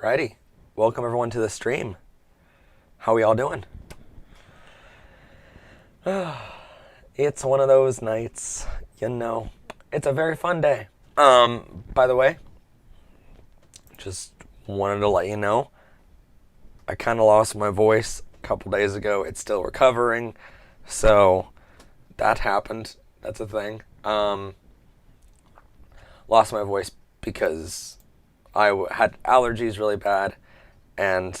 Alrighty, welcome everyone to the stream. How we all doing? It's one of those nights, It's a very fun day. By the way, just wanted to let you know, I kind of lost my voice a couple days ago. It's still recovering, so that happened. That's a thing. Lost my voice because I had allergies really bad, and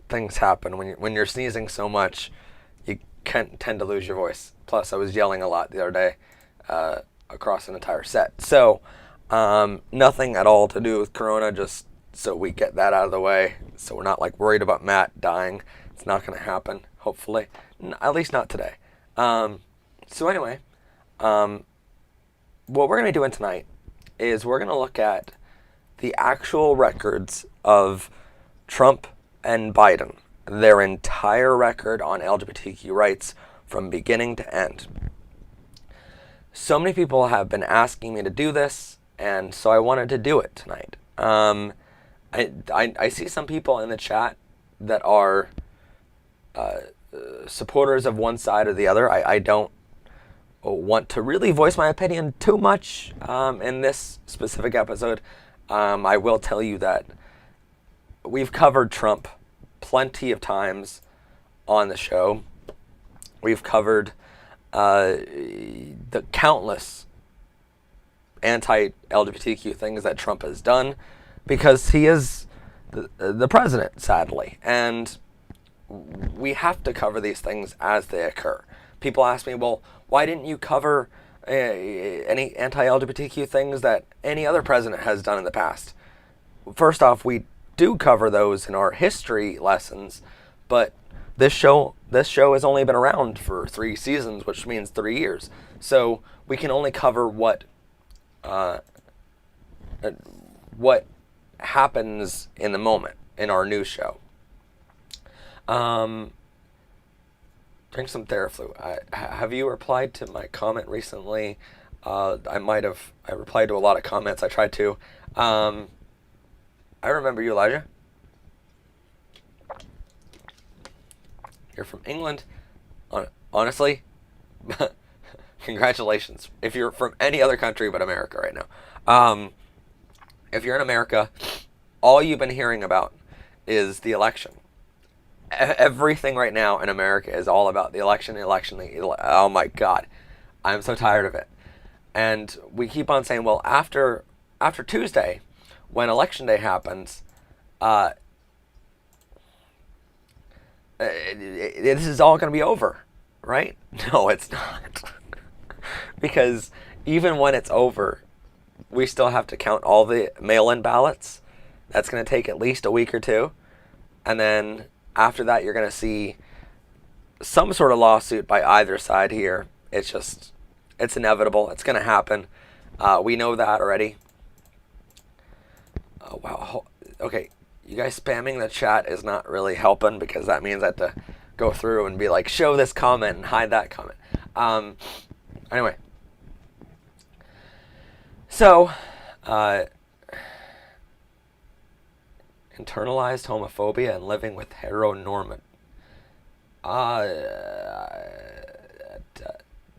things happen when you're sneezing so much. You can tend to lose your voice. Plus, I was yelling a lot the other day across an entire set. So, nothing at all to do with Corona. Just so we get that out of the way, so we're not worried about Matt dying. It's not going to happen. Hopefully, at least not today. So anyway, what we're going to be doing tonight is we're going to look at the actual records of Trump and Biden, their entire record on LGBTQ rights from beginning to end. So many people have been asking me to do this, and so I wanted to do it tonight. I see some people in the chat that are supporters of one side or the other. I don't want to really voice my opinion too much in this specific episode. I will tell you that we've covered Trump plenty of times on the show. We've covered the countless anti-LGBTQ things that Trump has done because he is the president, sadly. And we have to cover these things as they occur. People ask me, well, why didn't you cover any anti-LGBTQ things that any other president has done in the past? First off, we do cover those in our history lessons, but this show has only been around for 3 seasons, which means 3 years. So we can only cover what happens in the moment in our new show. Drink some Theraflu. Have you replied to my comment recently? I replied to a lot of comments. I tried to. I remember you, Elijah. You're from England. Honestly, congratulations. If you're from any other country but America right now. If you're in America, all you've been hearing about is the election. Everything right now in America is all about the election. Oh my God. I'm so tired of it. And we keep on saying, well, after Tuesday, when election day happens, this is all going to be over, right? No, it's not. Because even when it's over, we still have to count all the mail-in ballots. That's going to take at least a week or two. And then after that, you're going to see some sort of lawsuit by either side here. It's inevitable. It's going to happen. We know that already. Oh, wow. Okay, you guys spamming the chat is not really helping because that means I have to go through and be like, show this comment and hide that comment. Anyway. So, internalized homophobia and living with heteronormative.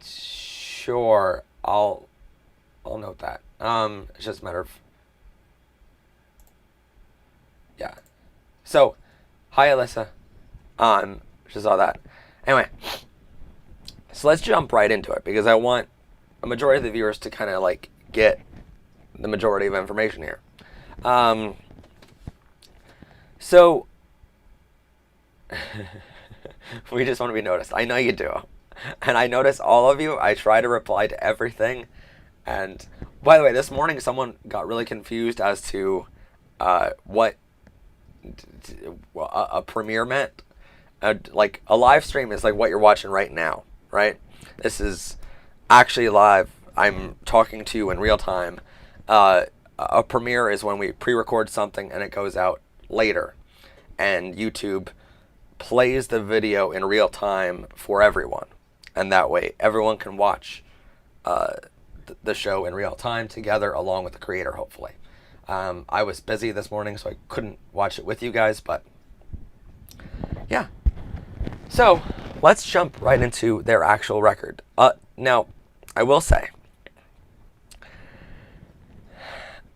Sure, I'll note that. It's just a matter of, yeah. So, hi Alyssa. Just saw that. Anyway, so let's jump right into it because I want a majority of the viewers to kind of get the majority of information here. So, we just want to be noticed. I know you do. And I notice all of you. I try to reply to everything. And, by the way, this morning someone got really confused as to what a premiere meant. A live stream is like what you're watching right now, right? This is actually live. I'm talking to you in real time. A premiere is when we pre-record something and it goes out later, and YouTube plays the video in real time for everyone, and that way everyone can watch the show in real time together along with the creator, hopefully. I was busy this morning, so I couldn't watch it with you guys, but yeah. So let's jump right into their actual record. Now, I will say,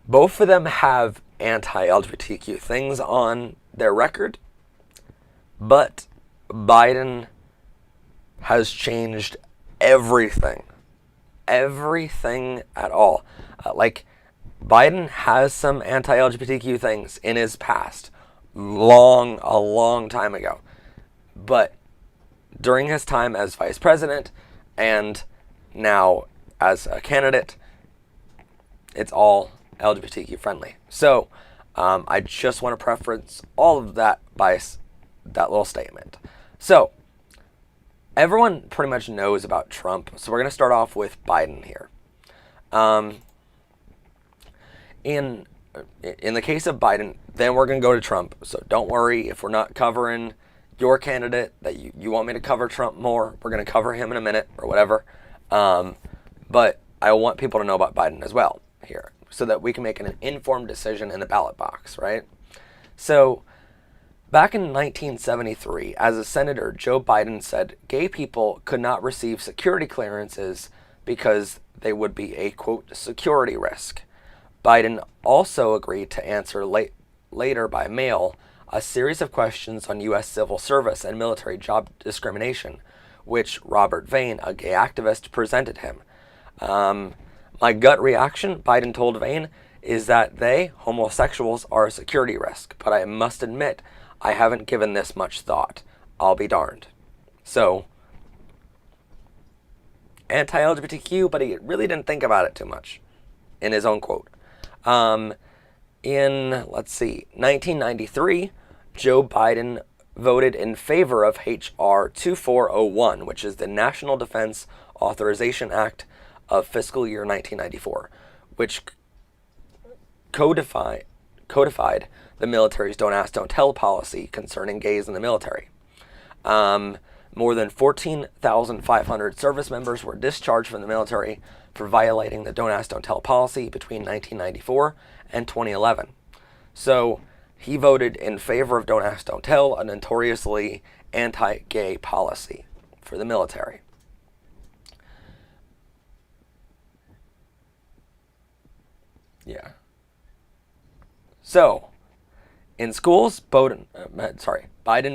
both of them have anti-LGBTQ things on their record, but Biden has changed everything. Everything at all. Biden has some anti-LGBTQ things in his past, a long time ago. But during his time as vice president and now as a candidate, it's all LGBTQ friendly. So I just want to preference all of that by that little statement. So everyone pretty much knows about Trump, so we're going to start off with Biden here. In the case of Biden, then we're going to go to Trump. So don't worry if we're not covering your candidate that you want me to cover Trump more. We're going to cover him in a minute or whatever. But I want people to know about Biden as well here so that we can make an informed decision in the ballot box, right? So back in 1973, as a senator, Joe Biden said gay people could not receive security clearances because they would be a, quote, security risk. Biden also agreed to answer later by mail a series of questions on U.S. civil service and military job discrimination, which Robert Vane, a gay activist, presented him. My gut reaction, Biden told Vane, is that they, homosexuals, are a security risk, but I must admit I haven't given this much thought. I'll be darned. So, anti-LGBTQ, but he really didn't think about it too much, in his own quote. In 1993, Joe Biden voted in favor of H.R. 2401, which is the National Defense Authorization Act of fiscal year 1994, which codified the military's Don't Ask, Don't Tell policy concerning gays in the military. More than 14,500 service members were discharged from the military for violating the Don't Ask, Don't Tell policy between 1994 and 2011. So he voted in favor of Don't Ask, Don't Tell, a notoriously anti-gay policy for the military. Yeah. So, in schools, Biden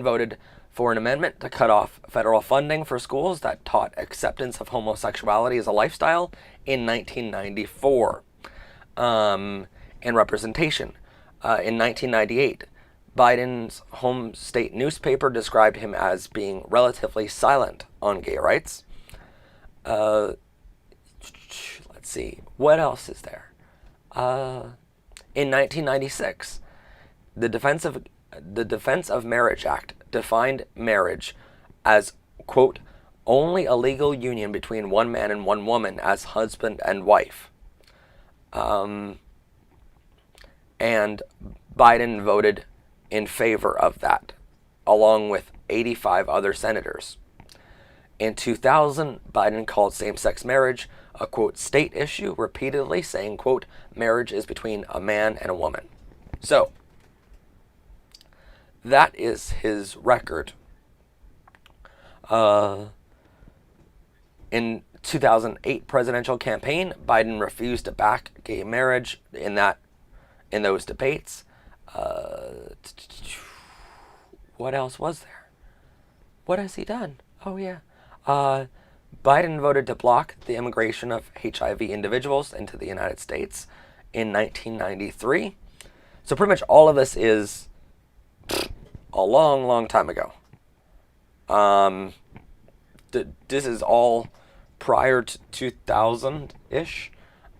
voted for an amendment to cut off federal funding for schools that taught acceptance of homosexuality as a lifestyle in 1994. And representation. In 1998, Biden's home state newspaper described him as being relatively silent on gay rights. Let's see, what else is there? In 1996, the Defense of Marriage Act defined marriage as, quote, only a legal union between one man and one woman as husband and wife. And Biden voted in favor of that, along with 85 other senators. In 2000, Biden called same-sex marriage a, quote, state issue, repeatedly saying, quote, marriage is between a man and a woman. So, that is his record. In 2008 presidential campaign, Biden refused to back gay marriage in those debates. What else was there? What has he done? Oh yeah. Biden voted to block the immigration of HIV individuals into the United States in 1993. So pretty much all of this is a long time ago. This is all prior to 2000-ish,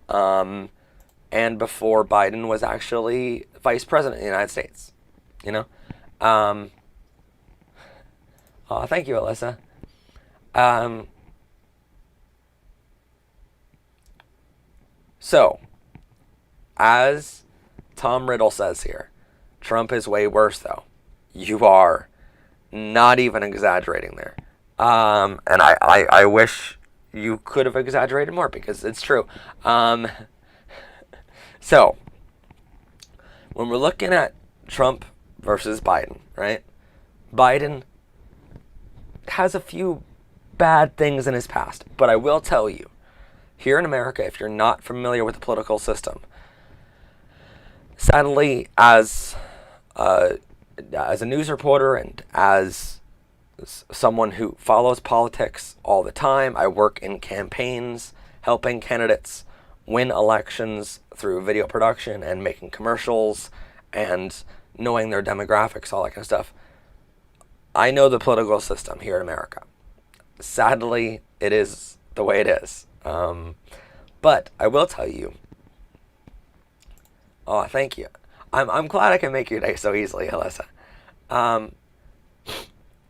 and before Biden was actually vice president of the United States. You know? Thank you, Alyssa. So, as Tom Riddle says here, Trump is way worse, though. You are not even exaggerating there. And I wish you could have exaggerated more because it's true. So, when we're looking at Trump versus Biden, right? Biden has a few bad things in his past, but I will tell you, here in America, if you're not familiar with the political system, sadly, as a news reporter and as someone who follows politics all the time, I work in campaigns, helping candidates win elections through video production and making commercials and knowing their demographics, all that kind of stuff. I know the political system here in America. Sadly, it is the way it is. But I will tell you. Oh, thank you. I'm glad I can make your day so easily, Alyssa.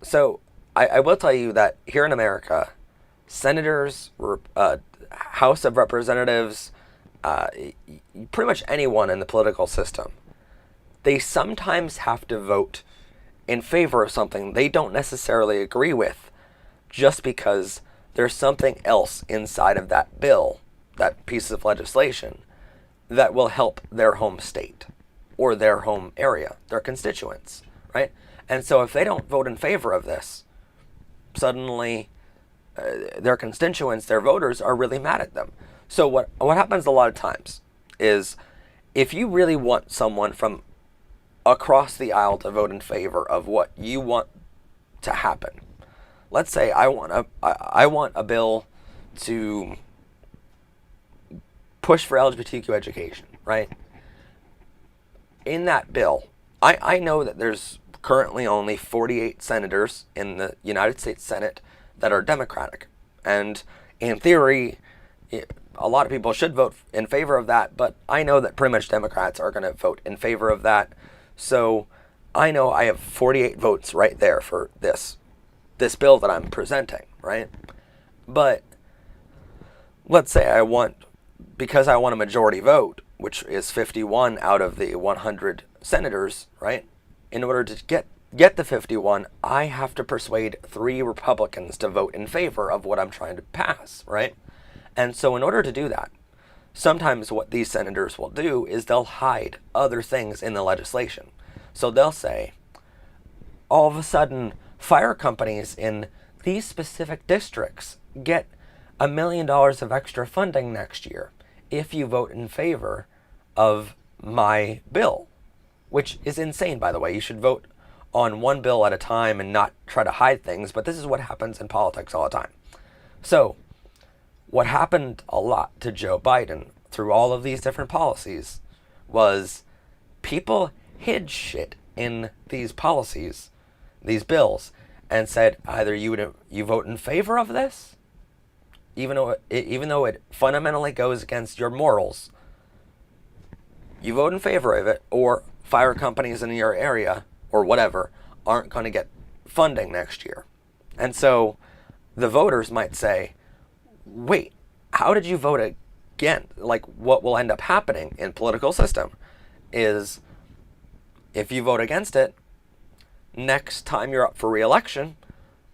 So I will tell you that here in America, senators, House of Representatives, pretty much anyone in the political system, they sometimes have to vote in favor of something they don't necessarily agree with, just because there's something else inside of that bill, that piece of legislation, that will help their home state or their home area, their constituents, right? And so if they don't vote in favor of this, suddenly their constituents, their voters, are really mad at them. So what happens a lot of times is, if you really want someone from across the aisle to vote in favor of what you want to happen, let's say I want a bill to push for LGBTQ education, right? In that bill, I know that there's currently only 48 senators in the United States Senate that are Democratic. And in theory, a lot of people should vote in favor of that, but I know that pretty much Democrats are going to vote in favor of that. So I know I have 48 votes right there for this bill that I'm presenting, right? But let's say because I want a majority vote, which is 51 out of the 100 senators, right? In order to get the 51, I have to persuade 3 Republicans to vote in favor of what I'm trying to pass, right? And so in order to do that, sometimes what these senators will do is they'll hide other things in the legislation. So they'll say, all of a sudden, fire companies in these specific districts get $1 million of extra funding next year if you vote in favor of my bill, which is insane, by the way. You should vote on one bill at a time and not try to hide things, but this is what happens in politics all the time. So what happened a lot to Joe Biden through all of these different policies was people hid shit in these policies, these bills, and said either you vote in favor of this, even though it fundamentally goes against your morals, you vote in favor of it, or fire companies in your area or whatever aren't going to get funding next year. And so the voters might say, wait, how did you vote again? Like, what will end up happening in political system is, if you vote against it, next time you're up for re-election,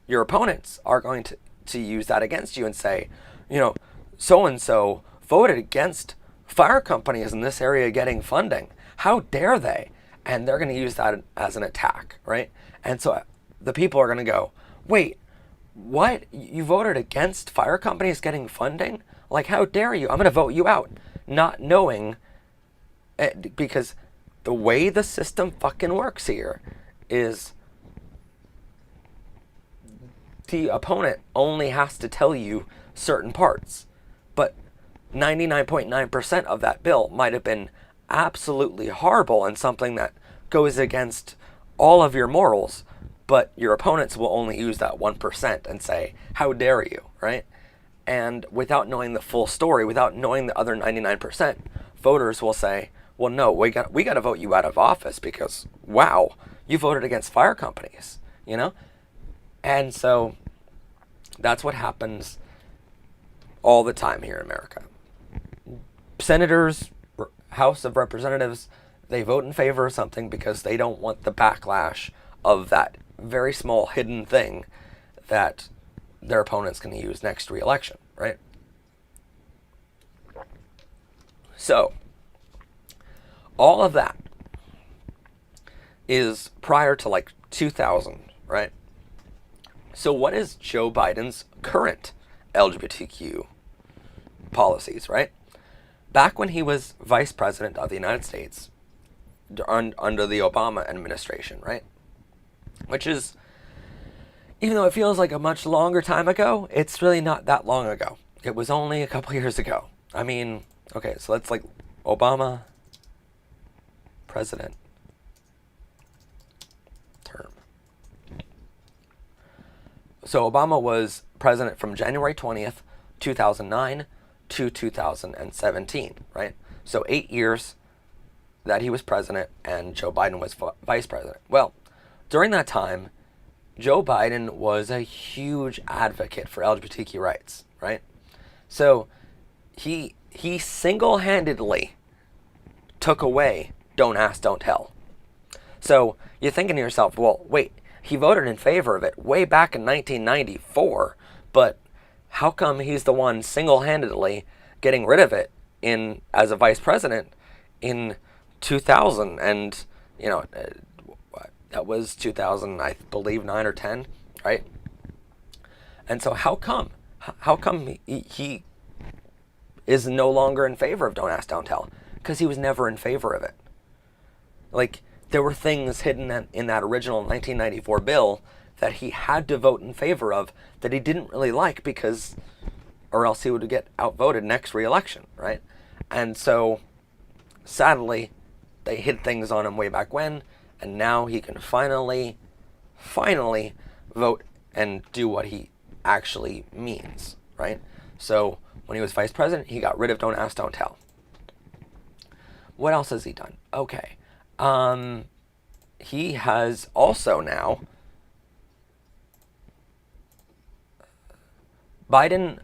your opponents are going to use that against you and say, so-and-so voted against fire companies in this area getting funding. How dare they? And they're going to use that as an attack, right? And so the people are going to go, wait, what? You voted against fire companies getting funding? Like, how dare you? I'm going to vote you out. Not knowing, because the way the system fucking works here is the opponent only has to tell you certain parts, but 99.9% of that bill might have been absolutely horrible and something that goes against all of your morals, but your opponents will only use that 1% and say, how dare you, right? And without knowing the full story, without knowing the other 99%, voters will say, well, no, we got to vote you out of office because, wow, you voted against fire companies, And so that's what happens all the time here in America. Senators, House of Representatives, they vote in favor of something because they don't want the backlash of that very small hidden thing that their opponent's going to use next re-election, right? So, all of that is prior to like 2000, right? So what is Joe Biden's current LGBTQ policies, right? Back when he was vice president of the United States under the Obama administration, right? Which is, even though it feels like a much longer time ago, it's really not that long ago. It was only a couple years ago. I mean, okay, so that's like Obama president term. So Obama was president from January 20th, 2009 to 2017, right? So 8 years that he was president and Joe Biden was vice president. Well, during that time, Joe Biden was a huge advocate for LGBTQ rights, right? So he single-handedly took away Don't Ask, Don't Tell. So you're thinking to yourself, well, wait, he voted in favor of it way back in 1994, but how come he's the one single-handedly getting rid of it as a vice president in 2000? And, that was 2000, I believe, 9 or 10, right? And so how come? How come he is no longer in favor of Don't Ask, Don't Tell? Because he was never in favor of it. Like, there were things hidden in that original 1994 bill that he had to vote in favor of that he didn't really like or else he would get outvoted next re-election, right? And so, sadly, they hid things on him way back when, and now he can finally vote and do what he actually means, right? So when he was vice president, he got rid of Don't Ask, Don't Tell. What else has he done? Okay. He has also now, Biden,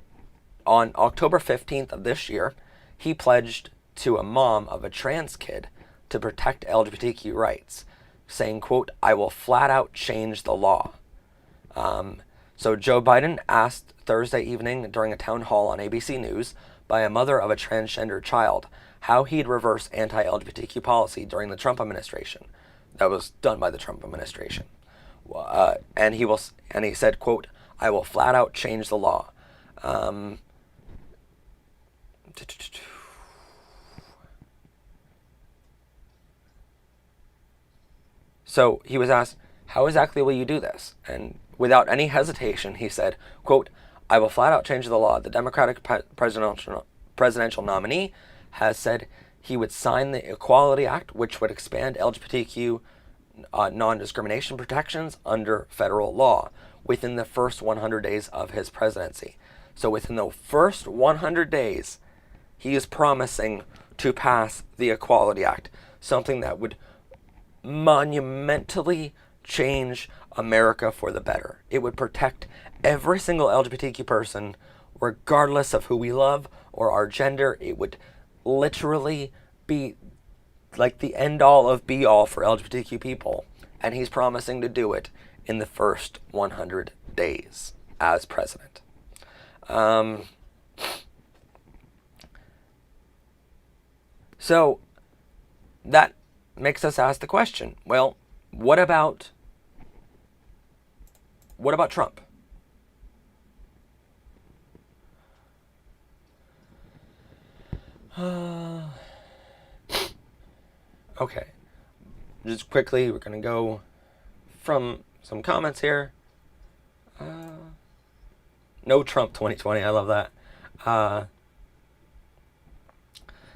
on October 15th of this year, he pledged to a mom of a trans kid to protect LGBTQ rights, saying, quote, "I will flat out change the law." So Joe Biden asked Thursday evening during a town hall on ABC News by a mother of a transgender child how he'd reverse anti-LGBTQ policy during the Trump administration. That was done by the Trump administration. And he said, quote, "I will flat out change the law." So he was asked, how exactly will you do this? And without any hesitation, he said, quote, "I will flat out change the law. The Democratic presidential nominee has said he would sign the Equality Act, which would expand LGBTQ non-discrimination protections under federal law within the first 100 days of his presidency." So within the first 100 days, he is promising to pass the Equality Act, something that would monumentally change America for the better. It would protect every single LGBTQ person, regardless of who we love or our gender. It would literally be like the end all of be all for LGBTQ people. And he's promising to do it in the first 100 days as president. So that makes us ask the question, well, what about Trump? Okay, just quickly, we're going to go from some comments here. No Trump 2020, I love that.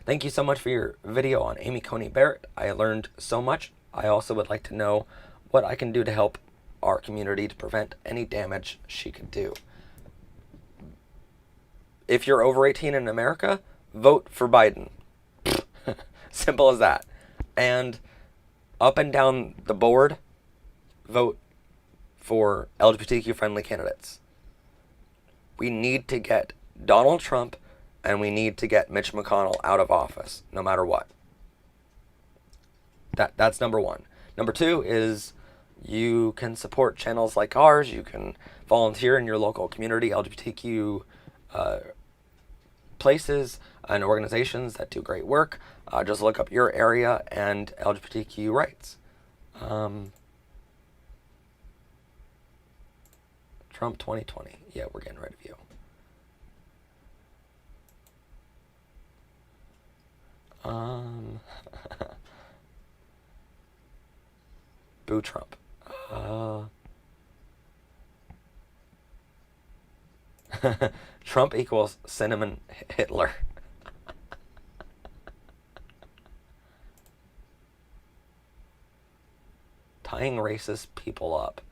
Thank you so much for your video on Amy Coney Barrett. I learned so much. I also would like to know what I can do to help our community to prevent any damage she could do. If you're over 18 in America, vote for Biden. Simple as that. And up and down the board, vote for LGBTQ friendly candidates. We need to get Donald Trump and we need to get Mitch McConnell out of office, no matter what. That's number one. Number two is you can support channels like ours. You can volunteer in your local community, LGBTQ places and organizations that do great work. Just look up your area and LGBTQ rights. Um, Trump 2020. Yeah, we're getting rid of you. Um, Boo Trump. Uh, Trump equals cinnamon Hitler. Tying racist people up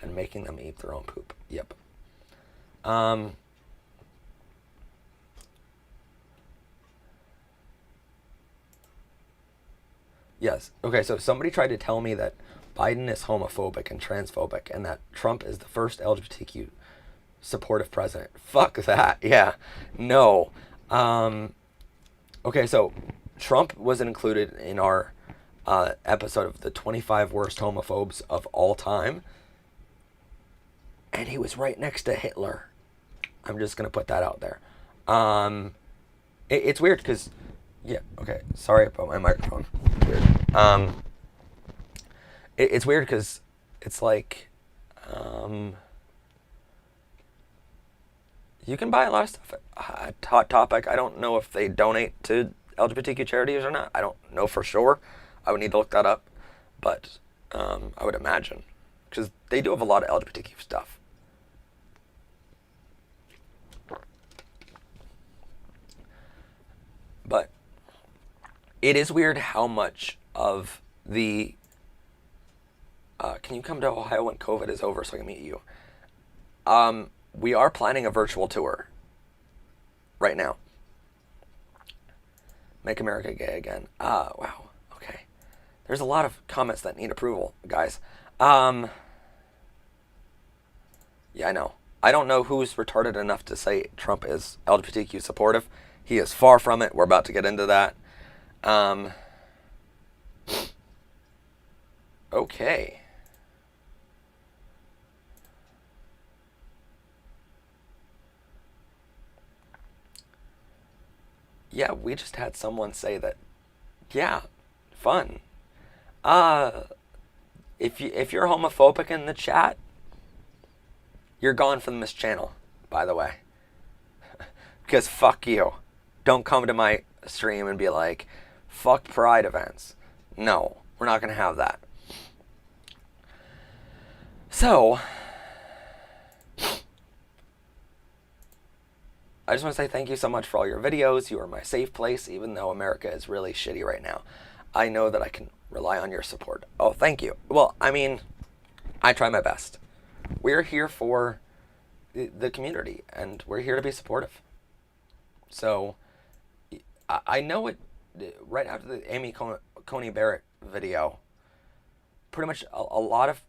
and making them eat their own poop. Yep. Um, yes. Okay, so somebody tried to tell me that Biden is homophobic and transphobic and that Trump is the first LGBTQ supportive president. Fuck that. Yeah. No. Um, okay, so Trump wasn't included in our episode of the 25 worst homophobes of all time. And he was right next to Hitler. I'm just going to put that out there. It's weird because, yeah, okay, sorry about my microphone. It's weird. It's weird because it's like, you can buy a lot of stuff. Hot topic. I don't know if they donate to LGBTQ charities or not. I don't know for sure. I would need to look that up. But I would imagine. Because they do have a lot of LGBTQ stuff. But it is weird how much of the... can you come to Ohio when COVID is over so I can meet you? We are planning a virtual tour right now. Make America gay again. Wow. Okay. There's a lot of comments that need approval, guys. Yeah, I know. I don't know who's retarded enough to say Trump is LGBTQ supportive. He is far from it. We're about to get into that. Okay. Yeah, we just had someone say that. Yeah, fun. Uh, if you're homophobic in the chat, you're gone from this channel, by the way. Because fuck you. Don't come to my stream and be like, fuck pride events. No, we're not going to have that. So, I just want to say thank you so much for all your videos. You are my safe place, even though America is really shitty right now. I know that I can rely on your support. Oh, thank you. Well, I mean, I try my best. We're here for the community, and we're here to be supportive. So, I know it, right after the Amy Coney Barrett video, pretty much a lot of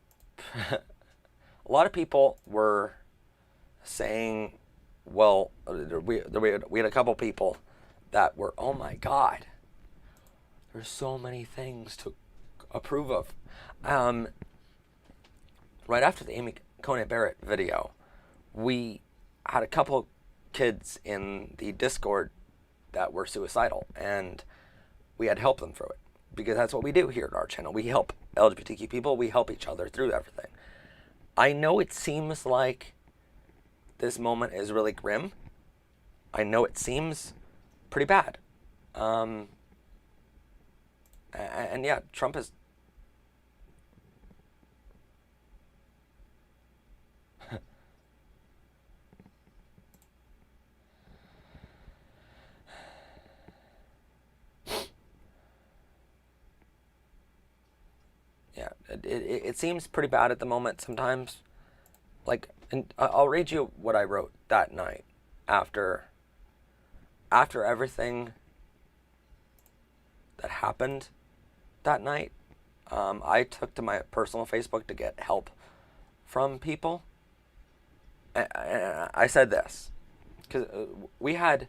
a lot of people were saying, well, we had a couple people that were, oh my God, there's so many things to approve of. Right after the Amy Coney Barrett video, we had a couple kids in the Discord that were suicidal, and we had to help them through it, because that's what we do here at our channel. We help LGBTQ people. We help each other through everything. I know it seems like this moment is really grim. I know it seems pretty bad. And yeah, Trump is... yeah, it seems pretty bad at the moment sometimes. Like, and I'll read you what I wrote that night after everything that happened that night. I took to my personal Facebook to get help from people. And I said this, because we had,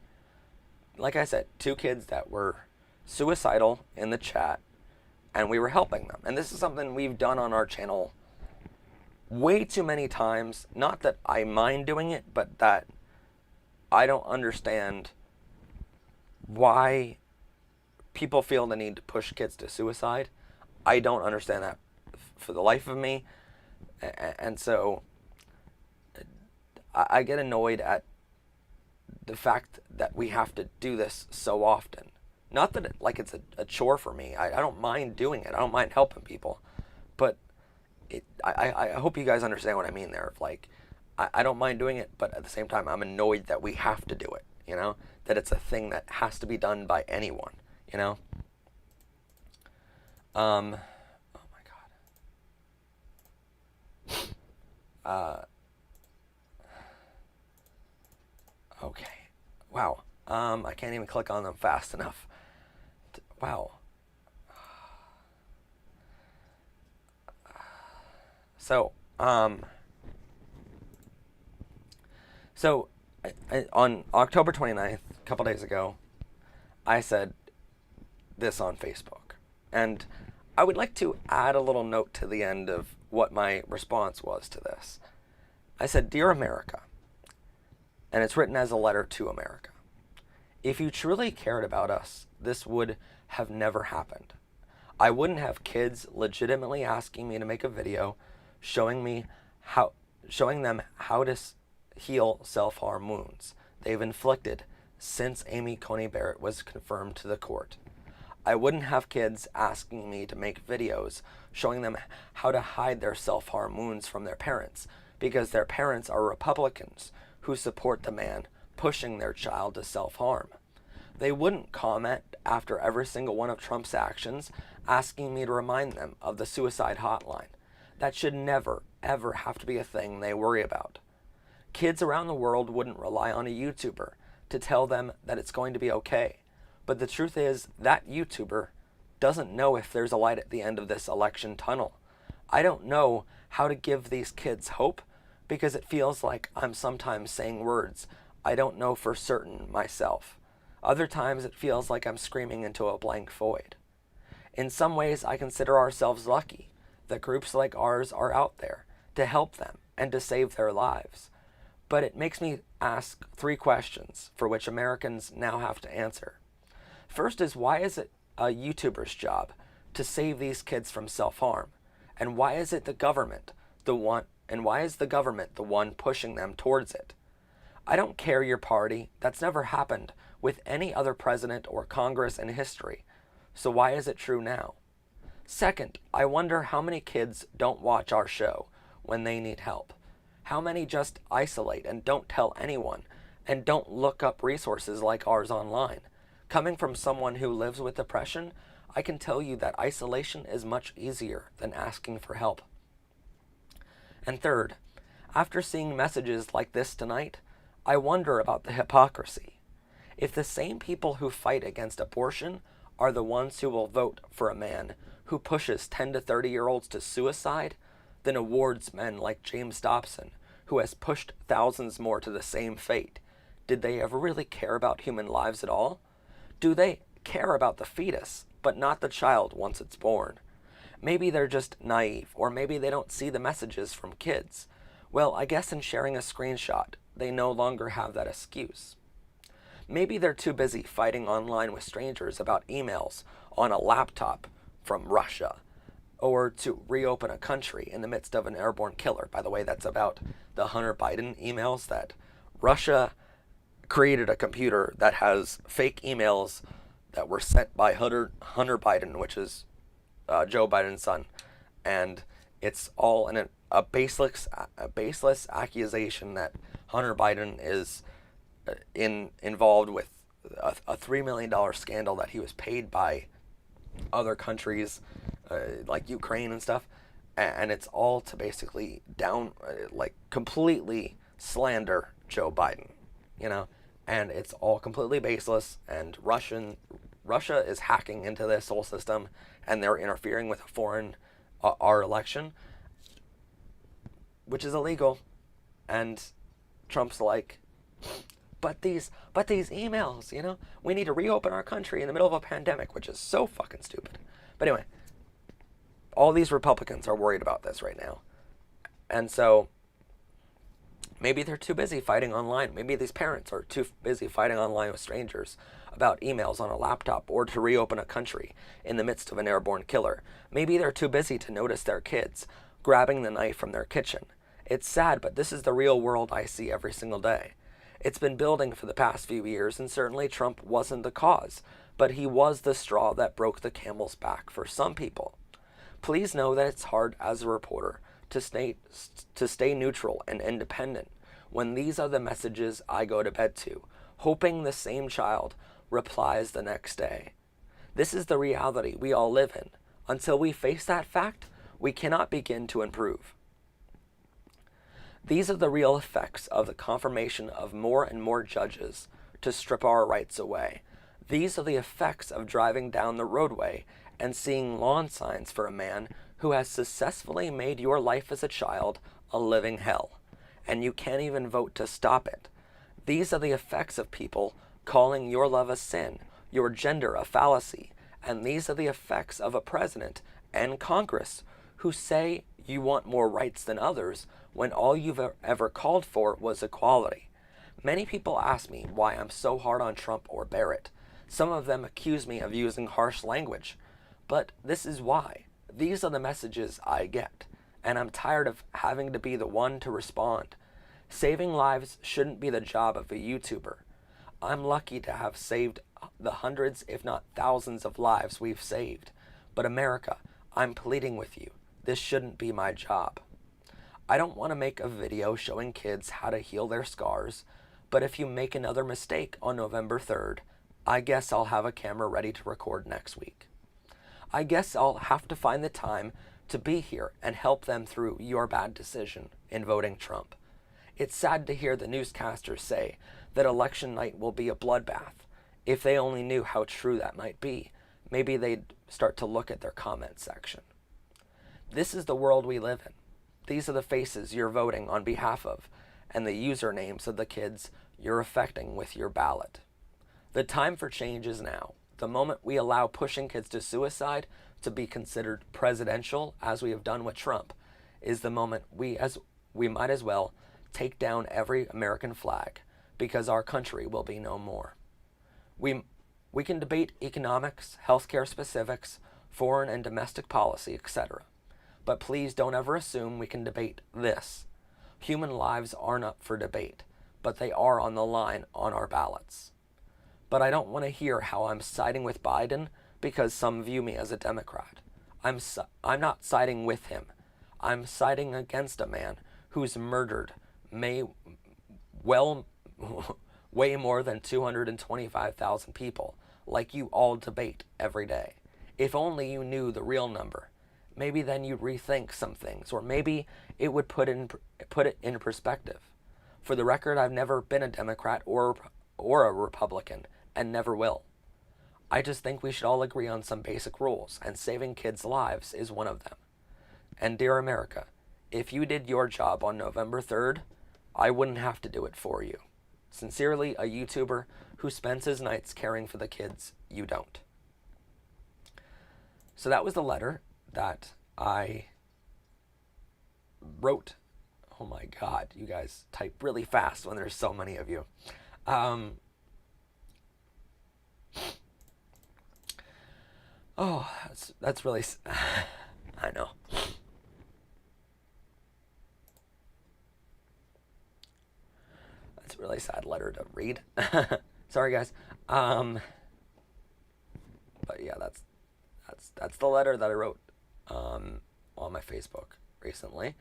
like I said, two kids that were suicidal in the chat, and we were helping them. And this is something we've done on our channel way too many times. Not that I mind doing it, but that I don't understand why people feel the need to push kids to suicide. I don't understand that for the life of me. And so I get annoyed at the fact that we have to do this so often. Not that it's a chore for me. I don't mind doing it. I don't mind helping people. But I hope you guys understand what I mean there. Like, I don't mind doing it, but at the same time, I'm annoyed that we have to do it, you know? That it's a thing that has to be done by anyone, you know? Oh my God. Okay. Wow. I can't even click on them fast enough. Wow. So, on October 29th, a couple days ago, I said this on Facebook. And I would like to add a little note to the end of what my response was to this. I said, "Dear America," and it's written as a letter to America. "If you truly cared about us, this would have never happened. I wouldn't have kids legitimately asking me to make a video showing them how to heal self-harm wounds they've inflicted since Amy Coney Barrett was confirmed to the court. I wouldn't have kids asking me to make videos showing them how to hide their self-harm wounds from their parents because their parents are Republicans who support the man pushing their child to self-harm. They wouldn't comment after every single one of Trump's actions asking me to remind them of the suicide hotline. That should never, ever have to be a thing they worry about. Kids around the world wouldn't rely on a YouTuber to tell them that it's going to be okay. But the truth is, that YouTuber doesn't know if there's a light at the end of this election tunnel. I don't know how to give these kids hope because it feels like I'm sometimes saying words I don't know for certain myself. Other times it feels like I'm screaming into a blank void. In some ways, I consider ourselves lucky that groups like ours are out there to help them and to save their lives. But it makes me ask 3 questions for which Americans now have to answer. First is, why is it a YouTuber's job to save these kids from self-harm? And why is the government the one pushing them towards it? I don't care your party. That's never happened with any other president or Congress in history. So why is it true now? Second, I wonder how many kids don't watch our show when they need help. How many just isolate and don't tell anyone and don't look up resources like ours online? Coming from someone who lives with depression, I can tell you that isolation is much easier than asking for help. And third, after seeing messages like this tonight, I wonder about the hypocrisy. If the same people who fight against abortion are the ones who will vote for a man who pushes 10 to 30-year-olds to suicide, then awards men like James Dobson, who has pushed thousands more to the same fate, did they ever really care about human lives at all? Do they care about the fetus, but not the child once it's born? Maybe they're just naive, or maybe they don't see the messages from kids. Well, I guess in sharing a screenshot, they no longer have that excuse. Maybe they're too busy fighting online with strangers about emails on a laptop from Russia, or to reopen a country in the midst of an airborne killer. By the way, that's about the Hunter Biden emails, that Russia created a computer that has fake emails that were sent by Hunter Biden, which is Joe Biden's son, and it's all a baseless accusation that Hunter Biden is involved with a $3 million scandal that he was paid by other countries like Ukraine and stuff, and it's all to basically completely slander Joe Biden, you know, and it's all completely baseless. And Russia is hacking into this whole system, and they're interfering with our election, which is illegal. And Trump's like, but these emails, you know, we need to reopen our country in the middle of a pandemic, which is so fucking stupid. But anyway, all these Republicans are worried about this right now. And so maybe they're too busy fighting online. Maybe these parents are too busy fighting online with strangers about emails on a laptop or to reopen a country in the midst of an airborne killer. Maybe they're too busy to notice their kids grabbing the knife from their kitchen. It's sad, but this is the real world I see every single day. It's been building for the past few years, and certainly Trump wasn't the cause, but he was the straw that broke the camel's back for some people. Please know that it's hard as a reporter to stay neutral and independent when these are the messages I go to bed to, hoping the same child replies the next day. This is the reality we all live in. Until we face that fact, we cannot begin to improve. These are the real effects of the confirmation of more and more judges to strip our rights away. These are the effects of driving down the roadway and seeing lawn signs for a man who has successfully made your life as a child a living hell, and you can't even vote to stop it. These are the effects of people calling your love a sin, your gender a fallacy, and these are the effects of a president and Congress who say you want more rights than others when all you've ever called for was equality. Many people ask me why I'm so hard on Trump or Barrett. Some of them accuse me of using harsh language. But this is why. These are the messages I get, and I'm tired of having to be the one to respond. Saving lives shouldn't be the job of a YouTuber. I'm lucky to have saved the hundreds, if not thousands of lives we've saved. But America, I'm pleading with you. This shouldn't be my job. I don't want to make a video showing kids how to heal their scars, but if you make another mistake on November 3rd, I guess I'll have a camera ready to record next week. I guess I'll have to find the time to be here and help them through your bad decision in voting Trump. It's sad to hear the newscasters say that election night will be a bloodbath. If they only knew how true that might be, maybe they'd start to look at their comment section. This is the world we live in. These are the faces you're voting on behalf of, and the usernames of the kids you're affecting with your ballot. The time for change is now. The moment we allow pushing kids to suicide to be considered presidential, as we have done with Trump, is the moment we might as well take down every American flag, because our country will be no more. We can debate economics, healthcare specifics, foreign and domestic policy, etc. But please don't ever assume we can debate this. Human lives aren't up for debate, but they are on the line on our ballots. But I don't want to hear how I'm siding with Biden because some view me as a Democrat. I'm not siding with him. I'm siding against a man who's murdered way more than 225,000 people, like you all debate every day. If only you knew the real number. Maybe then you'd rethink some things, or maybe it would put it in perspective. For the record, I've never been a Democrat or a Republican, and never will. I just think we should all agree on some basic rules, and saving kids' lives is one of them. And dear America, if you did your job on November 3rd, I wouldn't have to do it for you. Sincerely, a YouTuber who spends his nights caring for the kids you don't. So that was the letter that I wrote. Oh my God, you guys type really fast when there's so many of you. That's really, I know. That's a really sad letter to read. Sorry, guys. But yeah, that's the letter that I wrote on my Facebook recently.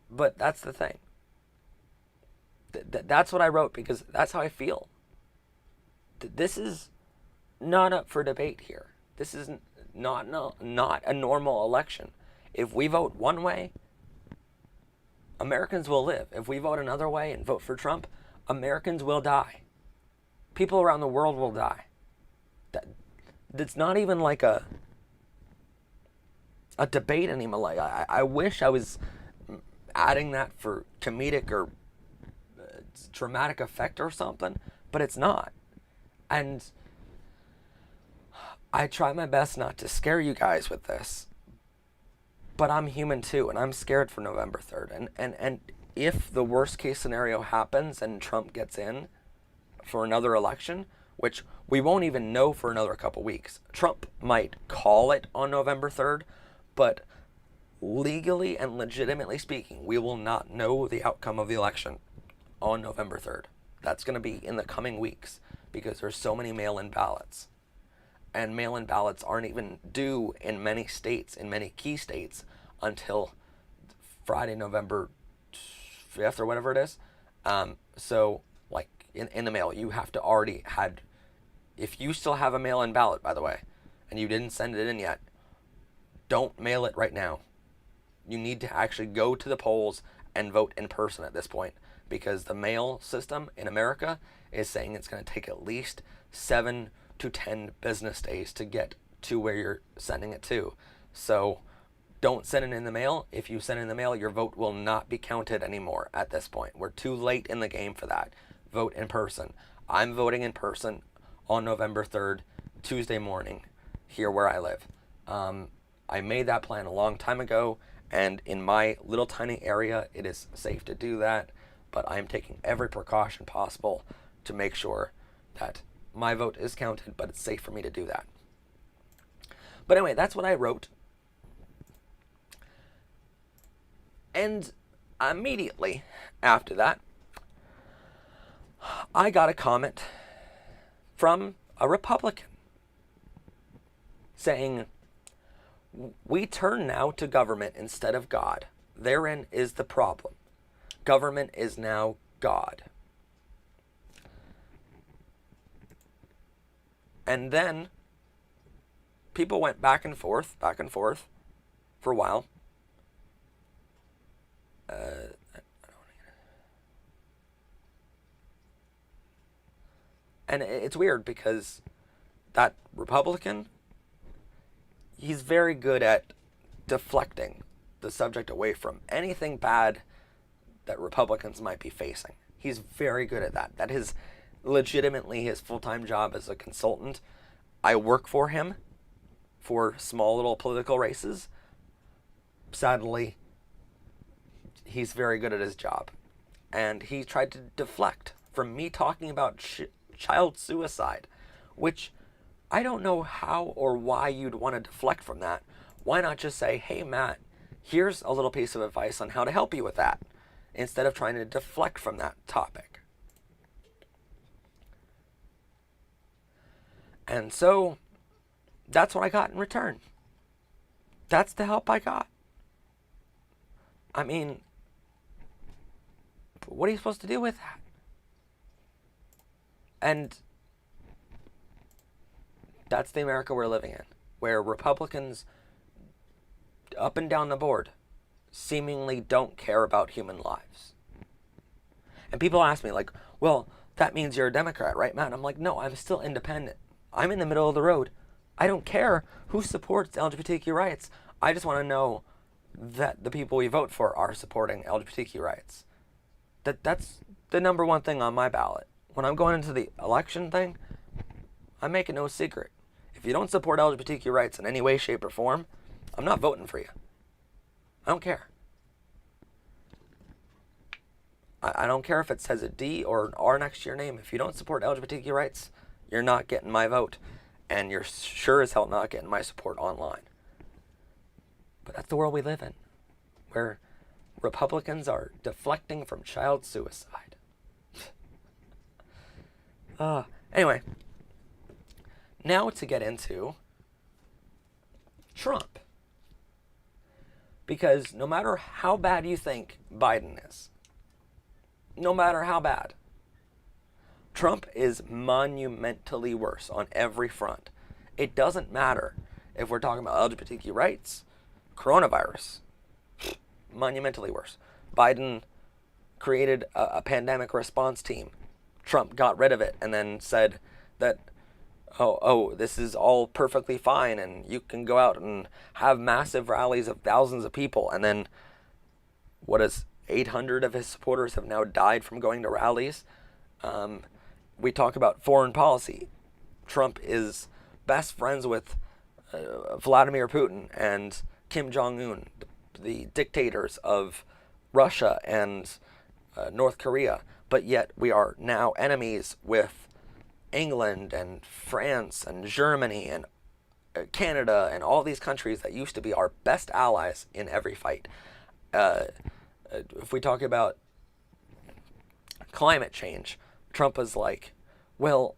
But that's the thing. That's what I wrote because that's how I feel. This is not up for debate here. This is not a normal election. If we vote one way, Americans will live. If we vote another way and vote for Trump, Americans will die. People around the world will die. That's not even like a debate anymore. Like I wish I was adding that for comedic or dramatic effect or something, but it's not. And I try my best not to scare you guys with this, But I'm human too, and I'm scared for November 3rd. And if the worst case scenario happens and Trump gets in for another election, which we won't even know for another couple weeks, Trump might call it on November 3rd, but legally and legitimately speaking, we will not know the outcome of the election on November 3rd. That's going to be in the coming weeks because there's so many mail-in ballots. And mail-in ballots aren't even due in many states, in many key states, until Friday, November 5th or whatever it is. So, like, in the mail, you have to already had, if you still have a mail-in ballot, by the way, and you didn't send it in yet, don't mail it right now. You need to actually go to the polls and vote in person at this point, because the mail system in America is saying it's going to take at least 7 to 10 business days to get to where you're sending it to. So don't send it in the mail. If you send it in the mail, your vote will not be counted anymore at this point. We're too late in the game for that. Vote in person. I'm voting in person on November 3rd, Tuesday morning, here where I live. I made that plan a long time ago, and in my little tiny area, it is safe to do that, but I'm taking every precaution possible to make sure that my vote is counted, but it's safe for me to do that. But anyway, that's what I wrote. And immediately after that, I got a comment from a Republican saying, "We turn now to government instead of God. Therein is the problem. Government is now God." And then people went back and forth for a while. And it's weird because that Republican, he's very good at deflecting the subject away from anything bad that Republicans might be facing. He's very good at that. That is legitimately his full-time job as a consultant. I work for him for small little political races. Sadly, he's very good at his job. And he tried to deflect from me talking about child suicide, which I don't know how or why you'd want to deflect from that. Why not just say, "Hey, Matt, here's a little piece of advice on how to help you with that," instead of trying to deflect from that topic. And so that's what I got in return. That's the help I got. I mean, what are you supposed to do with that? And that's the America we're living in, where Republicans up and down the board seemingly don't care about human lives. And people ask me, like, "Well, that means you're a Democrat, right, Matt?" And I'm like, "No, I'm still independent. I'm in the middle of the road. I don't care who supports LGBTQ rights. I just want to know that the people we vote for are supporting LGBTQ rights." That's the number one thing on my ballot. When I'm going into the election thing, I'm making no secret. If you don't support LGBTQ rights in any way, shape, or form, I'm not voting for you. I don't care. I don't care if it says a D or an R next to your name. If you don't support LGBTQ rights, you're not getting my vote. And you're sure as hell not getting my support online. But that's the world we live in, where Republicans are deflecting from child suicide. Anyway, now to get into Trump. Because no matter how bad you think Biden is, no matter how bad, Trump is monumentally worse on every front. It doesn't matter if we're talking about LGBTQ rights, coronavirus, monumentally worse. Biden created a pandemic response team. Trump got rid of it and then said that, oh, this is all perfectly fine and you can go out and have massive rallies of thousands of people. And then, 800 of his supporters have now died from going to rallies. We talk about foreign policy. Trump is best friends with Vladimir Putin, and Kim Jong-un, the dictators of Russia and North Korea, but yet we are now enemies with England and France and Germany and Canada and all these countries that used to be our best allies in every fight. If we talk about climate change, Trump is like, well,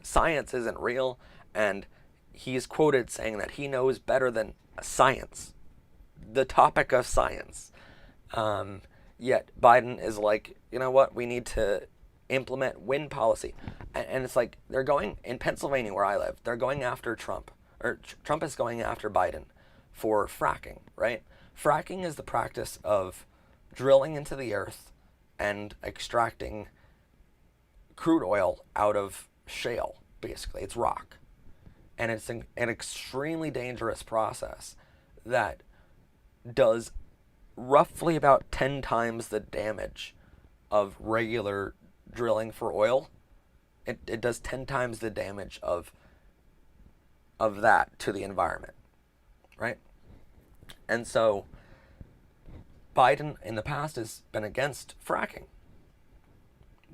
science isn't real, and he's quoted saying that he knows better than science, the topic of science. Yet Biden is like, you know what, we need to implement wind policy. And it's like, they're going, in Pennsylvania where I live, they're going after Trump, or Trump is going after Biden for fracking, right? Fracking is the practice of drilling into the earth and extracting crude oil out of shale, basically. It's rock. And it's an extremely dangerous process that does roughly about 10 times the damage of regular drilling for oil. It does 10 times the damage of that to the environment, right? And so Biden in the past has been against fracking,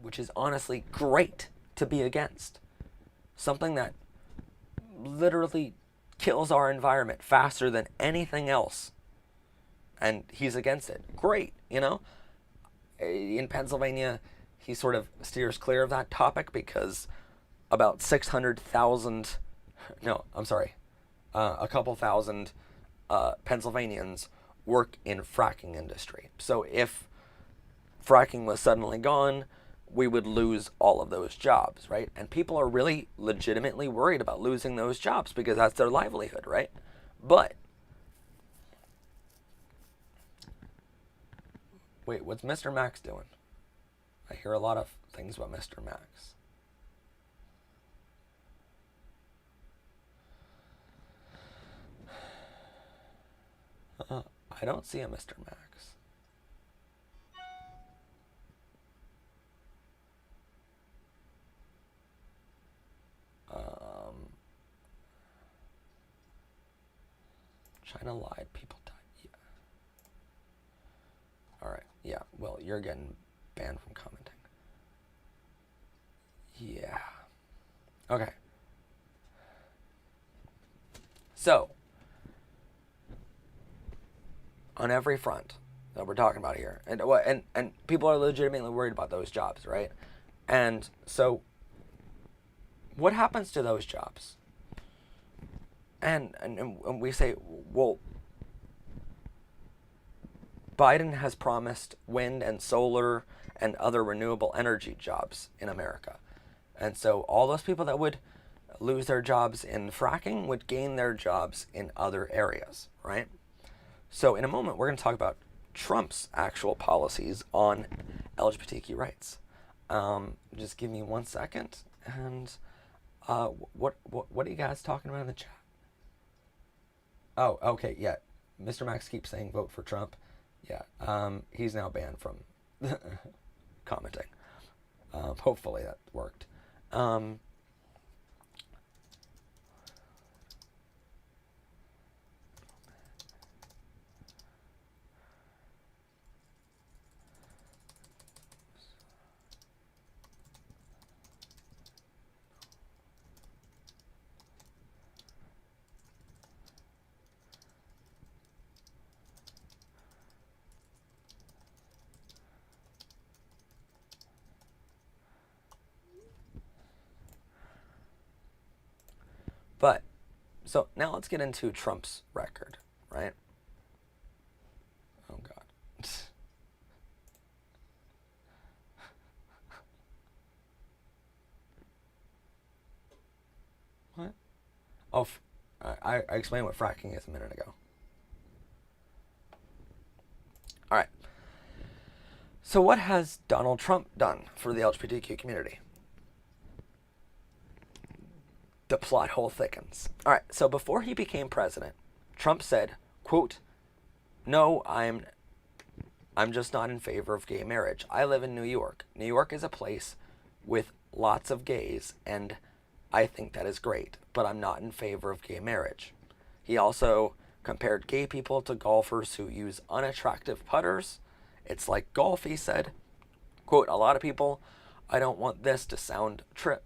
which is honestly great to be against. Something that literally kills our environment faster than anything else. And he's against it. Great, you know? In Pennsylvania, he sort of steers clear of that topic because about 600,000, no, I'm sorry, a couple thousand Pennsylvanians work in fracking industry. So if fracking was suddenly gone, we would lose all of those jobs, right? And people are really legitimately worried about losing those jobs because that's their livelihood, right? But wait, what's Mr. Max doing? I hear a lot of things about Mr. Max. I don't see a Mr. Max. China lied. People died. Yeah. All right. Yeah. Well, you're getting banned from commenting. Yeah. Okay. So, on every front that we're talking about here, and people are legitimately worried about those jobs, right? And so, what happens to those jobs? And we say, well, Biden has promised wind and solar and other renewable energy jobs in America. And so all those people that would lose their jobs in fracking would gain their jobs in other areas, right? So in a moment, we're going to talk about Trump's actual policies on LGBTQ rights. Just give me 1 second. And what are you guys talking about in the chat? Oh, okay, yeah. Mr. Max keeps saying vote for Trump. Yeah, he's now banned from commenting. Hopefully that worked. But, so now let's get into Trump's record, right? Oh, God. What? Oh, I explained what fracking is a minute ago. All right. So what has Donald Trump done for the LGBTQ community? The plot hole thickens. All right, so before he became president, Trump said, quote, no, I'm just not in favor of gay marriage. I live in New York. New York is a place with lots of gays, and I think that is great, but I'm not in favor of gay marriage. He also compared gay people to golfers who use unattractive putters. It's like golf, he said. Quote, a lot of people, I don't want this to sound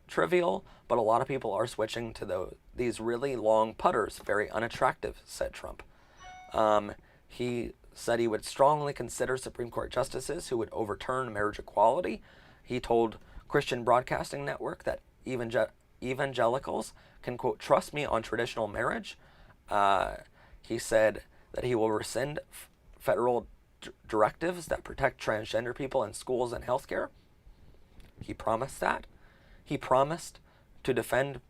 trivial, but a lot of people are switching to these really long putters. Very unattractive, said Trump. He said he would strongly consider Supreme Court justices who would overturn marriage equality. He told Christian Broadcasting Network that evangelicals can, quote, trust me on traditional marriage. He said that he will rescind federal directives that protect transgender people in schools and healthcare. He promised that. He promised to defended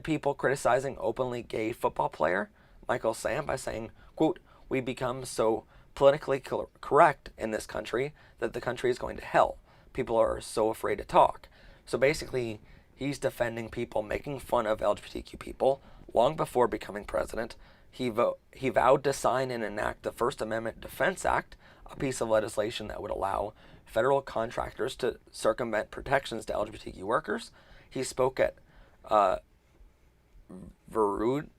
people criticizing openly gay football player Michael Sam by saying, quote, we become so politically correct in this country that the country is going to hell. People are so afraid to talk. So basically, he's defending people making fun of LGBTQ people long before becoming president. He vowed to sign and enact the First Amendment Defense Act, a piece of legislation that would allow federal contractors to circumvent protections to LGBTQ workers. He spoke at virulently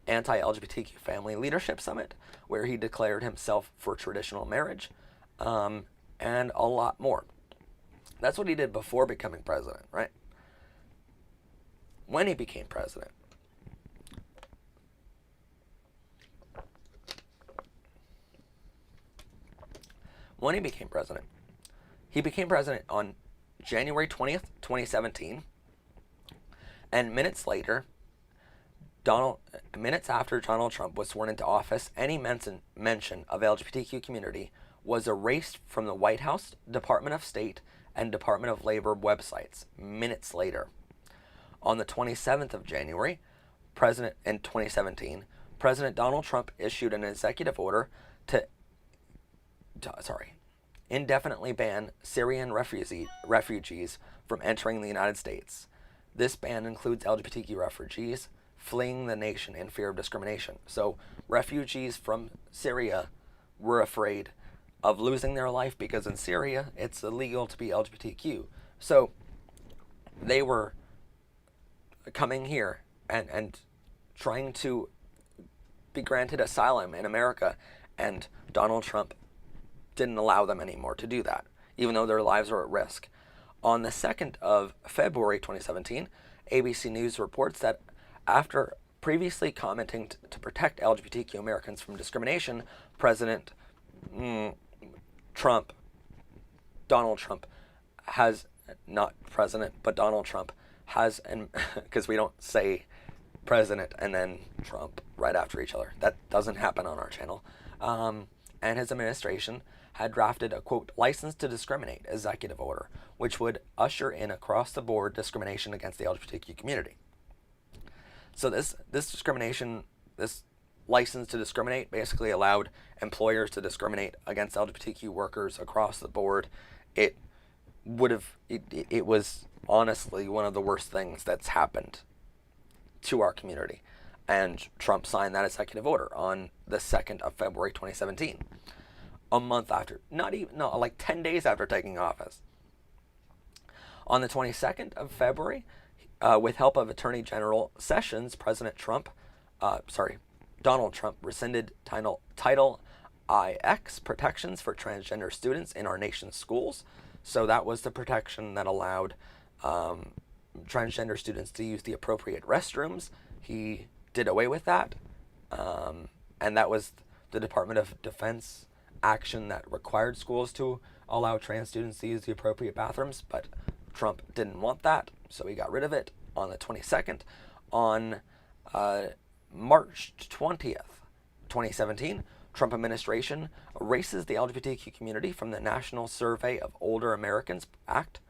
anti-LGBTQ family leadership summit, where he declared himself for traditional marriage, and a lot more. That's what he did before becoming president, right? When he became president, he became president on January 20th, 2017, and minutes after Donald Trump was sworn into office, any mention of LGBTQ community was erased from the White House, Department of State, and Department of Labor websites minutes later. On the 27th of January, in 2017, President Donald Trump issued an executive order to indefinitely ban Syrian refugees from entering the United States. This ban includes LGBTQ refugees fleeing the nation in fear of discrimination. So refugees from Syria were afraid of losing their life because in Syria it's illegal to be LGBTQ. So they were coming here and trying to be granted asylum in America, and Donald Trump didn't allow them anymore to do that, even though their lives were at risk. On the 2nd of February 2017, ABC News reports that after previously commenting to protect LGBTQ Americans from discrimination, Donald Trump has, not president, but Donald Trump has, and because we don't say president and then Trump right after each other. That doesn't happen on our channel. And his administration had drafted a, quote, license to discriminate executive order, which would usher in across-the-board discrimination against the LGBTQ community. So this discrimination, this license to discriminate, basically allowed employers to discriminate against LGBTQ workers across the board. It was honestly one of the worst things that's happened to our community. And Trump signed that executive order on the 2nd of February 2017. A month after, like 10 days after taking office. On the 22nd of February, with help of Attorney General Sessions, Donald Trump rescinded Title IX protections for transgender students in our nation's schools. So that was the protection that allowed transgender students to use the appropriate restrooms. He did away with that, and that was the Department of Defense action that required schools to allow trans students to use the appropriate bathrooms, but Trump didn't want that, so he got rid of it on the 22nd. On March 20th, 2017, Trump administration erases the LGBTQ community from the National Survey of Older Americans Act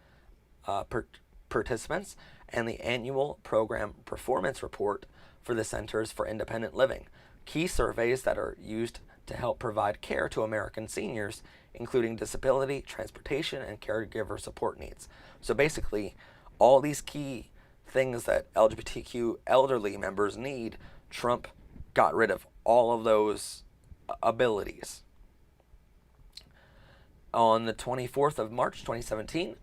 participants and the annual program performance report for the Centers for Independent Living. Key surveys that are used to help provide care to American seniors, including disability, transportation, and caregiver support needs. So basically, all these key things that LGBTQ elderly members need, Trump got rid of all of those abilities. On the 24th of March 2017,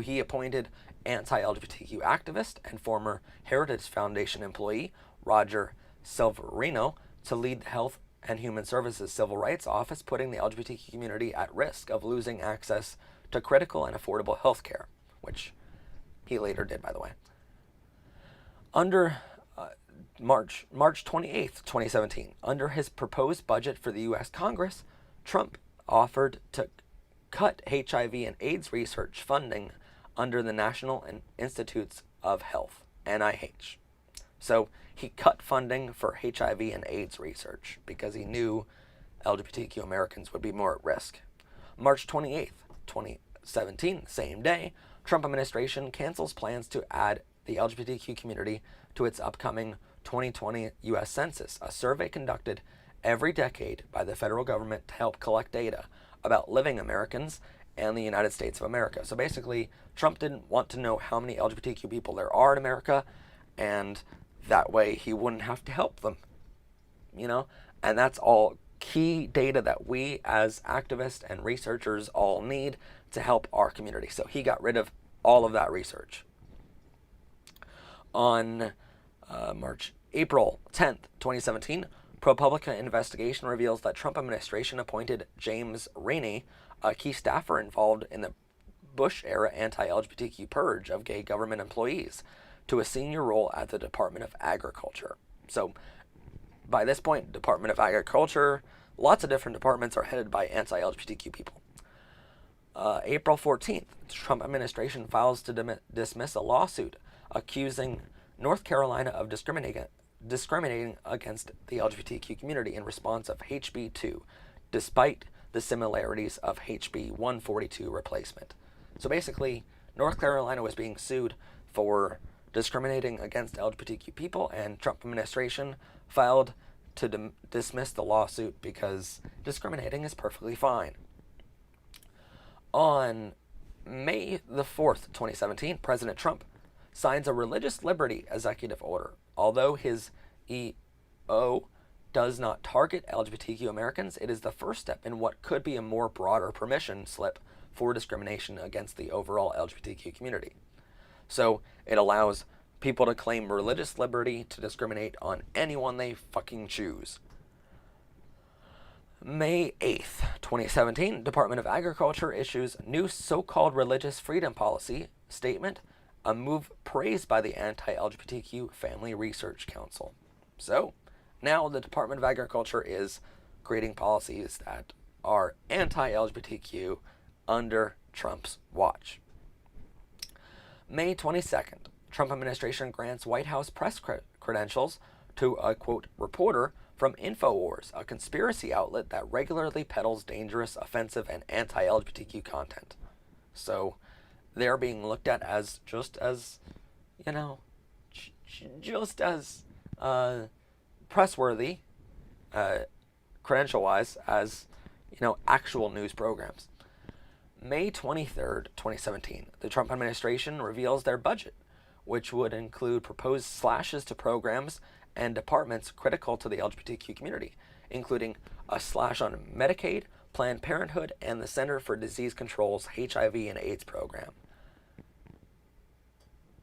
he appointed anti-LGBTQ activist and former Heritage Foundation employee Roger Silverino to lead the Health and Human Services Civil Rights Office, putting the LGBTQ community at risk of losing access to critical and affordable health care, which he later did, by the way. Under March 28th, 2017, under his proposed budget for the U.S. Congress, Trump offered to cut HIV and AIDS research funding under the National Institutes of Health, NIH. So he cut funding for HIV and AIDS research because he knew LGBTQ Americans would be more at risk. March 28th, 2017, same day, Trump administration cancels plans to add the LGBTQ community to its upcoming 2020 U.S. Census, a survey conducted every decade by the federal government to help collect data about living Americans and the United States of America. So basically, Trump didn't want to know how many LGBTQ people there are in America, and that way he wouldn't have to help them, And that's all key data that we as activists and researchers all need to help our community. So he got rid of all of that research. On April 10th, 2017, ProPublica investigation reveals that Trump administration appointed James Rainey, a key staffer involved in the Bush-era anti-LGBTQ purge of gay government employees, to a senior role at the Department of Agriculture. So by this point, Department of Agriculture, lots of different departments are headed by anti-LGBTQ people. April 14th, the Trump administration files to dismiss a lawsuit accusing North Carolina of discriminating against the LGBTQ community in response of HB 2, despite the similarities of HB 142 replacement. So basically, North Carolina was being sued for discriminating against LGBTQ people, and Trump administration filed to dismiss the lawsuit because discriminating is perfectly fine. On May the 4th, 2017, President Trump signs a religious liberty executive order. Although his EO does not target LGBTQ Americans, it is the first step in what could be a more broader permission slip for discrimination against the overall LGBTQ community. So it allows people to claim religious liberty to discriminate on anyone they fucking choose. May 8th, 2017, Department of Agriculture issues new so-called religious freedom policy statement, a move praised by the anti-LGBTQ Family Research Council. So now the Department of Agriculture is creating policies that are anti-LGBTQ under Trump's watch. May 22nd, Trump administration grants White House press credentials to a, quote, reporter from InfoWars, a conspiracy outlet that regularly peddles dangerous, offensive, and anti-LGBTQ content. So they're being looked at as just as pressworthy, credential-wise, as, actual news programs. May 23rd, 2017, the Trump administration reveals their budget, which would include proposed slashes to programs and departments critical to the LGBTQ community, including a slash on Medicaid, Planned Parenthood, and the Center for Disease Control's HIV and AIDS program.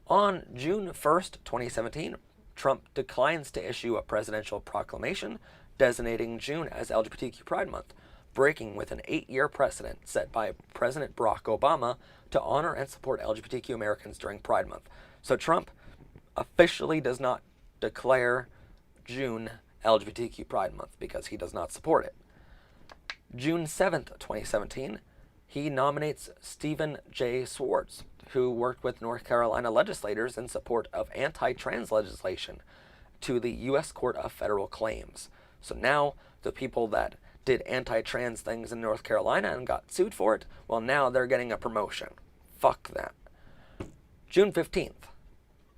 On June 1st, 2017, Trump declines to issue a presidential proclamation designating June as LGBTQ Pride Month, breaking with an 8-year precedent set by President Barack Obama to honor and support LGBTQ Americans during Pride Month. So Trump officially does not declare June LGBTQ Pride Month because he does not support it. June 7th, 2017, he nominates Stephen J. Swartz, who worked with North Carolina legislators in support of anti-trans legislation, to the U.S. Court of Federal Claims. So now the people that did anti-trans things in North Carolina and got sued for it, well, now they're getting a promotion. Fuck that. June 15th,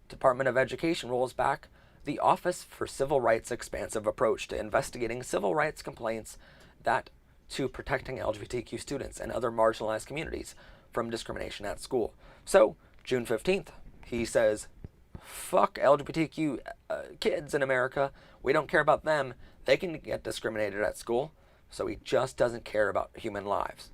Department of Education rolls back the Office for Civil Rights' expansive approach to investigating civil rights complaints to protecting LGBTQ students and other marginalized communities from discrimination at school. So, June 15th, he says, fuck LGBTQ kids in America. We don't care about them. They can get discriminated at school. So he just doesn't care about human lives.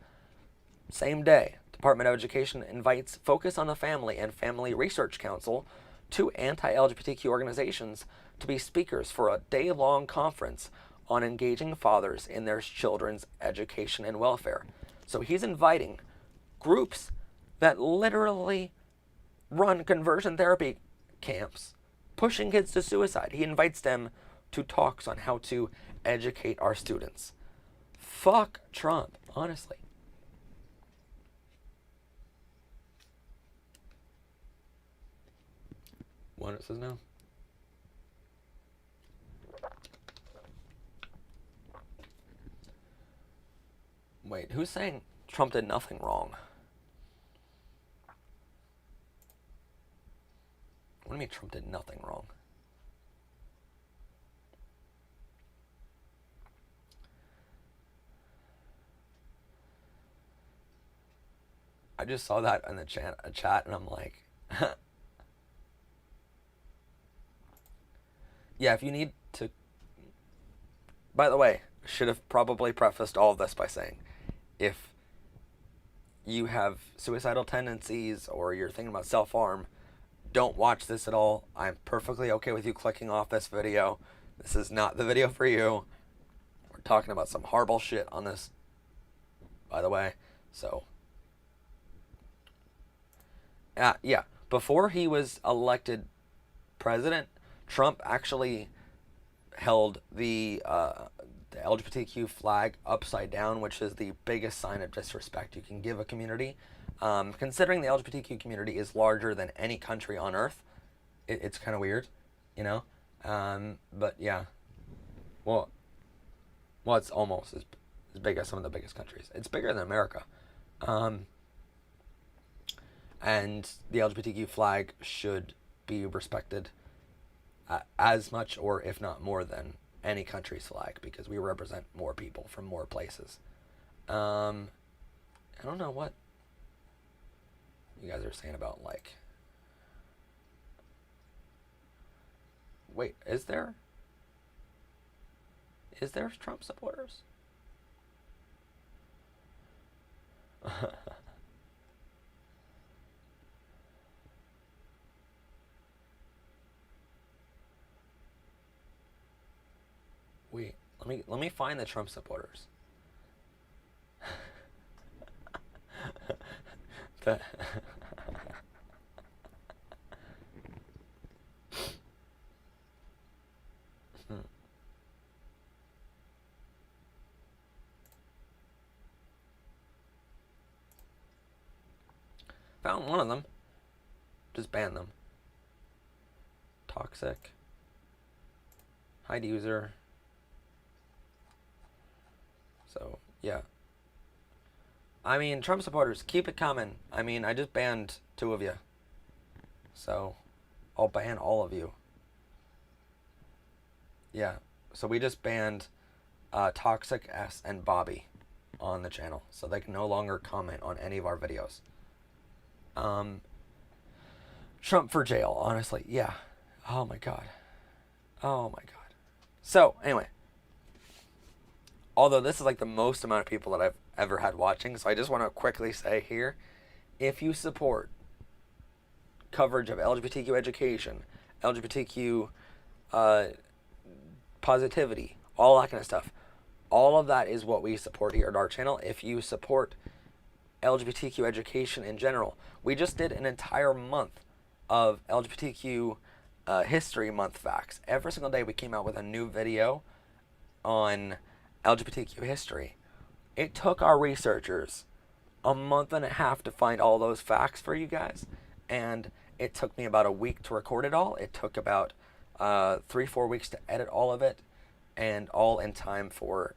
Same day, Department of Education invites Focus on the Family and Family Research Council, two anti-LGBTQ organizations, to be speakers for a day-long conference on engaging fathers in their children's education and welfare. So he's inviting groups that literally run conversion therapy camps, pushing kids to suicide. He invites them to talks on how to educate our students. Fuck Trump, honestly. One it says no. Wait, who's saying Trump did nothing wrong? What do you mean Trump did nothing wrong? I just saw that in the chat and I'm like, yeah, if you need to. By the way, should have probably prefaced all of this by saying, if you have suicidal tendencies or you're thinking about self-harm, don't watch this at all. I'm perfectly okay with you clicking off this video. This is not the video for you. We're talking about some horrible shit on this, by the way. So, yeah, before he was elected president, Trump actually held the LGBTQ flag upside down, which is the biggest sign of disrespect you can give a community. Considering the LGBTQ community is larger than any country on Earth, it's kind of weird, you know? But yeah, well, it's almost as big as some of the biggest countries. It's bigger than America. And the LGBTQ flag should be respected as much, or if not more than, any country's flag, because we represent more people from more places. I don't know what you guys are saying about, like, wait, is there Trump supporters? Wait, let me find the Trump supporters. the Found one of them. Just ban them. Toxic. Hide user. So, yeah. I mean, Trump supporters, keep it coming. I mean, I just banned 2 of you. So, I'll ban all of you. Yeah. So we just banned Toxic S and Bobby on the channel. So they can no longer comment on any of our videos. Trump for jail, honestly. Yeah. Oh my god. Oh my god. So, anyway. Although this is like the most amount of people that I've ever had watching, so I just want to quickly say here, if you support coverage of LGBTQ education, LGBTQ positivity, all that kind of stuff, all of that is what we support here at our channel. If you support LGBTQ education in general, we just did an entire month of LGBTQ History Month facts. Every single day we came out with a new video on LGBTQ history. It took our researchers a month and a half to find all those facts for you guys, and it took me about a week to record it all. It took about 3-4 weeks to edit all of it, and all in time for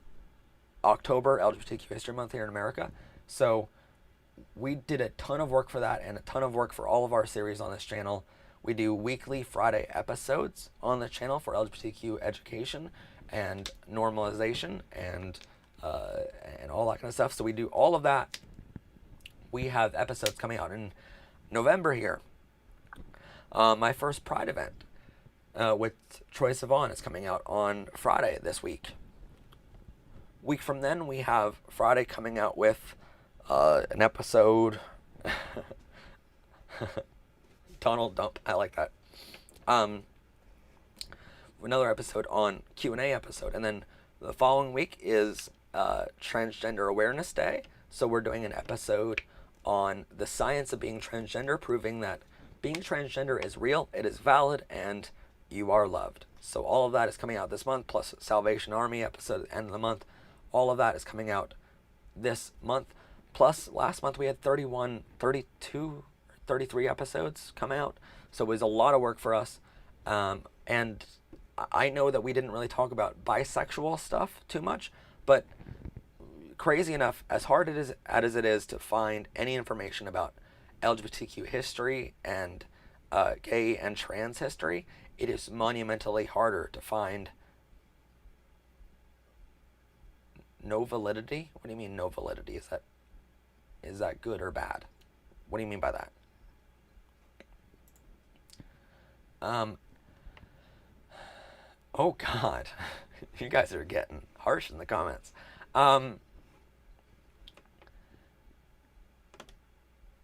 October, LGBTQ History Month here in America. So we did a ton of work for that, and a ton of work for all of our series on this channel. We do weekly Friday episodes on the channel for LGBTQ education and normalization and all that kind of stuff. So we do all of that. We have episodes coming out in November here. My first Pride event with Troye Sivan is coming out on Friday this week. Week from then, we have Friday coming out with an episode. Donald Dump, I like that. Another episode on Q&A episode, and then the following week is Transgender Awareness Day. So we're doing an episode on the science of being transgender, proving that being transgender is real, it is valid, and you are loved. So all of that is coming out this month, plus Salvation Army episode at the end of the month. All of that is coming out this month. Plus, last month we had 31, 32, 33 episodes come out. So it was a lot of work for us. And I know that we didn't really talk about bisexual stuff too much, but crazy enough, as hard as it is to find any information about LGBTQ history and gay and trans history, it is monumentally harder to find no validity. What do you mean no validity? Is that good or bad? What do you mean by that? Oh God, you guys are getting harsh in the comments.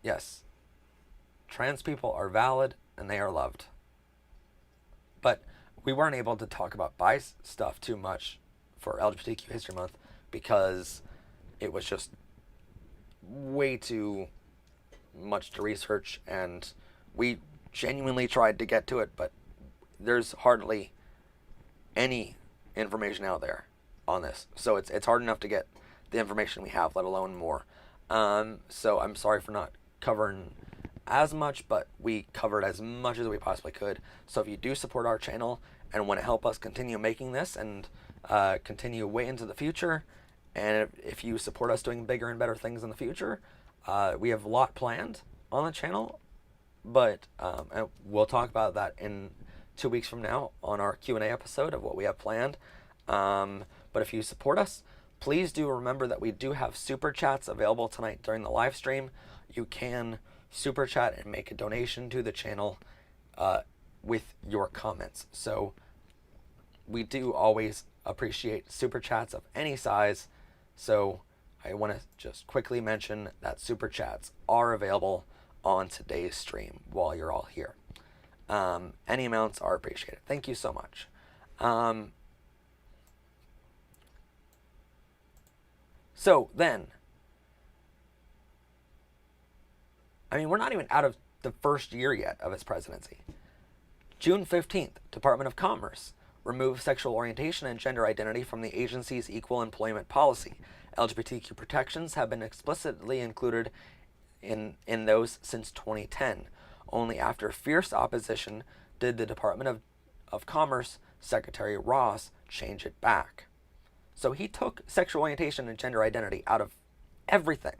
Yes, trans people are valid and they are loved. But we weren't able to talk about bi stuff too much for LGBTQ History Month because it was just way too much to research, and we genuinely tried to get to it, but there's hardly any information out there on this. So it's hard enough to get the information we have, let alone more. So I'm sorry for not covering as much, but we covered as much as we possibly could. So if you do support our channel and want to help us continue making this and continue way into the future, and if you support us doing bigger and better things in the future, we have a lot planned on the channel, but and we'll talk about that in 2 weeks from now on our Q&A episode of what we have planned. But if you support us, please do remember that we do have super chats available tonight during the live stream. You can super chat and make a donation to the channel with your comments. So we do always appreciate super chats of any size. So I want to just quickly mention that super chats are available on today's stream while you're all here. Any amounts are appreciated. Thank you so much. So then, I mean, we're not even out of the first year yet of his presidency. June 15th, Department of Commerce removed sexual orientation and gender identity from the agency's equal employment policy. LGBTQ protections have been explicitly included in those since 2010. Only after fierce opposition did the Department of Commerce Secretary Ross change it back. So he took sexual orientation and gender identity out of everything.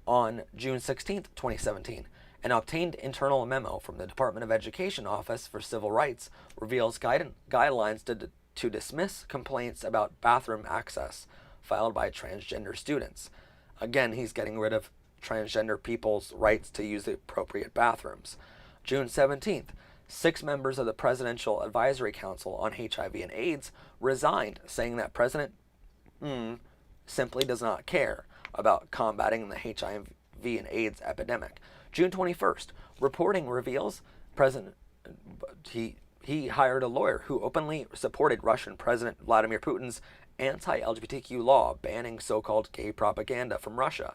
On June 16th, 2017, an obtained internal memo from the Department of Education Office for Civil Rights reveals guidelines to dismiss complaints about bathroom access filed by transgender students. Again, he's getting rid of transgender people's rights to use the appropriate bathrooms. June 17th, 6 members of the Presidential Advisory Council on HIV and AIDS resigned, saying that President simply does not care about combating the HIV and AIDS epidemic. June 21st, reporting reveals he hired a lawyer who openly supported Russian President Vladimir Putin's anti-LGBTQ law banning so-called gay propaganda from Russia,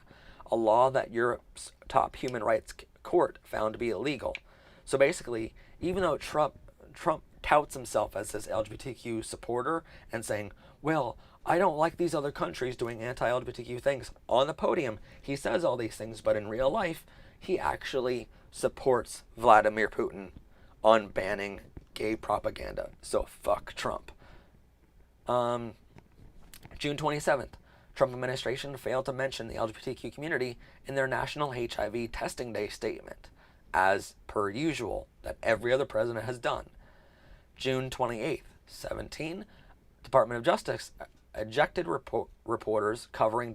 a law that Europe's top human rights court found to be illegal. So basically, even though Trump touts himself as this LGBTQ supporter and saying, well, I don't like these other countries doing anti-LGBTQ things on the podium, he says all these things, but in real life, he actually supports Vladimir Putin on banning gay propaganda. So fuck Trump. June 27th, Trump administration failed to mention the LGBTQ community in their National HIV Testing Day statement, as per usual, that every other president has done. June 28th, 17, Department of Justice ejected reporters covering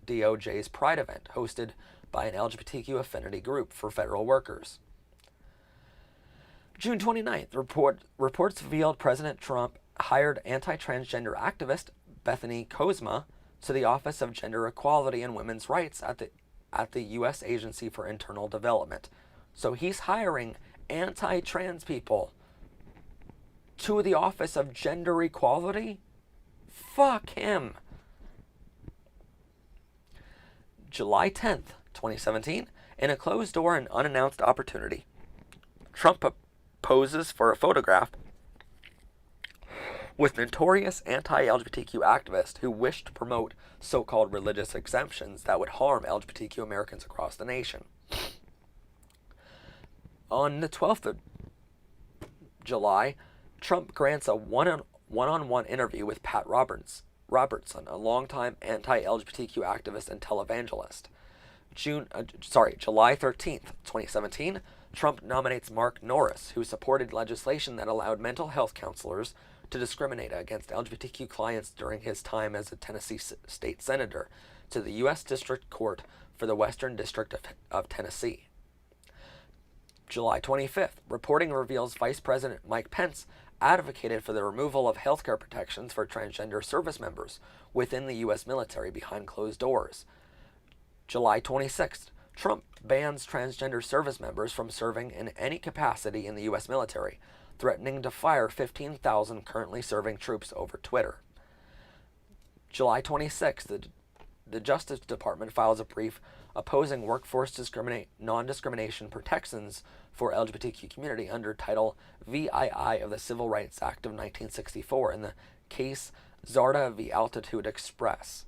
DOJ's Pride event hosted by an LGBTQ affinity group for federal workers. June 29th, reports revealed President Trump hired anti-transgender activist Bethany Kozma to the Office of Gender Equality and Women's Rights at the U.S. Agency for Internal Development. So he's hiring anti-trans people to the Office of Gender Equality? Fuck him. July 10th, 2017, in a closed door and unannounced opportunity, Trump poses for a photograph with notorious anti-LGBTQ activists who wished to promote so-called religious exemptions that would harm LGBTQ Americans across the nation. On the 12th of July, Trump grants a one-on-one interview with Pat Robertson, a longtime anti-LGBTQ activist and televangelist. July 13th, 2017, Trump nominates Mark Norris, who supported legislation that allowed mental health counselors to discriminate against LGBTQ clients during his time as a Tennessee state senator, to the U.S. District Court for the Western District of Tennessee. July 25th, reporting reveals Vice President Mike Pence advocated for the removal of healthcare protections for transgender service members within the U.S. military behind closed doors. July 26th, Trump bans transgender service members from serving in any capacity in the U.S. military, threatening to fire 15,000 currently serving troops over Twitter. July 26th, the Justice Department files a brief opposing workforce non-discrimination protections for LGBTQ community under Title VII of the Civil Rights Act of 1964 in the case Zarda v. Altitude Express.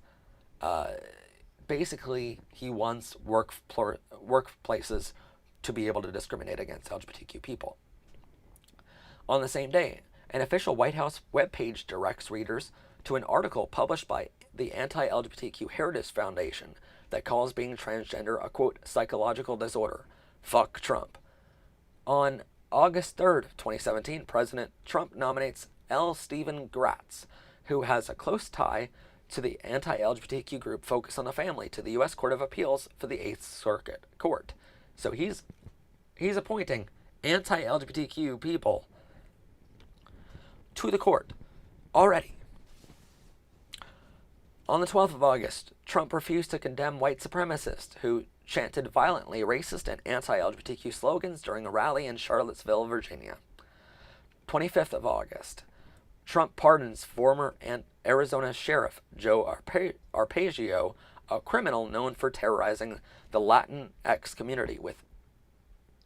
Basically, he wants workplaces to be able to discriminate against LGBTQ people. On the same day, an official White House webpage directs readers to an article published by the Anti-LGBTQ Heritage Foundation that calls being transgender a, quote, psychological disorder. Fuck Trump. On August 3rd, 2017, President Trump nominates L. Stephen Gratz, who has a close tie to the anti-LGBTQ group Focus on the Family, to the U.S. Court of Appeals for the Eighth Circuit Court. So he's appointing anti-LGBTQ people to the court already. On the 12th of August, Trump refused to condemn white supremacists who chanted violently racist and anti-LGBTQ slogans during a rally in Charlottesville, Virginia. 25th of August, Trump pardons former Arizona Sheriff Joe Arpaio, a criminal known for terrorizing the Latinx community with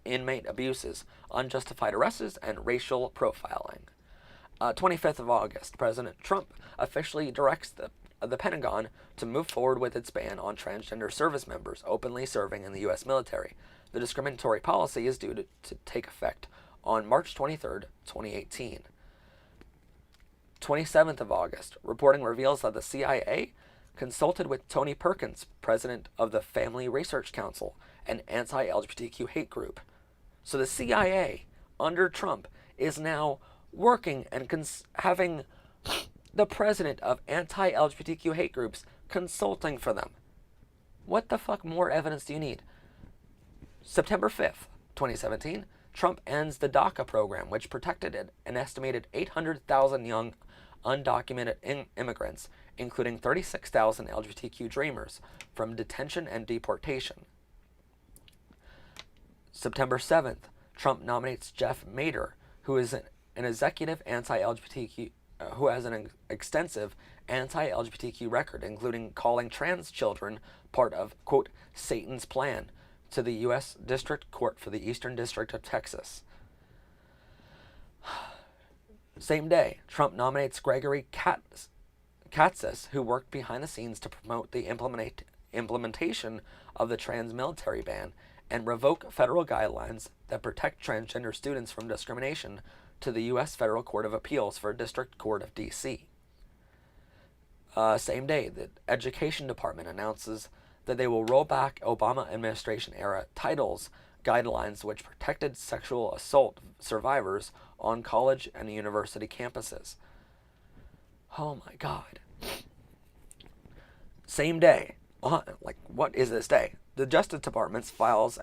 inmate abuses, unjustified arrests, and racial profiling. 25th of August, President Trump officially directs the Pentagon to move forward with its ban on transgender service members openly serving in the U.S. military. The discriminatory policy is due to take effect on March 23rd, 2018. 27th of August, reporting reveals that the CIA consulted with Tony Perkins, president of the Family Research Council, an anti-LGBTQ hate group. So the CIA, under Trump, is now working and having the president of anti-LGBTQ hate groups consulting for them. What the fuck more evidence do you need? September 5th, 2017, Trump ends the DACA program, which protected an estimated 800,000 young undocumented immigrants, including 36,000 LGBTQ dreamers, from detention and deportation. September 7th, Trump nominates Jeff Mader, who is an executive anti-LGBTQ, who has an extensive anti-LGBTQ record, including calling trans children part of, quote, Satan's plan, to the U.S. District Court for the Eastern District of Texas. Same day, Trump nominates Gregory Katsas, who worked behind the scenes to promote the implementation of the trans military ban and revoke federal guidelines that protect transgender students from discrimination, to the U.S. Federal Court of Appeals for District Court of D.C. Same day, the Education Department announces that they will roll back Obama administration-era titles guidelines which protected sexual assault survivors on college and university campuses. Oh my God. Same day, what is this day? The Justice Department files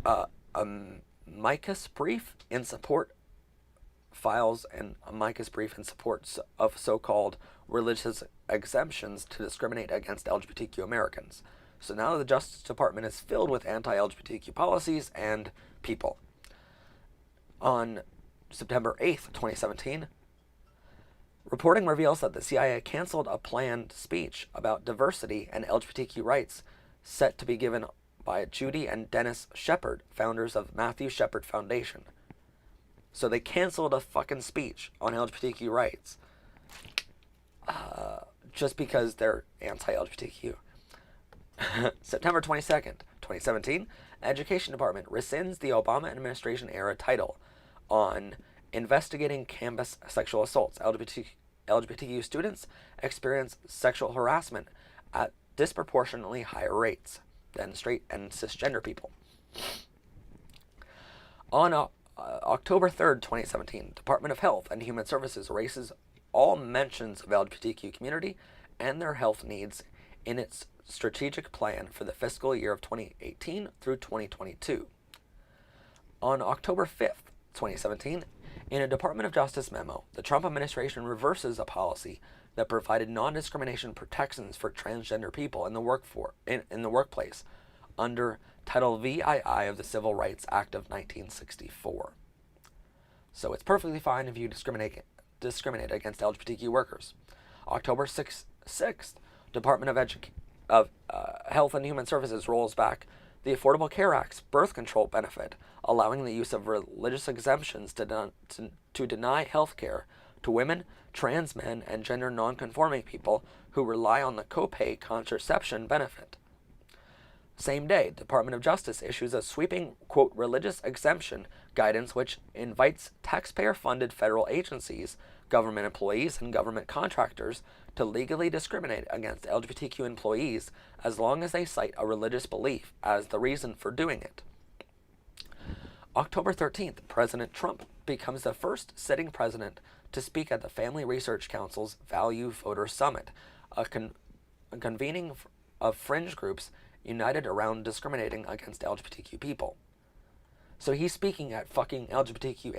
a amicus brief in support files an amicus brief in support of so-called religious exemptions to discriminate against LGBTQ Americans. So now the Justice Department is filled with anti-LGBTQ policies and people. On September 8th, 2017, reporting reveals that the CIA canceled a planned speech about diversity and LGBTQ rights set to be given by Judy and Dennis Shepard, founders of Matthew Shepard Foundation. So they canceled a fucking speech on LGBTQ rights just because they're anti-LGBTQ. September 22nd, 2017, Education Department rescinds the Obama administration era title on investigating campus sexual assaults. LGBTQ students experience sexual harassment at disproportionately higher rates than straight and cisgender people. On October 3rd, 2017, Department of Health and Human Services erases all mentions of LGBTQ community and their health needs in its strategic plan for the fiscal year of 2018 through 2022. On October 5th, 2017, in a Department of Justice memo, the Trump administration reverses a policy that provided non-discrimination protections for transgender people in the workplace under Title VII of the Civil Rights Act of 1964. So it's perfectly fine if you discriminate against LGBTQ workers. October 6th, Department of Health and Human Services rolls back the Affordable Care Act's birth control benefit, allowing the use of religious exemptions to deny health care to women, trans men, and gender nonconforming people who rely on the copay contraception benefit. Same day, Department of Justice issues a sweeping, quote, religious exemption guidance which invites taxpayer-funded federal agencies, government employees, and government contractors to legally discriminate against LGBTQ employees as long as they cite a religious belief as the reason for doing it. October 13th, President Trump becomes the first sitting president to speak at the Family Research Council's Value Voter Summit, a convening of fringe groups united around discriminating against LGBTQ people. So he's speaking at fucking LGBTQ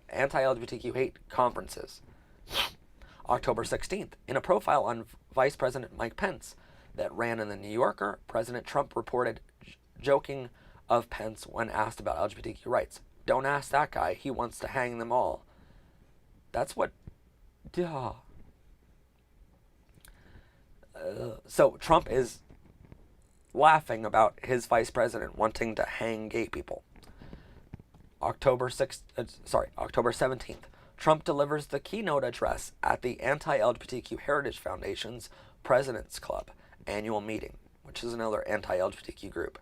anti-LGBTQ hate conferences. October 16th, in a profile on Vice President Mike Pence that ran in the New Yorker, President Trump reported joking of Pence when asked about LGBTQ rights. Don't ask that guy, he wants to hang them all. That's what... Duh. So Trump is laughing about his vice president wanting to hang gay people. October 17th, Trump delivers the keynote address at the Anti-LGBTQ Heritage Foundation's President's Club annual meeting, which is another anti-LGBTQ group.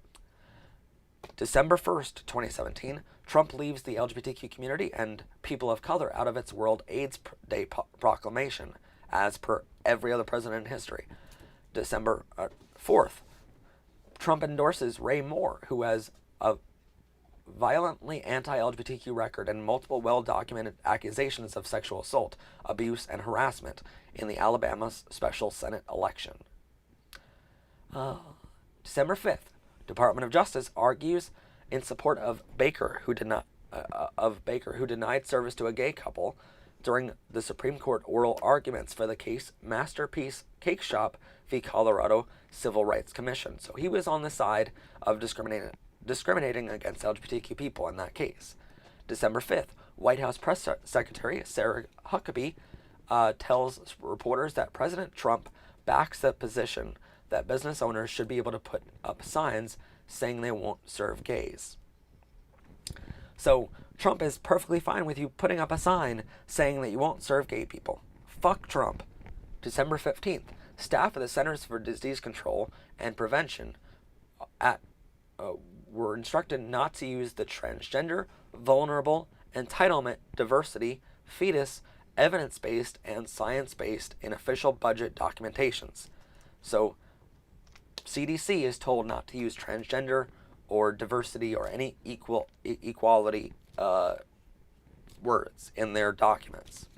December 1st, 2017, Trump leaves the LGBTQ community and people of color out of its World AIDS Day proclamation, as per every other president in history. December 4th, Trump endorses Ray Moore, who has a violently anti-LGBTQ record and multiple well-documented accusations of sexual assault, abuse, and harassment in the Alabama special Senate election. December 5th, Department of Justice argues in support of Baker, who denied service to a gay couple during the Supreme Court oral arguments for the case Masterpiece Cake Shop v. Colorado Civil Rights Commission. So he was on the side of discriminating against LGBTQ people in that case. December 5th, White House Press Secretary Sarah Huckabee tells reporters that President Trump backs the position that business owners should be able to put up signs saying they won't serve gays. So Trump is perfectly fine with you putting up a sign saying that you won't serve gay people. Fuck Trump. December 15th, staff of the Centers for Disease Control and Prevention were instructed not to use the transgender, vulnerable, entitlement, diversity, fetus, evidence-based, and science-based in official budget documentations. So CDC is told not to use transgender or diversity or any equality words in their documents.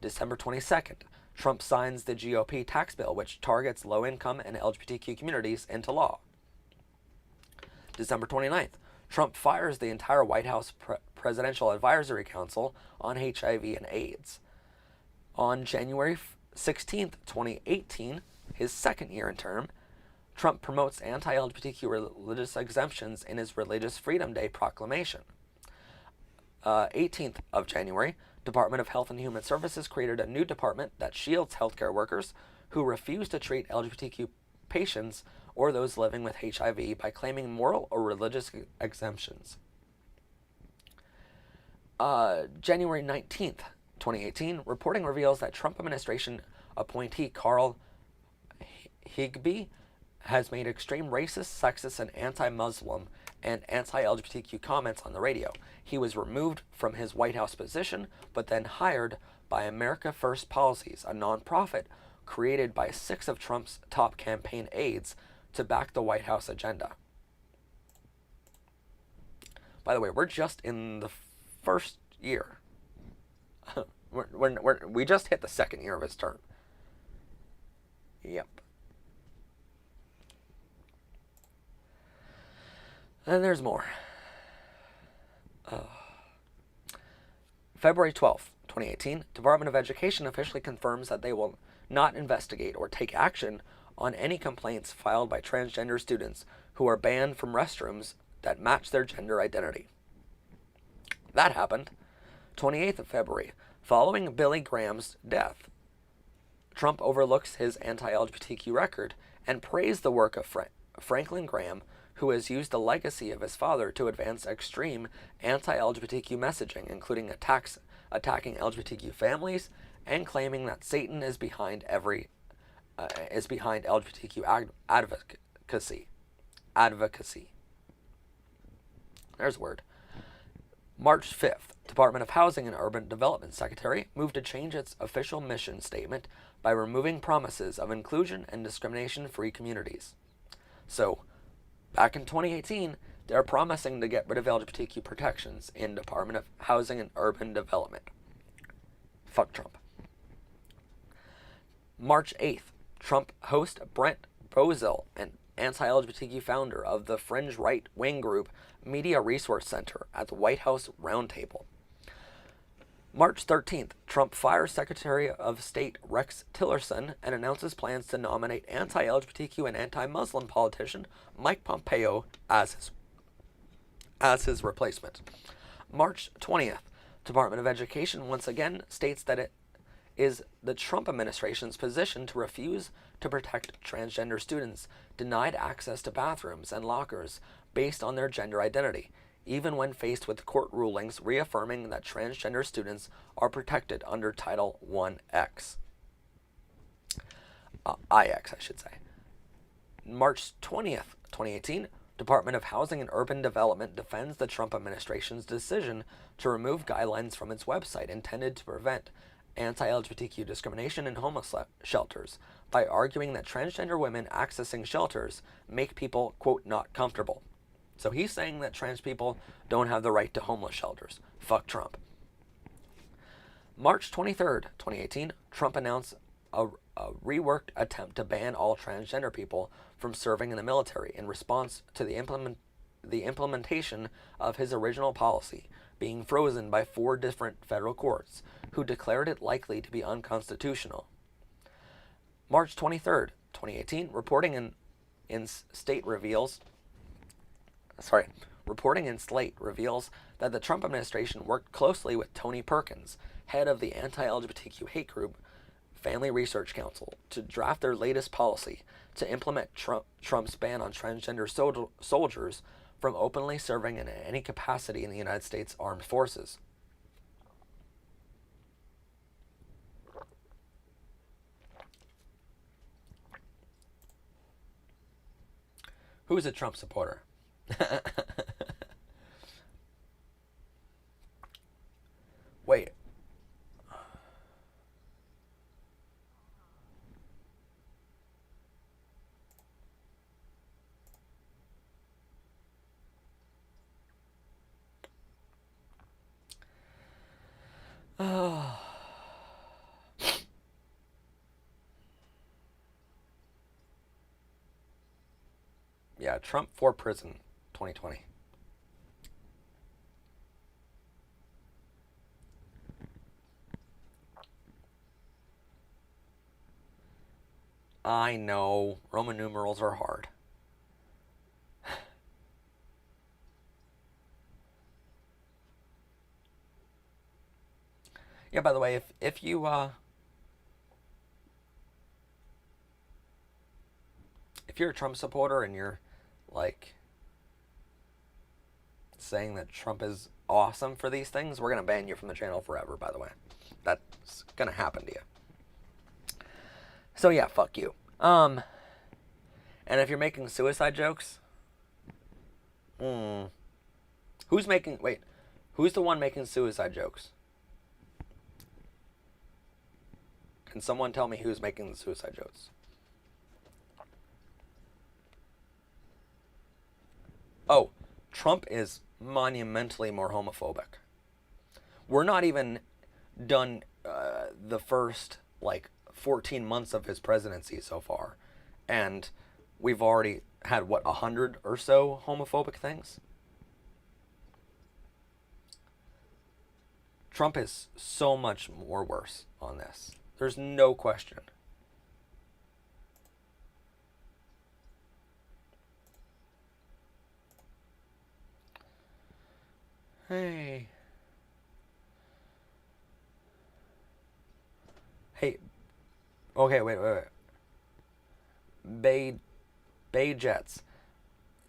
December 22nd, Trump signs the GOP tax bill, which targets low-income and LGBTQ communities, into law. December 29th, Trump fires the entire White House Presidential Advisory Council on HIV and AIDS. On January 16, 2018, his second year in term, Trump promotes anti-LGBTQ religious exemptions in his Religious Freedom Day proclamation. 18th of January, Department of Health and Human Services created a new department that shields healthcare workers who refuse to treat LGBTQ patients or those living with HIV by claiming moral or religious exemptions. January 19th, 2018, reporting reveals that Trump administration appointee Carl Higbee has made extreme racist, sexist, and anti-Muslim and anti-LGBTQ comments on the radio. He was removed from his White House position, but then hired by America First Policies, a nonprofit created by 6 of Trump's top campaign aides to back the White House agenda. By the way, we're just in the first year. We just hit the second year of his term. Yep. And there's more. February 12th, 2018, Department of Education officially confirms that they will not investigate or take action on any complaints filed by transgender students who are banned from restrooms that match their gender identity. That happened 28th of February. Following Billy Graham's death, Trump overlooks his anti-LGBTQ record and praised the work of Franklin Graham, who has used the legacy of his father to advance extreme anti-LGBTQ messaging, including attacking LGBTQ families and claiming that Satan is behind LGBTQ advocacy. There's a word. March 5th, Department of Housing and Urban Development Secretary moved to change its official mission statement by removing promises of inclusion and discrimination-free communities. So, back in 2018, they're promising to get rid of LGBTQ protections in Department of Housing and Urban Development. Fuck Trump. March 8th, Trump host Brent Bozell, an anti-LGBTQ founder of the fringe right-wing group Media Resource Center, at the White House Roundtable. March 13th, Trump fires Secretary of State Rex Tillerson and announces plans to nominate anti-LGBTQ and anti-Muslim politician Mike Pompeo as his replacement. March 20th, Department of Education once again states that it is the Trump administration's position to refuse to protect transgender students denied access to bathrooms and lockers based on their gender identity, even when faced with court rulings reaffirming that transgender students are protected under Title IX. IX, I should say. March 20th, 2018, Department of Housing and Urban Development defends the Trump administration's decision to remove guidelines from its website intended to prevent anti-LGBTQ discrimination in homeless shelters by arguing that transgender women accessing shelters make people, quote, not comfortable. So he's saying that trans people don't have the right to homeless shelters. Fuck Trump. March 23rd, 2018, Trump announced a reworked attempt to ban all transgender people from serving in the military in response to the implementation of his original policy being frozen by 4 different federal courts, who declared it likely to be unconstitutional. March 23rd, 2018, reporting in Slate reveals that the Trump administration worked closely with Tony Perkins, head of the anti-LGBTQ hate group Family Research Council, to draft their latest policy to implement Trump's ban on transgender soldiers from openly serving in any capacity in the United States Armed Forces. Who's a Trump supporter? Wait. Yeah, Trump for prison 2020. I know Roman numerals are hard. Yeah, by the way, if you're a Trump supporter and you're like saying that Trump is awesome for these things, we're gonna ban you from the channel forever, by the way. That's gonna happen to you. So yeah, fuck you. And if you're making suicide jokes, who's making wait, who's the one making suicide jokes? Can someone tell me who's making the suicide jokes? Oh, Trump is monumentally more homophobic. We're not even done the first like 14 months of his presidency so far, and we've already had what 100 or so homophobic things. Trump is so much more worse on this. There's no question. Hey. Hey. Okay, wait. Bay Jets.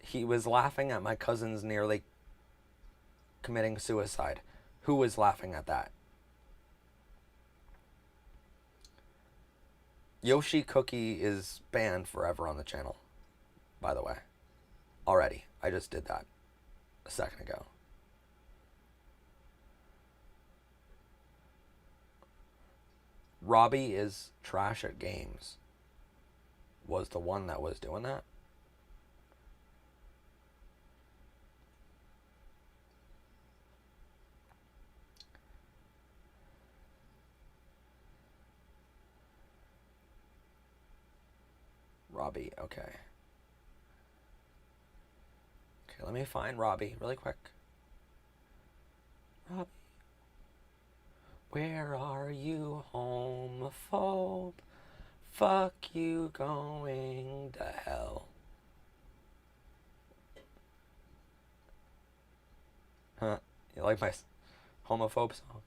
He was laughing at my cousin's nearly committing suicide. Who was laughing at that? Yoshi Cookie is banned forever on the channel, by the way. Already. I just did that a second ago. Robbie is trash at games. Was the one that was doing that? Robbie, okay. Okay, let me find Robbie really quick. Robbie. Where are you, homophobe? Fuck you going to hell. Huh? You like my homophobe song?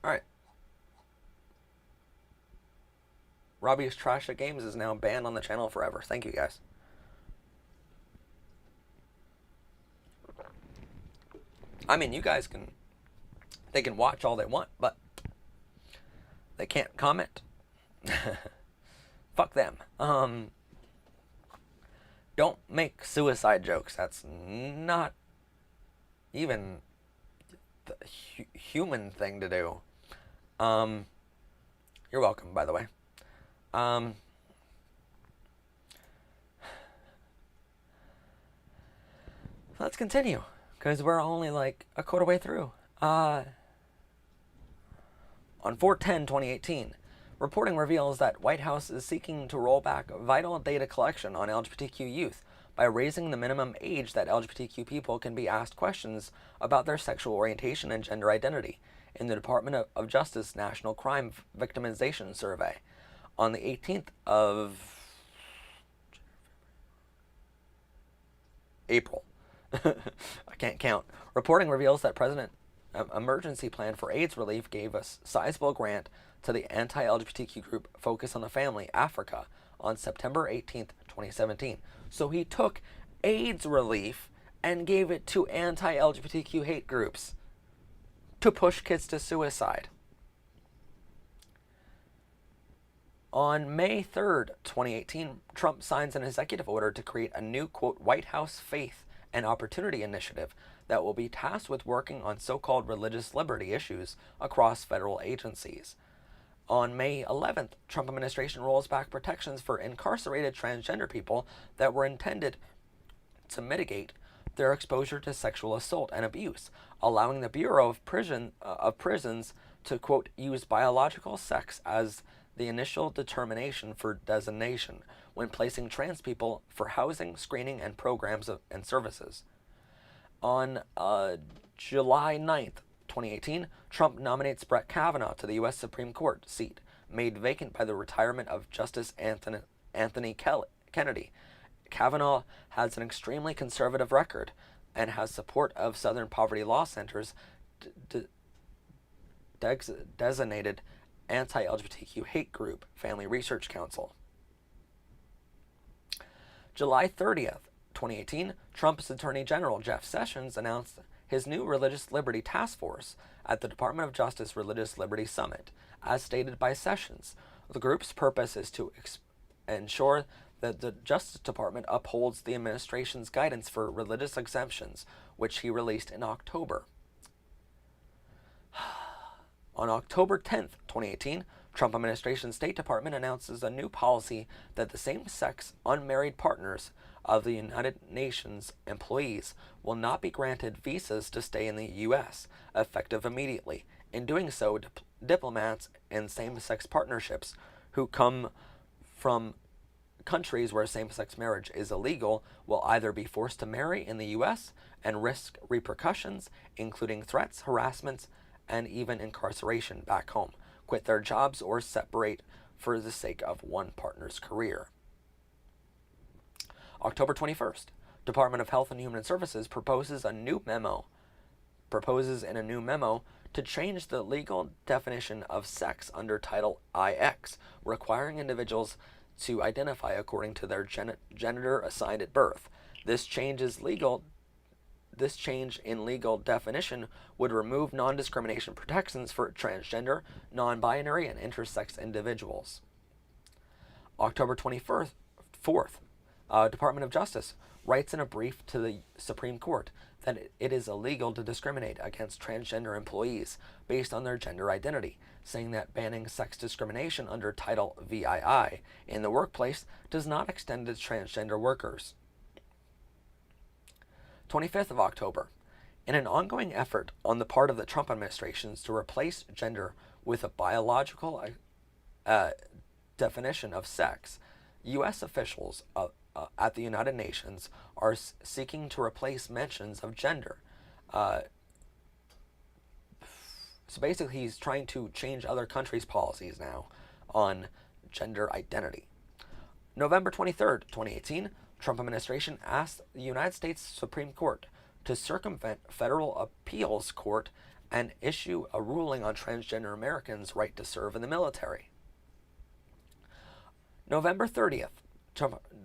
Alright. Robbie's Trash at Games is now banned on the channel forever. Thank you, guys. I mean, you guys can... They can watch all they want, but... They can't comment. Fuck them. Don't make suicide jokes. That's not even the human thing to do. You're welcome, by the way. Let's continue, because we're only like a quarter way through. On 4/10/2018, reporting reveals that White House is seeking to roll back vital data collection on LGBTQ youth by raising the minimum age that LGBTQ people can be asked questions about their sexual orientation and gender identity in the Department of Justice National Crime Victimization Survey. On the 18th of April, I can't count. Reporting reveals that President Emergency Plan for AIDS Relief gave a sizable grant to the anti-LGBTQ group Focus on the Family, Africa, on September 18th, 2017. So he took AIDS relief and gave it to anti-LGBTQ hate groups to push kids to suicide. On May 3rd, 2018, Trump signs an executive order to create a new, quote, White House Faith and Opportunity Initiative that will be tasked with working on so-called religious liberty issues across federal agencies. On May 11th, Trump administration rolls back protections for incarcerated transgender people that were intended to mitigate their exposure to sexual assault and abuse, allowing the Bureau of Prisons to, quote, use biological sex as the initial determination for designation when placing trans people for housing, screening, and programs and services. On July 9th, 2018, Trump nominates Brett Kavanaugh to the U.S. Supreme Court seat, made vacant by the retirement of Justice Anthony Kennedy. Kavanaugh has an extremely conservative record and has support of Southern Poverty Law Center's designated anti-LGBTQ hate group, Family Research Council. July 30th, 2018, Trump's Attorney General Jeff Sessions announced his new Religious Liberty Task Force at the Department of Justice Religious Liberty Summit. As stated by Sessions, the group's purpose is to ensure that the Justice Department upholds the administration's guidance for religious exemptions, which he released in October. On October 10th, 2018, Trump administration State Department announces a new policy that the same-sex unmarried partners of the United Nations employees will not be granted visas to stay in the U.S., effective immediately. In doing so, diplomats in same-sex partnerships who come from countries where same-sex marriage is illegal will either be forced to marry in the U.S. and risk repercussions, including threats, harassments, and even incarceration back home, quit their jobs, or separate for the sake of one partner's career. October 21st, Department of Health and Human Services proposes in a new memo to change the legal definition of sex under Title IX, requiring individuals to identify according to their gender assigned at birth. This change in legal definition would remove non-discrimination protections for transgender, non-binary, and intersex individuals. October 24th, Department of Justice writes in a brief to the Supreme Court that it is illegal to discriminate against transgender employees based on their gender identity, saying that banning sex discrimination under Title VII in the workplace does not extend to transgender workers. 25th of October. In an ongoing effort on the part of the Trump administration to replace gender with a biological definition of sex, U.S. officials at the United Nations are seeking to replace mentions of gender. So basically, he's trying to change other countries' policies now on gender identity. November 23rd, 2018, Trump administration asked the United States Supreme Court to circumvent federal appeals court and issue a ruling on transgender Americans' right to serve in the military. November 30th,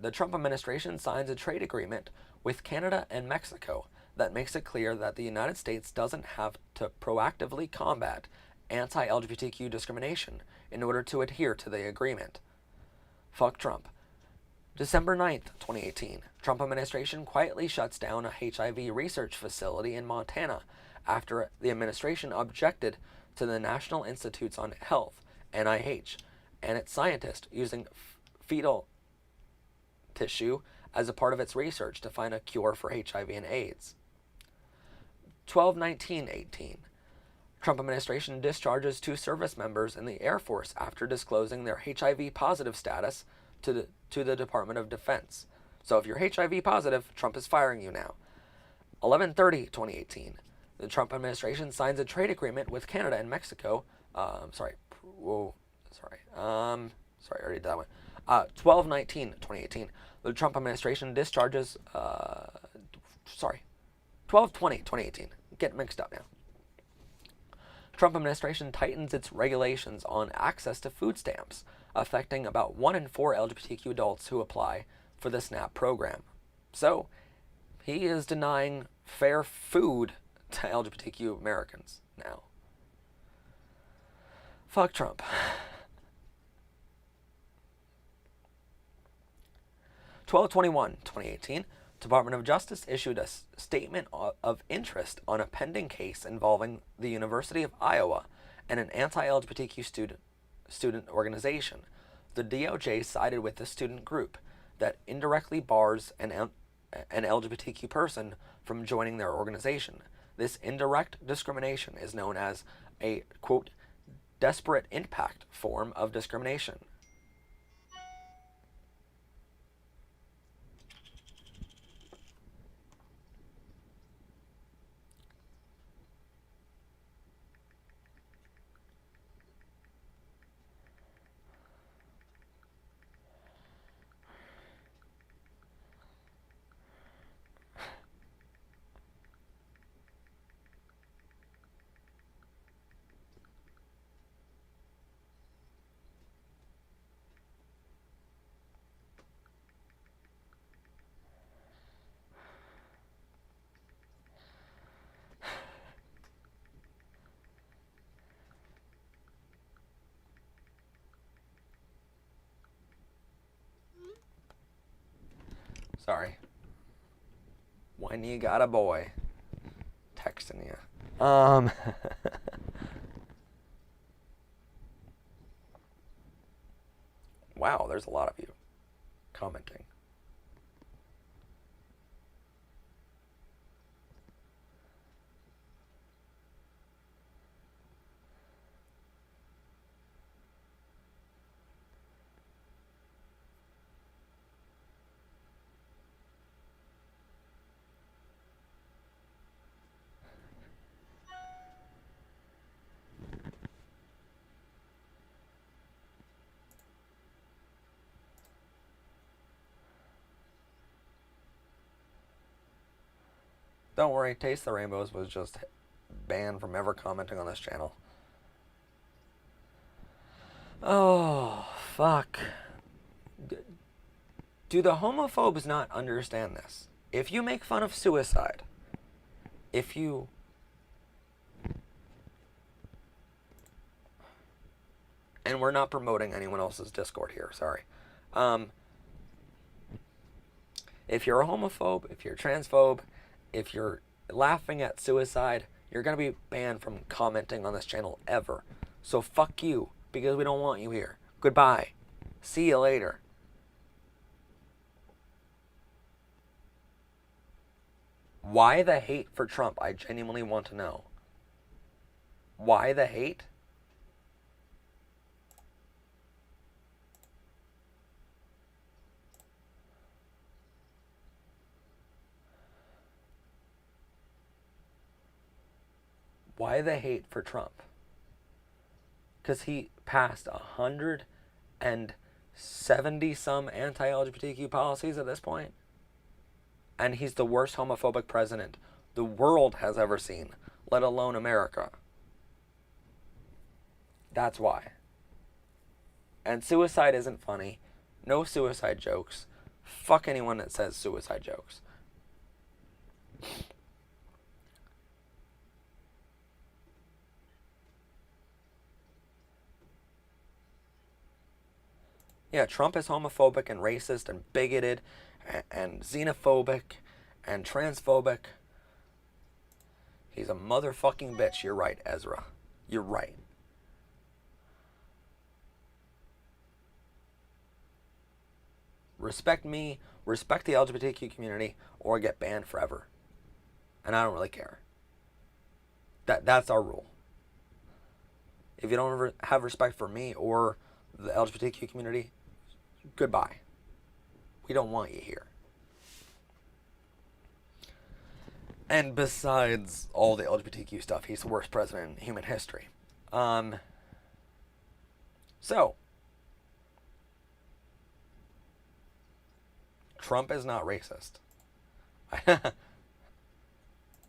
the Trump administration signs a trade agreement with Canada and Mexico that makes it clear that the United States doesn't have to proactively combat anti-LGBTQ discrimination in order to adhere to the agreement. Fuck Trump. December 9th, 2018, Trump administration quietly shuts down a HIV research facility in Montana after the administration objected to the National Institutes on Health, NIH, and its scientists using fetal tissue as a part of its research to find a cure for HIV and AIDS. 12/19/18, Trump administration discharges 2 service members in the Air Force after disclosing their HIV positive status to the Department of Defense. So if you're HIV positive, Trump is firing you now. 11/30/2018, the Trump administration signs a trade agreement with Canada and Mexico. I already did that one. 12/19/2018, the Trump administration discharges. 12/20/2018. Get mixed up now. Trump administration tightens its regulations on access to food stamps, affecting about 1 in 4 LGBTQ adults who apply for the SNAP program. So, he is denying fair food to LGBTQ Americans now. Fuck Trump. 12/21/2018, Department of Justice issued a statement of interest on a pending case involving the University of Iowa and an anti-LGBTQ student organization. The DOJ sided with the student group that indirectly bars an LGBTQ person from joining their organization. This indirect discrimination is known as a, quote, disparate impact form of discrimination. Sorry. When you got a boy texting you. Wow, there's a lot of you commenting. Don't worry, Taste the Rainbows was just banned from ever commenting on this channel. Oh, fuck. Do the homophobes not understand this? If you make fun of suicide, if you... And we're not promoting anyone else's Discord here, sorry. If you're a homophobe, if you're a transphobe, if you're laughing at suicide, you're going to be banned from commenting on this channel ever. So fuck you, because we don't want you here. Goodbye. See you later. Why the hate for Trump? I genuinely want to know. Why the hate? Why the hate for Trump? Because he passed 170 some anti-LGBTQ policies at this point. And he's the worst homophobic president the world has ever seen, let alone America. That's why. And suicide isn't funny. No suicide jokes. Fuck anyone that says suicide jokes. Yeah, Trump is homophobic and racist and bigoted and xenophobic and transphobic. He's a motherfucking bitch. You're right, Ezra. You're right. Respect me, respect the LGBTQ community, or get banned forever. And I don't really care. That's our rule. If you don't have respect for me or the LGBTQ community, goodbye. We don't want you here. And besides all the LGBTQ stuff, he's the worst president in human history. So, Trump is not racist.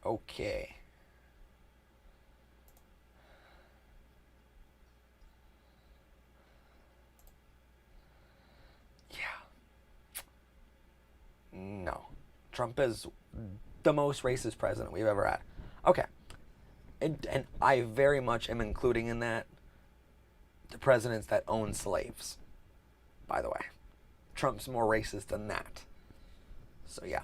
Okay. Yeah. No. Trump is the most racist president we've ever had. Okay. And I very much am including in that the presidents that own slaves, by the way. Trump's more racist than that. So, yeah.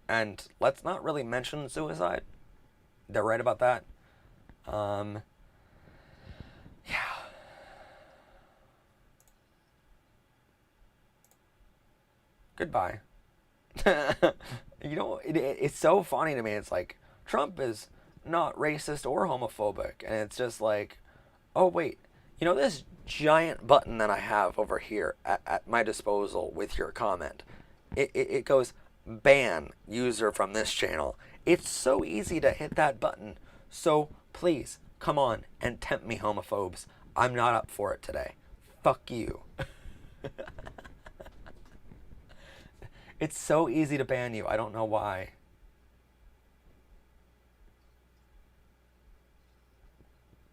And let's not really mention suicide. They're right about that. Yeah. Goodbye. You know, it's so funny to me. It's like, Trump is not racist or homophobic. And it's just like, oh, wait. You know this giant button that I have over here at my disposal with your comment? It goes, ban user from this channel. It's so easy to hit that button. So please, come on and tempt me, homophobes. I'm not up for it today. Fuck you. It's so easy to ban you. I don't know why.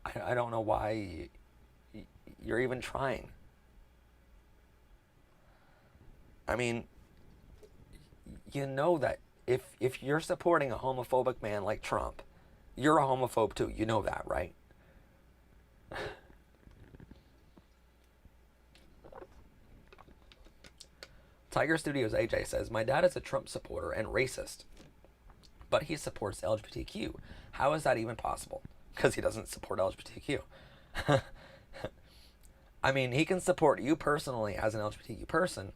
I don't know why you're even trying. I mean, you know that if you're supporting a homophobic man like Trump, You're a homophobe too. You know that, right? Tiger Studios AJ says, my dad is a Trump supporter and racist, but he supports LGBTQ. How is that even possible? Because he doesn't support LGBTQ. I mean, he can support you personally as an LGBTQ person,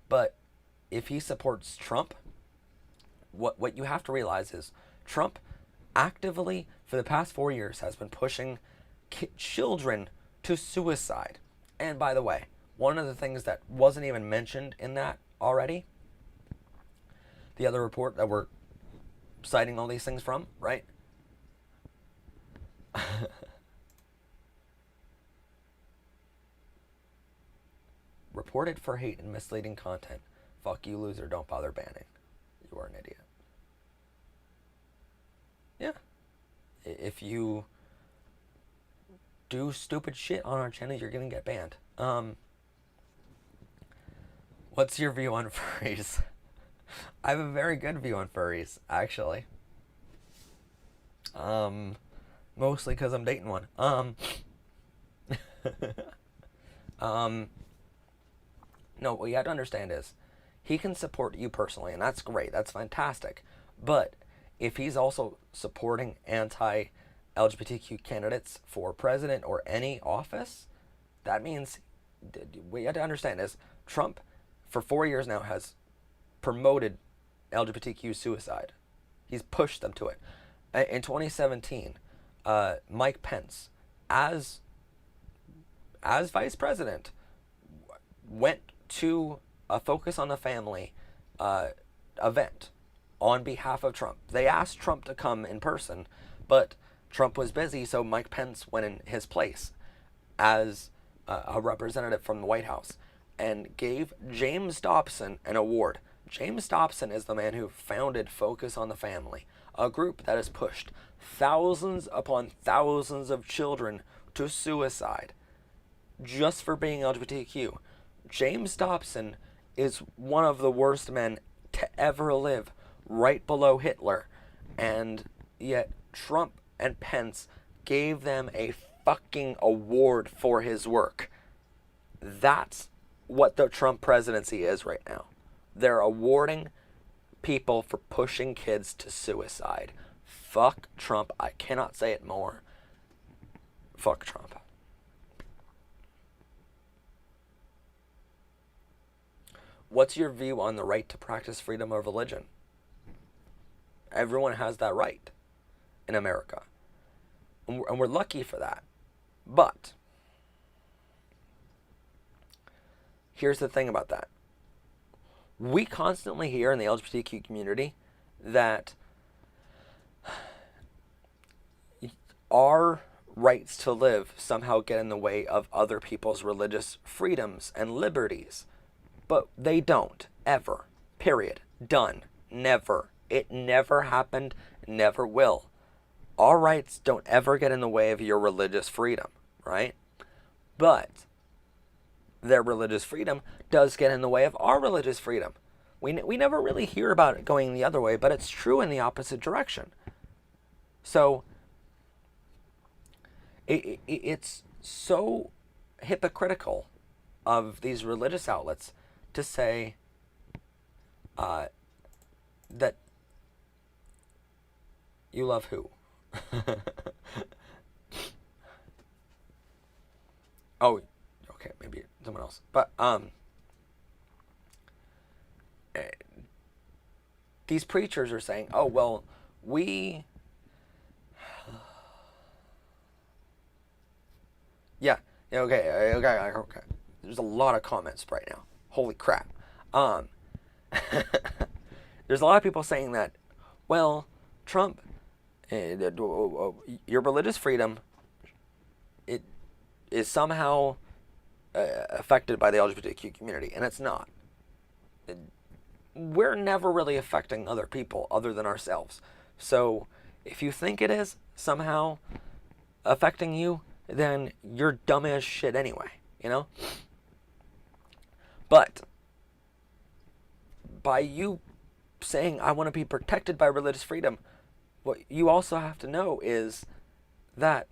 but if he supports Trump, what you have to realize is Trump actively, for the past 4 years, has been pushing children to suicide. And by the way, one of the things that wasn't even mentioned in that already, the other report that we're citing all these things from, right? Reported for hate and misleading content. Fuck you, loser. Don't bother banning. You are an idiot. Yeah. If you do stupid shit on our channel, you're gonna get banned. What's your view on furries? I have a very good view on furries, actually. Mostly because I'm dating one. No, what you have to understand is, he can support you personally, and that's great. That's fantastic. But if he's also supporting anti-LGBTQ candidates for president or any office, that means what you have to understand is Trump, for 4 years now, has promoted LGBTQ suicide. He's pushed them to it. In 2017, Mike Pence, as vice president, went to a Focus on the Family event on behalf of Trump. They asked Trump to come in person, but Trump was busy, so Mike Pence went in his place as a representative from the White House and gave James Dobson an award. James Dobson is the man who founded Focus on the Family, a group that has pushed thousands upon thousands of children to suicide just for being LGBTQ. James Dobson is one of the worst men to ever live, right below Hitler, and yet Trump and Pence gave them a fucking award for his work. That's what the Trump presidency is right now. They're awarding people for pushing kids to suicide. Fuck Trump. I cannot say it more. Fuck Trump. What's your view on the right to practice freedom of religion? Everyone has that right in America. And we're lucky for that. But here's the thing about that. We constantly hear in the LGBTQ community that our rights to live somehow get in the way of other people's religious freedoms and liberties. But they don't, ever. Period. Done. Never. It never happened, never will. Our rights don't ever get in the way of your religious freedom, right? But their religious freedom does get in the way of our religious freedom. We never really hear about it going the other way, but it's true in the opposite direction. So it's so hypocritical of these religious outlets to say that you love who? Oh, okay, maybe someone else. But these preachers are saying, oh, well, we... Yeah, okay. There's a lot of comments right now. Holy crap. There's a lot of people saying that, well, Trump, your religious freedom, it is somehow affected by the LGBTQ community, and it's not. We're never really affecting other people other than ourselves. So if you think it is somehow affecting you, then you're dumb as shit anyway, you know? But by you saying, I want to be protected by religious freedom, what you also have to know is that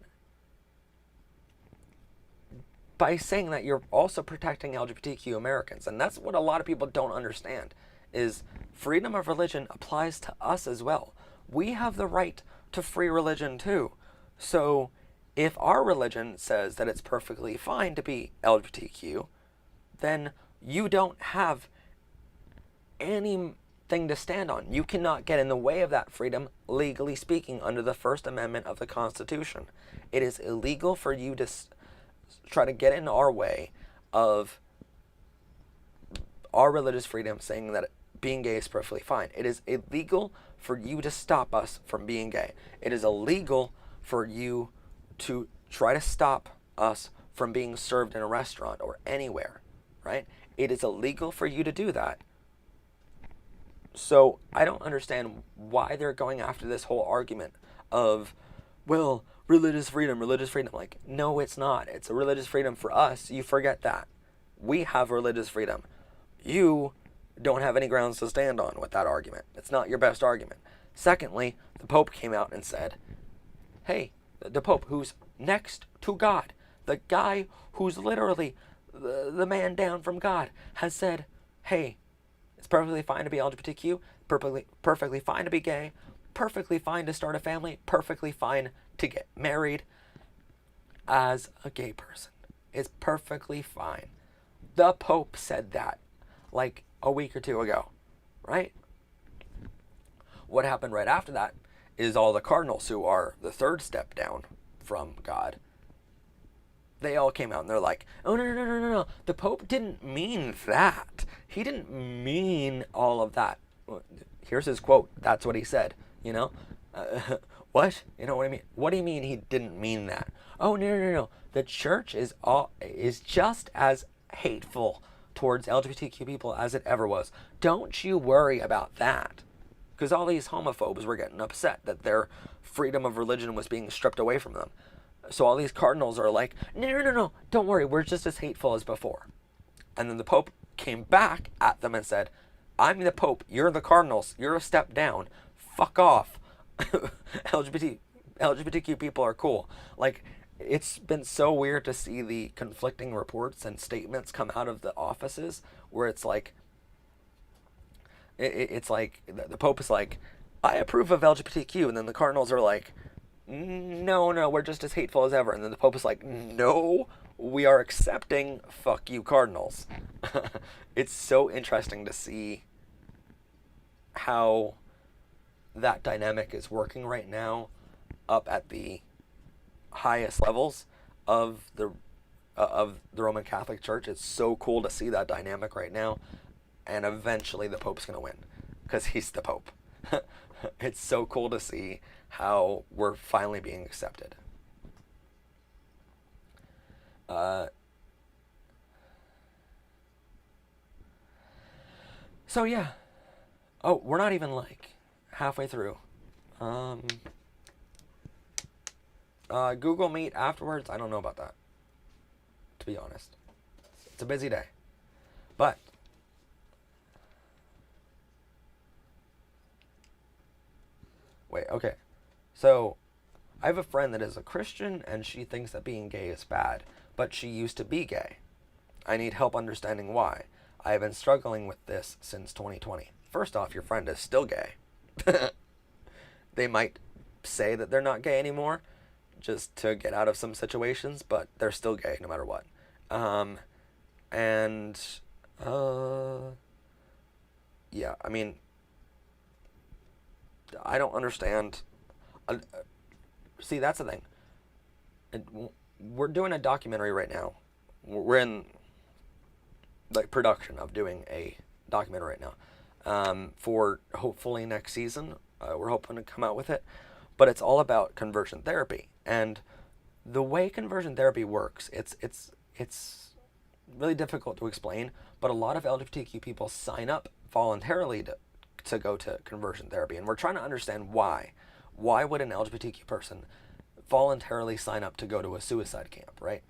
by saying that, you're also protecting LGBTQ Americans. And that's what a lot of people don't understand, is freedom of religion applies to us as well. We have the right to free religion too. So if our religion says that it's perfectly fine to be LGBTQ, then you don't have anything to stand on. You cannot get in the way of that freedom, legally speaking, under the First Amendment of the Constitution. It is illegal for you to try to get in our way of our religious freedom, saying that being gay is perfectly fine. It is illegal for you to stop us from being gay. It is illegal for you to try to stop us from being served in a restaurant or anywhere, right? It is illegal for you to do that. So I don't understand why they're going after this whole argument of, well, religious freedom. Like, no, it's not. It's a religious freedom for us. You forget that. We have religious freedom. You don't have any grounds to stand on with that argument. It's not your best argument. Secondly, the Pope came out and said, hey, the Pope, who's next to God, the guy who's literally the man down from God, has said, hey, it's perfectly fine to be LGBTQ, perfectly fine to be gay, perfectly fine to start a family, perfectly fine to get married as a gay person. It's perfectly fine. The Pope said that like a week or two ago, right? What happened right after that is all the cardinals, who are the third step down from God, they all came out and they're like, oh, no. The Pope didn't mean that. He didn't mean all of that. Here's his quote. That's what he said, you know? What? You know what I mean? What do you mean he didn't mean that? Oh, no. The church is just as hateful towards LGBTQ people as it ever was. Don't you worry about that. Because all these homophobes were getting upset that their freedom of religion was being stripped away from them. So all these cardinals are like, no, don't worry, we're just as hateful as before. And then the Pope came back at them and said, I'm the Pope, you're the cardinals, you're a step down, fuck off. LGBTQ people are cool. Like, it's been so weird to see the conflicting reports and statements come out of the offices, where it's like, it's like the Pope is like, I approve of LGBTQ, and then the cardinals are like, no, we're just as hateful as ever. And then the Pope is like, no, we are accepting, fuck you cardinals. It's so interesting to see how that dynamic is working right now up at the highest levels of the Roman Catholic Church. It's so cool to see that dynamic right now, and eventually the Pope's going to win because he's the Pope. It's so cool to see how we're finally being accepted. So yeah. Oh, we're not even like halfway through. Google Meet afterwards, I don't know about that, to be honest. It's a busy day. But wait, okay. So I have a friend that is a Christian, and she thinks that being gay is bad, but she used to be gay. I need help understanding why. I have been struggling with this since 2020. First off, your friend is still gay. They might say that they're not gay anymore just to get out of some situations, but they're still gay no matter what. Yeah, I mean, I don't understand. See, that's the thing. We're doing a documentary right now. We're in like production of doing a documentary right now, for hopefully next season. We're hoping to come out with it, but it's all about conversion therapy. And the way conversion therapy works, it's really difficult to explain, but a lot of LGBTQ people sign up voluntarily to go to conversion therapy, and we're trying to understand why. Why would an LGBTQ person voluntarily sign up to go to a suicide camp, right?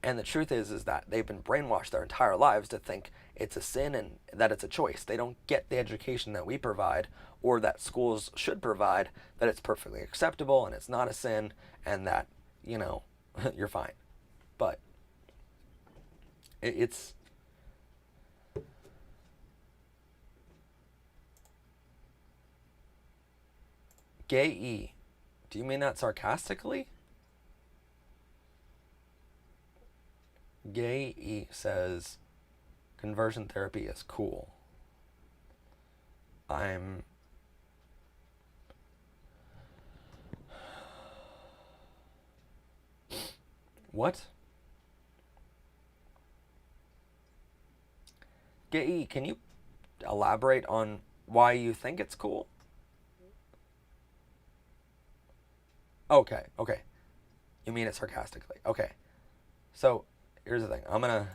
And the truth is that they've been brainwashed their entire lives to think it's a sin and that it's a choice. They don't get the education that we provide or that schools should provide, that it's perfectly acceptable and it's not a sin and that, you know, you're fine. But it's gay E. Do you mean that sarcastically? Gay E says conversion therapy is cool. I'm What? Gay E, can you elaborate on why you think it's cool? Okay, okay. You mean it sarcastically. Okay. So, here's the thing. I'm going to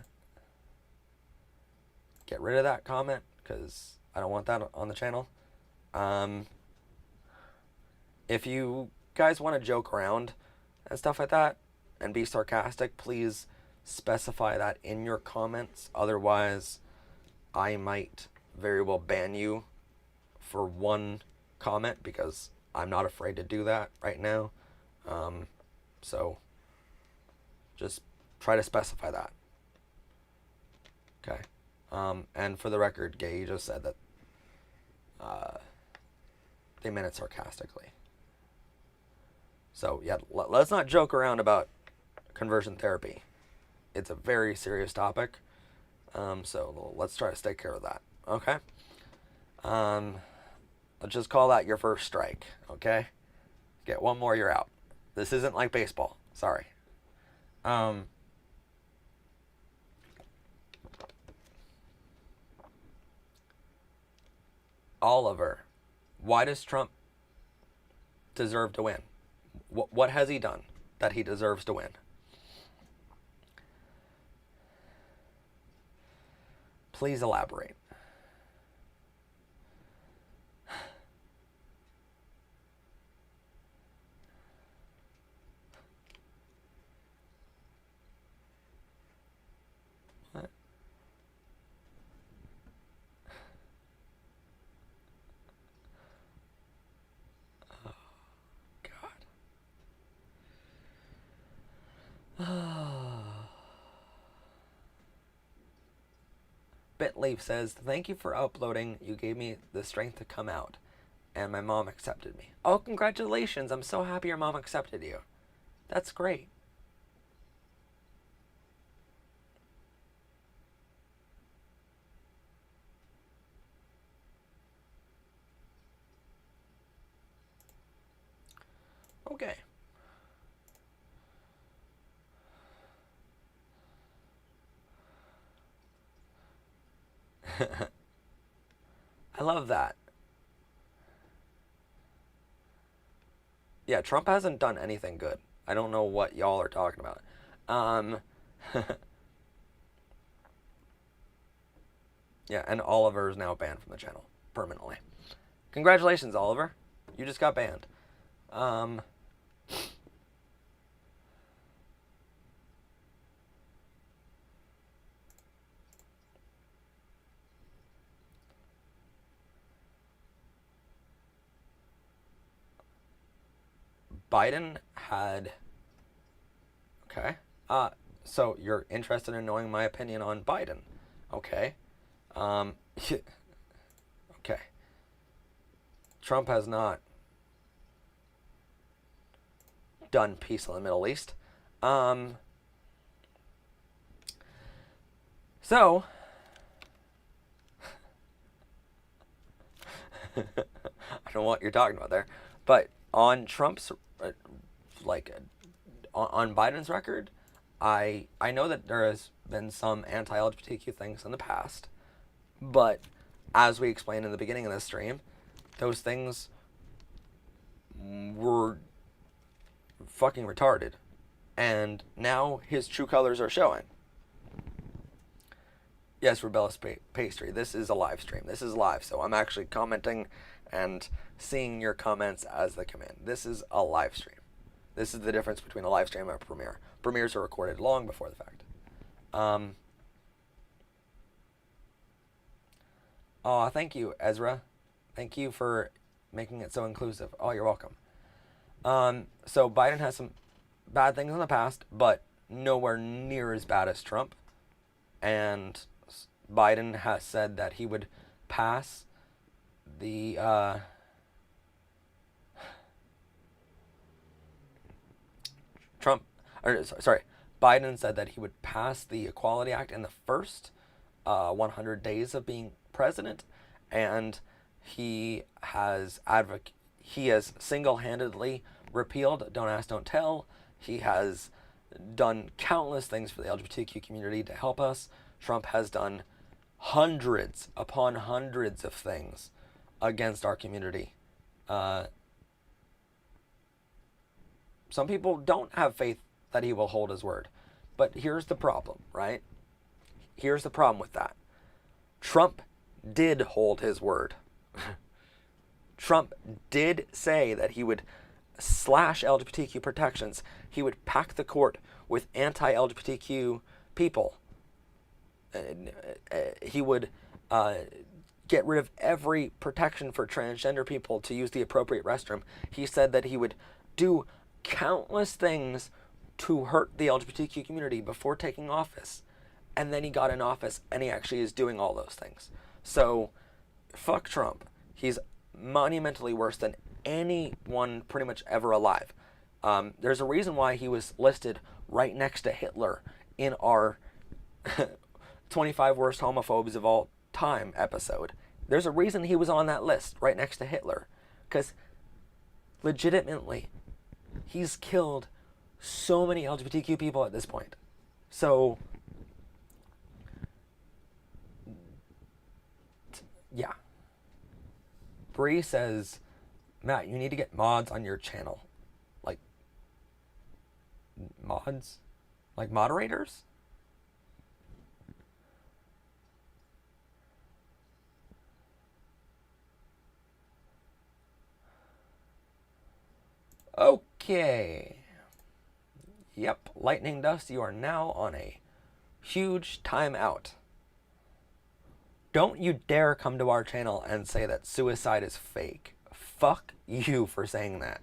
get rid of that comment because I don't want that on the channel. If you guys want to joke around and stuff like that and be sarcastic, please specify that in your comments. Otherwise, I might very well ban you for one comment because I'm not afraid to do that right now. So just try to specify that. Okay. And for the record, Gay just said that they meant it sarcastically. So yeah, let's not joke around about conversion therapy. It's a very serious topic. So let's try to take care of that. Okay. Let's just call that your first strike. Okay. Get one more, you're out. This isn't like baseball. Sorry. Oliver, why does Trump deserve to win? What has he done that he deserves to win? Please elaborate. What? Oh, God. Bitleaf says, thank you for uploading. You gave me the strength to come out. And my mom accepted me. Oh, congratulations. I'm so happy your mom accepted you. That's great. Okay. I love that. Yeah, Trump hasn't done anything good. I don't know what y'all are talking about. Um, yeah, and Oliver is now banned from the channel permanently. Congratulations, Oliver. You just got banned. Biden had... Okay. So you're interested in knowing my opinion on Biden. Okay. Okay. Trump has not done peace in the Middle East. So... I don't know what you're talking about there. But on Trump's... on Biden's record, I know that there has been some anti-LGBTQ things in the past, but as we explained in the beginning of this stream, those things were fucking retarded, and now his true colors are showing. Yes, Rebellious Pastry, this is a live stream. This is live, so I'm actually commenting and seeing your comments as they come in. This is a live stream. This is the difference between a live stream and a premiere. Premieres are recorded long before the fact. Um, oh, thank you, Ezra. Thank you for making it so inclusive. Oh, you're welcome. So Biden has some bad things in the past, but nowhere near as bad as Trump. And Biden has said that he would pass the Trump, or sorry, Biden said that he would pass the Equality Act in the first 100 days of being president, and he has single-handedly repealed Don't Ask, Don't Tell. He has done countless things for the LGBTQ community to help us. Trump has done hundreds upon hundreds of things against our community. Uh, some people don't have faith that he will hold his word. But here's the problem, right? Here's the problem with that. Trump did hold his word. Trump did say that he would slash LGBTQ protections. He would pack the court with anti-LGBTQ people. He would get rid of every protection for transgender people to use the appropriate restroom. He said that he would do countless things to hurt the LGBTQ community before taking office. And then he got in office and he actually is doing all those things. So, fuck Trump. He's monumentally worse than anyone pretty much ever alive. There's a reason why he was listed right next to Hitler in our 25 worst homophobes of all time episode. There's a reason he was on that list right next to Hitler. Because legitimately, he's killed so many LGBTQ people at this point. So, yeah. Bree says, Matt, you need to get mods on your channel. Like, mods? Like moderators? Okay. Yep, Lightning Dust, you are now on a huge timeout. Don't you dare come to our channel and say that suicide is fake. Fuck you for saying that.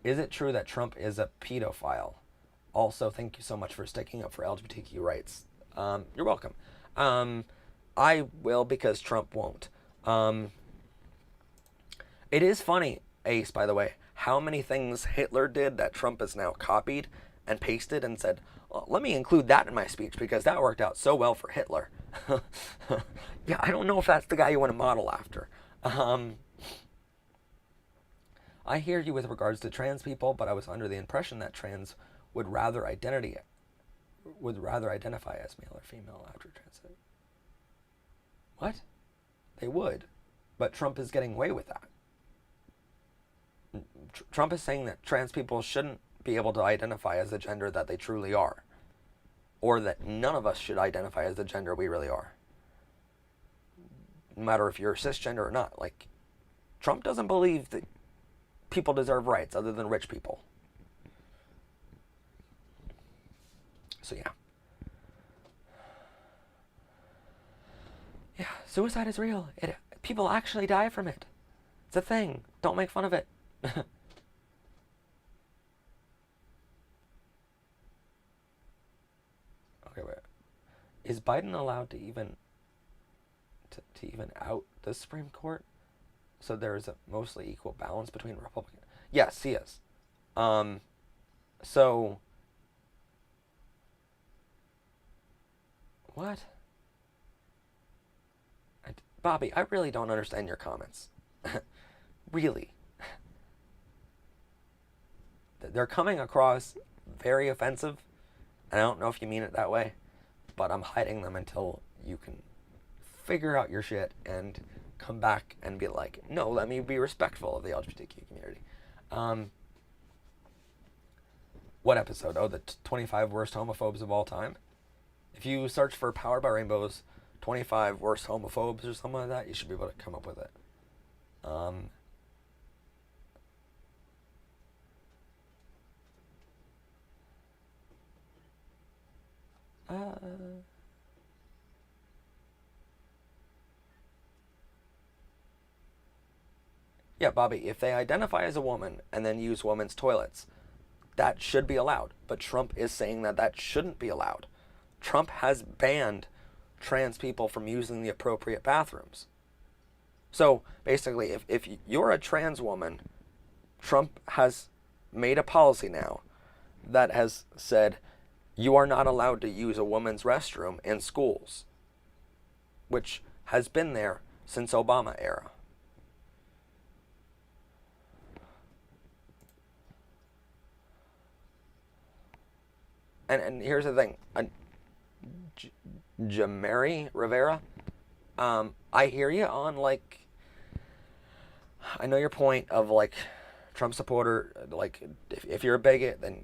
Is it true that Trump is a pedophile? Also, thank you so much for sticking up for LGBTQ rights. You're welcome. I will because Trump won't. It is funny, Ace, by the way, how many things Hitler did that Trump has now copied and pasted and said, well, let me include that in my speech because that worked out so well for Hitler. Yeah, I don't know if that's the guy you want to model after. I hear you with regards to trans people, but I was under the impression that trans would rather identify as male or female after trans. What? They would, but Trump is getting away with that. Trump is saying that trans people shouldn't be able to identify as the gender that they truly are, or that none of us should identify as the gender we really are, no matter if you're cisgender or not. Like, Trump doesn't believe that people deserve rights other than rich people. So yeah. Yeah, suicide is real. People actually die from it. It's a thing. Don't make fun of it. Okay, wait. Is Biden allowed to even out the Supreme Court? So there is a mostly equal balance between Republicans. Yes, he is. So what? Bobby, I really don't understand your comments. Really. They're coming across very offensive. And I don't know if you mean it that way, but I'm hiding them until you can figure out your shit and come back and be like, no, let me be respectful of the LGBTQ community. What episode? Oh, the 25 worst homophobes of all time. If you search for Powered by Rainbow's 25 worst homophobes or something like that, you should be able to come up with it. Yeah, Bobby, if they identify as a woman and then use women's toilets, that should be allowed. But Trump is saying that that shouldn't be allowed. Trump has banned trans people from using the appropriate bathrooms. So basically, if you're a trans woman, Trump has made a policy now that has said you are not allowed to use a woman's restroom in schools, which has been there since Obama era. And here's the thing, Jamari Rivera, I hear you on like, I know your point of like Trump supporter, like if you're a bigot, then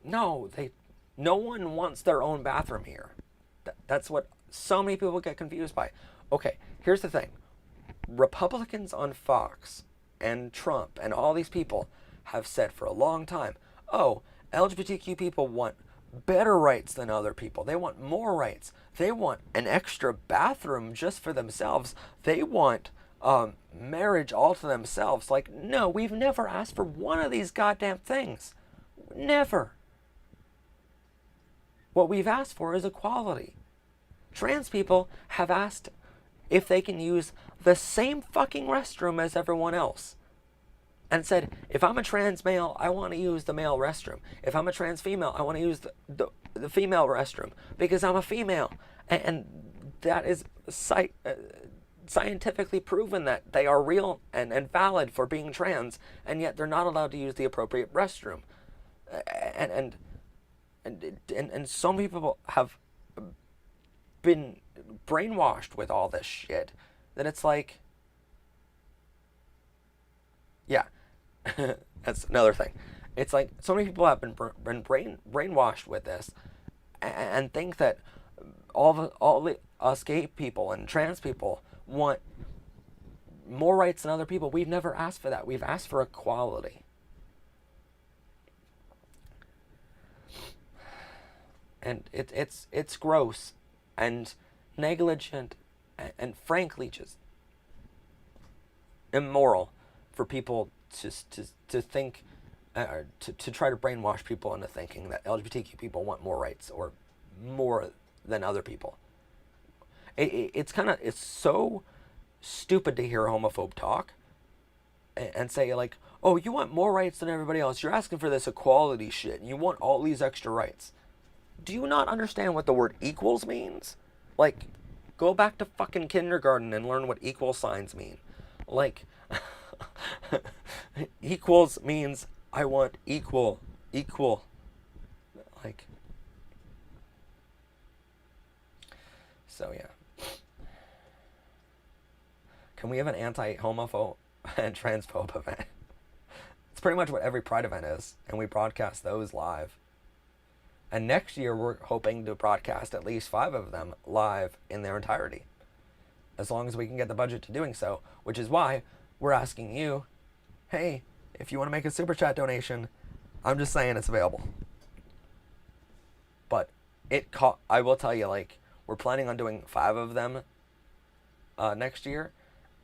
no, no one wants their own bathroom here. That's what so many people get confused by. Okay, here's the thing. Republicans on Fox and Trump and all these people have said for a long time, oh, LGBTQ people want better rights than other people. They want more rights. They want an extra bathroom just for themselves. They want marriage all to themselves. Like, no, we've never asked for one of these goddamn things. Never. What we've asked for is equality. Trans people have asked if they can use the same fucking restroom as everyone else. And said, if I'm a trans male, I want to use the male restroom. If I'm a trans female, I want to use the female restroom because I'm a female. And that is scientifically proven that they are real and valid for being trans, and yet they're not allowed to use the appropriate restroom. And so many people have been brainwashed with all this shit that it's like, yeah, that's another thing. It's like so many people have been brainwashed with this, and think that all the us gay people and trans people want more rights than other people. We've never asked for that. We've asked for equality. And it's gross and negligent and frankly just immoral for people to think to try to brainwash people into thinking that LGBTQ people want more rights or more than other people. It's so stupid to hear homophobe talk and say like, oh, you want more rights than everybody else. You're asking for this equality shit and you want all these extra rights. Do you not understand what the word equals means? Like, go back to fucking kindergarten and learn what equal signs mean. Like, equals means I want equal. Like, so yeah. Can we have an anti-homophobe and transphobe event? It's pretty much what every Pride event is, and we broadcast those live. And next year, we're hoping to broadcast at least 5 of them live in their entirety, as long as we can get the budget to doing so, which is why we're asking you, hey, if you want to make a super chat donation, I'm just saying it's available. But I will tell you, like, we're planning on doing 5 of them next year,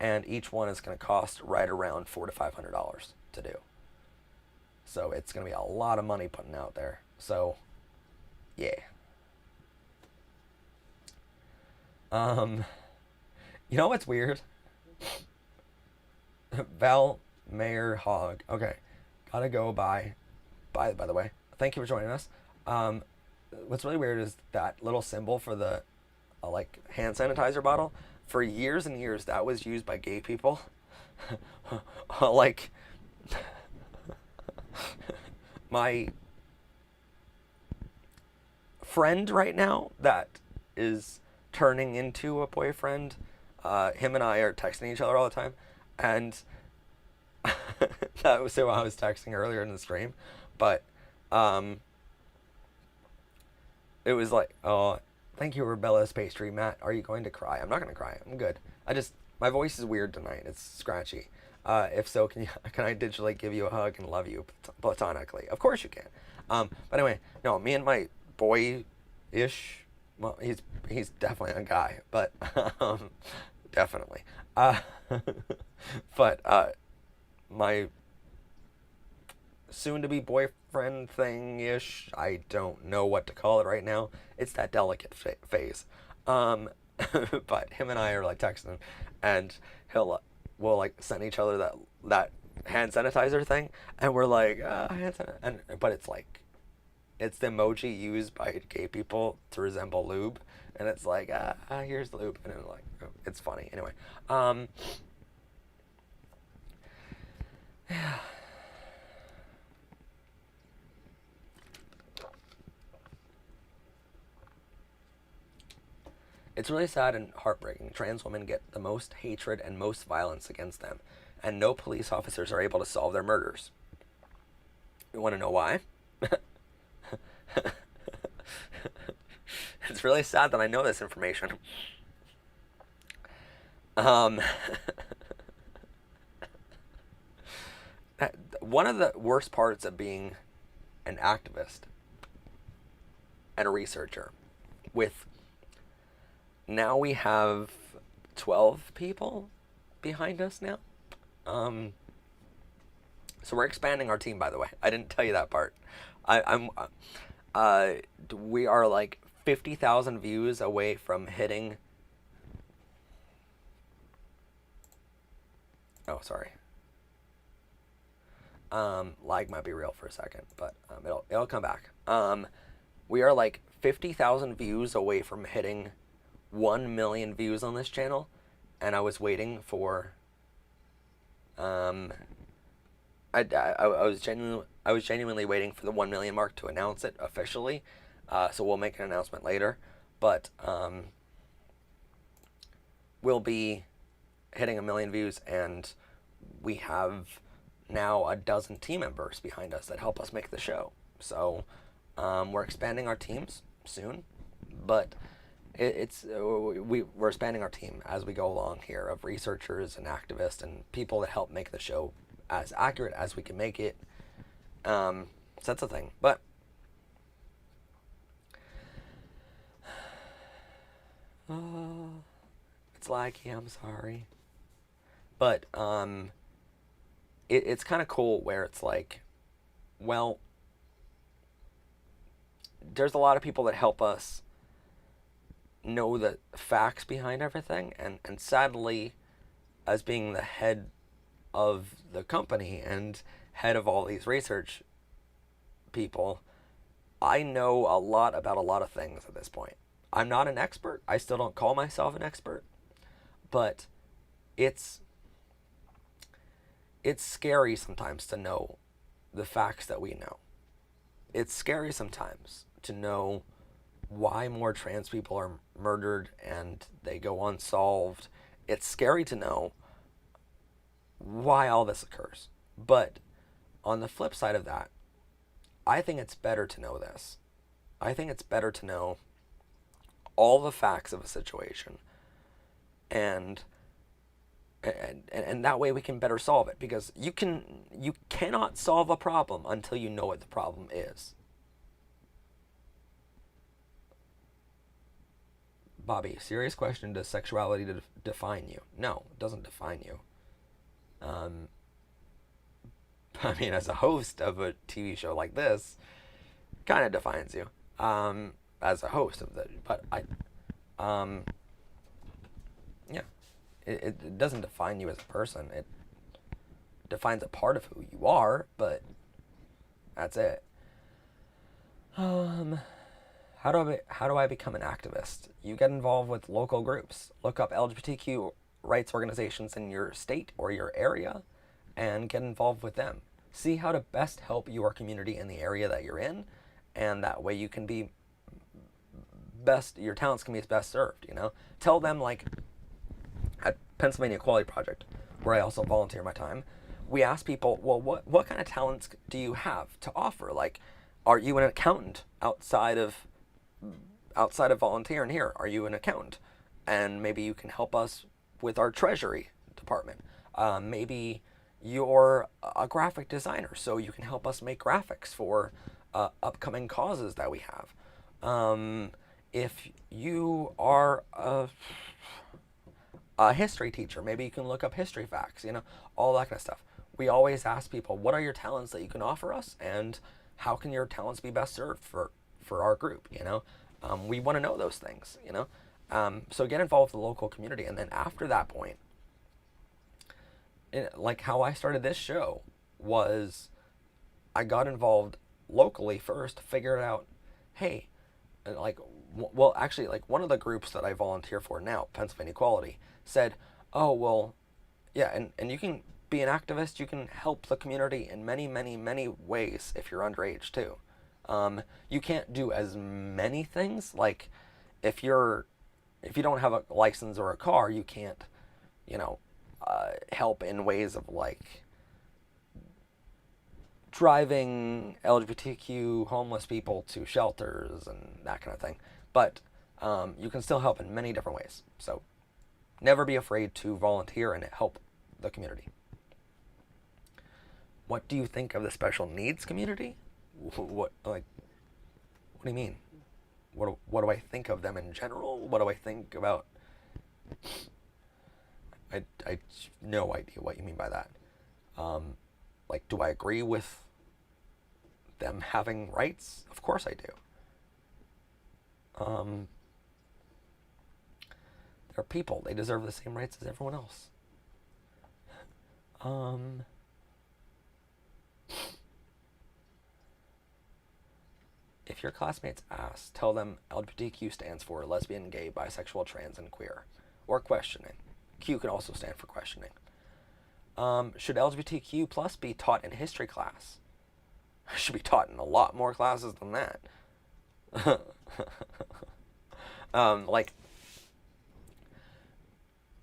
and each one is going to cost right around $400 to $500 to do. So it's going to be a lot of money putting out there. So yeah. You know what's weird? Val Mayer Hogg. Okay. Gotta go by the way. Thank you for joining us. What's really weird is that little symbol for the like hand sanitizer bottle. For years and years, that was used by gay people. Like, my friend right now that is turning into a boyfriend, him and I are texting each other all the time, and that was who I was texting earlier in the stream, but it was like, oh, thank you, Rebellious Pastry. Matt, are you going to cry? I'm not going to cry. I'm good. My voice is weird tonight. It's scratchy. If so, can I digitally give you a hug and love you platonically? Of course you can. But anyway, no, me and my boy-ish. Well, he's definitely a guy, but definitely. But my soon-to-be boyfriend thing-ish. I don't know what to call it right now. It's that delicate phase. But him and I are like texting, and we'll like send each other that hand sanitizer thing, and we're like hand sanitizer, but it's like it's the emoji used by gay people to resemble lube, and it's like here's lube, and I'm like it's funny anyway. It's really sad and heartbreaking. Trans women get the most hatred and most violence against them, and no police officers are able to solve their murders. You want to know why? It's really sad that I know this information. Um, one of the worst parts of being an activist and a researcher with now we have 12 people behind us now. So we're expanding our team, by the way. I didn't tell you that part. We are like 50,000 views away from hitting. Oh, sorry. Lag might be real for a second, but it'll come back. We are like 50,000 views away from hitting 1 million views on this channel, and I was waiting for I was genuinely waiting for the 1 million mark to announce it officially. So we'll make an announcement later, but we'll be hitting 1 million views, and we have now a dozen team members behind us that help us make the show. So we're expanding our teams soon, but we're expanding our team as we go along here of researchers and activists and people that help make the show as accurate as we can make it. So that's the thing. But it's laggy. I'm sorry. But it's kind of cool where it's like, well, there's a lot of people that help us know the facts behind everything, and sadly, as being the head of the company and head of all these research people, I know a lot about a lot of things at this point. I'm not an expert. I still don't call myself an expert, but it's scary sometimes to know the facts that we know. It's scary sometimes to know why more trans people are murdered and they go unsolved. It's scary to know why all this occurs. But on the flip side of that, I think it's better to know this. I think it's better to know all the facts of a situation, and that way we can better solve it, because you cannot solve a problem until you know what the problem is. Bobby, serious question, does sexuality define you? No, it doesn't define you. I mean, as a host of a TV show like this, kind of defines you. As a host of yeah, it doesn't define you as a person. It defines a part of who you are, but that's it. How do I become an activist? You get involved with local groups. Look up LGBTQ rights organizations in your state or your area and get involved with them. See how to best help your community in the area that you're in, and that way you can be best, your talents can be best served, you know? Tell them, like at Pennsylvania Equality Project, where I also volunteer my time, we ask people, well, what kind of talents do you have to offer? Like, are you an accountant outside of volunteering here? Are you an accountant? And maybe you can help us with our treasury department. Maybe you're a graphic designer, so you can help us make graphics for upcoming causes that we have. If you are a history teacher, maybe you can look up history facts, all that kind of stuff. We always ask people, what are your talents that you can offer us, and how can your talents be best served for our group? We want to know those things. So get involved with the local community, and then after that point, like how I started this show was I got involved locally first, figured out, hey, like, well, actually, like one of the groups that I volunteer for now, Pennsylvania Equality, said, oh, well, yeah, and you can be an activist, you can help the community in many, many, many ways if you're underage too. You can't do as many things, like if you don't have a license or a car, you can't, you know, help in ways of like driving LGBTQ homeless people to shelters and that kind of thing. But you can still help in many different ways. So never be afraid to volunteer and help the community. What do you think of the special needs community? What do you mean? What do I think of them in general? What do I think about? I no idea what you mean by that. Like, do I agree with them having rights? Of course I do. They're people. They deserve the same rights as everyone else. Um, if your classmates ask, tell them LGBTQ stands for lesbian, gay, bisexual, trans, and queer. Or questioning. Q can also stand for questioning. Should LGBTQ plus be taught in history class? Should be taught in a lot more classes than that. Like,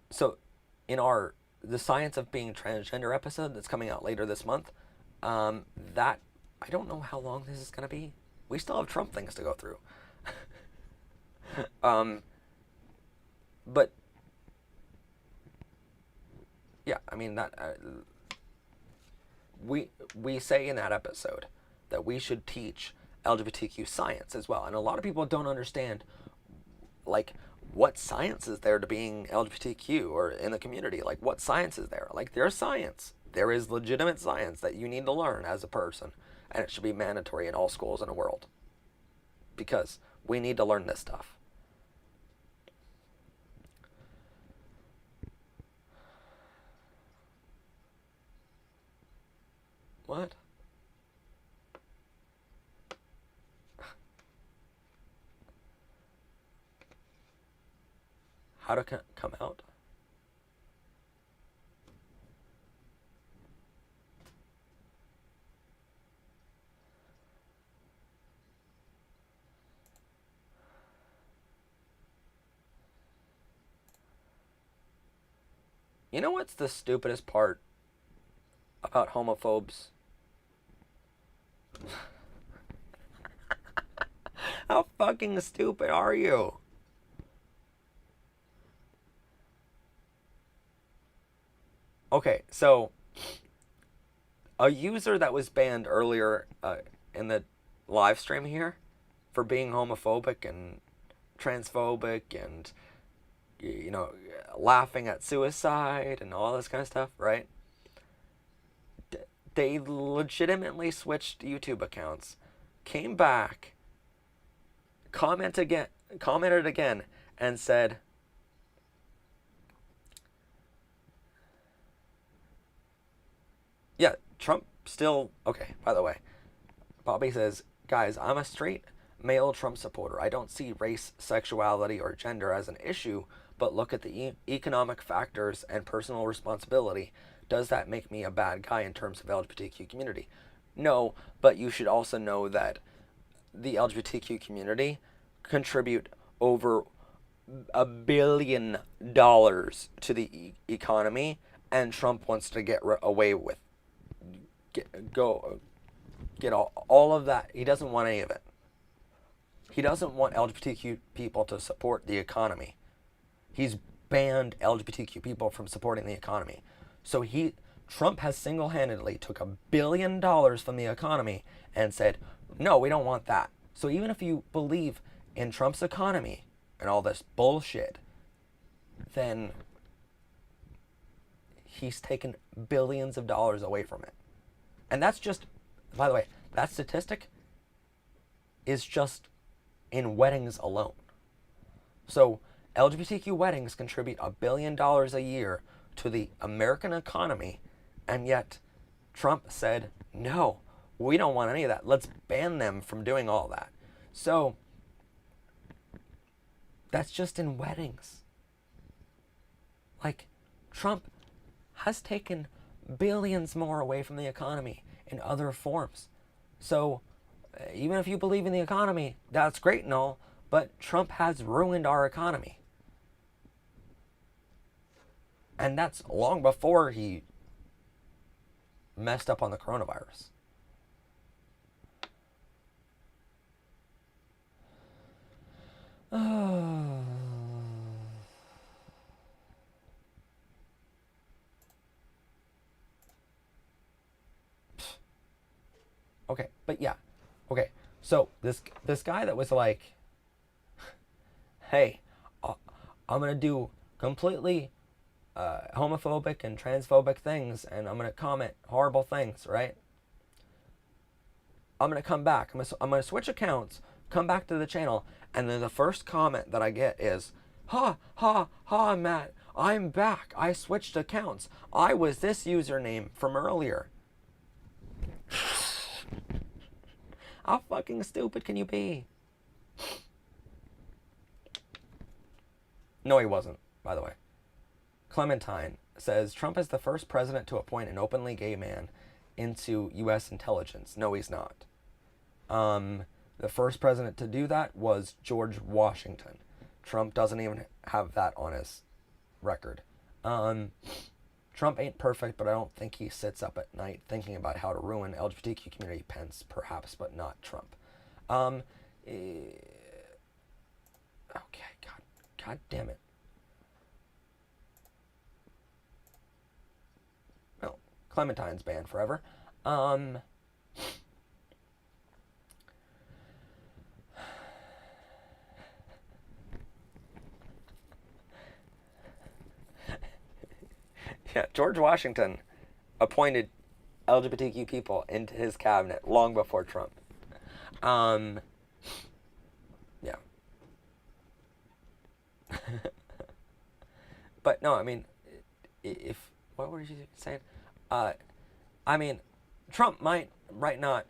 so in the science of being transgender episode that's coming out later this month, that I don't know how long this is gonna be. We still have Trump things to go through. But yeah, I mean that we say in that episode that we should teach LGBTQ science as well, and a lot of people don't understand like what science is there to being LGBTQ or in the community. Like, what science is there? Like, there's science. There is legitimate science that you need to learn as a person, and it should be mandatory in all schools in the world because we need to learn this stuff. What? How to come out? You know what's the stupidest part about homophobes? How fucking stupid are you? Okay, so a user that was banned earlier in the live stream here for being homophobic and transphobic and laughing at suicide and all this kind of stuff, right? They legitimately switched YouTube accounts, came back, commented again, and said, yeah, Trump still okay. By the way, Bobby says, guys, I'm a straight male Trump supporter. I don't see race, sexuality, or gender as an issue, but look at the economic factors and personal responsibility. Does that make me a bad guy in terms of LGBTQ community? No, but you should also know that the LGBTQ community contribute over $1 billion to the economy, and Trump wants to get away with get all of that. He doesn't want any of it. He doesn't want LGBTQ people to support the economy. He's banned LGBTQ people from supporting the economy. So Trump has single-handedly took $1 billion from the economy and said, no, we don't want that. So even if you believe in Trump's economy and all this bullshit, then he's taken billions of dollars away from it. And that's just, by the way, that statistic is just in weddings alone. So LGBTQ weddings contribute $1 billion a year to the American economy, and yet Trump said, no, we don't want any of that. Let's ban them from doing all that. So that's just in weddings. Like, Trump has taken billions more away from the economy in other forms. So even if you believe in the economy, that's great and all, but Trump has ruined our economy. And that's long before he messed up on the coronavirus. Okay, but yeah. Okay, so this guy that was like, hey, I'm going to do completely homophobic and transphobic things, and I'm going to comment horrible things, right? I'm going to come back. I'm going to switch accounts, come back to the channel, and then the first comment that I get is, ha, ha, ha, Matt, I'm back. I switched accounts. I was this username from earlier. How fucking stupid can you be? No, he wasn't, by the way. Clementine says, Trump is the first president to appoint an openly gay man into U.S. intelligence. No, he's not. The first president to do that was George Washington. Trump doesn't even have that on his record. Trump ain't perfect, but I don't think he sits up at night thinking about how to ruin LGBTQ community. Pence, perhaps, but not Trump. Okay, God damn it. Well, Clementine's banned forever. Yeah, George Washington appointed LGBTQ people into his cabinet long before Trump. Yeah. But no, I mean, what were you saying? I mean, Trump might not.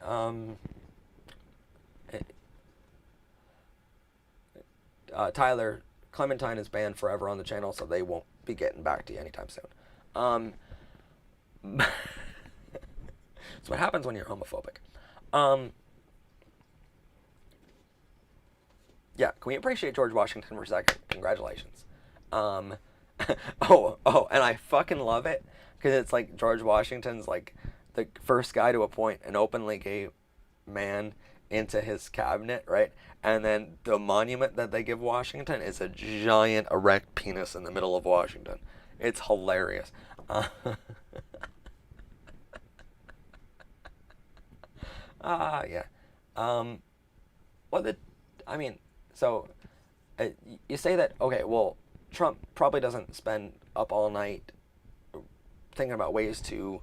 Tyler, Clementine is banned forever on the channel, so they won't be getting back to you anytime soon. That's what happens when you're homophobic. Yeah, can we appreciate George Washington for a second? Congratulations. And I fucking love it because it's like George Washington's like the first guy to appoint an openly gay man into his cabinet, right? And then the monument that they give Washington is a giant erect penis in the middle of Washington. It's hilarious. Yeah. You say that, okay, well, Trump probably doesn't spend up all night thinking about ways to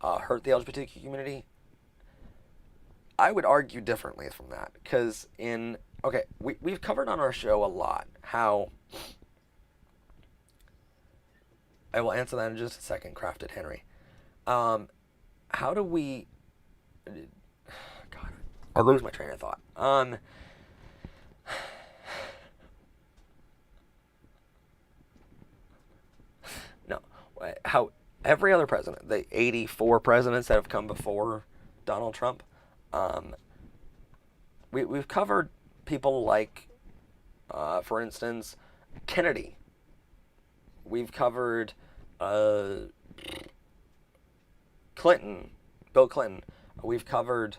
hurt the LGBTQ community. I would argue differently from that, because we've covered on our show a lot how, I will answer that in just a second, Crafted Henry. How do we, God, I lose my train of thought. No, how every other president, the 84 presidents that have come before Donald Trump, we've covered people like, for instance, Kennedy. We've covered Clinton, Bill Clinton. We've covered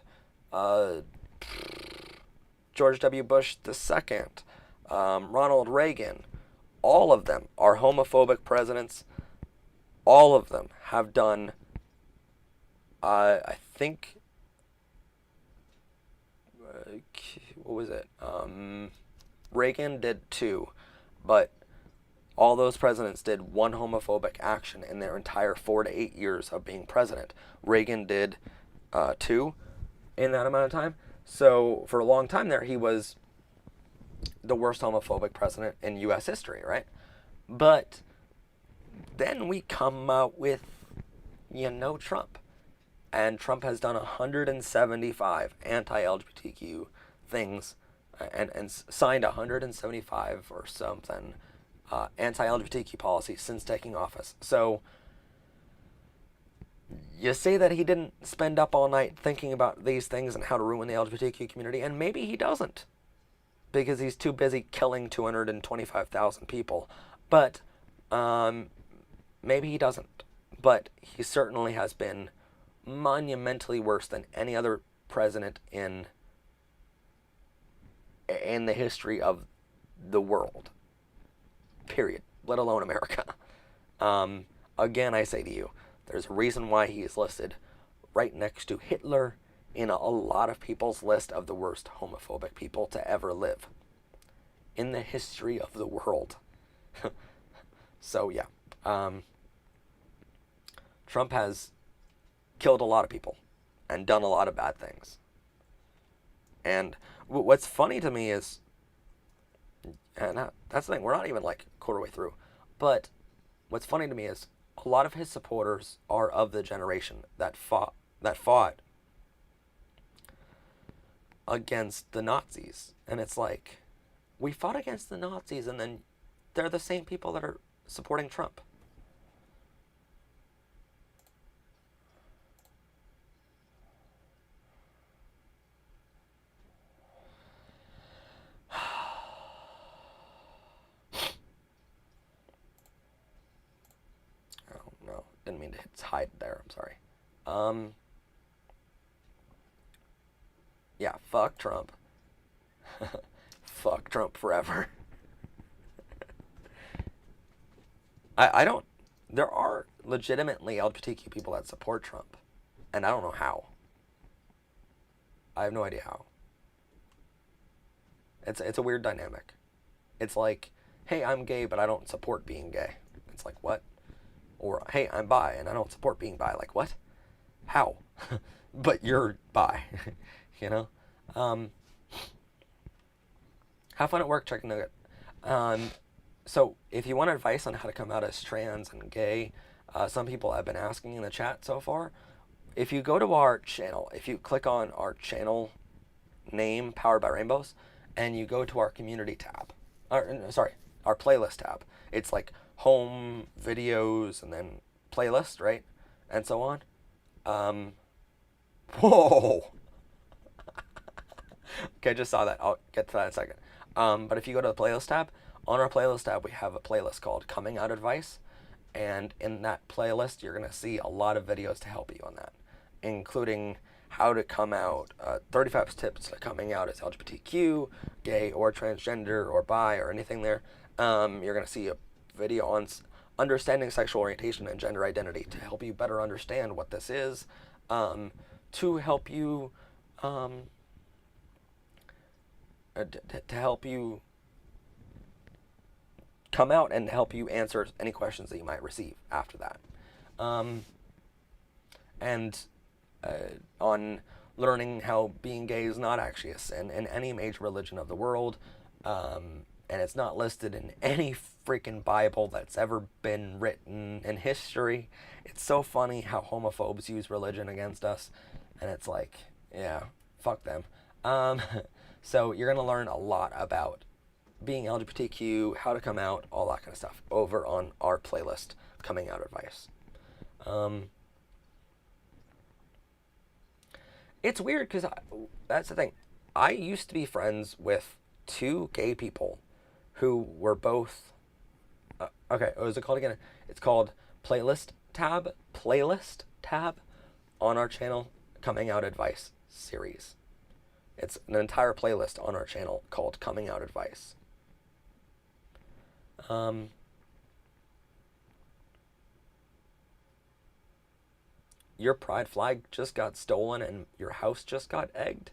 George W. Bush II, Ronald Reagan. All of them are homophobic presidents. All of them have done I think, what was it? Reagan did two, but all those presidents did one homophobic action in their entire 4 to 8 years of being president. Reagan did two in that amount of time. So for a long time there, he was the worst homophobic president in U.S. history, right? But then we come out with, Trump. And Trump has done 175 anti-LGBTQ things and signed 175 or something anti-LGBTQ policies since taking office. So you say that he didn't spend up all night thinking about these things and how to ruin the LGBTQ community, and maybe he doesn't because he's too busy killing 225,000 people. But maybe he doesn't. But he certainly has been monumentally worse than any other president in the history of the world. Period. Let alone America. Again, I say to you, there's a reason why he is listed right next to Hitler in a lot of people's list of the worst homophobic people to ever live in the history of the world. So yeah, Trump has killed a lot of people and done a lot of bad things. And what's funny to me is, and that's the thing, we're not even like a quarter way through, but what's funny to me is a lot of his supporters are of the generation that fought against the Nazis. And it's like, we fought against the Nazis and then they're the same people that are supporting Trump. Didn't mean to hit hide there. I'm sorry. Yeah, fuck Trump. Fuck Trump forever. I don't. There are legitimately LGBTQ people that support Trump, and I don't know how. I have no idea how. It's a weird dynamic. It's like, hey, I'm gay, but I don't support being gay. It's like, what? Or, hey, I'm bi and I don't support being bi. Like, what? How? But you're bi. you know? Have fun at work, chicken nugget. So, if you want advice on how to come out as trans and gay, some people have been asking in the chat so far. If you go to our channel, if you click on our channel name, Powered by Rainbows, and you go to our community tab, our playlist tab, it's like home, videos, and then playlist, right? And so on. Whoa! Okay, I just saw that. I'll get to that in a second. But if you go to the playlist tab, on our playlist tab, we have a playlist called Coming Out Advice. And in that playlist, you're going to see a lot of videos to help you on that, including how to come out, 35 tips to coming out as LGBTQ, gay, or transgender, or bi, or anything there. You're going to see a video on understanding sexual orientation and gender identity to help you better understand what this is, to help you to help you come out and help you answer any questions that you might receive after that, and on learning how being gay is not actually a sin in any major religion of the world. And it's not listed in any freaking Bible that's ever been written in history. It's so funny how homophobes use religion against us. And it's like, yeah, fuck them. So you're going to learn a lot about being LGBTQ, how to come out, all that kind of stuff over on our playlist, Coming Out Advice. It's weird because that's the thing. I used to be friends with two gay people who were both, okay, what is it called again? It's called Playlist tab on our channel, Coming Out Advice series. It's an entire playlist on our channel called Coming Out Advice. your pride flag just got stolen and your house just got egged?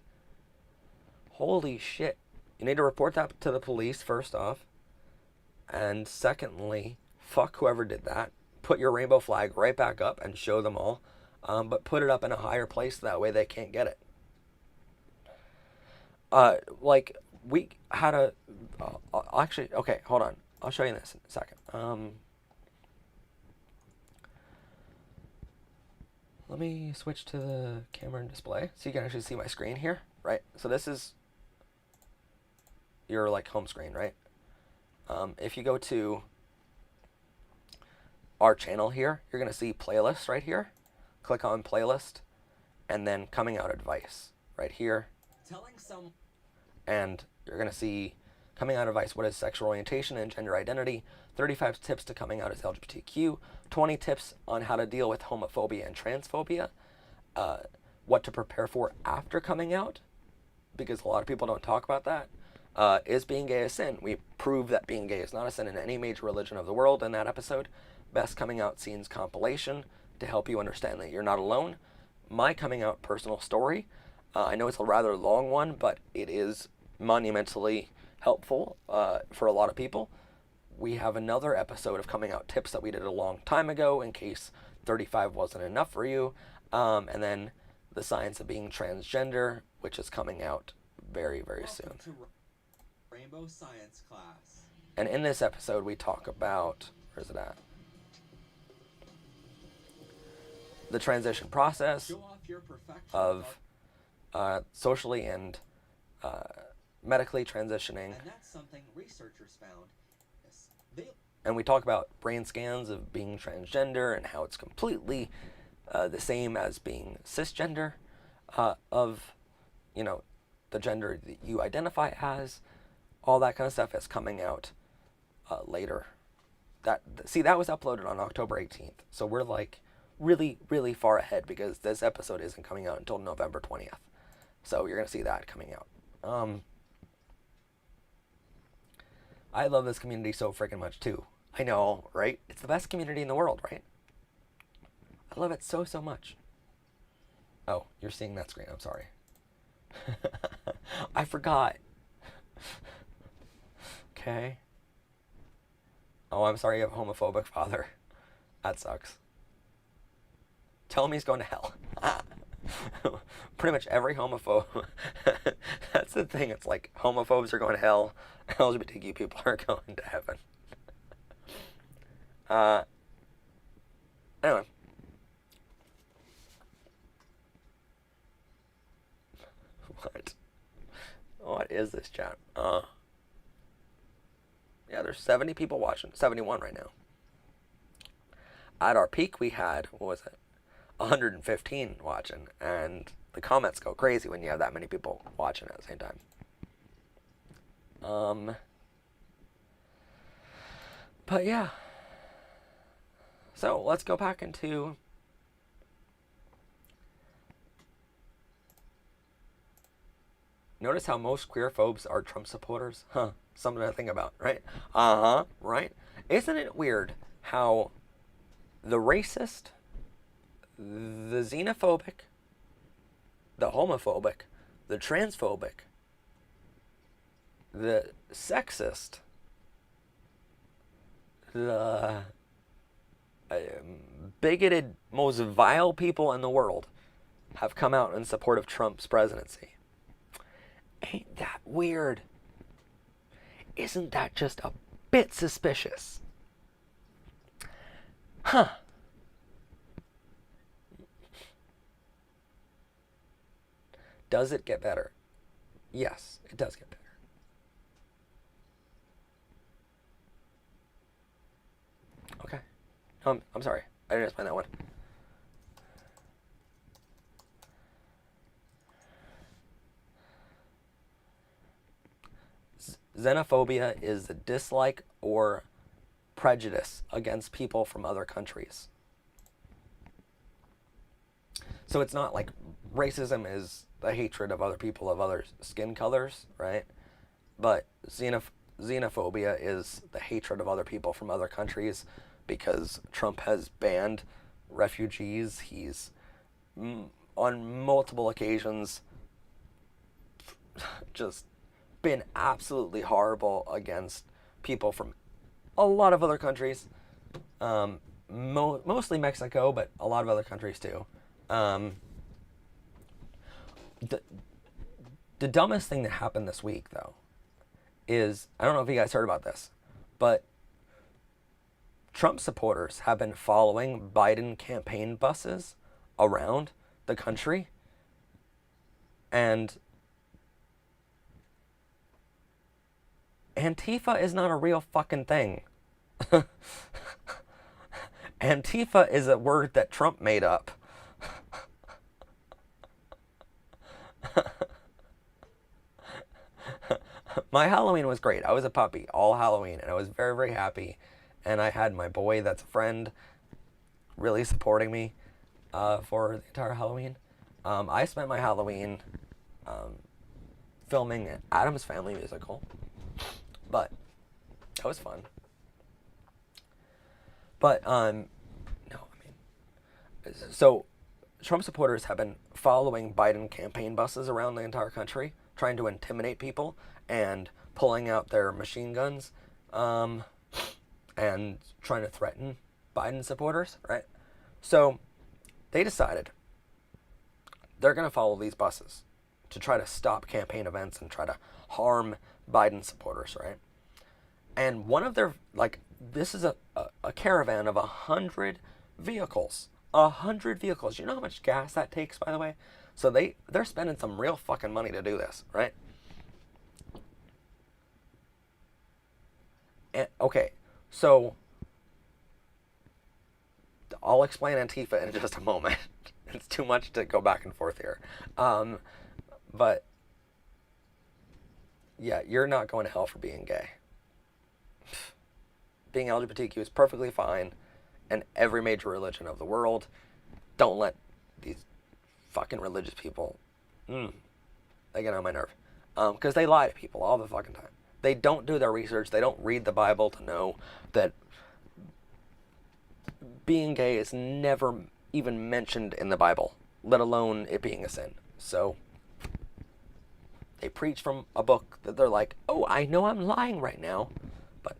Holy shit. You need to report that to the police, first off. And secondly, fuck whoever did that. Put your rainbow flag right back up and show them all. But put it up in a higher place, that way they can't get it. Like, we had a... actually, okay, hold on. I'll show you this in a second. Let me switch to the camera and display so you can actually see my screen here, right? So this is your like home screen, right? If you go to our channel here, you're gonna see playlist right here. Click on playlist, and then coming out advice right here. And you're gonna see coming out advice. What is sexual orientation and gender identity? 35 tips to coming out as LGBTQ. 20 tips on how to deal with homophobia and transphobia. What to prepare for after coming out, because a lot of people don't talk about that. Is being gay a sin? We prove that being gay is not a sin in any major religion of the world in that episode. Best coming out scenes compilation to help you understand that you're not alone. My coming out personal story. I know it's a rather long one, but it is monumentally helpful for a lot of people. We have another episode of coming out tips that we did a long time ago in case 35 wasn't enough for you. And then the science of being transgender, which is coming out very, very soon. Rainbow Science class. And in this episode, we talk about, where's it at? The transition process of socially and medically transitioning. And that's something researchers found. And we talk about brain scans of being transgender and how it's completely the same as being cisgender, of, you know, the gender that you identify as. All that kind of stuff is coming out later. That was uploaded on October 18th. So we're like really, really far ahead because this episode isn't coming out until November 20th. So you're going to see that coming out. I love this community so freaking much too. I know, right? It's the best community in the world, right? I love it so, so much. Oh, you're seeing that screen. I'm sorry. I forgot. Okay. Oh, I'm sorry you have a homophobic father. That sucks. Tell him he's going to hell. Pretty much every homophobe. That's the thing. It's like homophobes are going to hell. LGBTQ people are going to heaven. Anyway. What is this chat? Yeah, there's 70 people watching. 71 right now. At our peak, we had, what was it? 115 watching. And the comments go crazy when you have that many people watching at the same time. But yeah. So let's go back into notice how most queerphobes are Trump supporters? Huh. Something to think about, right? Right? Isn't it weird how the racist, the xenophobic, the homophobic, the transphobic, the sexist, the bigoted, most vile people in the world have come out in support of Trump's presidency? Ain't that weird? Isn't that just a bit suspicious? Huh. Does it get better? Yes, it does get better. Okay. I'm sorry. I didn't explain that one. Xenophobia is the dislike or prejudice against people from other countries. So it's not like racism is the hatred of other people of other skin colors, right? But xenophobia is the hatred of other people from other countries because Trump has banned refugees. He's on multiple occasions just been absolutely horrible against people from a lot of other countries, mostly Mexico, but a lot of other countries too. Um, the, the dumbest thing that happened this week, though, is I don't know if you guys heard about this, but Trump supporters have been following Biden campaign buses around the country, and Antifa is not a real fucking thing. Antifa is a word that Trump made up. My Halloween was great. I was a puppy all Halloween, and I was very, very happy. And I had my boy that's a friend really supporting me for the entire Halloween. I spent my Halloween um, filming Adam's Family musical, but that was fun. But no, I mean, so Trump supporters have been following Biden campaign buses around the entire country, trying to intimidate people and pulling out their machine guns, um, and trying to threaten Biden supporters, right? So they decided they're going to follow these buses to try to stop campaign events and try to harm Biden supporters, right? And one of their, like, this is a caravan of 100 vehicles. 100 vehicles. You know how much gas that takes, by the way? So they're spending some real fucking money to do this, right? And, okay, so I'll explain Antifa in just a moment. It's too much to go back and forth here. But yeah, you're not going to hell for being gay. Being LGBTQ is perfectly fine in every major religion of the world. Don't let these fucking religious people, they get on my nerve. Because they lie to people all the fucking time. They don't do their research. They don't read the Bible to know that being gay is never even mentioned in the Bible, let alone it being a sin. So they preach from a book that they're like, oh, I know I'm lying right now, but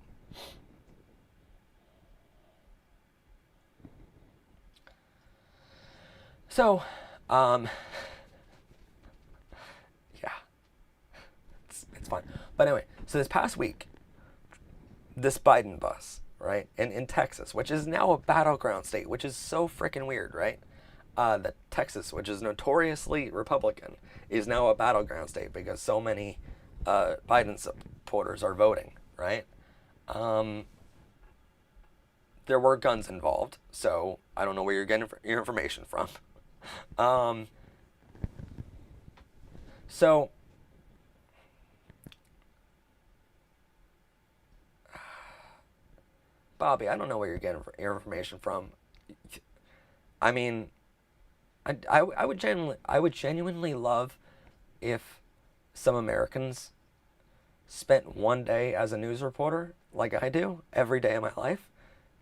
so, yeah, it's fine. But anyway, so this past week, this Biden bus, right, in Texas, which is now a battleground state, which is so freaking weird, right? That Texas, which is notoriously Republican, is now a battleground state because so many Biden supporters are voting, right? Um, there were guns involved, so I don't know where you're getting your information from. Um, so Bobby, I don't know where you're getting your information from. I mean, I would genuinely love if some Americans spent one day as a news reporter like I do every day of my life,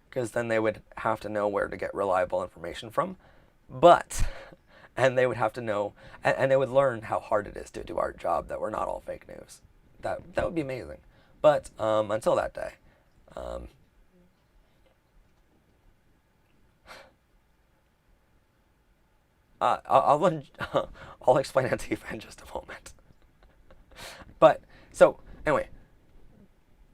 because then they would have to know where to get reliable information from. But, and they would have to know, and they would learn how hard it is to do our job, that we're not all fake news. That would be amazing. But until that day, um, I'll explain Antifa in just a moment. But so anyway,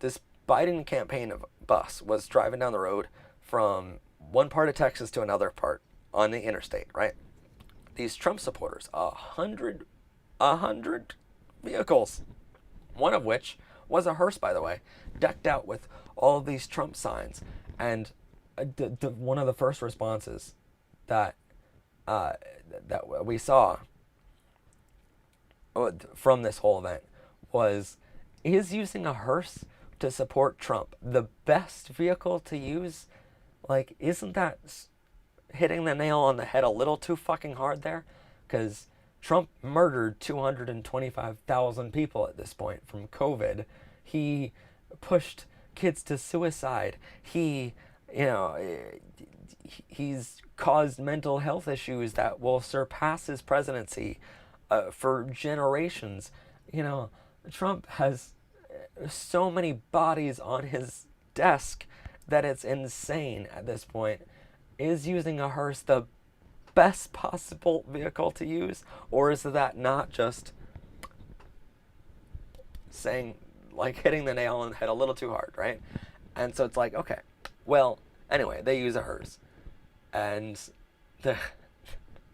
this Biden campaign of bus was driving down the road from one part of Texas to another part on the interstate, right? These Trump supporters, 100 vehicles, one of which was a hearse, by the way, decked out with all of these Trump signs. And one of the first responses that uh, that we saw from this whole event was, is using a hearse to support Trump the best vehicle to use? Like, isn't that hitting the nail on the head a little too fucking hard there? Because Trump murdered 225,000 people at this point from COVID. He pushed kids to suicide. He, you know, he's caused mental health issues that will surpass his presidency for generations. You know, Trump has so many bodies on his desk that it's insane at this point. Is using a hearse the best possible vehicle to use, or is that not just saying, like, hitting the nail on the head a little too hard, right? And so it's like, okay, well, anyway, they use a hearse, and the,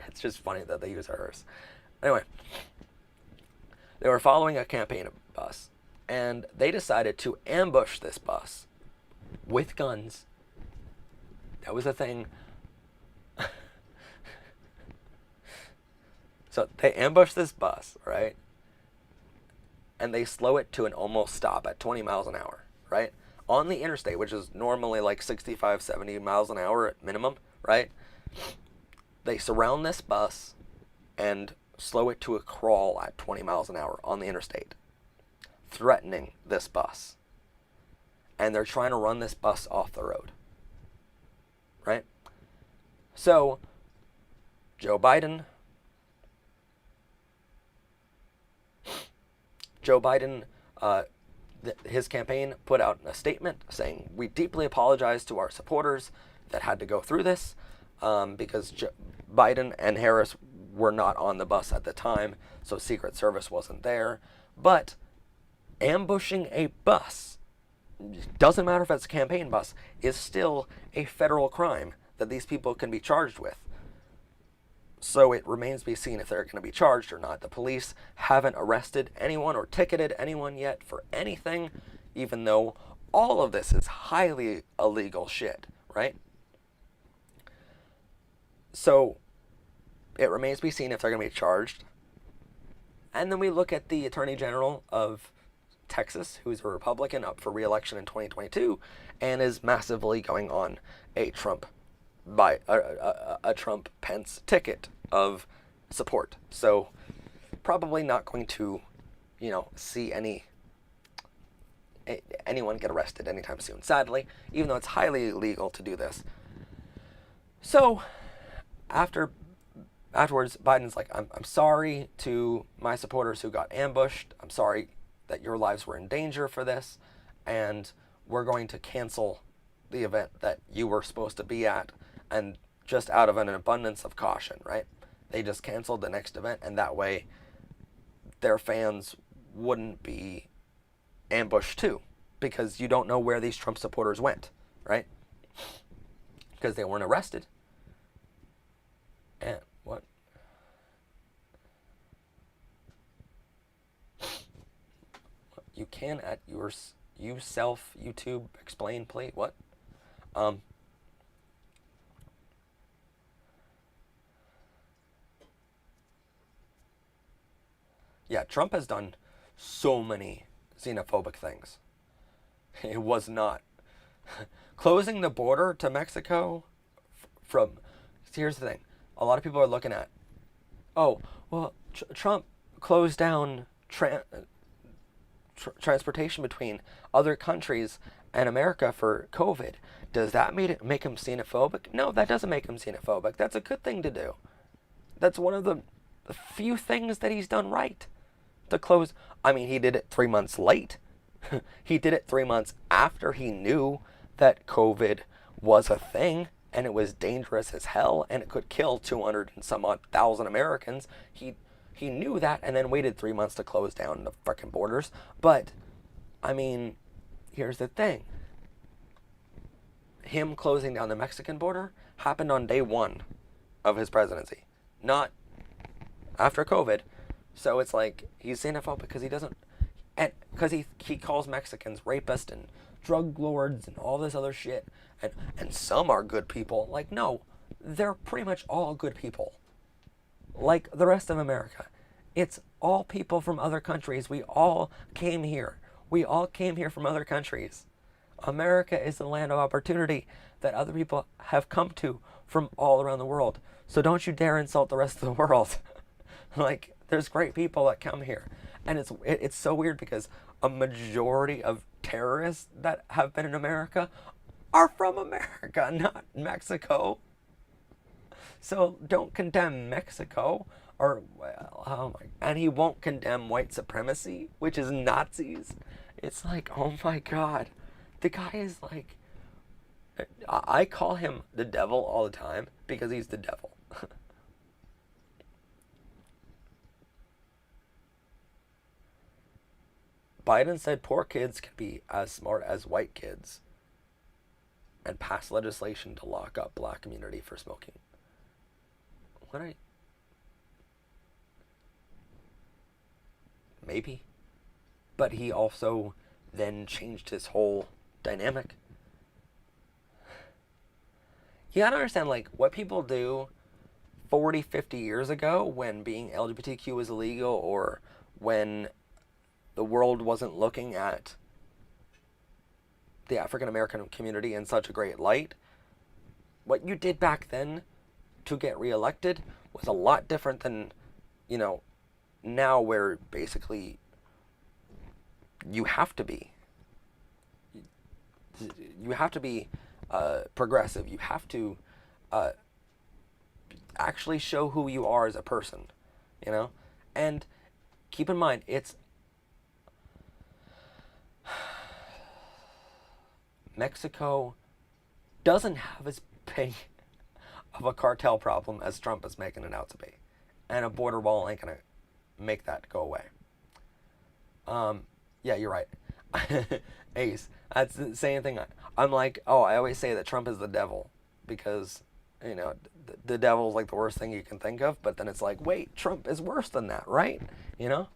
it's just funny that they use a hearse. Anyway, they were following a campaign bus, and they decided to ambush this bus with guns. That was a thing. So they ambush this bus, right? And they slow it to an almost stop at 20 miles an hour, right? On the interstate, which is normally like 65, 70 miles an hour at minimum, right? They surround this bus and slow it to a crawl at 20 miles an hour on the interstate, threatening this bus. And they're trying to run this bus off the road, right? So, Joe Biden, his campaign put out a statement saying, "We deeply apologize to our supporters that had to go through this because Biden and Harris were not on the bus at the time, so Secret Service wasn't there. But ambushing a bus, doesn't matter if it's a campaign bus, is still a federal crime that these people can be charged with. So it remains to be seen if they're going to be charged or not. The police haven't arrested anyone or ticketed anyone yet for anything, even though all of this is highly illegal shit, right? So it remains to be seen if they're going to be charged. And then we look at the Attorney General of Texas, who's a Republican up for re-election in 2022, and is massively going on a Trump Trump-Pence ticket of support. So probably not going to, see anyone get arrested anytime soon, sadly, even though it's highly illegal to do this. So afterwards, Biden's like, I'm sorry to my supporters who got ambushed. I'm sorry that your lives were in danger for this, and we're going to cancel the event that you were supposed to be at, and just out of an abundance of caution, right? They just canceled the next event, and that way their fans wouldn't be ambushed too, because you don't know where these Trump supporters went, right? Because they weren't arrested. And what? You can at yours, you self YouTube explain, please. What? Yeah, Trump has done so many xenophobic things. It was not closing the border to Mexico from. Here's the thing: a lot of people are looking at, oh, well, Trump closed down transportation between other countries and America for COVID. Does that make him xenophobic? No, that doesn't make him xenophobic. That's a good thing to do. That's one of the few things that he's done right. To close, I mean, he did it 3 months late. He did it 3 months after he knew that COVID was a thing and it was dangerous as hell and it could kill 200 and some odd thousand Americans. He knew that and then waited 3 months to close down the frickin' borders. But, I mean, here's the thing. Him closing down the Mexican border happened on day one of his presidency, not after COVID. So it's like he's xenophobic because he doesn't, and because he calls Mexicans rapists and drug lords and all this other shit, and some are good people. Like, no, they're pretty much all good people. Like the rest of America, it's all people from other countries. We all came here. We all came here from other countries. America is the land of opportunity that other people have come to from all around the world. So don't you dare insult the rest of the world. Like, there's great people that come here. And it's so weird because a majority of terrorists that have been in America are from America, not Mexico. So don't condemn Mexico, or well, oh my, and he won't condemn white supremacy, which is Nazis. It's like, oh my God, the guy is like, I call him the devil all the time because he's the devil. Biden said poor kids can be as smart as white kids and pass legislation to lock up black community for smoking. What I maybe, but he also then changed his whole dynamic. You gotta understand, like, what people do 40, 50 years ago when being LGBTQ was illegal, or when the world wasn't looking at the African American community in such a great light. What you did back then to get reelected was a lot different than, you know, now, where basically you have to be. You have to be progressive. You have to uh, actually show who you are as a person, you know? And keep in mind, it's Mexico doesn't have as big of a cartel problem as Trump is making it out to be. And a border wall ain't going to make that go away. Yeah, you're right. Ace. That's the same thing. I'm like, oh, I always say that Trump is the devil because, you know, the devil is like the worst thing you can think of. But then it's like, wait, Trump is worse than that, right? You know?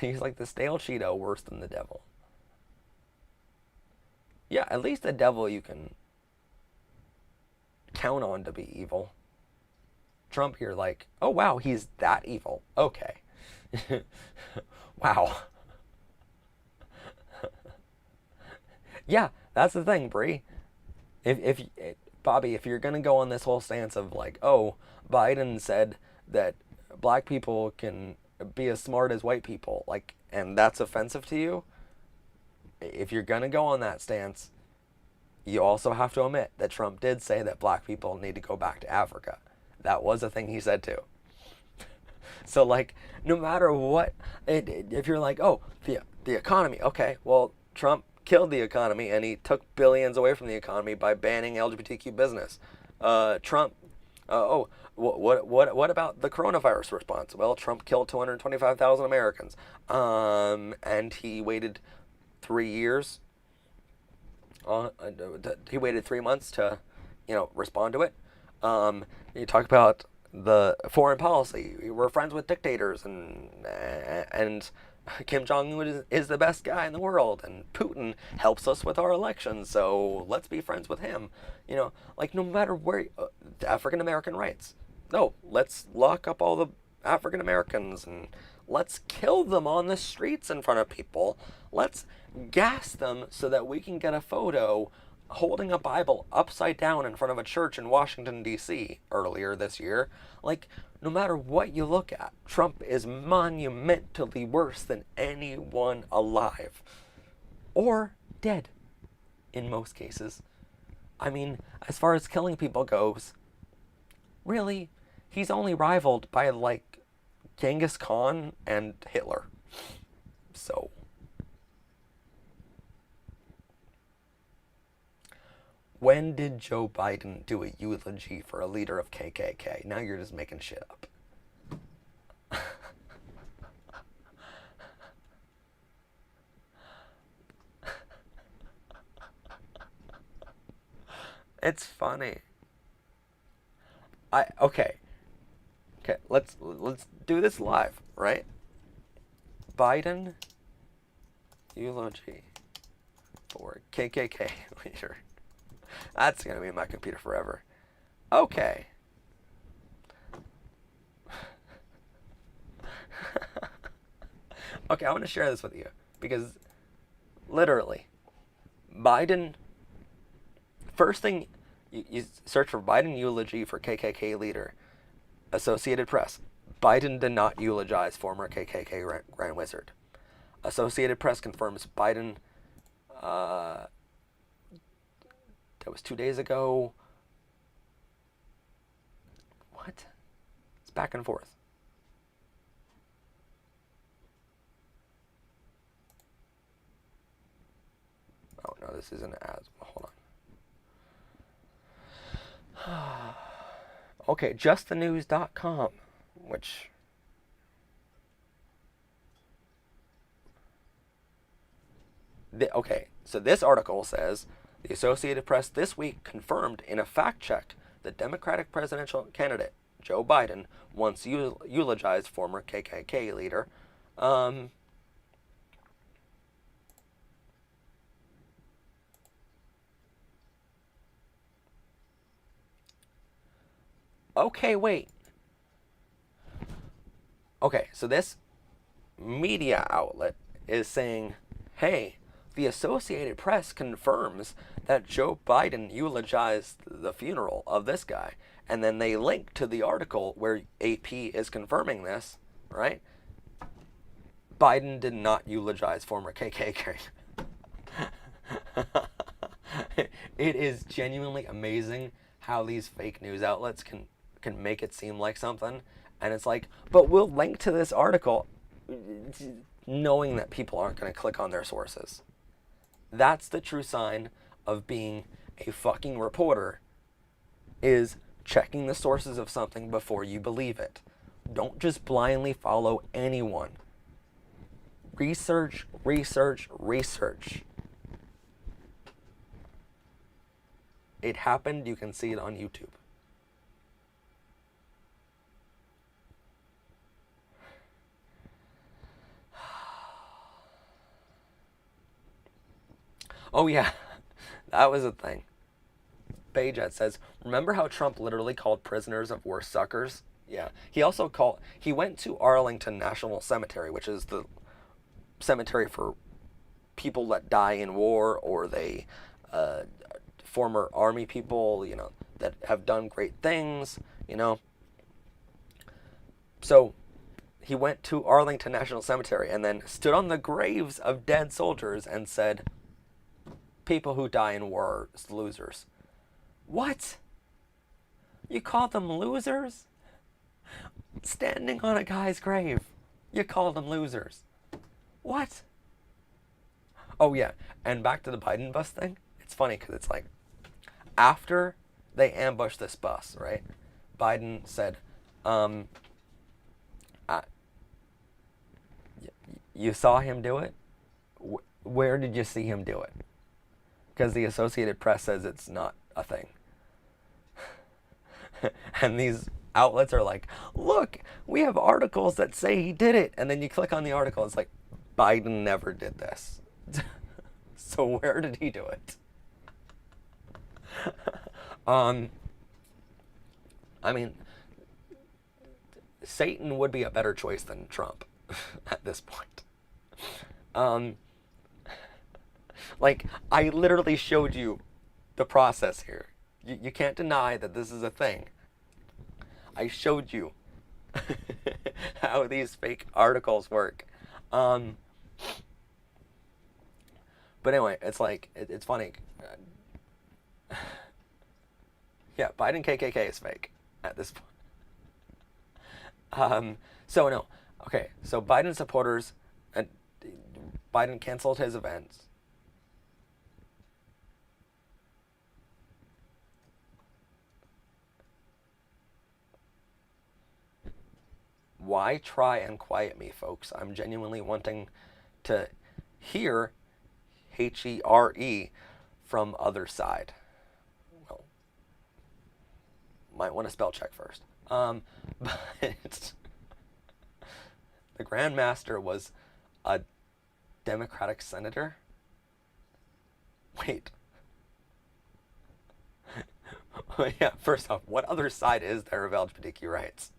He's like the stale Cheeto worse than the devil. Yeah, at least the devil you can count on to be evil. Trump here, like, oh wow, he's that evil. Okay. Wow. Yeah, that's the thing, Bree. If Bobby, if you're gonna go on this whole stance of like, oh, Biden said that black people can be as smart as white people, like, and that's offensive to you, if you're gonna go on that stance, you also have to admit that Trump did say that black people need to go back to Africa. That was a thing he said too. So like, no matter what, if you're like, oh, the economy, okay, well, Trump killed the economy and he took billions away from the economy by banning LGBTQ business. Trump, oh, what about the coronavirus response? Well, Trump killed 225,000 Americans, and he waited 3 years. He waited 3 months to, you know, respond to it. You talk about the foreign policy. We're friends with dictators, and Kim Jong Un is the best guy in the world, and Putin helps us with our elections, so let's be friends with him. You know, like, no matter where, African American rights. No, let's lock up all the African Americans and let's kill them on the streets in front of people. Let's gas them so that we can get a photo holding a Bible upside down in front of a church in Washington, D.C. earlier this year. Like, no matter what you look at, Trump is monumentally worse than anyone alive. Or dead, in most cases. I mean, as far as killing people goes, really, he's only rivaled by, like, Genghis Khan and Hitler. So, when did Joe Biden do a eulogy for a leader of KKK? Now you're just making shit up. It's funny. Okay. Okay, let's do this live, right? Biden eulogy for KKK leader. That's gonna be in my computer forever. Okay. Okay, I want to share this with you because literally, Biden. First thing, you search for Biden eulogy for KKK leader. Associated Press. Biden did not eulogize former KKK Grand Wizard. Associated Press confirms Biden, that was 2 days ago. What? It's back and forth. Oh no, this isn't as. Hold on. Okay, justthenews.com, which. Okay, so this article says the Associated Press this week confirmed in a fact check that Democratic presidential candidate Joe Biden once eulogized former KKK leader. Okay, wait. Okay, so this media outlet is saying, hey, the Associated Press confirms that Joe Biden eulogized the funeral of this guy. And then they link to the article where AP is confirming this, right? Biden did not eulogize former KKK. It is genuinely amazing how these fake news outlets can make it seem like something. And it's like, but we'll link to this article knowing that people aren't going to click on their sources. That's the true sign of being a fucking reporter, is checking the sources of something before you believe it. Don't just blindly follow anyone. Research, research, research. It happened, you can see it on YouTube. Oh yeah, that was a thing. Bayjet says, remember how Trump literally called prisoners of war suckers? Yeah. He went to Arlington National Cemetery, which is the cemetery for people that die in war, or they, former army people, that have done great things, So he went to Arlington National Cemetery and then stood on the graves of dead soldiers and said, people who die in war are losers. What? You call them losers? Standing on a guy's grave, you call them losers. What? Oh yeah, and back to the Biden bus thing. It's funny because it's like, after they ambushed this bus, right? Biden said, you saw him do it? Where did you see him do it? Because the Associated Press says it's not a thing. And these outlets are like, look, we have articles that say he did it. And then you click on the article, it's like, Biden never did this. So where did he do it? I mean, Satan would be a better choice than Trump at this point. Like, I literally showed you the process here. You can't deny that this is a thing. I showed you how these fake articles work. But anyway, it's like, it's funny. Yeah, Biden KKK is fake at this point. So no. Okay, so Biden supporters, and Biden canceled his events. Why try and quiet me, folks? I'm genuinely wanting to hear HERE from other side. Well, might want to spell check first. But the Grand Master was a Democratic senator. Wait. Yeah, first off, what other side is there of LGBTQ rights?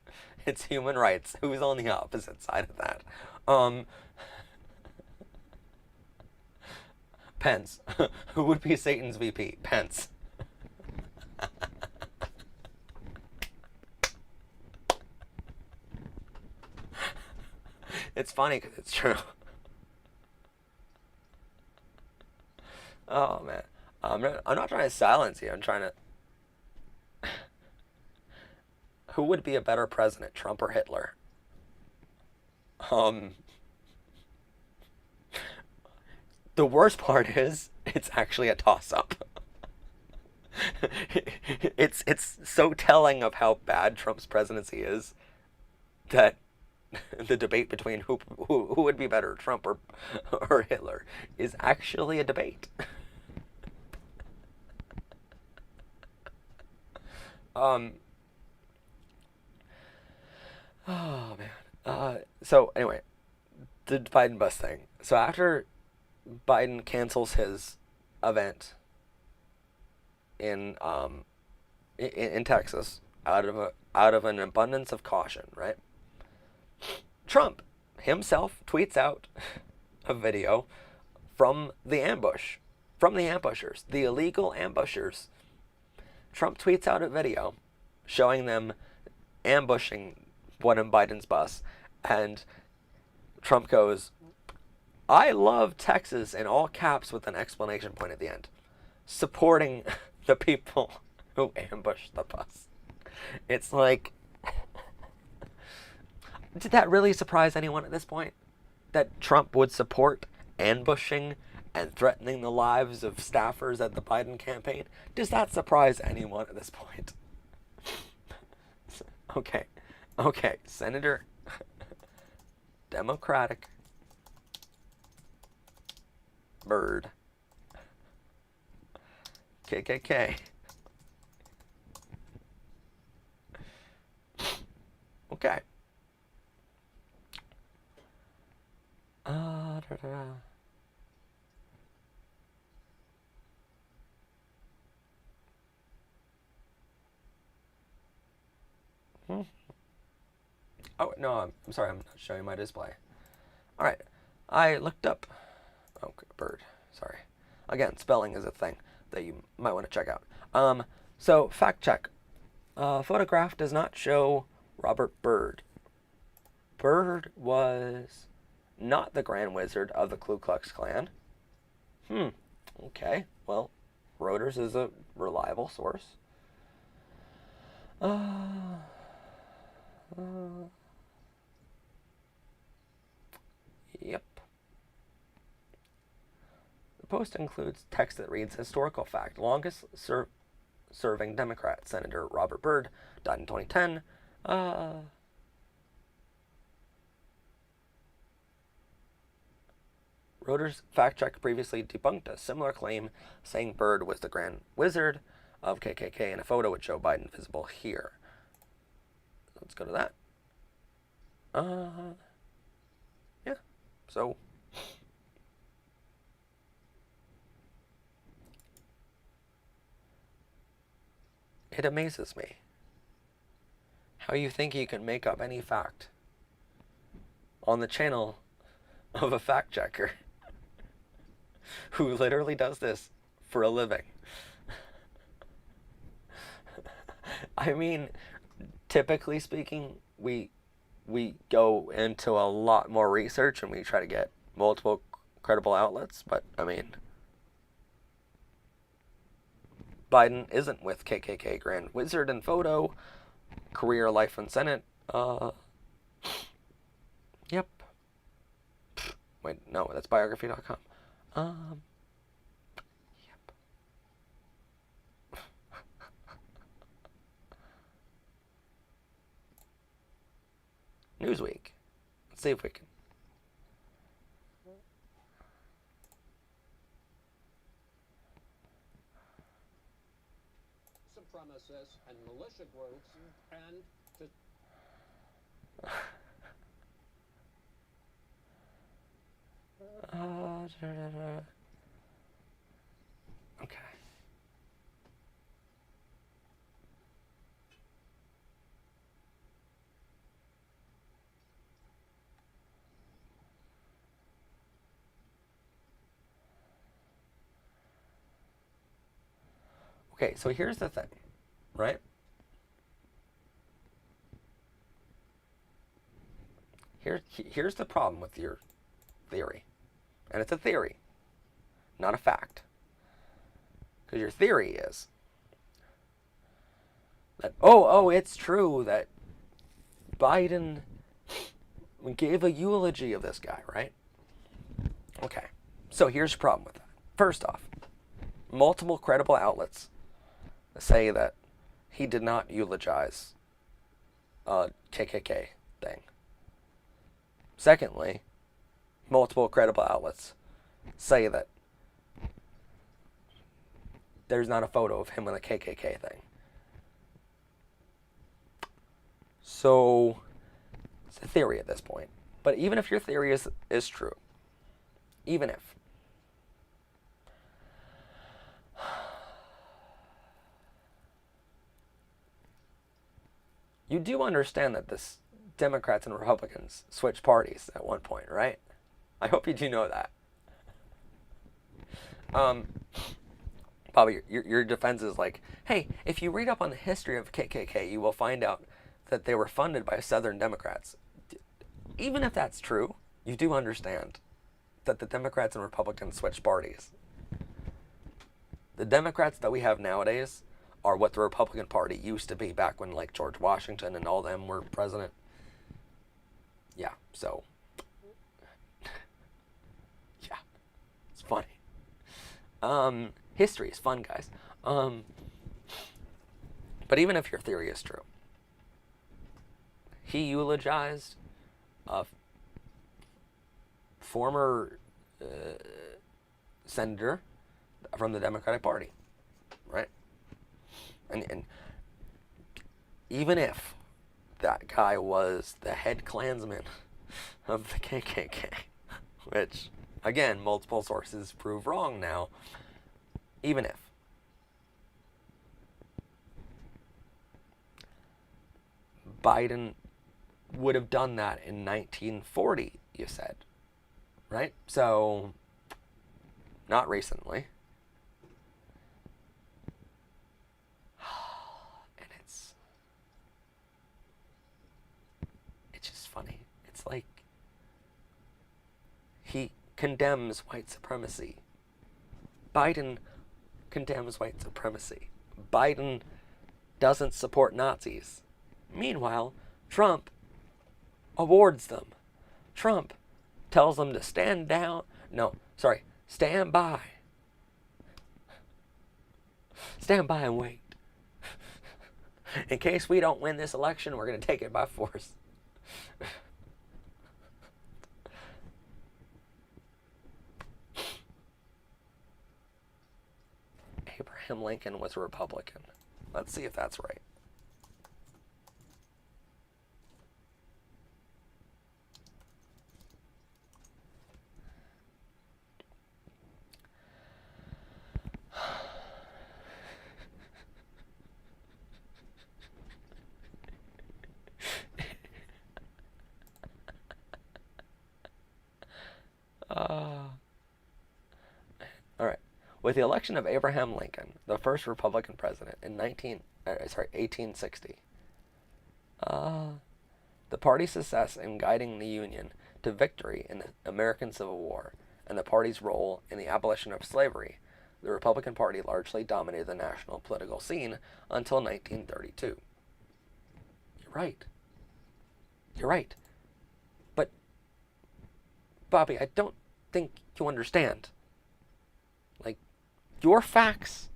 It's human rights. Who's on the opposite side of that? Pence. Who would be Satan's VP? Pence. It's funny because it's true. Oh man, I'm not trying to silence you. I'm trying to. Who would be a better president, Trump or Hitler? Um, the worst part is it's actually a toss-up. It's so telling of how bad Trump's presidency is that the debate between who would be better, Trump or Hitler, is actually a debate. Um, oh man. So anyway, the Biden bus thing. So after Biden cancels his event in in Texas out of an abundance of caution, right? Trump himself tweets out a video from the ambush, from the ambushers, the illegal ambushers. Trump tweets out a video showing them ambushing one in Biden's bus, and Trump goes, "I love Texas," in all caps with an exclamation point at the end, supporting the people who ambushed the bus. It's like, did that really surprise anyone at this point? That Trump would support ambushing and threatening the lives of staffers at the Biden campaign? Does that surprise anyone at this point? Okay, okay, Senator, Democratic Bird, KKK. Okay. Da, da, da. Hmm. Oh no, I'm sorry, I'm not showing my display. All right, I looked up. Oh, bird. Sorry. Again, spelling is a thing that you might want to check out. So fact check. Photograph does not show Robert Byrd. Byrd was not the Grand Wizard of the Ku Klux Klan. Okay. Well, Reuters is a reliable source. Uh, uh, yep. The post includes text that reads historical fact. Longest serving Democrat, Senator Robert Byrd, died in 2010. Reuters fact check previously debunked a similar claim, saying Byrd was the Grand Wizard of KKK in a photo which show Biden visible here. Let's go to that. Yeah. So it amazes me how you think you can make up any fact on the channel of a fact checker who literally does this for a living. I mean, typically speaking, we go into a lot more research and we try to get multiple credible outlets, but I mean, Biden isn't with KKK Grand Wizard in photo, career life in Senate. Yep. Wait, no, that's biography.com. Yep. Newsweek. Let's see if we can. Supremacists and militia groups and to Okay. Okay, so here's the thing, right? Here's the problem with your theory. And it's a theory, not a fact. Because your theory is that, it's true that Biden gave a eulogy of this guy, right? Okay. So here's the problem with that. First off, multiple credible outlets say that he did not eulogize a KKK thing. Secondly, multiple credible outlets say that there's not a photo of him in a KKK thing. So, it's a theory at this point. But even if your theory is true, even if, you do understand that this Democrats and Republicans switched parties at one point, right? I hope you do know that. Bobby, your defense is like, hey, if you read up on the history of KKK, you will find out that they were funded by Southern Democrats. Even if that's true, you do understand that the Democrats and Republicans switched parties. The Democrats that we have nowadays are what the Republican Party used to be back when, like, George Washington and all them were president. Yeah, so, yeah, it's funny. History is fun, guys. But even if your theory is true, he eulogized a former senator from the Democratic Party, right? And even if that guy was the head Klansman of the KKK, which, again, multiple sources prove wrong now, even if, Biden would have done that in 1940, you said, right? So, not recently. And it's just funny. It's like he condemns white supremacy. Biden condemns white supremacy. Biden doesn't support Nazis. Meanwhile, Trump awards them. Trump tells them to stand down. Stand by. Stand by and wait. In case we don't win this election, we're going to take it by force. Abraham Lincoln was a Republican. Let's see if that's right. All right. With the election of Abraham Lincoln, the first Republican president in 1860, the party's success in guiding the Union to victory in the American Civil War, and the party's role in the abolition of slavery, the Republican Party largely dominated the national political scene until 1932. You're right. You're right. But, Bobby, I don't think you understand. Like, your facts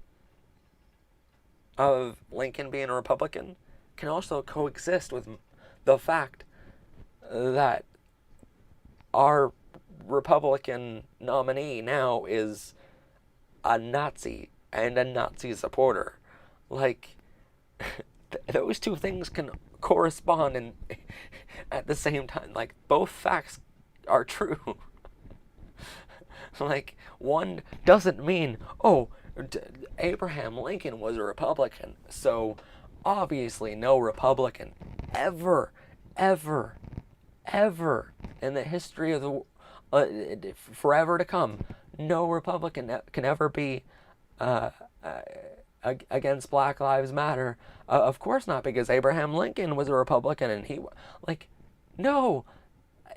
of Lincoln being a Republican can also coexist with the fact that our Republican nominee now is a Nazi and a Nazi supporter. Like, those two things can correspond and at the same time. Like, both facts are true. Like, one doesn't mean, Abraham Lincoln was a Republican, so obviously no Republican ever in the history of the forever to come, no Republican can ever be against Black Lives Matter. Of course not, because Abraham Lincoln was a Republican, and no,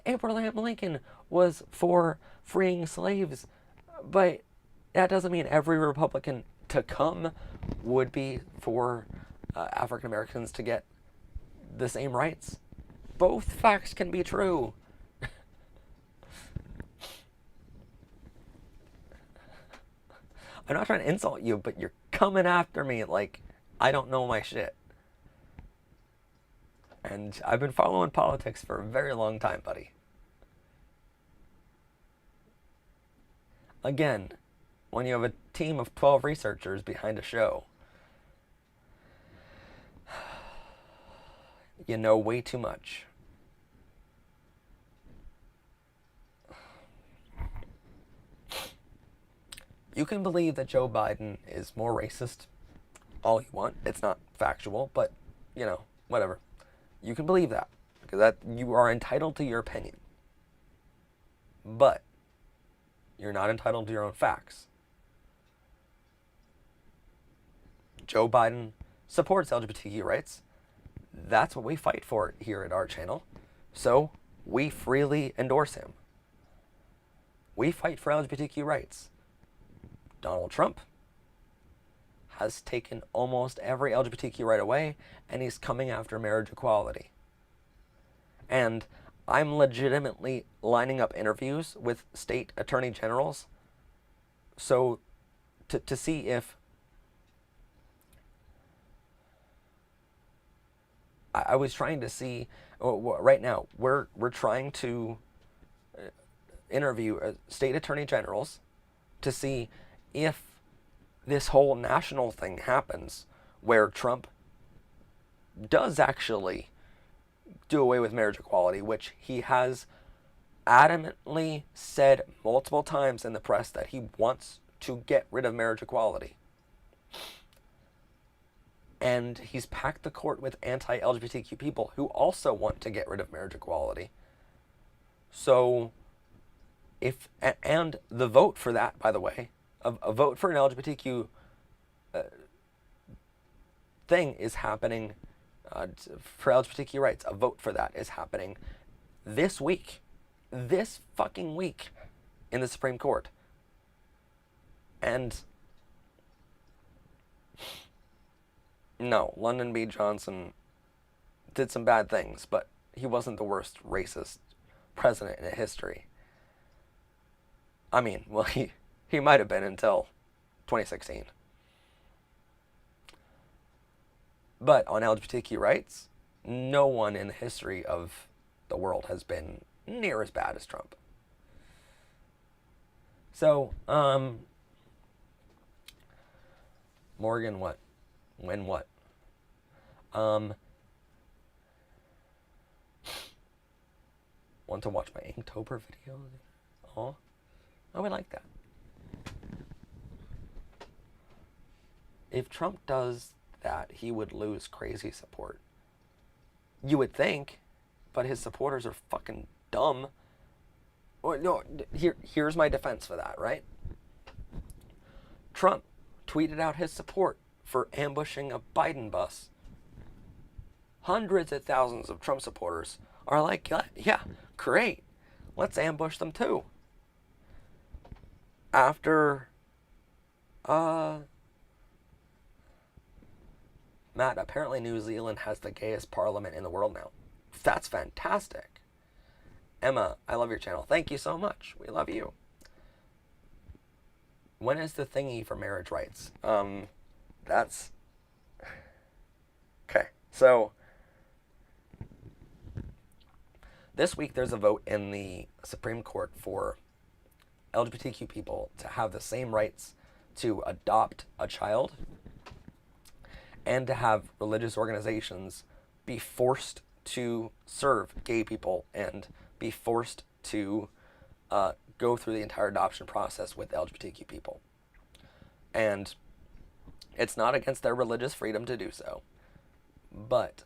Abraham Lincoln was for freeing slaves, but that doesn't mean every Republican to come would be for African Americans to get the same rights. Both facts can be true. I'm not trying to insult you, but you're coming after me like I don't know my shit. And I've been following politics for a very long time, buddy. Again, when you have a team of 12 researchers behind a show, you know way too much. You can believe that Joe Biden is more racist all you want. It's not factual, but, whatever. You can believe that, because that you are entitled to your opinion. But you're not entitled to your own facts. Joe Biden supports LGBTQ rights. That's what we fight for here at our channel. So we freely endorse him. We fight for LGBTQ rights. Donald Trump has taken almost every LGBTQ right away, and he's coming after marriage equality. And I'm legitimately lining up interviews with state attorney generals so to see if I was trying to see right now we're trying to interview state attorney generals to see if this whole national thing happens where Trump does actually do away with marriage equality, which he has adamantly said multiple times in the press that he wants to get rid of marriage equality. And he's packed the court with anti-LGBTQ people who also want to get rid of marriage equality. So, and the vote for that, by the way, a vote for an LGBTQ thing is happening, for LGBTQ rights, a vote for that is happening this week. This fucking week in the Supreme Court. And no, Lyndon B. Johnson did some bad things, but he wasn't the worst racist president in history. I mean, well, he might have been until 2016. But on LGBTQ rights, no one in the history of the world has been near as bad as Trump. So, Morgan, what? When what? Want to watch my Inktober video? Oh, I would like that. If Trump does that, he would lose crazy support. You would think, but his supporters are fucking dumb. Or no, here's my defense for that, right? Trump tweeted out his support for ambushing a Biden bus. Hundreds of thousands of Trump supporters are like, yeah, great, let's ambush them too. After, Matt, apparently New Zealand has the gayest parliament in the world now. That's fantastic. Emma, I love your channel. Thank you so much. We love you. When is the thingy for marriage rights? That's... Okay, so... This week there's a vote in the Supreme Court for LGBTQ people to have the same rights to adopt a child and to have religious organizations be forced to serve gay people and be forced to go through the entire adoption process with LGBTQ people. And it's not against their religious freedom to do so. But,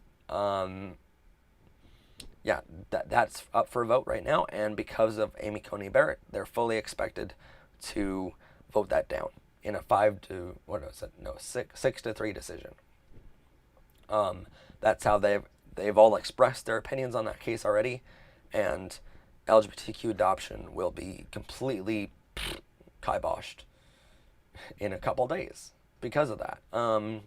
yeah, that's up for a vote right now. And because of Amy Coney Barrett, they're fully expected to vote that down in a 6-3 decision. That's how they've all expressed their opinions on that case already, and LGBTQ adoption will be completely kiboshed in a couple days because of that. So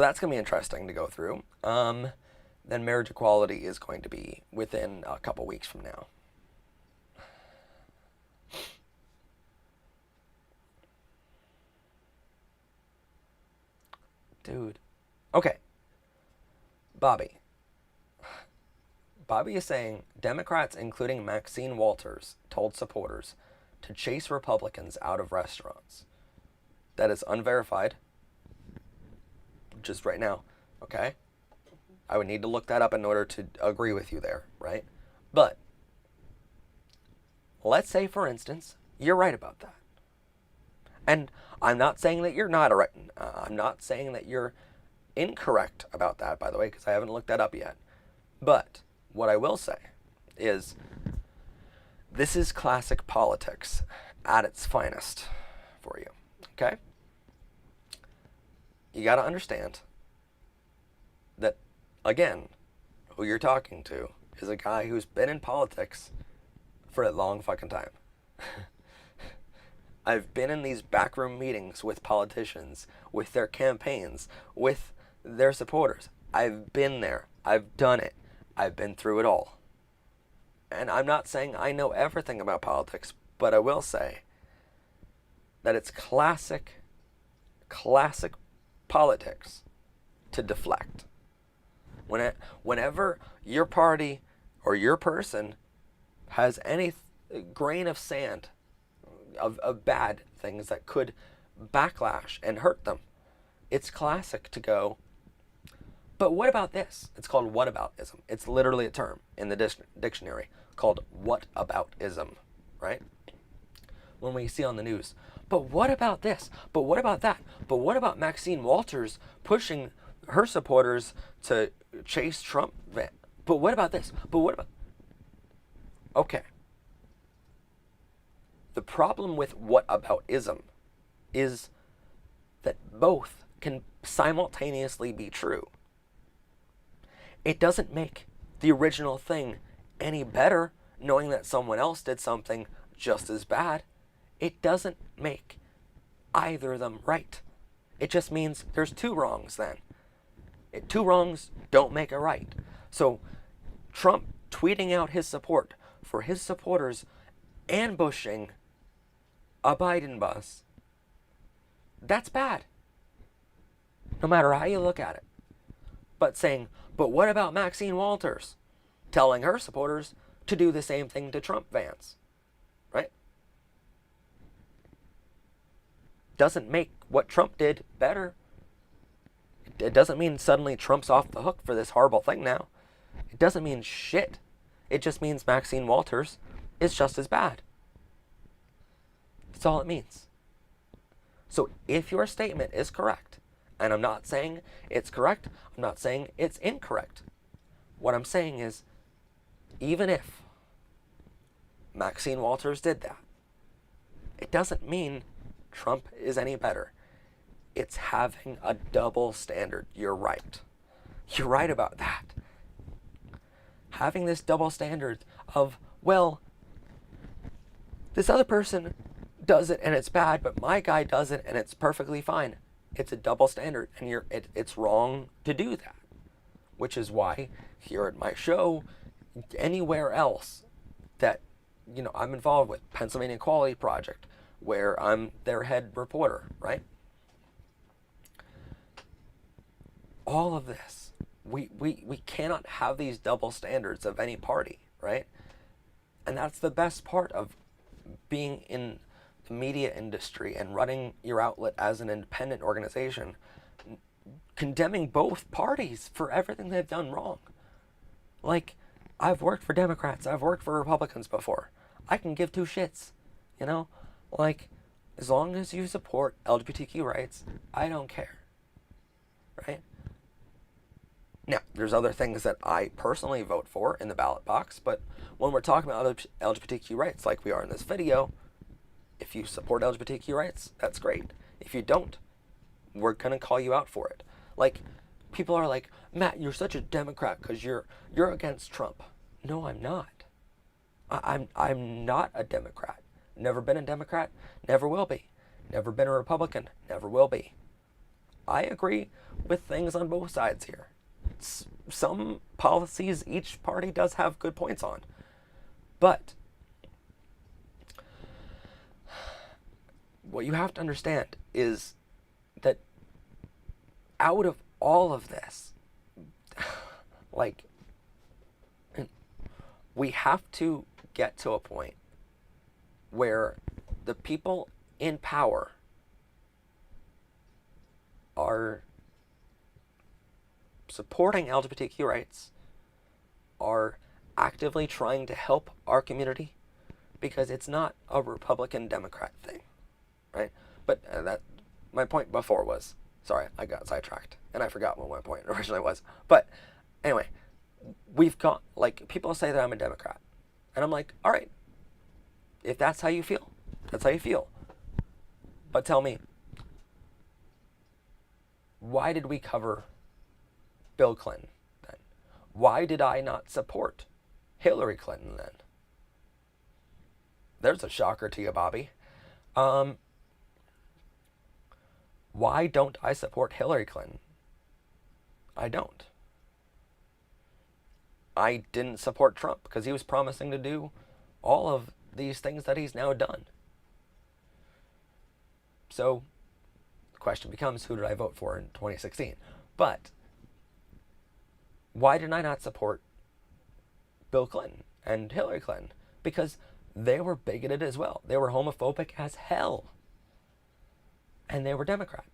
that's going to be interesting to go through. Then marriage equality is going to be within a couple weeks from now. Dude. Okay. Bobby. Bobby is saying Democrats, including Maxine Walters, told supporters to chase Republicans out of restaurants. That is unverified. Just right now. Okay? I would need to look that up in order to agree with you there, right? But let's say, for instance, you're right about that. And I'm not saying that you're not right. I'm not saying that you're incorrect about that, by the way, because I haven't looked that up yet. But what I will say is this is classic politics at its finest for you, okay? You got to understand that, again, who you're talking to is a guy who's been in politics for a long fucking time. I've been in these backroom meetings with politicians, with their campaigns, with their supporters. I've been there. I've done it. I've been through it all. And I'm not saying I know everything about politics, but I will say that it's classic politics to deflect. Whenever your party or your person has any grain of sand of bad things that could backlash and hurt them, it's classic to go, but what about this? It's called whataboutism. It's literally a term in the dictionary called whataboutism, right? When we see on the news, but what about this? But what about that? But what about Maxine Walters pushing her supporters to chase Trump? But what about this? But what about... Okay. The problem with whataboutism is that both can simultaneously be true. It doesn't make the original thing any better knowing that someone else did something just as bad. It doesn't make either of them right. It just means there's two wrongs then. Two wrongs don't make a right. So Trump tweeting out his support for his supporters ambushing a Biden bus, that's bad. No matter how you look at it. But saying, but what about Maxine Walters telling her supporters to do the same thing to Trump vans? Right? Doesn't make what Trump did better. It doesn't mean suddenly Trump's off the hook for this horrible thing now. It doesn't mean shit. It just means Maxine Walters is just as bad. That's all it means. So if your statement is correct, and I'm not saying it's correct, I'm not saying it's incorrect. What I'm saying is, even if Maxine Walters did that, it doesn't mean Trump is any better. It's having a double standard. You're right. You're right about that. Having this double standard of, well, this other person does it and it's bad, but my guy does it and it's perfectly fine. It's a double standard, and it's wrong to do that. Which is why here at my show, anywhere else that I'm involved with, Pennsylvania Equality Project, where I'm their head reporter, right? All of this, we cannot have these double standards of any party, right? And that's the best part of being in the media industry and running your outlet as an independent organization, condemning both parties for everything they've done wrong. Like, I've worked for Democrats, I've worked for Republicans before. I can give two shits, Like, as long as you support LGBTQ rights, I don't care, right? Now, there's other things that I personally vote for in the ballot box, but when we're talking about LGBTQ rights, like we are in this video, if you support LGBTQ rights, that's great. If you don't, we're going to call you out for it. Like, people are like, Matt, you're such a Democrat because you're against Trump. No, I'm not. I'm not a Democrat. Never been a Democrat. Never will be. Never been a Republican. Never will be. I agree with things on both sides here. Some policies each party does have good points on. But what you have to understand is that out of all of this, like, we have to get to a point where the people in power are supporting LGBTQ rights, are actively trying to help our community, because it's not a Republican Democrat thing, right? But that my point before was, sorry, I got sidetracked and I forgot what my point originally was. But anyway, we've got, like, people say that I'm a Democrat, and I'm like, all right, if that's how you feel, that's how you feel. But tell me, why did we cover Bill Clinton then? Why did I not support Hillary Clinton then? There's a shocker to you, Bobby. Why don't I support Hillary Clinton? I don't. I didn't support Trump because he was promising to do all of these things that he's now done. So the question becomes, who did I vote for in 2016? But why did I not support Bill Clinton and Hillary Clinton? Because they were bigoted as well. They were homophobic as hell. And they were Democrat.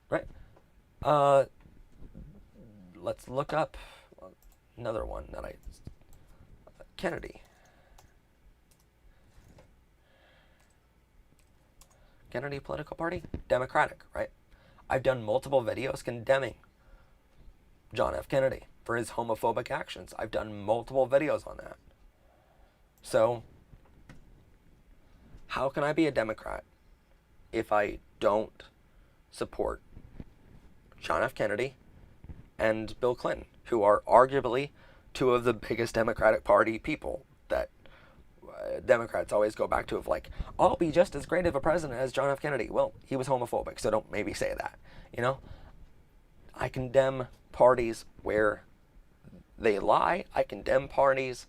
Right? Let's look up another one that Kennedy. Kennedy political party? Democratic, right? I've done multiple videos condemning John F. Kennedy for his homophobic actions. I've done multiple videos on that. So, how can I be a Democrat if I don't support John F. Kennedy and Bill Clinton, who are arguably two of the biggest Democratic Party people that Democrats always go back to, of like, I'll be just as great of a president as John F. Kennedy. Well, he was homophobic, so don't maybe say that, you know? I condemn parties where they lie. I condemn parties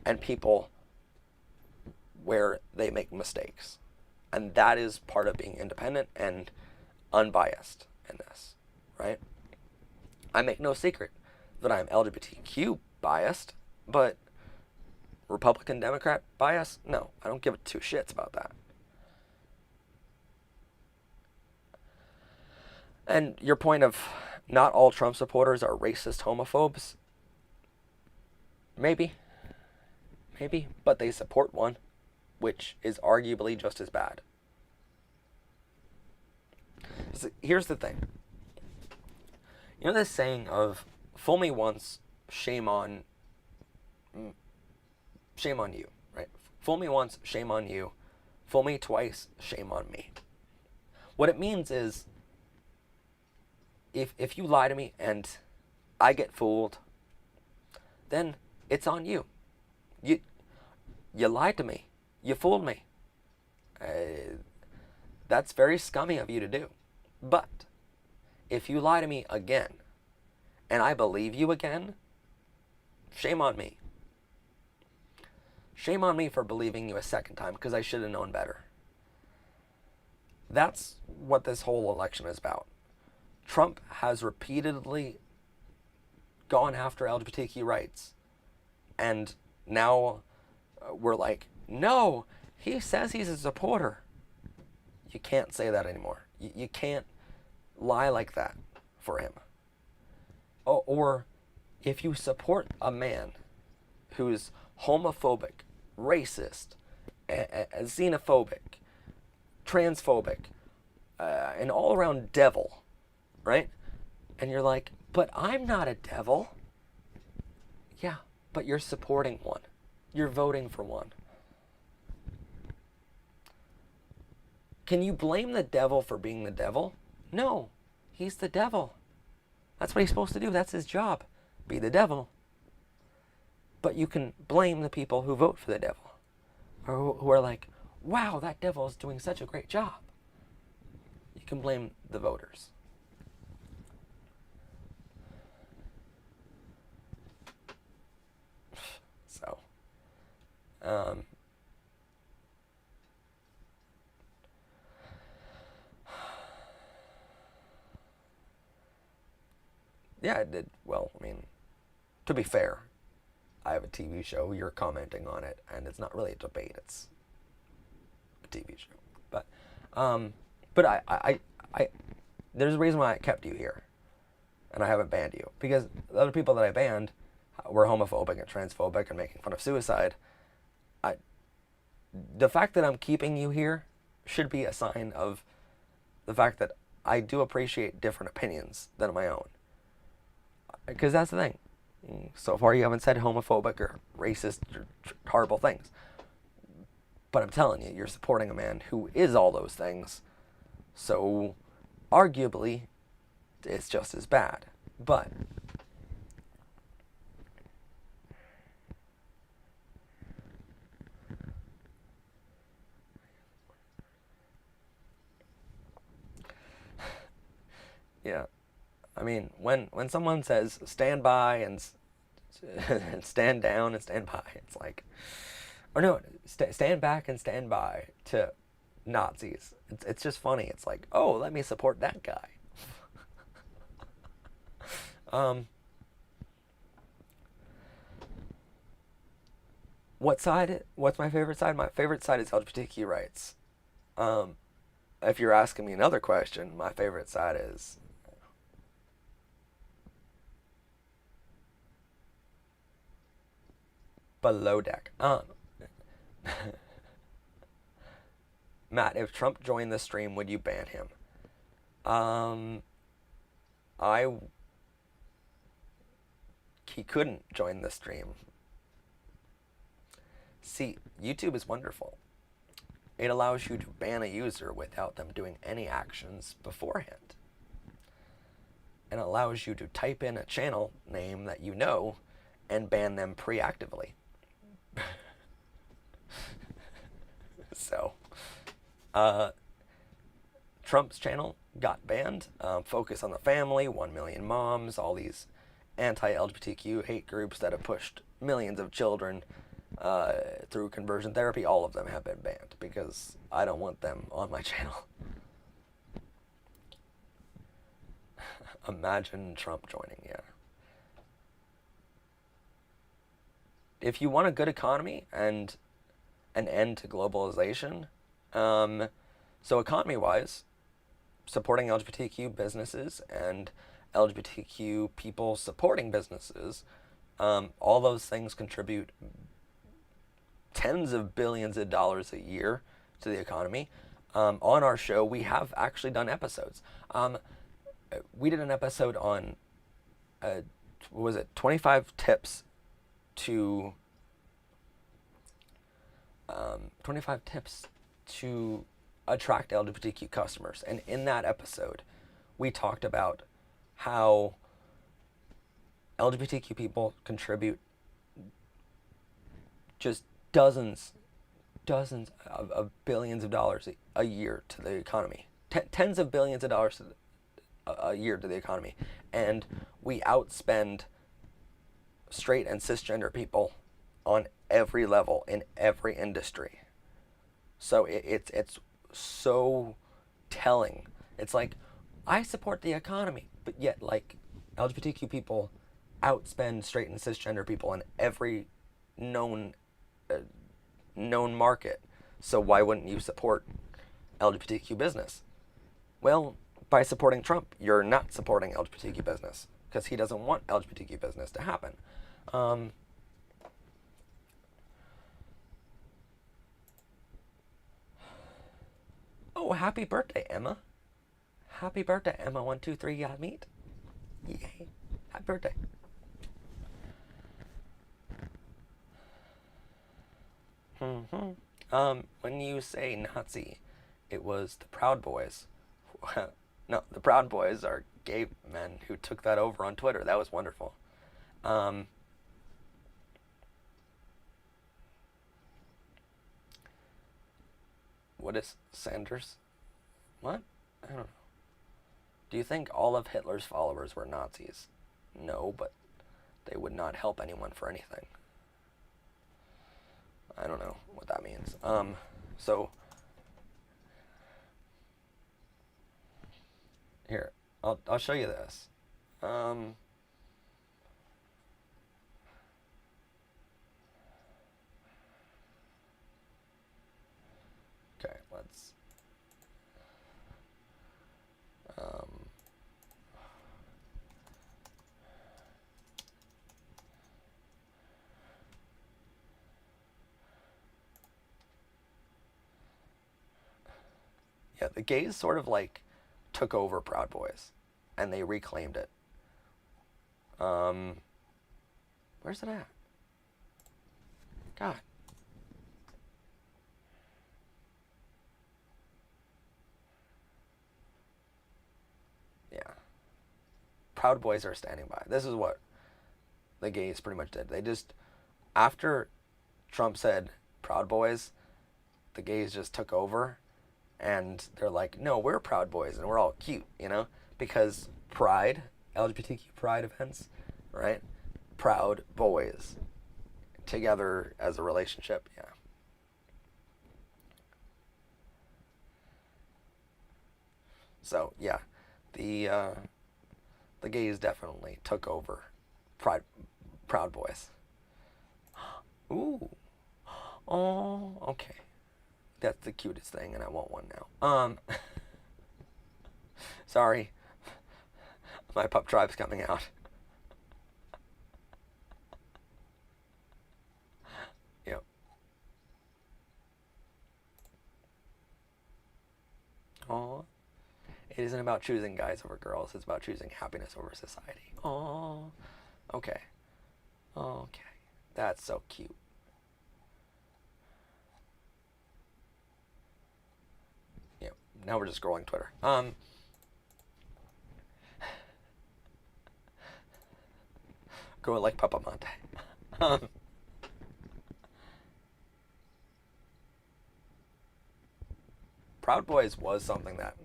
and people where they make mistakes. And that is part of being independent and unbiased in this, right? I make no secret that I'm LGBTQ biased, but Republican Democrat bias? No, I don't give two shits about that. And your point of not all Trump supporters are racist homophobes? Maybe, but they support one, which is arguably just as bad. So here's the thing. You know this saying of, fool me once, shame on you, right? Fool me once, shame on you. Fool me twice, shame on me. What it means is, if you lie to me and I get fooled, then it's on you. You lied to me. You fooled me. That's very scummy of you to do. But if you lie to me again and I believe you again, shame on me. Shame on me for believing you a second time, because I should have known better. That's what this whole election is about. Trump has repeatedly gone after LGBTQ rights. And now we're like, no, he says he's a supporter. You can't say that anymore. You can't lie like that for him. Or if you support a man who's homophobic, racist, xenophobic, transphobic, an all-around devil, right? And you're like, but I'm not a devil. Yeah, but you're supporting one. You're voting for one. Can you blame the devil for being the devil? No, he's the devil. That's what he's supposed to do. That's his job. Be the devil. But you can blame the people who vote for the devil, or who are like, wow, that devil is doing such a great job. You can blame the voters. So, um, yeah, it did. Well, I mean, to be fair, I have a TV show. You're commenting on it, and it's not really a debate. It's a TV show. But, but there's a reason why I kept you here, and I haven't banned you, because the other people that I banned were homophobic and transphobic and making fun of suicide. The fact that I'm keeping you here should be a sign of the fact that I do appreciate different opinions than my own. Because that's the thing. So far, you haven't said homophobic or racist or horrible things. But I'm telling you, you're supporting a man who is all those things. So, arguably, it's just as bad. But yeah, I mean, when someone says stand by and and stand down and stand by, it's like, or no, stand back and stand by to Nazis. It's just funny. It's like, oh, let me support that guy. What side? What's my favorite side? My favorite side is LGBTQ rights. Um, if you're asking me another question, my favorite side is below deck. Matt, if Trump joined the stream, would you ban him? Um, I he couldn't join the stream. See, YouTube is wonderful. It allows you to ban a user without them doing any actions beforehand. And allows you to type in a channel name that you know and ban them preactively. So, Trump's channel got banned. Focus on the Family, 1 Million Moms, all these anti-LGBTQ hate groups that have pushed millions of children through conversion therapy. All of them have been banned because I don't want them on my channel. Imagine Trump joining, yeah. If you want a good economy and an end to globalization, so economy-wise, supporting LGBTQ businesses and LGBTQ people supporting businesses, all those things contribute tens of billions of dollars a year to the economy. On our show, we have actually done episodes. We did an episode on, what was it, 25 tips to 25 tips to attract LGBTQ customers. And in that episode, we talked about how LGBTQ people contribute just dozens of billions of dollars a year to the economy. Tens of billions of dollars a year to the economy. And we outspend straight and cisgender people on every level in every industry. So it's so telling. It's like, I support the economy, but yet like LGBTQ people outspend straight and cisgender people in every known market. So why wouldn't you support LGBTQ business? Well, by supporting Trump, you're not supporting LGBTQ business because he doesn't want LGBTQ business to happen. Oh, happy birthday, Emma. Happy birthday, Emma123 got meat. Yay. Happy birthday. When you say Nazi, it was the Proud Boys. No, the Proud Boys are gay men who took that over on Twitter. That was wonderful. What is Sanders? What? I don't know. Do you think all of Hitler's followers were Nazis? No, but they would not help anyone for anything. I don't know what that means. So here, I'll show you this. Okay, let's. Um, yeah, the gays sort of like took over Proud Boys, and they reclaimed it. Um, where's it at? God. Yeah. Proud Boys are standing by. This is what the gays pretty much did. They just, after Trump said Proud Boys, the gays just took over, and they're like, no, we're Proud Boys, and we're all cute, you know? Because pride, LGBTQ pride events, right? Proud Boys. Together as a relationship, yeah. So, yeah, the gays definitely took over Pride, Proud Boys. Ooh. Oh, okay. That's the cutest thing, and I want one now. Sorry. My pup tribe's coming out. Yep. Aw. It isn't about choosing guys over girls. It's about choosing happiness over society. Aw. Okay. Okay. That's so cute. Yep. Now we're just scrolling Twitter. Go like Papa Monte. Um, Proud Boys was something that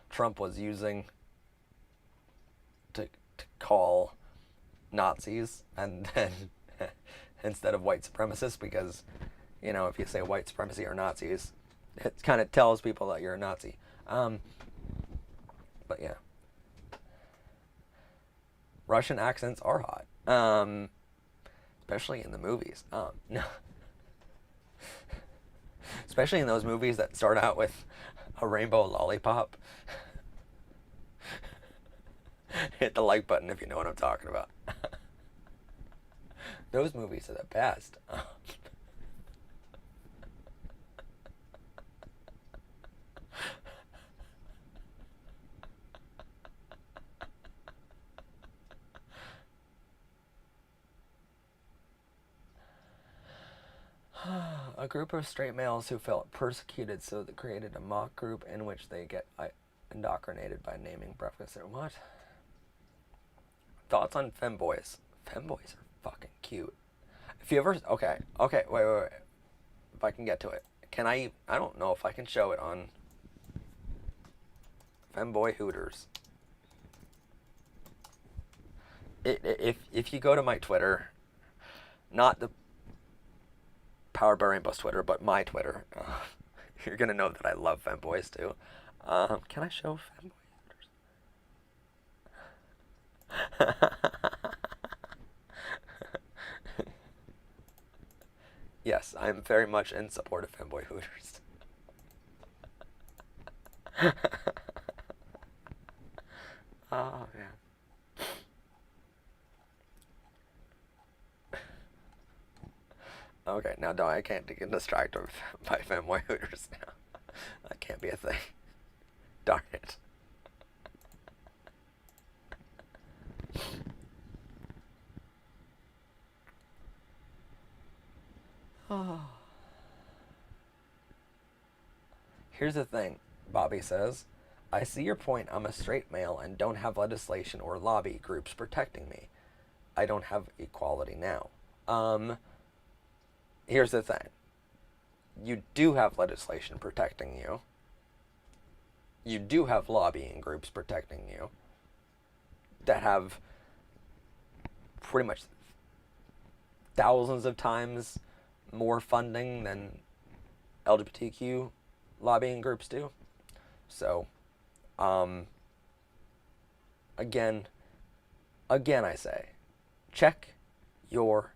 Trump was using to call Nazis, and then instead of white supremacists, because, you know, if you say white supremacy or Nazis, it kind of tells people that you're a Nazi. But yeah, Russian accents are hot, especially in the movies. No, especially in those movies that start out with a rainbow lollipop. Hit the like button if you know what I'm talking about. Those movies are the best. A group of straight males who felt persecuted, so they created a mock group in which they get indoctrinated by naming breakfast. What? Thoughts on femboys? Femboys are fucking cute. If you ever, okay, wait. If I can get to it, can I? I don't know if I can show it on Femboy Hooters. If you go to my Twitter, not the Powered by Rainbow's Twitter, but my Twitter, you're gonna know that I love femboys too. Can I show Femboy Hooters? Yes, I'm very much in support of Femboy Hooters. Oh, man. Okay, now I can't get distracted by Femboy Hooters now. That can't be a thing. Darn it. Oh. Here's the thing, Bobby says. I see your point. I'm a straight male and don't have legislation or lobby groups protecting me. I don't have equality now. Here's the thing. you do have legislation protecting you. You do have lobbying groups protecting you that have pretty much thousands of times more funding than LGBTQ lobbying groups do. So, again, I say, check your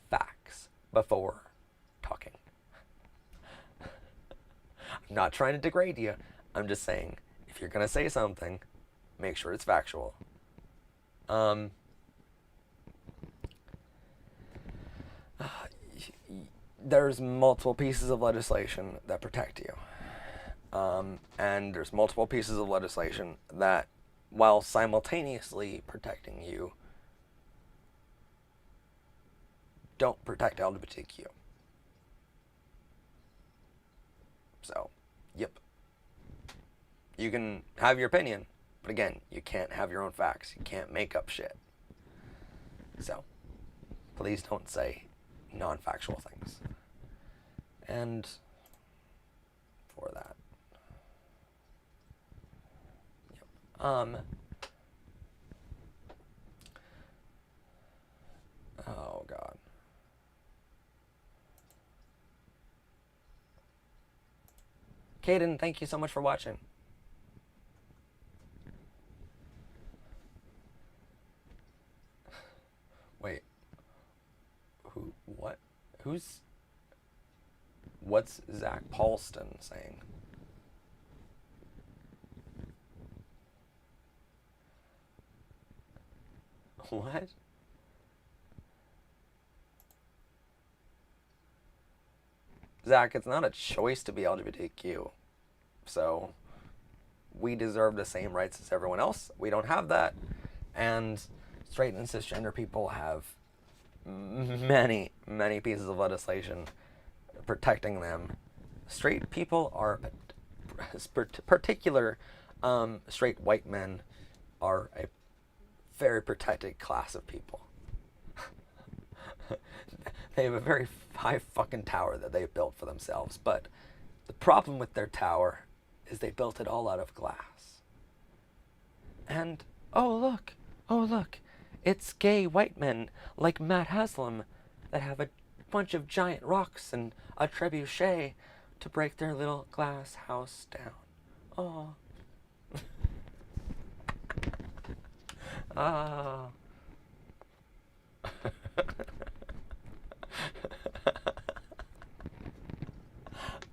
facts before talking. I'm not trying to degrade you. I'm just saying, if you're gonna say something, make sure it's factual. There's multiple pieces of legislation that protect you. And there's multiple pieces of legislation that, while simultaneously protecting you, don't protect LGBTQ. So, yep. You can have your opinion, but again, you can't have your own facts. You can't make up shit. So, please don't say non-factual things. And for that, yep. Oh God. Caden, thank you so much for watching. Wait. Who? What? Who's? What's Zach Paulston saying? What? Zach, it's not a choice to be LGBTQ. So, we deserve the same rights as everyone else. We don't have that. And straight and cisgender people have many, many pieces of legislation protecting them. Straight people are, particular straight white men are a very protected class of people. They have a very high fucking tower that they've built for themselves, but the problem with their tower is they built it all out of glass. And oh look, it's gay white men like Matt Haslam that have a bunch of giant rocks and a trebuchet to break their little glass house down. Oh. Ah.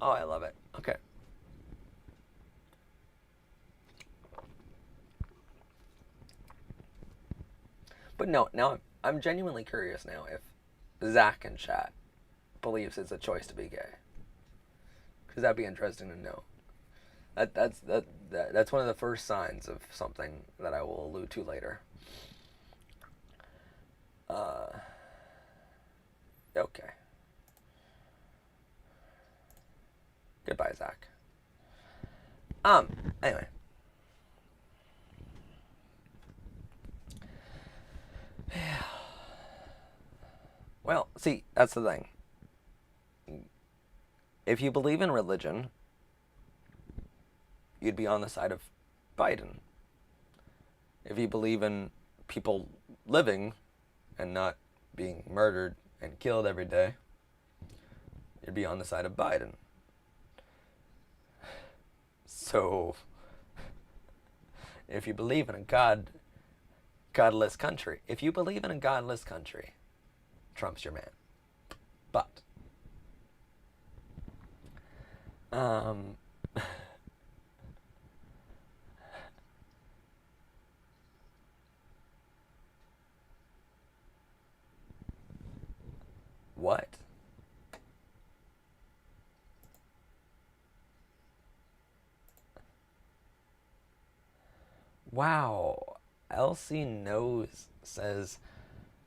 Oh, I love it. Okay. But no, now I'm genuinely curious now if Zach in chat believes it's a choice to be gay. Because that'd be interesting to know. That's one of the first signs of something that I will allude to later. Okay. Goodbye, Zach. Anyway. Well, see, that's the thing. If you believe in religion, you'd be on the side of Biden. If you believe in people living and not being murdered and killed every day, you'd be on the side of Biden. So, if you believe in a godless country, Trump's your man. But, what? Wow. Elsie Knows says,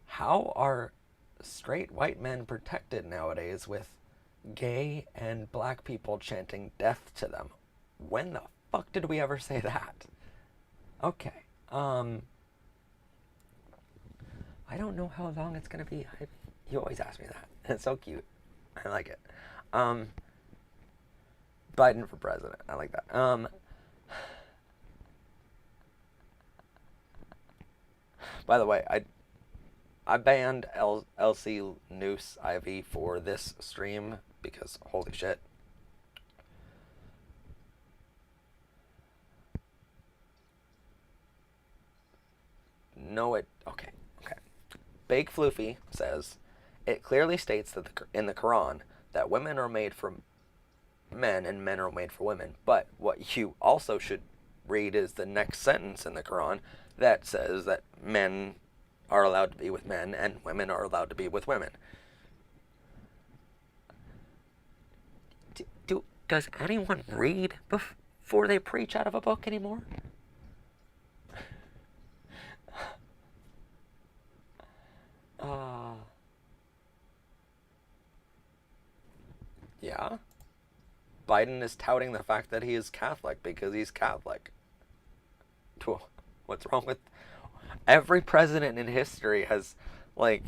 how are straight white men protected nowadays with gay and black people chanting death to them? When the fuck did we ever say that? Okay. I don't know how long it's gonna be. You always ask me that. It's so cute. I like it. Biden for president. I like that. By the way, I banned LC Noose IV for this stream because holy shit. No, okay. Big Floofy says it clearly states that in the Quran that women are made for men and men are made for women. But what you also should read is the next sentence in the Quran that says that men are allowed to be with men and women are allowed to be with women. Does anyone read before they preach out of a book anymore? Yeah. Biden is touting the fact that he is Catholic because he's Catholic. What's wrong with every president in history has like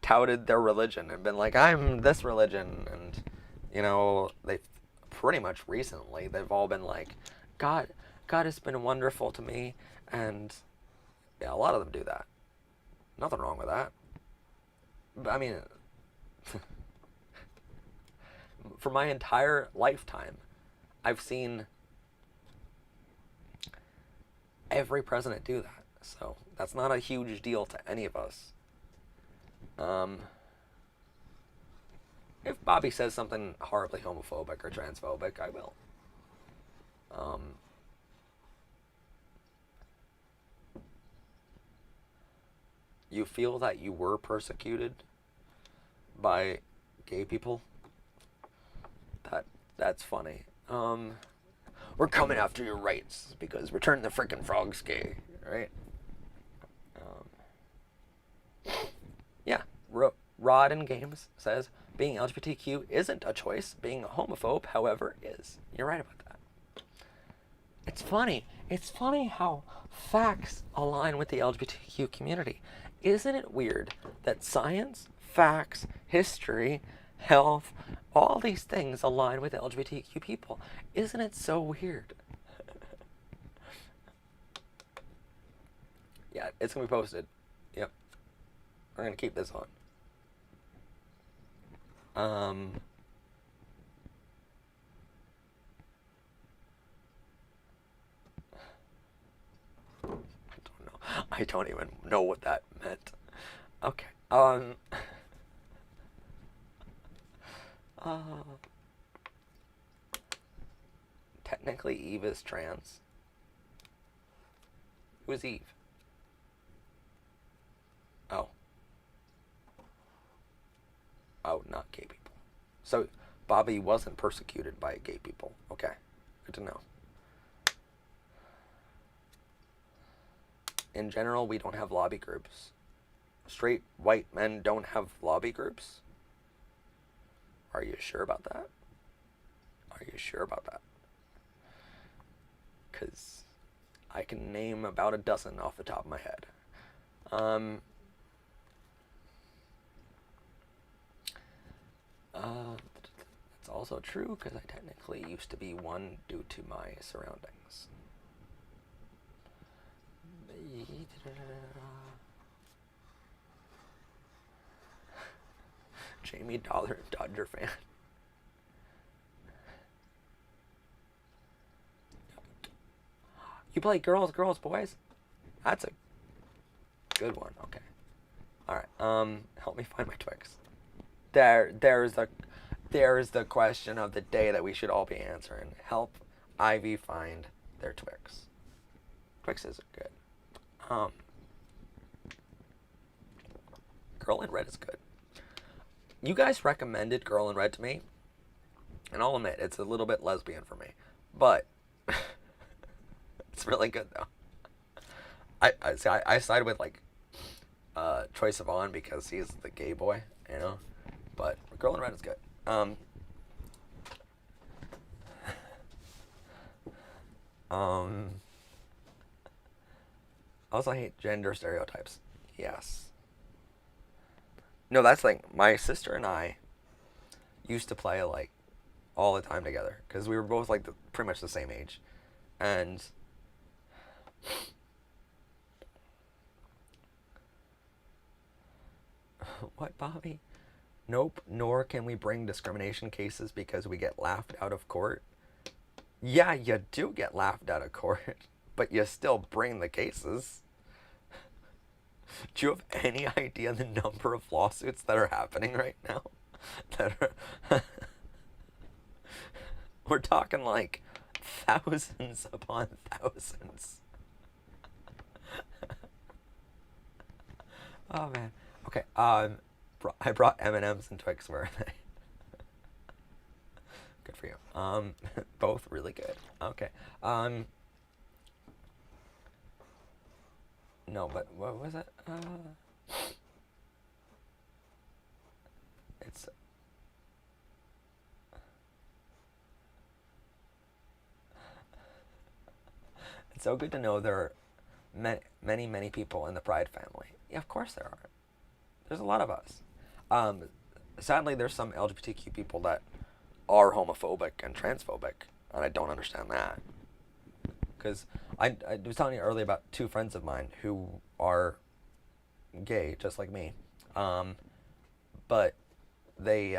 touted their religion and been like, I'm this religion, and they pretty much recently they've all been like, God has been wonderful to me, and yeah, a lot of them do that. Nothing wrong with that. But I mean, for my entire lifetime, I've seen every president do that. So that's not a huge deal to any of us. If Bobby says something horribly homophobic or transphobic, I will. You feel that you were persecuted by gay people? That's funny. We're coming after your rights because Return the Frickin' Frog's gay, right? Yeah, Rod in Games says being LGBTQ isn't a choice. Being a homophobe, however, is. You're right about that. It's funny. It's funny how facts align with the LGBTQ community. Isn't it weird that science, facts, history, health, all these things align with LGBTQ people? Isn't it so weird? Yeah, it's going to be posted. Yep. We're going to keep this on. I don't even know what that meant. Okay. Technically Eve is trans. Who is Eve? Oh. Oh, not gay people. So Bobby wasn't persecuted by gay people. Okay. Good to know. In general, we don't have lobby groups. Straight white men don't have lobby groups? Are you sure about that? Are you sure about that? Because I can name about a dozen off the top of my head. That's also true because I technically used to be one due to my surroundings. Jamie Dollar, Dodger fan. You play girls, boys? That's a good one. Okay. Alright, help me find my Twix. There's the question of the day that we should all be answering. Help Ivy find their Twix. Twixes are good. Girl in Red is good. You guys recommended Girl in Red to me, and I'll admit it's a little bit lesbian for me, but it's really good though. I side with like Troye Sivan because he's the gay boy, you know. But Girl in Red is good. Also, I hate gender stereotypes. Yes. No, that's like my sister and I used to play like all the time together because we were both like pretty much the same age, and what, Bobby? Nope. Nor can we bring discrimination cases because we get laughed out of court. Yeah, you do get laughed out of court, but you still bring the cases. Do you have any idea the number of lawsuits that are happening right now? That are we're talking like thousands upon thousands. Oh man. Okay. I brought M&Ms and Twix. Where are they? Good for you. Both really good. Okay. No, but what was it? It's it's so good to know there are many people in the Pride family. Yeah, of course there are. There's a lot of us. Um, Sadly, there's some LGBTQ people that are homophobic and transphobic, and I don't understand that. Because I was telling you earlier about two friends of mine who are gay, just like me, but they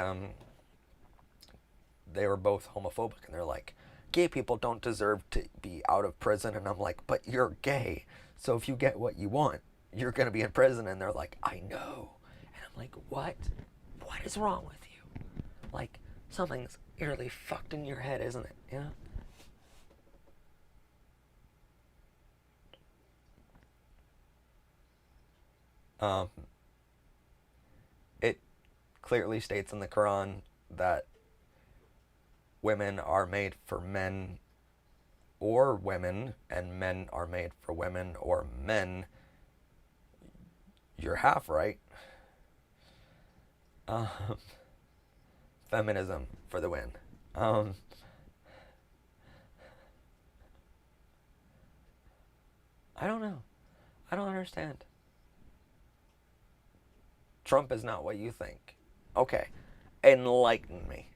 they were both homophobic, and they're like, gay people don't deserve to be out of prison, and I'm like, but you're gay, so if you get what you want, you're gonna be in prison, and they're like, I know, and I'm like, what is wrong with you? Like, something's really fucked in your head, isn't it? You know? It clearly states in the Quran that women are made for men or women, and men are made for women or men. You're half right. Um, Feminism for the win. I don't know. I don't understand. Trump is not what you think. Okay, enlighten me.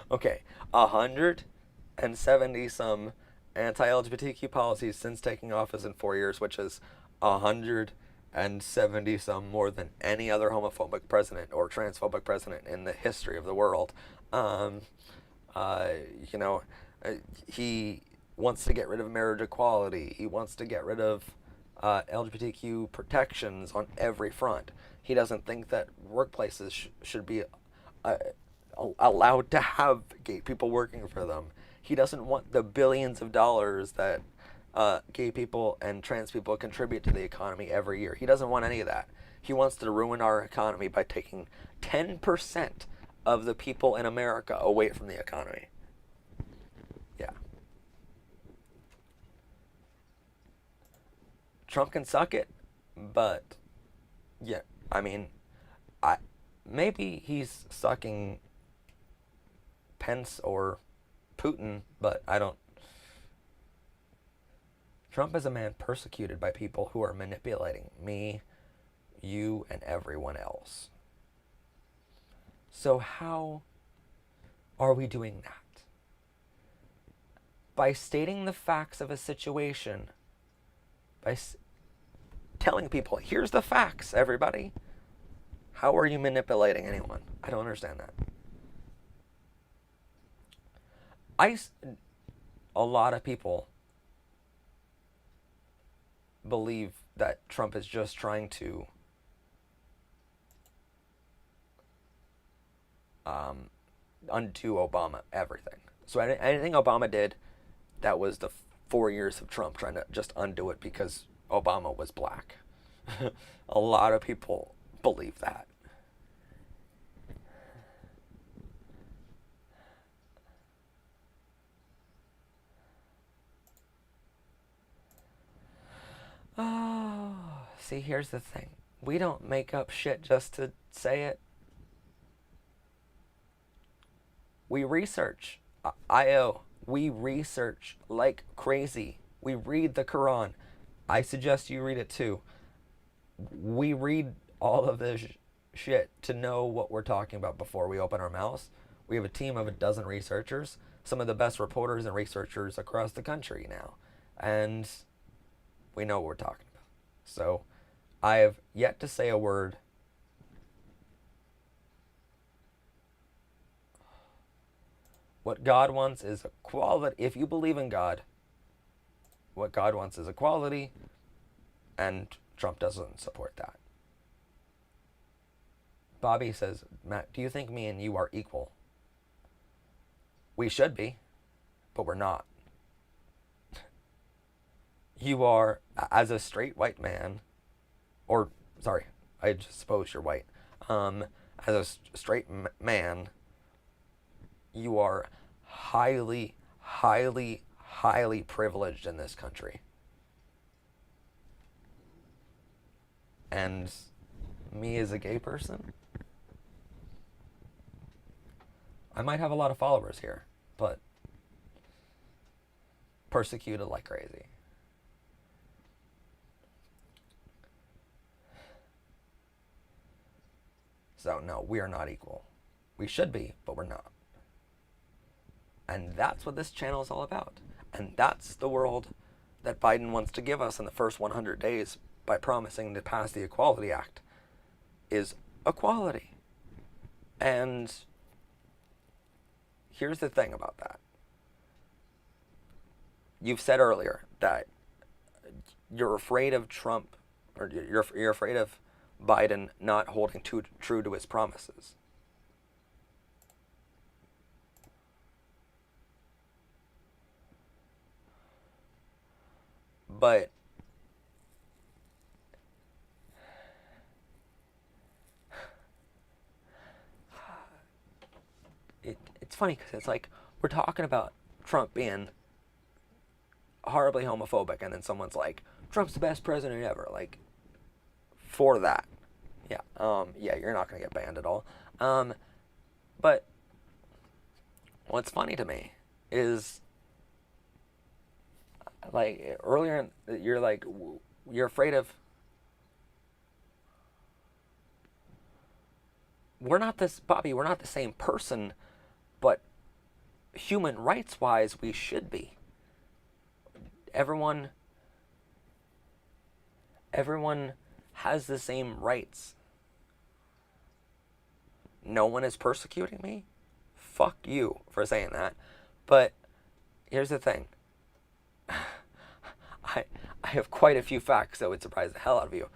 Okay, 170 some anti-LGBTQ policies since taking office in 4 years, which is 170 some more than any other homophobic president or transphobic president in the history of the world. Um, uh, you know, he wants to get rid of marriage equality. He wants to get rid of LGBTQ protections on every front. He doesn't think that workplaces should be uh, allowed to have gay people working for them. He doesn't want the billions of dollars that gay people and trans people contribute to the economy every year. He doesn't want any of that. He wants to ruin our economy by taking 10% of the people in America away from the economy. Yeah. Trump can suck it, but yeah, I mean, I maybe he's sucking Pence or Putin, but I don't. Trump is a man persecuted by people who are manipulating me, you, and everyone else. So how are we doing that? By stating the facts of a situation, by telling people, here's the facts, everybody. How are you manipulating anyone? I don't understand that. A lot of people believe that Trump is just trying to undo Obama everything. So anything Obama did, that was the 4 years of Trump trying to just undo it because Obama was black. A lot of people believe that. Oh, see, here's the thing. We don't make up shit just to say it. We research. We research like crazy. We read the Quran. I suggest you read it too. We read all of this shit to know what we're talking about before we open our mouths. We have a team of a dozen researchers, some of the best reporters and researchers across the country now. And we know what we're talking about. So I have yet to say a word. What God wants is equality. If you believe in God, what God wants is equality, and Trump doesn't support that. Bobby says, Matt, do you think me and you are equal? We should be, but we're not. You are, as a straight white man, or, sorry, I just suppose you're white. As a straight man, you are highly, highly, highly privileged in this country. And me as a gay person, I might have a lot of followers here, but persecuted like crazy. So no, we are not equal. We should be, but we're not. And that's what this channel is all about. And that's the world that Biden wants to give us in the first 100 days by promising to pass the Equality Act, is equality. And here's the thing about that. You've said earlier that you're afraid of Trump, or you're afraid of Biden not holding true to his promises. But it's funny because it's like we're talking about Trump being horribly homophobic, and then someone's like, Trump's the best president ever. Like, for that. Yeah, yeah, you're not going to get banned at all. But what's funny to me is, like, earlier, you're like, you're afraid of, Bobby, we're not the same person, but human rights wise, we should be. Everyone has the same rights. No one is persecuting me? Fuck you for saying that. But here's the thing. I have quite a few facts that would surprise the hell out of you.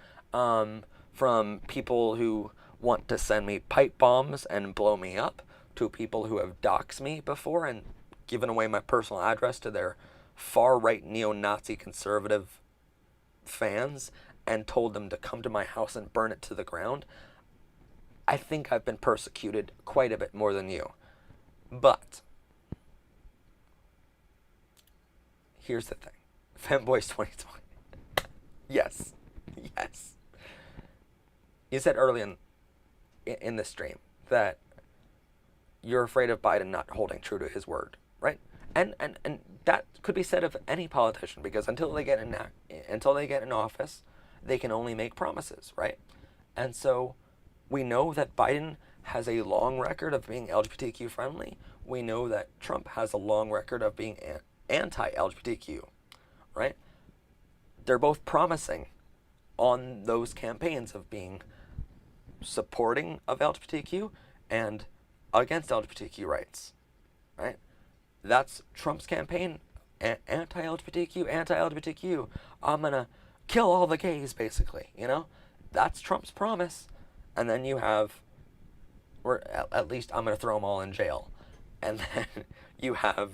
From people who want to send me pipe bombs and blow me up, to people who have doxed me before and given away my personal address to their far-right neo-Nazi conservative fans and told them to come to my house and burn it to the ground. I think I've been persecuted quite a bit more than you. But here's the thing. Femboys 2020. Yes. Yes. You said early in the stream that you're afraid of Biden not holding true to his word, right? And that could be said of any politician, because until they get in office, they can only make promises, right? And so we know that Biden has a long record of being LGBTQ friendly. We know that Trump has a long record of being anti-LGBTQ, right? They're both promising on those campaigns of being supporting of LGBTQ and against LGBTQ rights, right? That's Trump's campaign, anti-LGBTQ, anti-LGBTQ. I'm gonna kill all the gays, basically, you know? That's Trump's promise. And then you have, or at least I'm gonna throw them all in jail. And then you have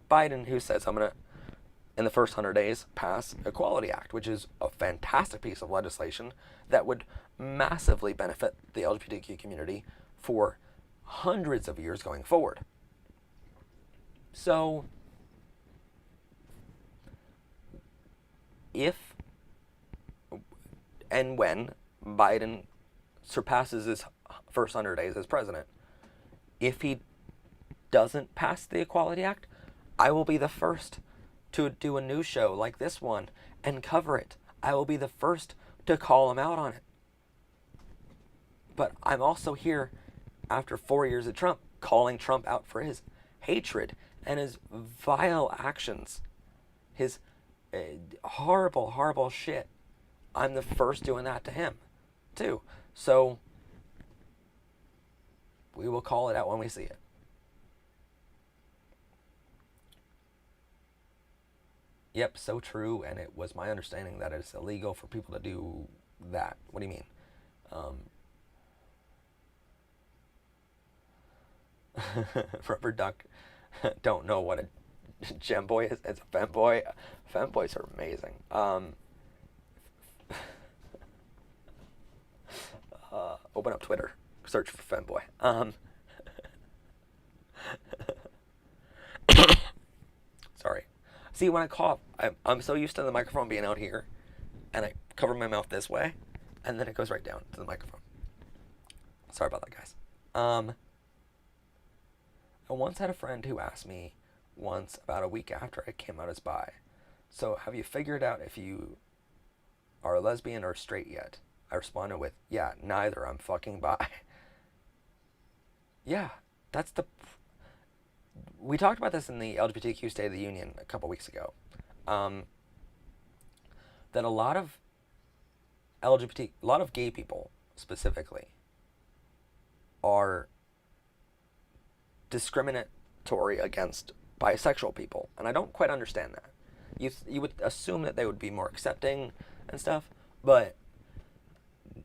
Biden, who says, I'm gonna, in the first 100 days, pass Equality Act, which is a fantastic piece of legislation that would massively benefit the LGBTQ community for hundreds of years going forward. So, if and when Biden surpasses his first 100 days as president, if he doesn't pass the Equality Act, I will be the first to do a news show like this one and cover it. I will be the first to call him out on it. But I'm also here after 4 years of Trump, calling Trump out for his hatred and his vile actions, his horrible, horrible shit. I'm the first doing that to him, too. So we will call it out when we see it. Yep, so true, and it was my understanding that it's illegal for people to do that. What do you mean? Rubber duck don't know what a gemboy is. It's a femboy. Femboys are amazing. Open up Twitter, search for femboy. Sorry. See, when I cough, I'm so used to the microphone being out here, and I cover my mouth this way, and then it goes right down to the microphone. Sorry about that, guys. I once had a friend who asked me once, about a week after I came out as bi, so have you figured out if you are a lesbian or straight yet? I responded with, yeah, neither, I'm fucking bi. Yeah, that's the... We talked about this in the LGBTQ State of the Union a couple weeks ago. That a lot of gay people, specifically, are discriminatory against bisexual people, and I don't quite understand that. You would assume that they would be more accepting and stuff, but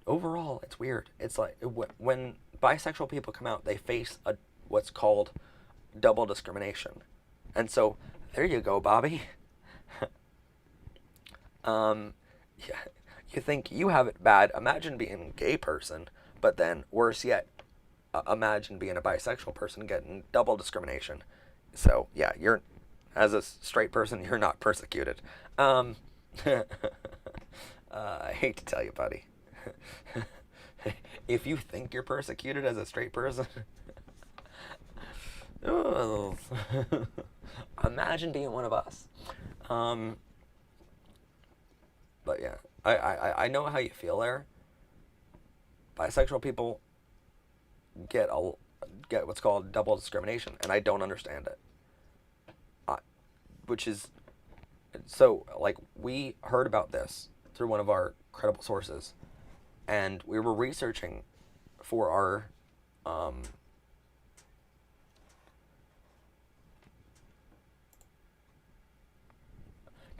overall, it's weird. It's like when bisexual people come out, they face what's called double discrimination, and so there you go, Bobby. Yeah, you think you have it bad. Imagine being a gay person, but then worse yet, imagine being a bisexual person getting double discrimination. So yeah, you're, as a straight person, you're not persecuted. I hate to tell you, buddy. If you think you're persecuted as a straight person, imagine being one of us. But yeah, I know how you feel there. Bisexual people get what's called double discrimination, and I don't understand it. Which is, so, like, we heard about this through one of our credible sources, and we were researching for our no,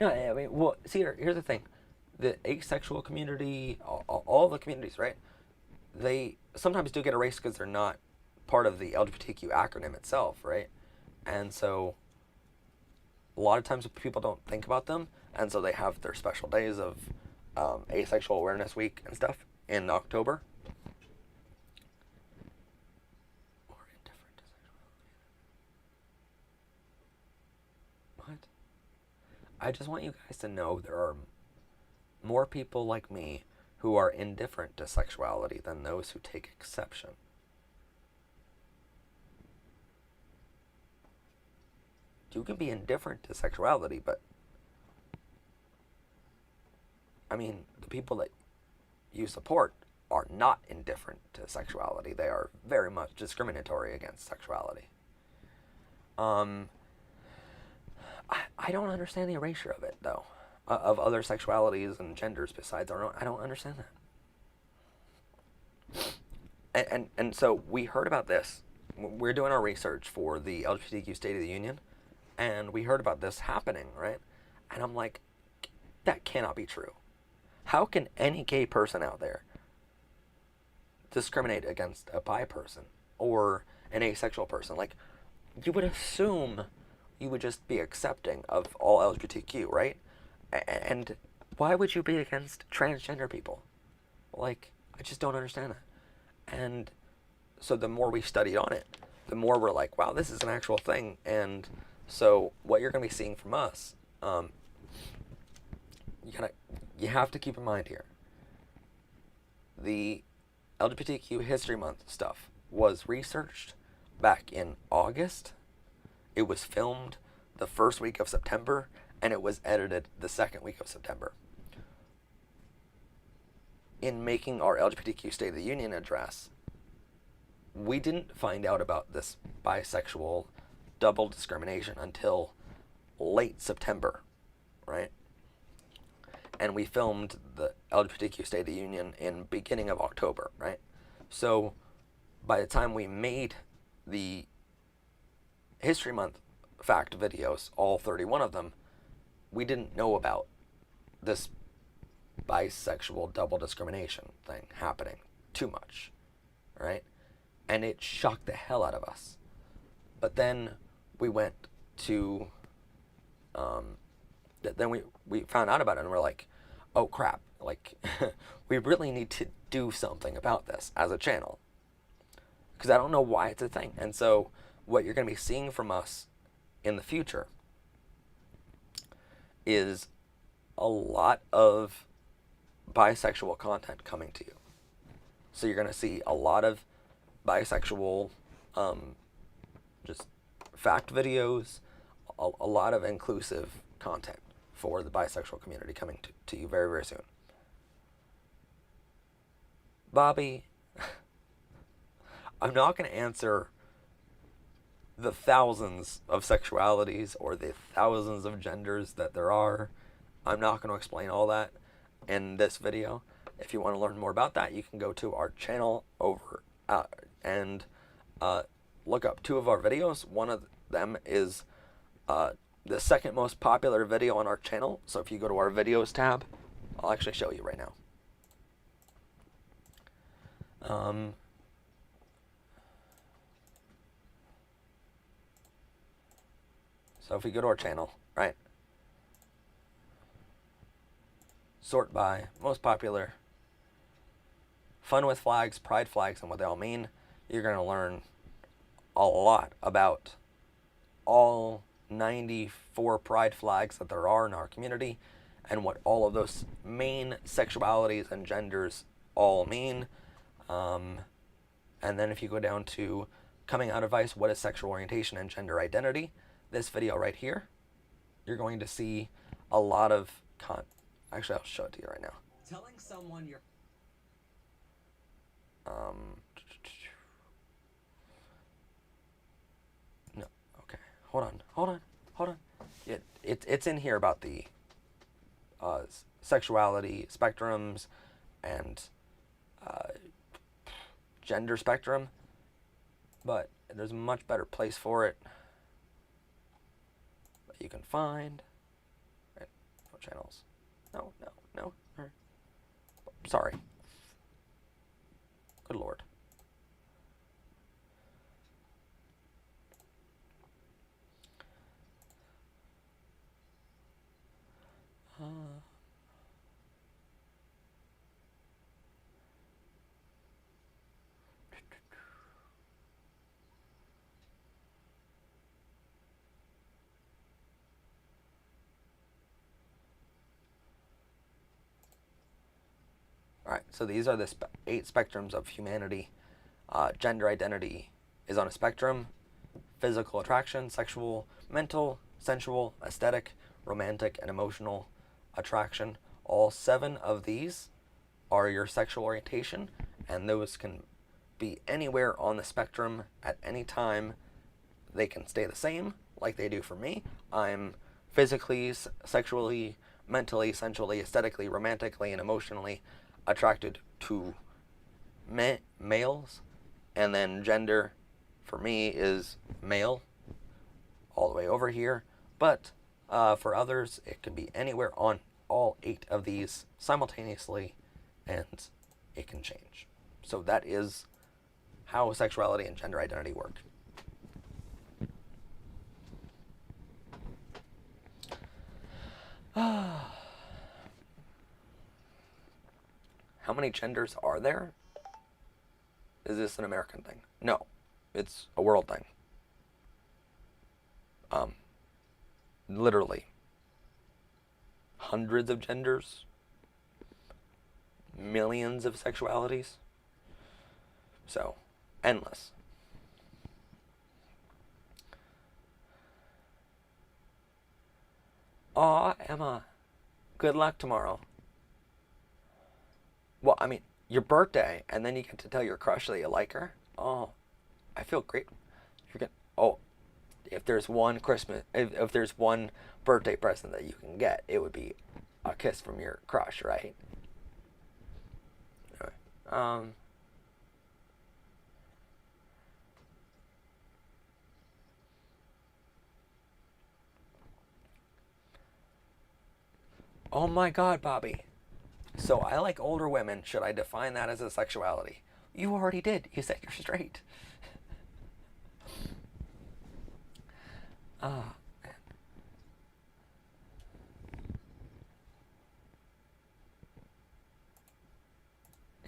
I mean, well, see, here's the thing. The asexual community, all the communities, right? They sometimes do get erased because they're not part of the LGBTQ acronym itself, right? And so a lot of times people don't think about them, and so they have their special days of Asexual Awareness Week and stuff in October. Or indifferent to sexuality. What? I just want you guys to know there are more people like me who are indifferent to sexuality than those who take exception. You can be indifferent to sexuality, but I mean, the people that you support are not indifferent to sexuality. They are very much discriminatory against sexuality. I don't understand the erasure of it, though, of other sexualities and genders besides our own. I don't understand that. And so we heard about this. We're doing our research for the LGBTQ State of the Union, and we heard about this happening, right? And I'm like, that cannot be true. How can any gay person out there discriminate against a bi person or an asexual person? Like, you would assume you would just be accepting of all LGBTQ, right? And why would you be against transgender people? Like, I just don't understand that. And so the more we studied on it, the more we're like, wow, this is an actual thing. And so what you're going to be seeing from us, you have to keep in mind here, the LGBTQ History Month stuff was researched back in August. It was filmed the first week of September, and it was edited the second week of September. In making our LGBTQ State of the Union address, we didn't find out about this bisexual double discrimination until late September, right? And we filmed the LGBTQ State of the Union in beginning of October, right? So by the time we made the History Month fact videos, all 31 of them, we didn't know about this bisexual double discrimination thing happening too much, right? And it shocked the hell out of us. But then we went to, then we found out about it and we're like, oh crap, like we really need to do something about this as a channel. Because I don't know why it's a thing. And so what you're going to be seeing from us in the future is a lot of bisexual content coming to you. So you're going to see a lot of bisexual just fact videos, a lot of inclusive content for the bisexual community coming to you very, very soon. Bobby, I'm not going to answer the thousands of sexualities or the thousands of genders that there are. I'm not going to explain all that in this video. If you want to learn more about that, you can go to our channel over and look up 2 of our videos. One of them is the second most popular video on our channel. So if you go to our videos tab, I'll actually show you right now. So if we go to our channel, right, sort by most popular, fun with flags, pride flags, and what they all mean, you're going to learn a lot about all 94 pride flags that there are in our community and what all of those main sexualities and genders all mean. And then if you go down to coming out advice, what is sexual orientation and gender identity, this video right here, you're going to see a lot of actually, I'll show it to you right now. Telling someone you're no, okay, hold on. It's in here about the sexuality spectrums and gender spectrum, but there's a much better place for it that you can find. Right, no channels. No. Right. Sorry. Good Lord. Alright, so these are the 8 spectrums of humanity. Gender identity is on a spectrum. Physical attraction, sexual, mental, sensual, aesthetic, romantic, and emotional attraction. All 7 of these are your sexual orientation, and those can be anywhere on the spectrum at any time. They can stay the same, like they do for me. I'm physically, sexually, mentally, sensually, aesthetically, romantically, and emotionally attracted to males, and then gender for me is male all the way over here, but for others it can be anywhere on all 8 of these simultaneously, and it can change. So that is how sexuality and gender identity work. How many genders are there? Is this an American thing? No, it's a world thing. Literally hundreds of genders, millions of sexualities. So, endless. Aw, Emma, good luck tomorrow. Well, I mean, your birthday, and then you get to tell your crush that you like her? Oh, I feel great. You're gonna, oh, if there's one if there's one birthday present that you can get, it would be a kiss from your crush, right? Anyway, oh my God, Bobby. So I like older women. Should I define that as a sexuality? You already did. You said you're straight. Ah,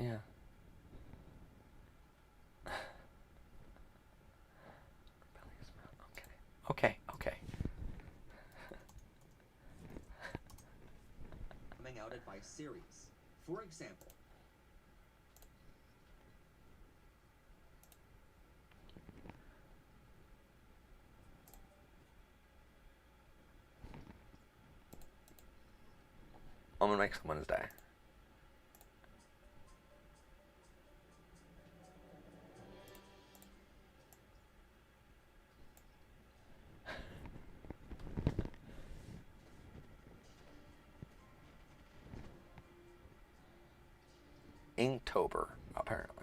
yeah. Okay. Okay. coming outed by series. For example, I'm gonna make someone's day. Inktober, apparently.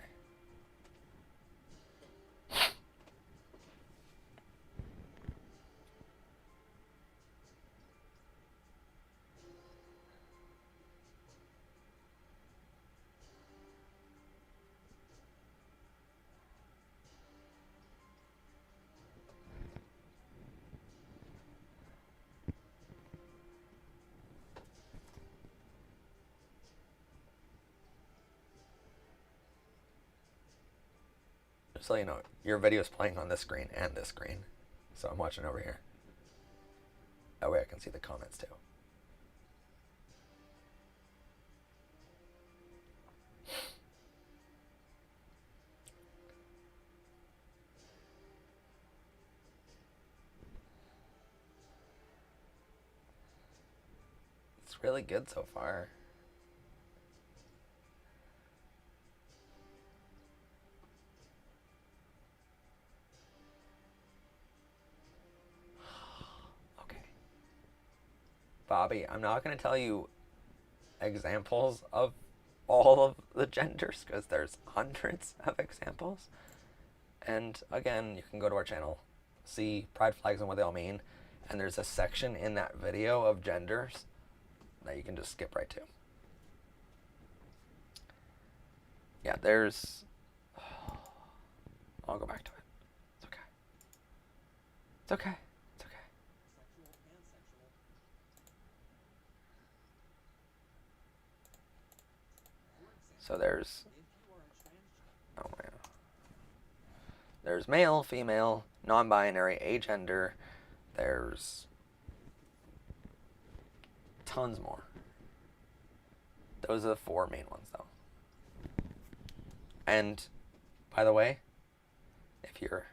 Just so you know, your video is playing on this screen and this screen. So I'm watching over here. That way I can see the comments too. It's really good so far. Okay. Bobby, I'm not going to tell you examples of all of the genders because there's hundreds of examples. And again, you can go to our channel, see pride flags and what they all mean, and there's a section in that video of genders that you can just skip right to. Yeah, there's... I'll go back to it. It's okay. It's okay. It's okay. sexual, pansexual. For example, So there's... if you are a transgender, Oh man. There's male, female, non-binary, agender. There's tons more. Those are the four main ones, though. And by the way, if you're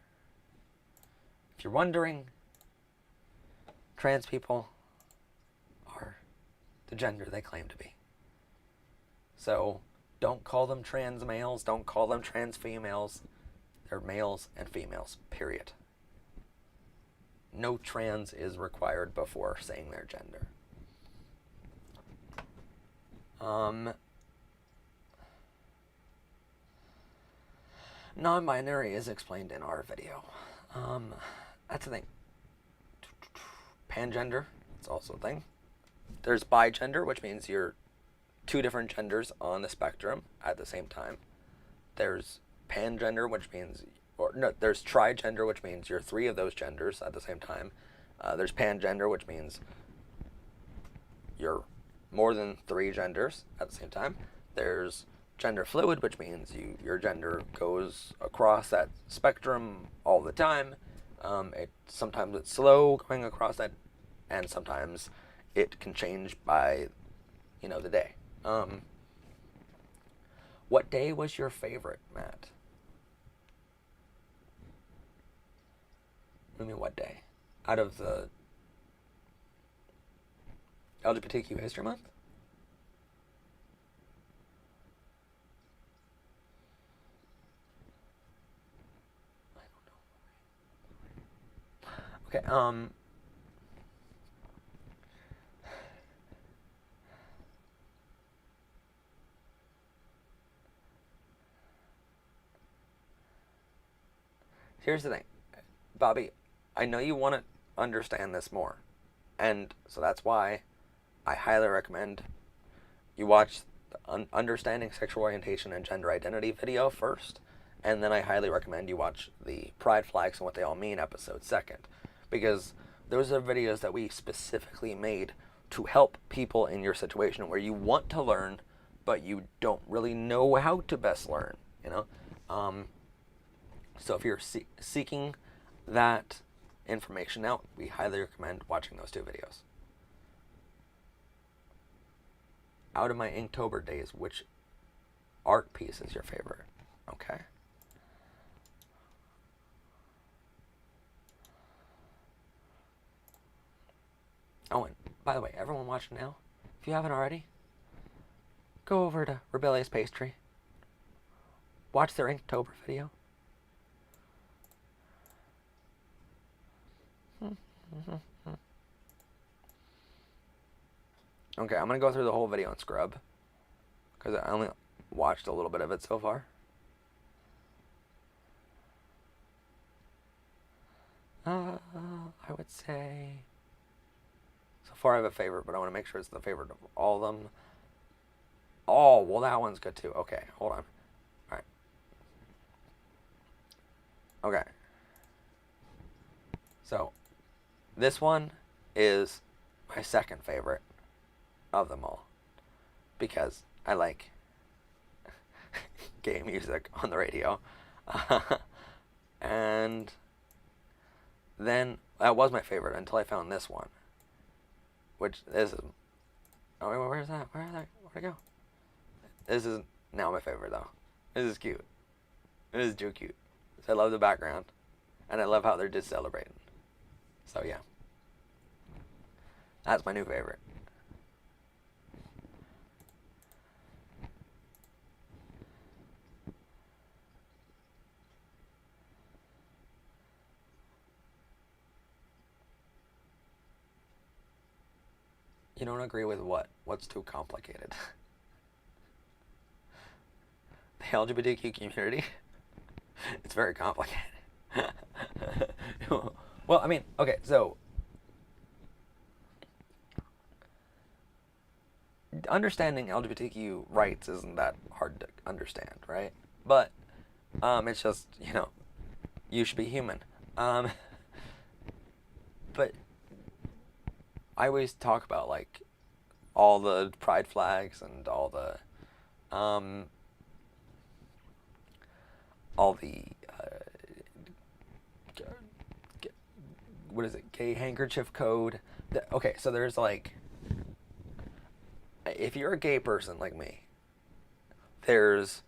wondering, trans people are the gender they claim to be. So don't call them trans males. Don't call them trans females. They're males and females, period. No trans is required before saying their gender. Non-binary is explained in our video. That's the thing. Pangender, it's also a thing. There's bigender, which means you're two different genders on the spectrum at the same time. There's pangender, which means, or no, there's trigender, which means you're three of those genders at the same time. There's pangender, which means you're more than three genders at the same time. There's gender fluid, which means your gender goes across that spectrum all the time. Sometimes it's slow going across that, and sometimes it can change by, the day. What day was your favorite, Matt? What do you mean, what day? Out of the LGBTQ History Month? Okay. Here's the thing, Bobby. I know you want to understand this more, and so that's why I highly recommend you watch the Understanding Sexual Orientation and Gender Identity video first, and then I highly recommend you watch the Pride Flags and What They All Mean episode second, because those are videos that we specifically made to help people in your situation where you want to learn, but you don't really know how to best learn. You know, so if you're seeking that information out, we highly recommend watching those two videos. Out of my Inktober days, which art piece is your favorite? Okay. Oh, and by the way, everyone watching now, if you haven't already, go over to Rebellious Pastry. Watch their Inktober video. Okay, I'm gonna go through the whole video on Scrub, because I only watched a little bit of it so far. I would say so far I have a favorite, but I want to make sure it's the favorite of all of them. Oh, well, that one's good too. Okay, hold on. All right. Okay. So, this one is my second favorite of them all, because I like gay music on the radio. And then that was my favorite until I found this one, which this is. Oh, wait, where's that? Where'd it go? This is now my favorite though. This is cute. It is too cute. I love the background, and I love how they're just celebrating. So yeah, that's my new favorite. You don't agree with what? What's too complicated? The LGBTQ community? It's very complicated. Well, I mean, okay, so understanding LGBTQ rights isn't that hard to understand, right? But it's just, you should be human. But I always talk about like all the pride flags and all the what is it? Gay handkerchief code. Okay, so there's like, if you're a gay person like me, there's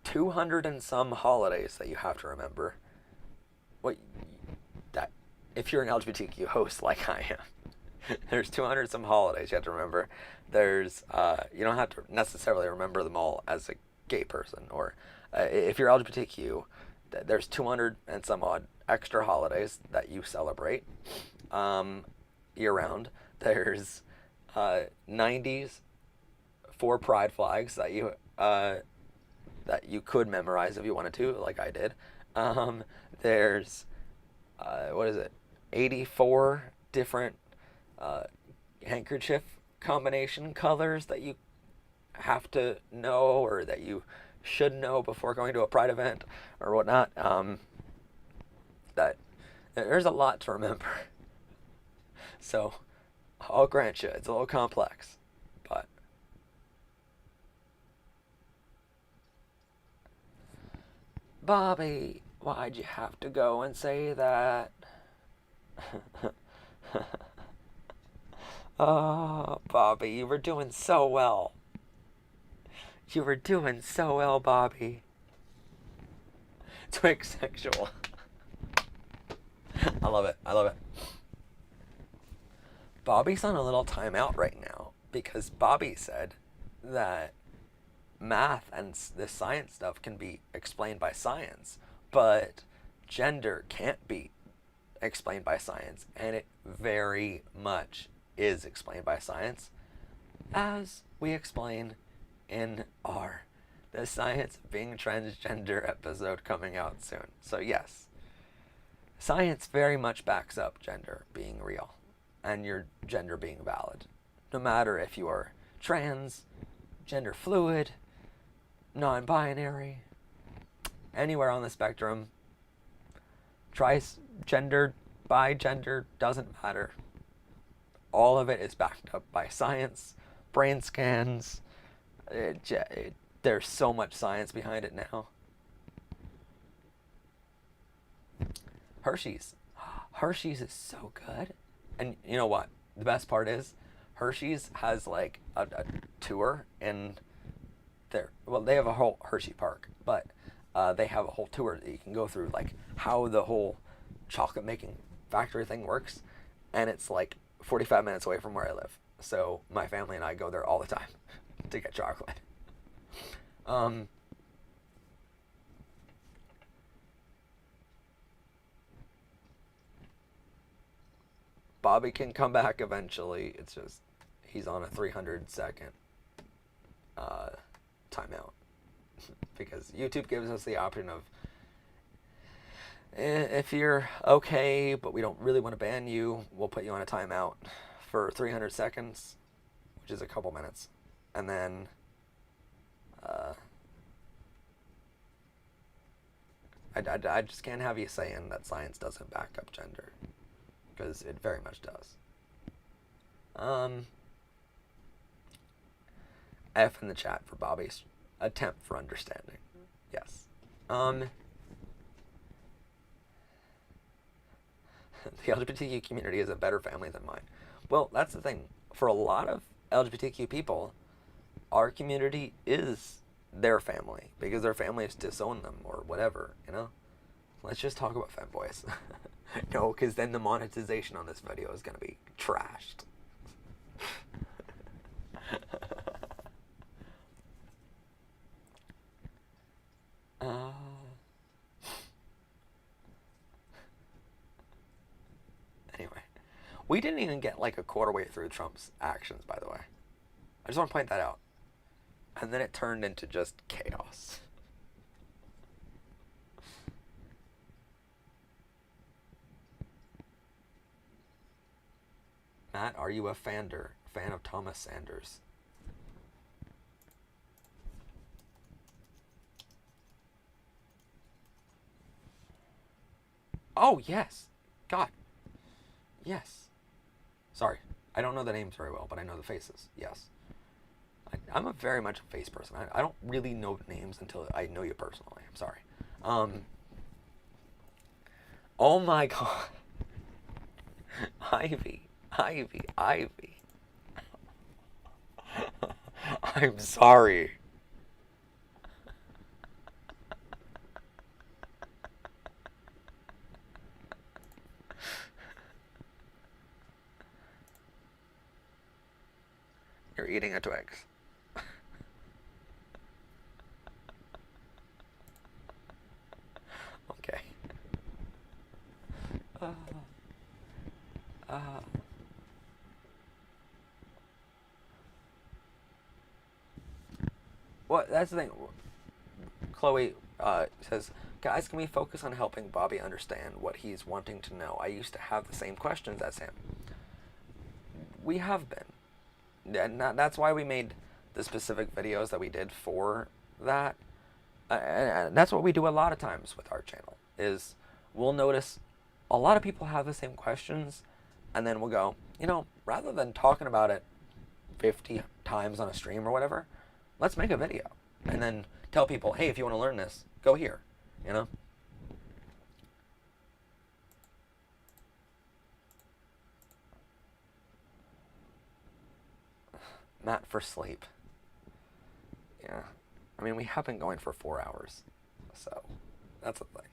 200 and some holidays that you have to remember. What that if you're an LGBTQ host like I am, there's 200 some holidays you have to remember. There's you don't have to necessarily remember them all as a gay person, or if you're LGBTQ, there's 200 and some odd extra holidays that you celebrate year round. There's 90s for pride flags that you could memorize if you wanted to, like I did. There's what is it? 84 different handkerchief combination colors that you have to know, or that you should know before going to a pride event or whatnot. That there's a lot to remember. So I'll grant you, it's a little complex, but Bobby, why'd you have to go and say that? Oh, Bobby, you were doing so well. You were doing so well, Bobby. Twix sexual. I love it. I love it. Bobby's on a little timeout right now because Bobby said that math and this science stuff can be explained by science, but gender can't be explained by science, and it very much is explained by science, as we explain in our The Science of Being Transgender episode coming out soon. So yes, science very much backs up gender being real and your gender being valid. No matter if you are trans, gender fluid, non-binary, anywhere on the spectrum, gender, bi-gender, doesn't matter. All of it is backed up by science, brain scans. There's so much science behind it now. Hershey's. Hershey's is so good. And you know what? The best part is Hershey's has like a tour in there. Well, they have a whole Hershey Park, but they have a whole tour that you can go through, like how the whole chocolate making factory thing works. And it's like 45 minutes away from where I live. So my family and I go there all the time to get chocolate. Bobby can come back eventually. It's just he's on a 300-second timeout because YouTube gives us the option of if you're okay, but we don't really want to ban you, we'll put you on a timeout for 300 seconds, which is a couple minutes, and then I just can't have you saying that science doesn't back up gender, because it very much does. F in the chat for Bobby's attempt for understanding. Yes. The LGBTQ community is a better family than mine. Well, that's the thing. For a lot of LGBTQ people, our community is their family because their families disown them or whatever, you know? Let's just talk about femboys. No, because then the monetization on this video is going to be trashed. Anyway, we didn't even get like a quarter way through Trump's actions, by the way. I just want to point that out. And then it turned into just chaos. Matt, are you a fan of Thomas Sanders? Oh, yes. God. Yes. Sorry. I don't know the names very well, but I know the faces. Yes. I'm a very much a face person. I don't really know names until I know you personally. I'm sorry. Oh my God. Ivy. I'm sorry. You're eating a Twix. Okay. Well, that's the thing. Chloe says, guys, can we focus on helping Bobby understand what he's wanting to know? I used to have the same questions as him. We have been. And that's why we made the specific videos that we did for that. And that's what we do a lot of times with our channel, is we'll notice a lot of people have the same questions, and then we'll go, you know, rather than talking about it 50 times on a stream or whatever, let's make a video and then tell people, hey, if you want to learn this, go here, you know? Matt for sleep. Yeah. I mean, we have been going for 4 hours, so that's a thing.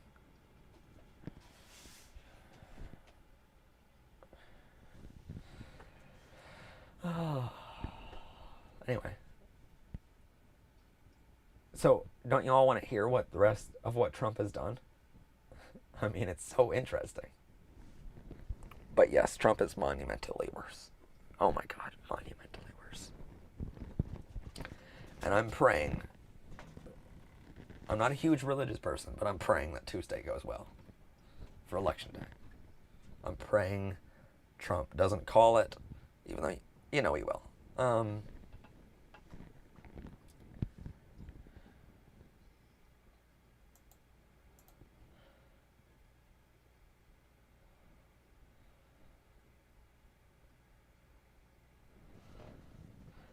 Anyway. So, don't you all want to hear what the rest of what Trump has done? I mean, it's so interesting. But yes, Trump is monumentally worse. Oh my God, monumentally worse. And I'm praying. I'm not a huge religious person, but I'm praying that Tuesday goes well for election day. I'm praying Trump doesn't call it, even though he will.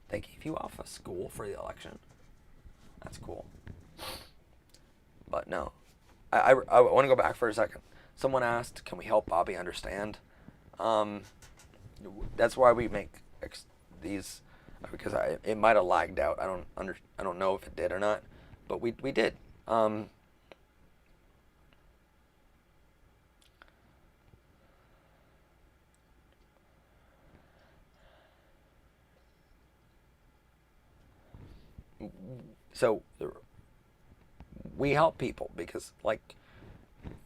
They gave you off of school for the election. That's cool. But no, I want to go back for a second. Someone asked, "Can we help Bobby understand?" That's why we make these, because it might have lagged out. I don't know if it did or not, but we did. So we help people because, like,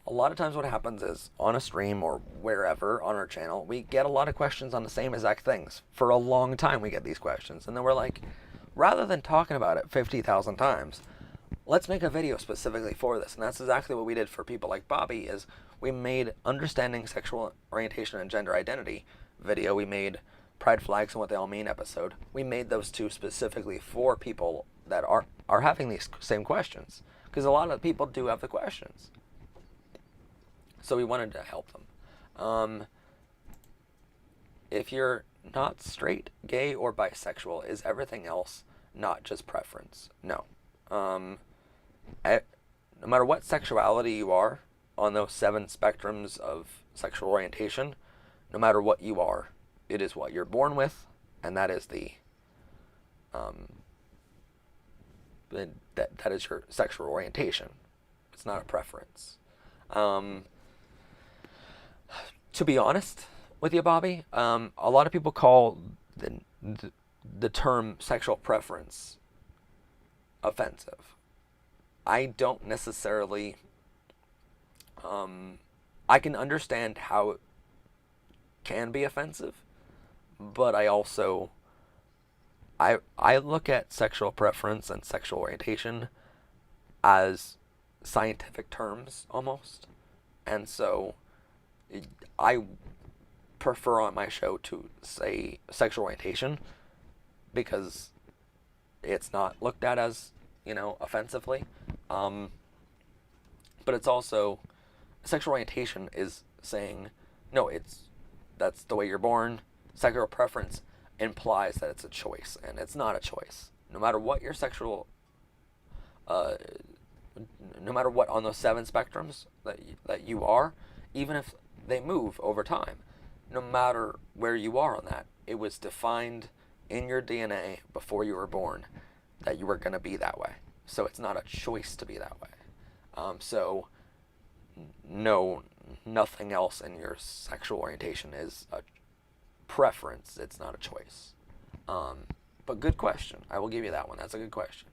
a lot of times what happens is on a stream or wherever on our channel, we get a lot of questions on the same exact things. For a long time we get these questions, and then we're like, rather than talking about it 50,000 times, let's make a video specifically for this. And that's exactly what we did for people like Bobby. Is we made Understanding Sexual Orientation and Gender Identity video. We made Pride Flags and What They All Mean episode. We made those two specifically for people that are having these same questions, because a lot of people do have the questions. So we wanted to help them. If you're not straight, gay, or bisexual, is everything else not just preference? No. No matter what sexuality you are on those 7 spectrums of sexual orientation, no matter what you are, it is what you're born with, and that is that is your sexual orientation. It's not a preference. To be honest with you, Bobby, a lot of people call the term sexual preference offensive. I don't necessarily. I can understand how it can be offensive, but I also. I look at sexual preference and sexual orientation as scientific terms almost, and so I prefer on my show to say sexual orientation because it's not looked at as, offensively. But it's also, sexual orientation is saying, no, that's the way you're born. Sexual preference implies that it's a choice, and it's not a choice. No matter what your sexual, no matter what on those 7 spectrums that you are, even if they move over time, no matter where you are on that, it was defined in your DNA before you were born that you were going to be that way. So it's not a choice to be that way. So no, nothing else in your sexual orientation is a preference. It's not a choice. But good question. I will give you that one. That's a good question.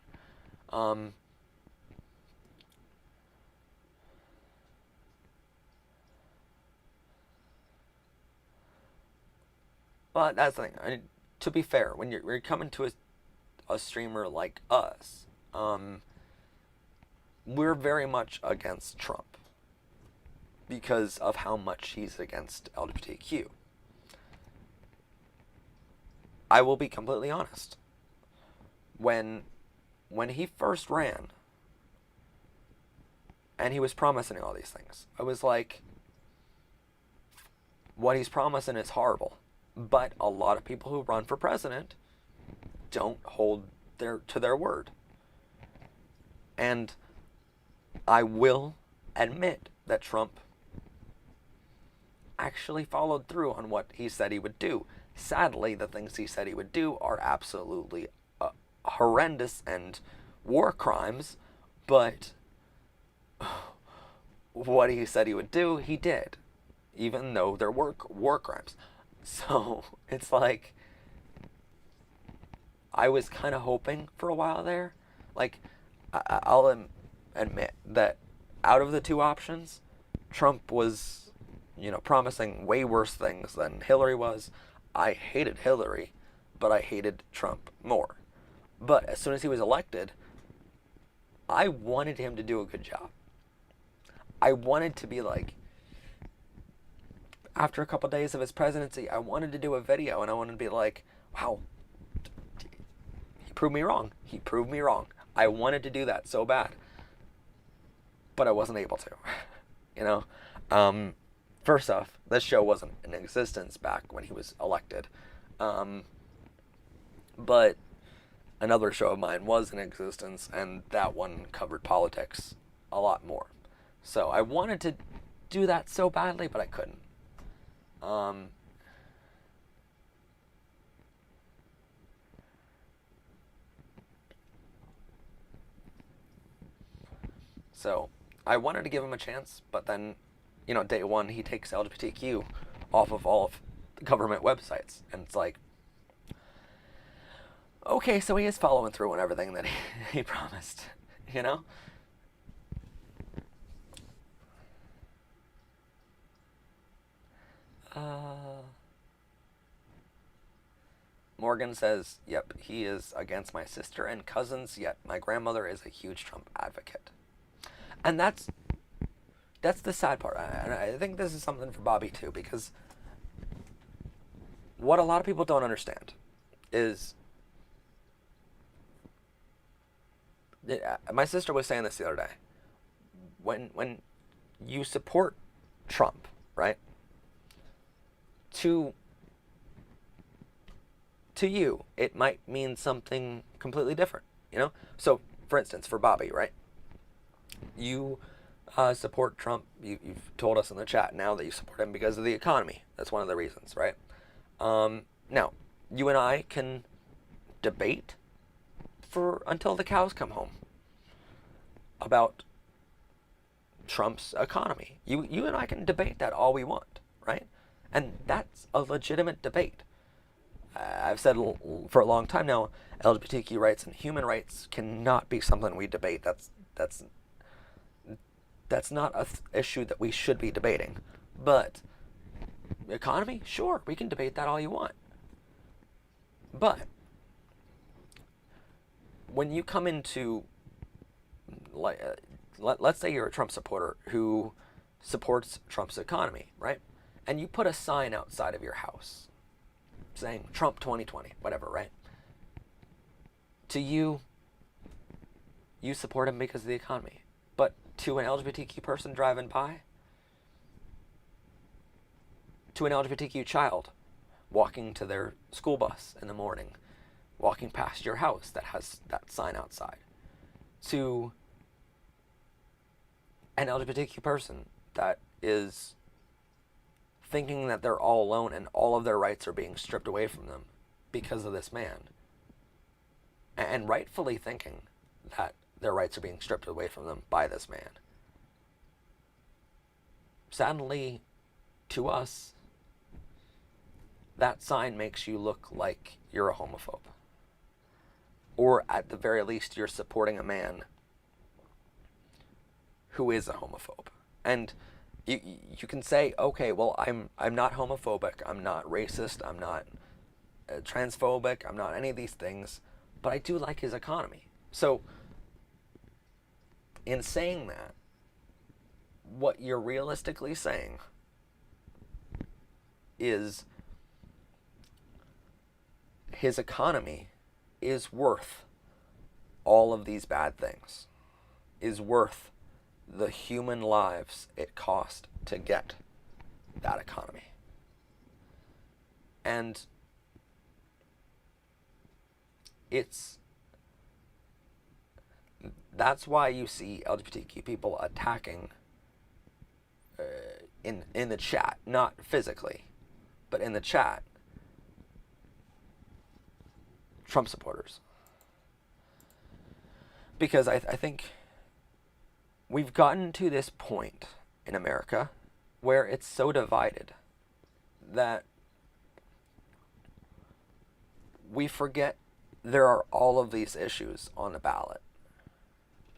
Well, that's the thing. To be fair, when you're coming to a streamer like us, we're very much against Trump because of how much he's against LGBTQ. I will be completely honest. When he first ran and he was promising all these things, I was like, what he's promising is horrible. But a lot of people who run for president don't hold to their word. And I will admit that Trump actually followed through on what he said he would do. Sadly, the things he said he would do are absolutely horrendous and war crimes, but what he said he would do, he did, even though there were war crimes. So it's like, I was kind of hoping for a while there. Like, I'll admit that out of the 2 options, Trump was, promising way worse things than Hillary was. I hated Hillary, but I hated Trump more. But as soon as he was elected, I wanted him to do a good job. I wanted to be like, after a couple days of his presidency, I wanted to do a video and I wanted to be like, wow, he proved me wrong. He proved me wrong. I wanted to do that so bad, but I wasn't able to. you know, First off, this show wasn't in existence back when he was elected, but another show of mine was in existence, and that one covered politics a lot more. So I wanted to do that so badly, but I couldn't. So I wanted to give him a chance, but then, day one he takes LGBTQ off of all of the government websites, and it's like, okay, so he is following through on everything that he promised, you know? Morgan says, yep, he is against my sister and cousins, yet my grandmother is a huge Trump advocate. And that's the sad part. And I think this is something for Bobby too, because what a lot of people don't understand is, my sister was saying this the other day. When you support Trump, right? To you, it might mean something completely different, So, for instance, for Bobby, right? You support Trump. You've told us in the chat now that you support him because of the economy. That's one of the reasons, right? Now, you and I can debate for until the cows come home about Trump's economy. You and I can debate that all we want, right? And that's a legitimate debate. I've said for a long time now, LGBTQ rights and human rights cannot be something we debate. That's not an issue that we should be debating. But economy, sure, we can debate that all you want. But when you come into, let's say you're a Trump supporter who supports Trump's economy, right? And you put a sign outside of your house saying Trump 2020, whatever, right? To you support him because of the economy. But to an LGBTQ person driving by, to an LGBTQ child walking to their school bus in the morning, walking past your house that has that sign outside, to an LGBTQ person that is thinking that they're all alone and all of their rights are being stripped away from them because of this man, and rightfully thinking that their rights are being stripped away from them by this man. Sadly, to us, that sign makes you look like you're a homophobe. Or at the very least, you're supporting a man who is a homophobe. And you can say, okay, well, I'm not homophobic, I'm not racist, I'm not transphobic, I'm not any of these things, but I do like his economy. So, in saying that, what you're realistically saying is his economy is worth all of these bad things, is worth the human lives it cost to get that economy. And that's why you see LGBTQ people attacking in the chat, not physically, but in the chat, Trump supporters. Because I think we've gotten to this point in America where it's so divided that we forget there are all of these issues on the ballot,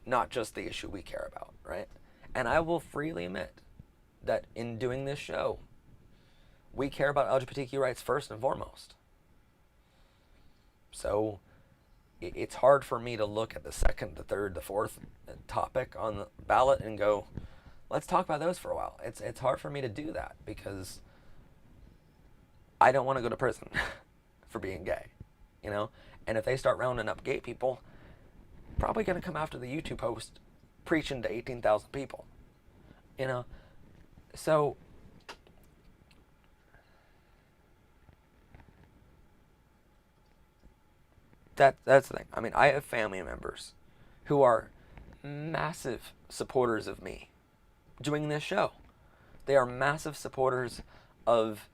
not just the issue we care about, right? And I will freely admit that in doing this show, we care about LGBTQ rights first and foremost. So it's hard for me to look at the second, the third, the fourth topic on the ballot and go, let's talk about those for a while. It's hard for me to do that because I don't want to go to prison for being gay, you know? And if they start rounding up gay people, probably going to come after the YouTube post preaching to 18,000 people, you know? So that's the thing. I mean, I have family members who are massive supporters of me doing this show. They are massive supporters of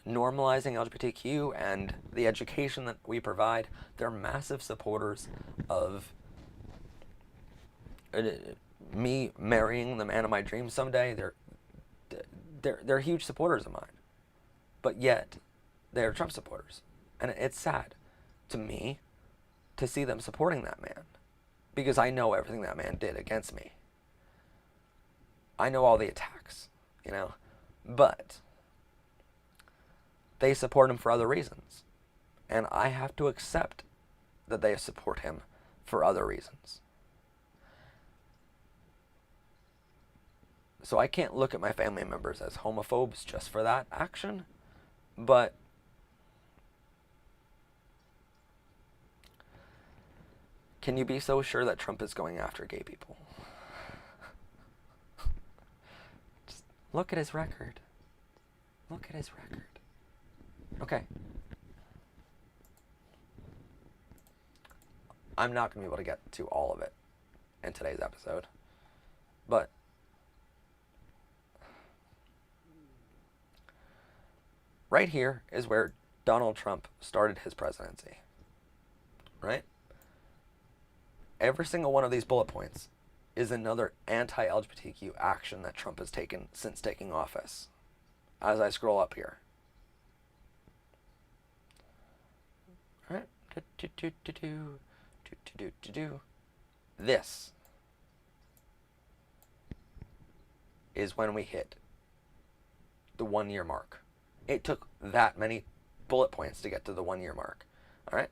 normalizing LGBTQ and the education that we provide. They're massive supporters of me marrying the man of my dreams someday. They're huge supporters of mine, but yet they're Trump supporters, and it's sad to me to see them supporting that man because I know everything that man did against me. I know all the attacks, you know, but they support him for other reasons, and I have to accept that they support him for other reasons. So I can't look at my family members as homophobes just for that action, but can you be so sure that Trump is going after gay people? Just look at his record. Look at his record. Okay. I'm not going to be able to get to all of it in today's episode, but right here is where Donald Trump started his presidency, right? Every single one of these bullet points is another anti-LGBTQ action that Trump has taken since taking office. As I scroll up here. All right. This is when we hit the 1 year mark. It took that many bullet points to get to the 1 year mark. All right.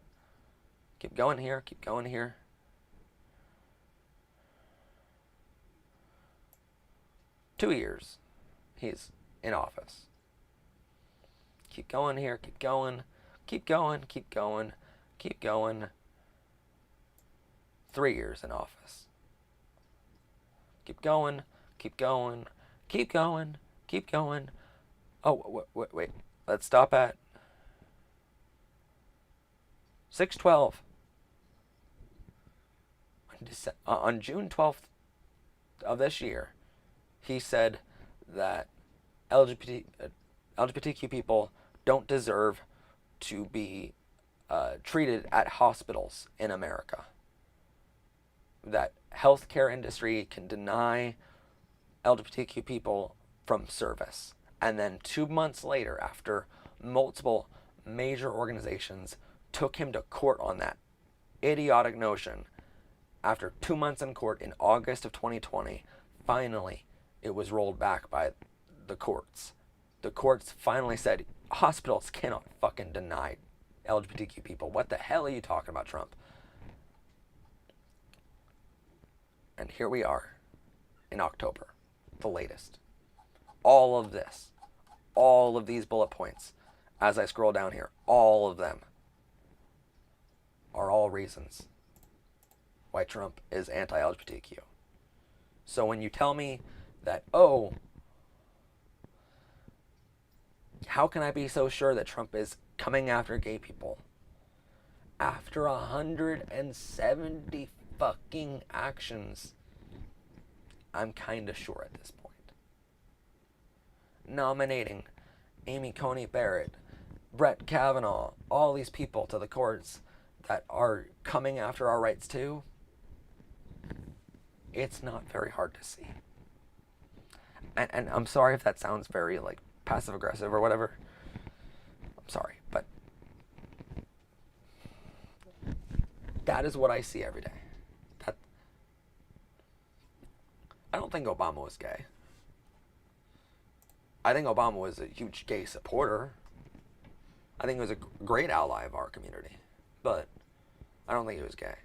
Keep going here. Keep going here. Two years he's in office. Keep going here. Keep going. Keep going. Keep going. Keep going. 3 years in office. Keep going. Keep going. Keep going. Keep going. Oh, wait. Let's stop at 6/12. On June 12th of this year, he said that LGBTQ people don't deserve to be treated at hospitals in America. That healthcare industry can deny LGBTQ people from service. And then 2 months later, after multiple major organizations took him to court on that idiotic notion, after 2 months in court in August of 2020, finally it was rolled back by the courts. The courts finally said hospitals cannot fucking deny LGBTQ people. What the hell are you talking about, Trump? And here we are in October, the latest. All of this, all of these bullet points, as I scroll down here, all of them are all reasons why Trump is anti-LGBTQ. So when you tell me that, oh, how can I be so sure that Trump is coming after gay people? After 170 fucking actions, I'm kind of sure at this point. Nominating Amy Coney Barrett, Brett Kavanaugh, all these people to the courts that are coming after our rights too, it's not very hard to see. And I'm sorry if that sounds very like passive aggressive or whatever. I'm sorry, but that is what I see every day. I don't think Obama was gay. I think Obama was a huge gay supporter. I think he was a great ally of our community, but I don't think he was gay.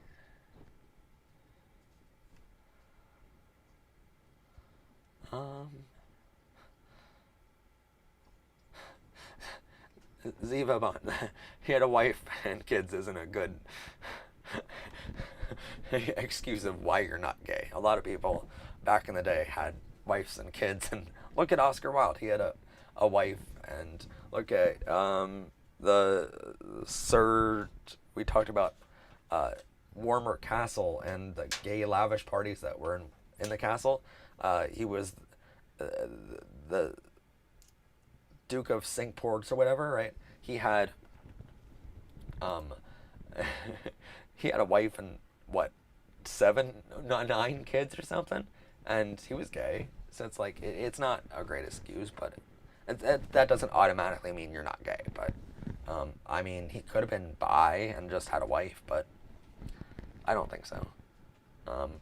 Um, Ziva Bun. He had a wife and kids isn't a good excuse of why you're not gay. A lot of people back in the day had wives and kids, and look at Oscar Wilde. He had a wife, and look at the Sir. We talked about Warmer Castle and the gay lavish parties that were in the castle. He was uh, the Duke of Cinque Ports or whatever, right? He had um, he had a wife and what, nine kids or something, and he was gay. So it's like it's not a great excuse, but that doesn't automatically mean you're not gay. But I mean, he could have been bi and just had a wife, but I don't think so. Um,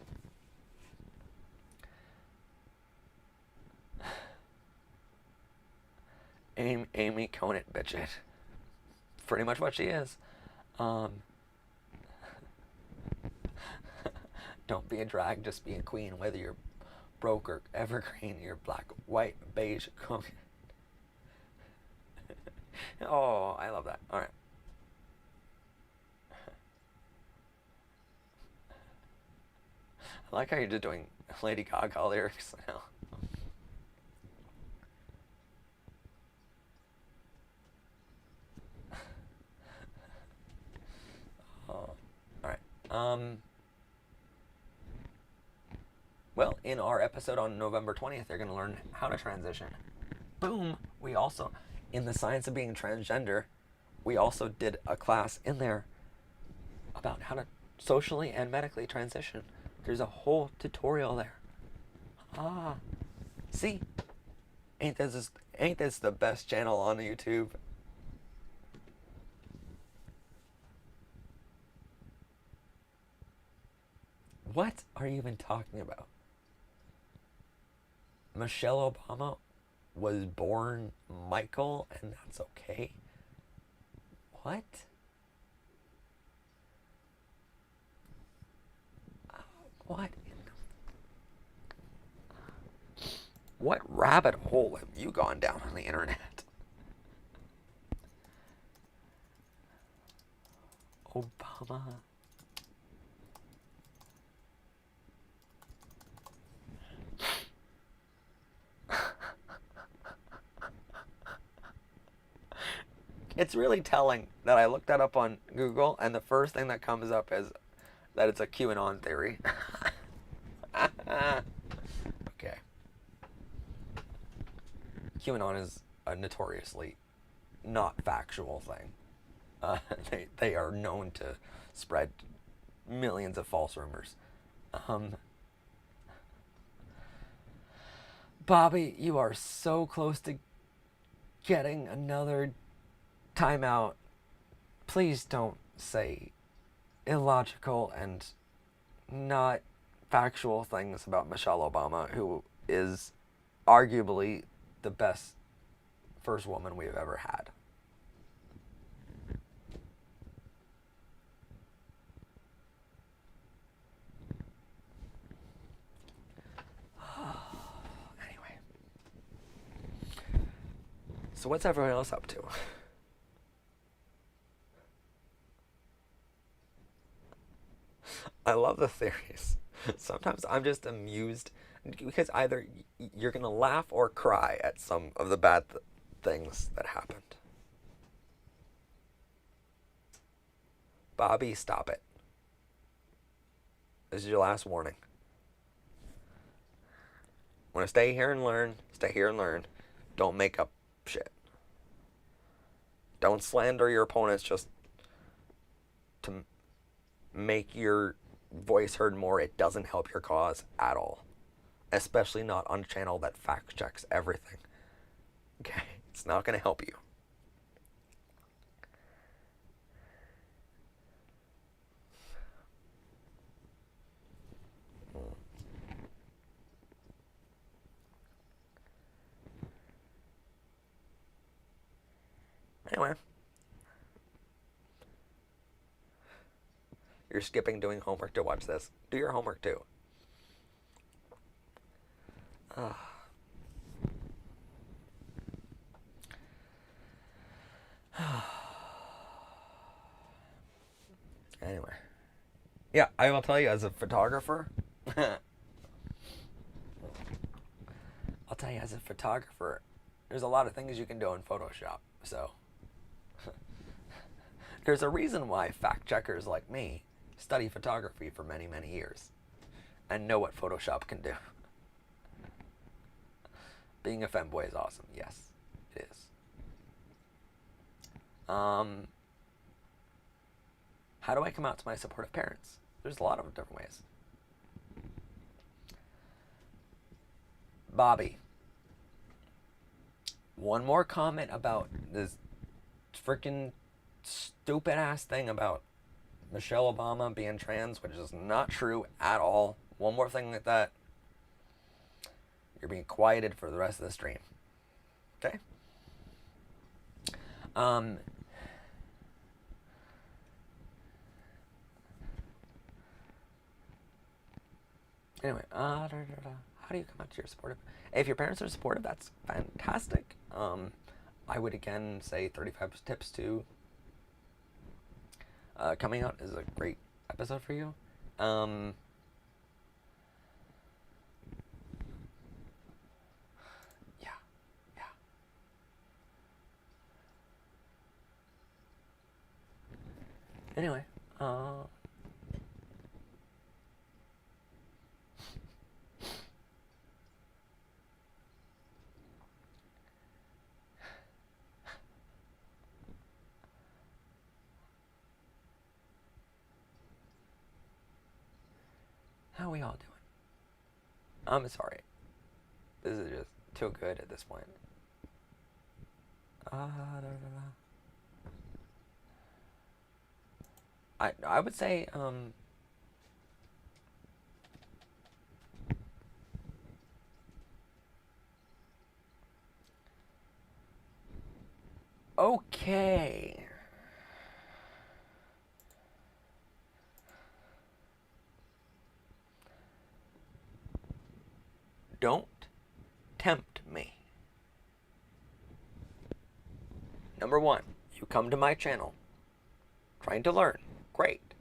Amy Conant, bitch it. Pretty much what she is. Um, don't be a drag, just be a queen. Whether you're broke or evergreen, you're black, white, beige, cook. Oh, I love that. All right. I like how you're just doing Lady Gaga lyrics now. Oh, all right. Well, in our episode on November 20th, they're going to learn how to transition. Boom! We also, in the science of being transgender, we also did a class in there about how to socially and medically transition. There's a whole tutorial there. Ah, see? Ain't this the best channel on YouTube? What are you even talking about? Michelle Obama was born Michael, and that's okay? What? What? What rabbit hole have you gone down on the internet? Obama. It's really telling that I looked that up on Google, and the first thing that comes up is that it's a QAnon theory. Okay. QAnon is a notoriously not factual thing. They are known to spread millions of false rumors. Um, Bobby, you are so close to getting another timeout. Please don't say illogical and not factual things about Michelle Obama, who is arguably the best first woman we've ever had. Anyway. So what's everyone else up to? I love the theories. Sometimes I'm just amused because either you're going to laugh or cry at some of the bad things that happened. Bobby, stop it. This is your last warning. Want to stay here and learn? Stay here and learn. Don't make up shit. Don't slander your opponents just to make your voice heard more. It doesn't help your cause at all. Especially not on a channel that fact checks everything. Okay? It's not going to help you. Anyway. You're skipping doing homework to watch this. Do your homework too. Anyway. Yeah, I will tell you as a photographer. I'll tell you as a photographer, there's a lot of things you can do in Photoshop. So there's a reason why fact checkers like me study photography for many, many years and know what Photoshop can do. Being a femboy is awesome. Yes, it is. How do I come out to my supportive parents? There's a lot of different ways. Bobby, one more comment about this freaking stupid ass thing about Michelle Obama being trans, which is not true at all. One more thing like that, you're being quieted for the rest of the stream. Okay? Anyway, how do you come out to your supportive? If your parents are supportive, that's fantastic. I would again say 35 tips to coming out is a great episode for you. Yeah. Anyway, how are we all doing? I'm sorry. This is just too good at this point. I would say okay. Don't tempt me. Number one, you come to my channel trying to learn. Great.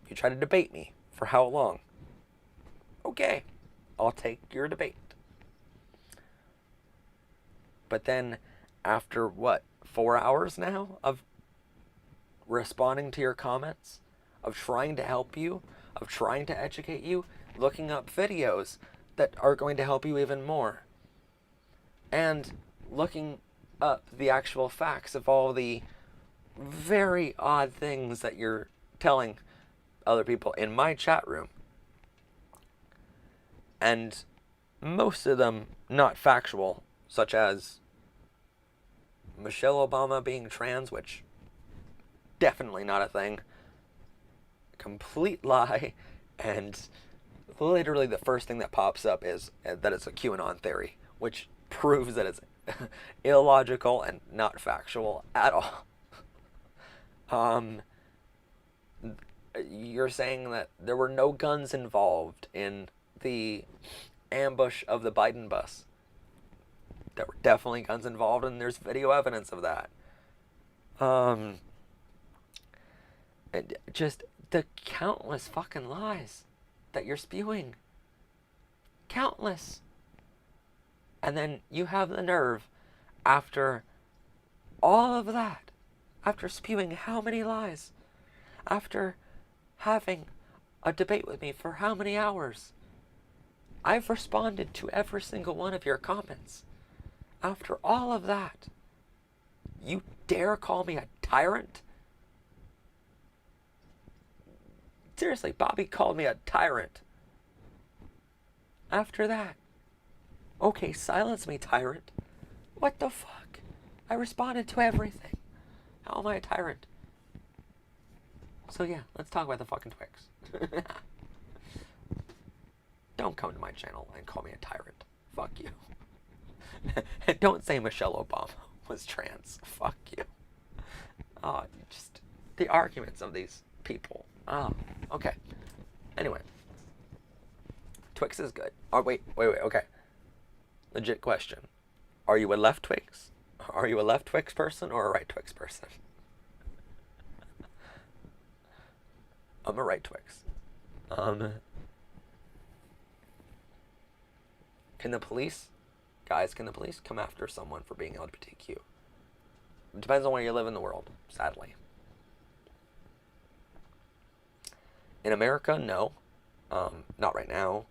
You try to debate me. For how long? Okay, I'll take your debate. But then, after what, 4 hours now of responding to your comments, of trying to help you, of trying to educate you, looking up videos that are going to help you even more, and looking up the actual facts of all the very odd things that you're telling other people in my chat room, and most of them not factual, such as Michelle Obama being trans, which definitely not a thing, complete lie, and literally the first thing that pops up is that it's a QAnon theory, which proves that it's illogical and not factual at all. You're saying that there were no guns involved in the ambush of the Biden bus. There were definitely guns involved, and there's video evidence of that. Just the countless fucking lies that you're spewing. Countless. And then you have the nerve, after all of that, after spewing how many lies, after having a debate with me for how many hours, I've responded to every single one of your comments. After all of that, you dare call me a tyrant? Seriously, Bobby called me a tyrant. After that, okay, silence me, tyrant. What the fuck? I responded to everything. How am I a tyrant? So yeah, let's talk about the fucking Twix. Don't come to my channel and call me a tyrant. Fuck you. Don't say Michelle Obama. was trans. Fuck you. Oh, just the arguments of these people. Oh, okay. Anyway, Twix is good. Oh, wait. Okay. Legit question. Are you a left Twix? Are you a left Twix person or a right Twix person? I'm a right Twix. Can the police, guys, can the police come after someone for being LGBTQ? It depends on where you live in the world, sadly. In America, no. Not right now.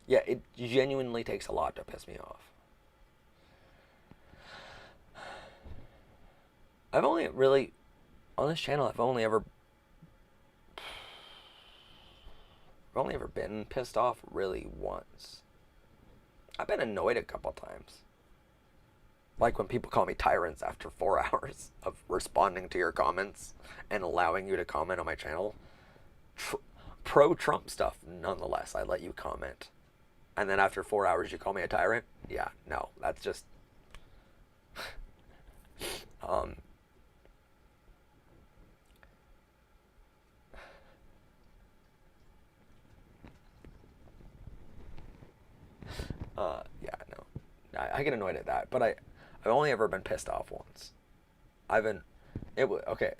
Yeah, it genuinely takes a lot to piss me off. I've only really, on this channel, I've only ever been pissed off really once. I've been annoyed a couple times. Like when people call me tyrants after 4 hours of responding to your comments and allowing you to comment on my channel. Pro-Trump stuff, nonetheless, I let you comment. And then after 4 hours you call me a tyrant? Yeah, no, that's just... yeah, no. I get annoyed at that, but I've only ever been pissed off once. Okay,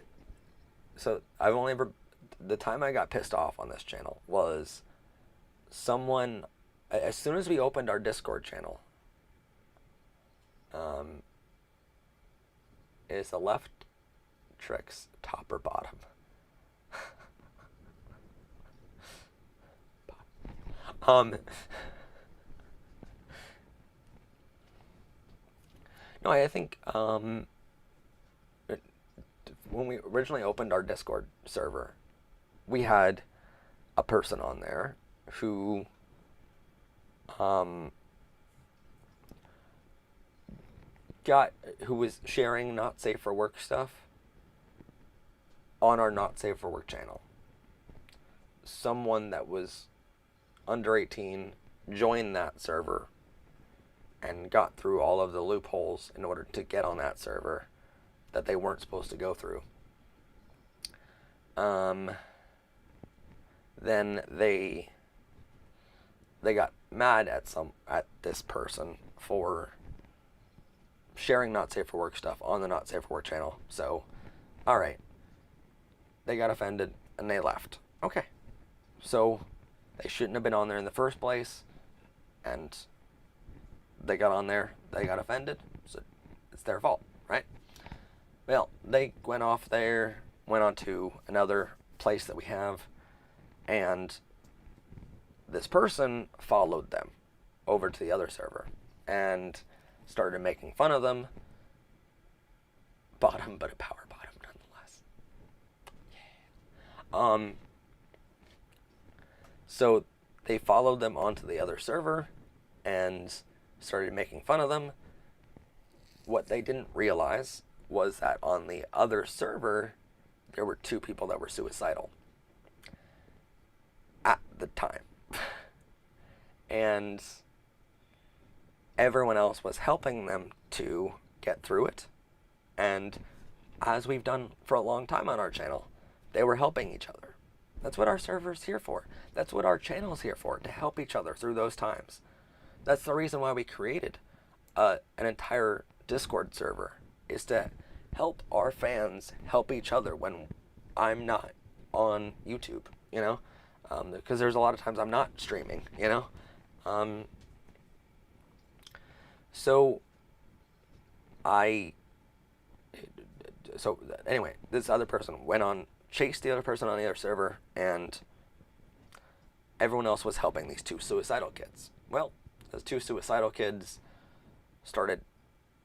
so I've only ever, the time I got pissed off on this channel was someone, as soon as we opened our Discord channel, is the left tricks top or bottom? No, I think when we originally opened our Discord server, we had a person on there who who was sharing not safe for work stuff on our not safe for work channel. Someone that was under 18 joined that server and got through all of the loopholes in order to get on that server that they weren't supposed to go through. Then they got mad at this person for sharing not safe for work stuff on the not safe for work channel. So, all right, they got offended and they left. Okay, so they shouldn't have been on there in the first place, and they got on there, they got offended, so it's their fault, right? Well, they went off there, went on to another place that we have, and this person followed them over to the other server and started making fun of them. Bottom, but a power bottom nonetheless. Yeah. So they followed them onto the other server and started making fun of them. What they didn't realize was that on the other server, there were 2 people that were suicidal at the time. And everyone else was helping them to get through it. And as we've done for a long time on our channel, they were helping each other. That's what our server's here for. That's what our channel's here for, to help each other through those times. That's the reason why we created an entire Discord server, is to help our fans help each other when I'm not on YouTube, you know? Because there's a lot of times I'm not streaming, you know? So anyway, this other person went on, chased the other person on the other server, and everyone else was helping these 2 suicidal kids. Well, those 2 suicidal kids started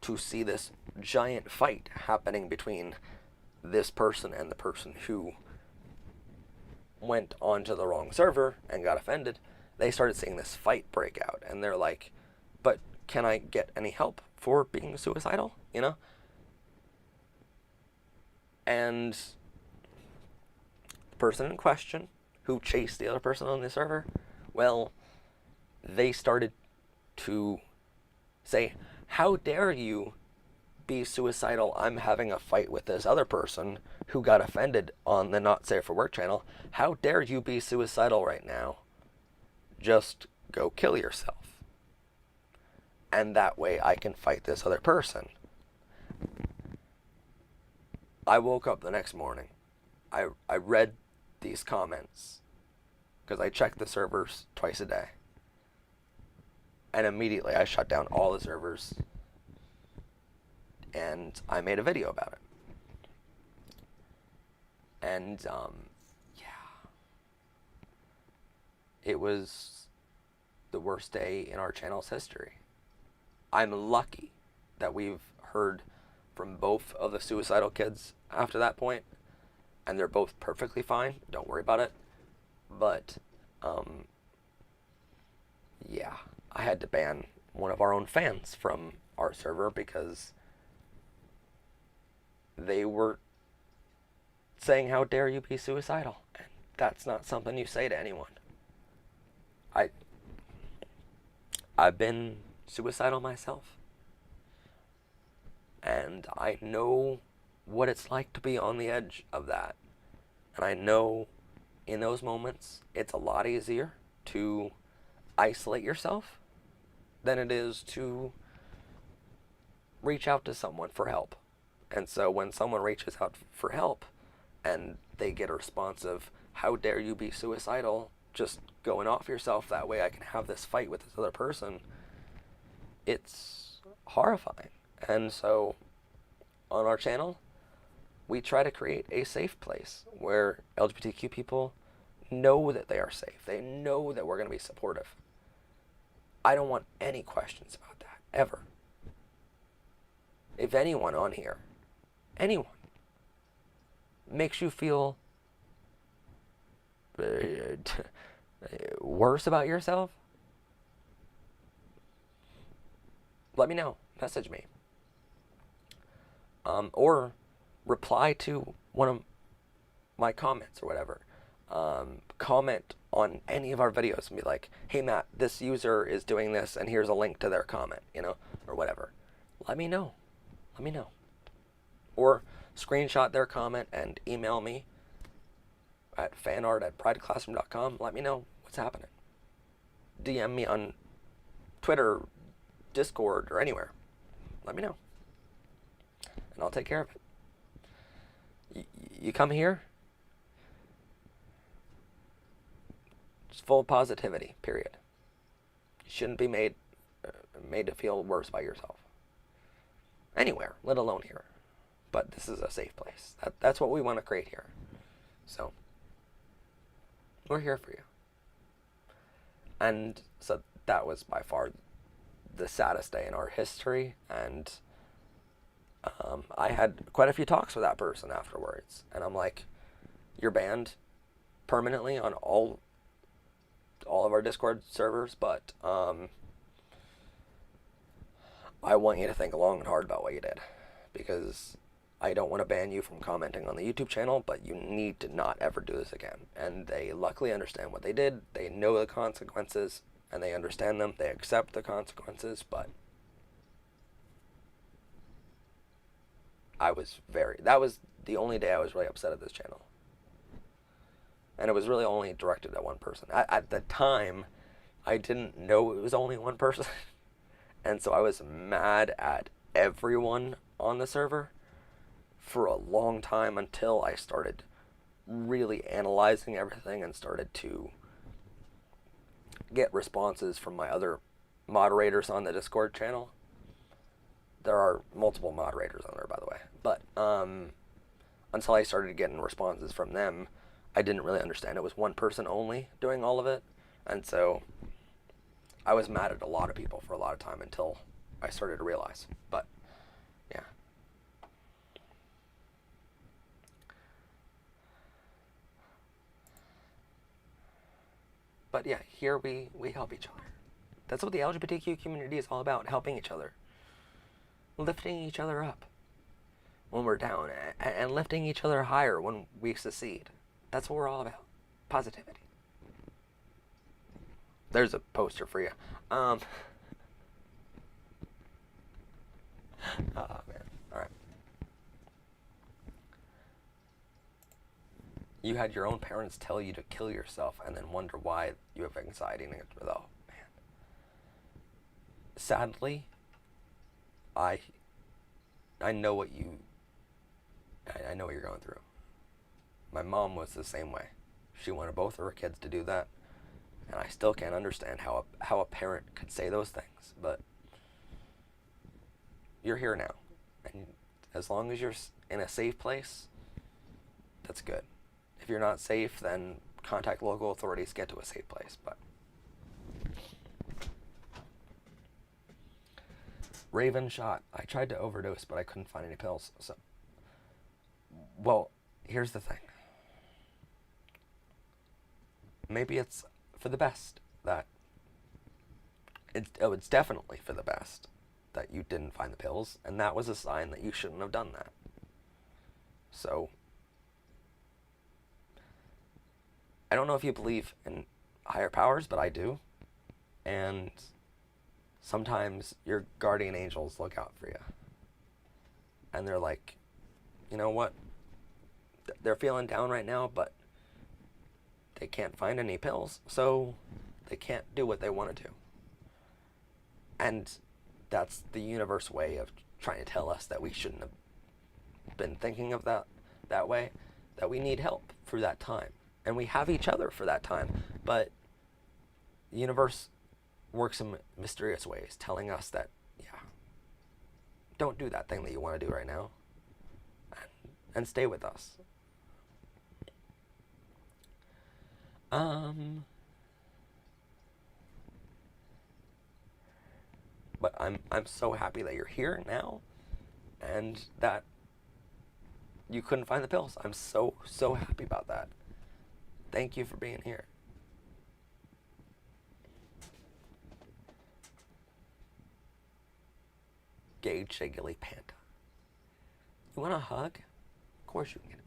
to see this giant fight happening between this person and the person who went onto the wrong server and got offended. They started seeing this fight break out, and they're like, but can I get any help for being suicidal, you know? And person in question who chased the other person on the server, well, they started to say, how dare you be suicidal? I'm having a fight with this other person who got offended on the Not Safe for Work channel. How dare you be suicidal right now? Just go kill yourself. And that way I can fight this other person. I woke up the next morning. I read these comments because I check the servers twice a day. And immediately I shut down all the servers and I made a video about it. And yeah, it was the worst day in our channel's history. I'm lucky that we've heard from both of the suicidal kids after that point, and they're both perfectly fine. Don't worry about it. But yeah, I had to ban one of our own fans from our server because they were saying, how dare you be suicidal? And that's not something you say to anyone. I've been suicidal myself. And I know what it's like to be on the edge of that. And I know in those moments it's a lot easier to isolate yourself than it is to reach out to someone for help. And so when someone reaches out for help and they get a response of, how dare you be suicidal, just going off yourself, that way I can have this fight with this other person, it's horrifying. And so on our channel, we try to create a safe place where LGBTQ people know that they are safe. They know that we're going to be supportive. I don't want any questions about that, ever. If anyone on here, anyone, makes you feel worse about yourself, let me know. Message me. Or reply to one of my comments or whatever. Comment on any of our videos and be like, hey Matt, this user is doing this and here's a link to their comment, or whatever. Let me know. Let me know. Or screenshot their comment and email me at fanart@prideclassroom.com. Let me know what's happening. DM me on Twitter, Discord, or anywhere. Let me know. And I'll take care of it. You come here, just full positivity, period. You shouldn't be made to feel worse by yourself. Anywhere, let alone here. But this is a safe place. That's what we want to create here. So, we're here for you. And so that was by far the saddest day in our history. And I had quite a few talks with that person afterwards. And I'm like, you're banned permanently on all of our Discord servers, but I want you to think long and hard about what you did, because I don't want to ban you from commenting on the YouTube channel, but you need to not ever do this again. And they luckily understand what they did. They know the consequences, and they understand them. They accept the consequences, but that was the only day I was really upset at this channel. And it was really only directed at one person. At the time, I didn't know it was only one person. And so I was mad at everyone on the server for a long time, until I started really analyzing everything and started to get responses from my other moderators on the Discord channel. There are multiple moderators on there, by the way. But until I started getting responses from them, I didn't really understand it was one person only doing all of it. And so I was mad at a lot of people for a lot of time until I started to realize. But yeah. But yeah, here we help each other. That's what the LGBTQ community is all about, helping each other. Lifting each other up when we're down, and lifting each other higher when we succeed. That's what we're all about. Positivity. There's a poster for you. Oh man. All right. You had your own parents tell you to kill yourself and then wonder why you have anxiety. Oh man. Sadly, I I know what you I know what you're going through. My mom was the same way. She wanted both of her kids to do that, and I still can't understand how a parent could say those things. But you're here now, and as long as you're in a safe place, that's good. If you're not safe, then contact local authorities, get to a safe place. But Raven shot. I tried to overdose, but I couldn't find any pills. So, well, here's the thing. Maybe it's for the best that it's definitely for the best that you didn't find the pills, and that was a sign that you shouldn't have done that. So, I don't know if you believe in higher powers, but I do. And sometimes your guardian angels look out for you. And they're like, you know what? They're feeling down right now, but they can't find any pills, so they can't do what they want to do. And that's the universe way of trying to tell us that we shouldn't have been thinking of that way, that we need help for that time. And we have each other for that time. But the universe works in mysterious ways, telling us that, yeah, don't do that thing that you want to do right now. And stay with us. But I'm so happy that you're here now, and that you couldn't find the pills. I'm so happy about that. Thank you for being here. Gage Shagily Panda. You want a hug? Of course you can get it.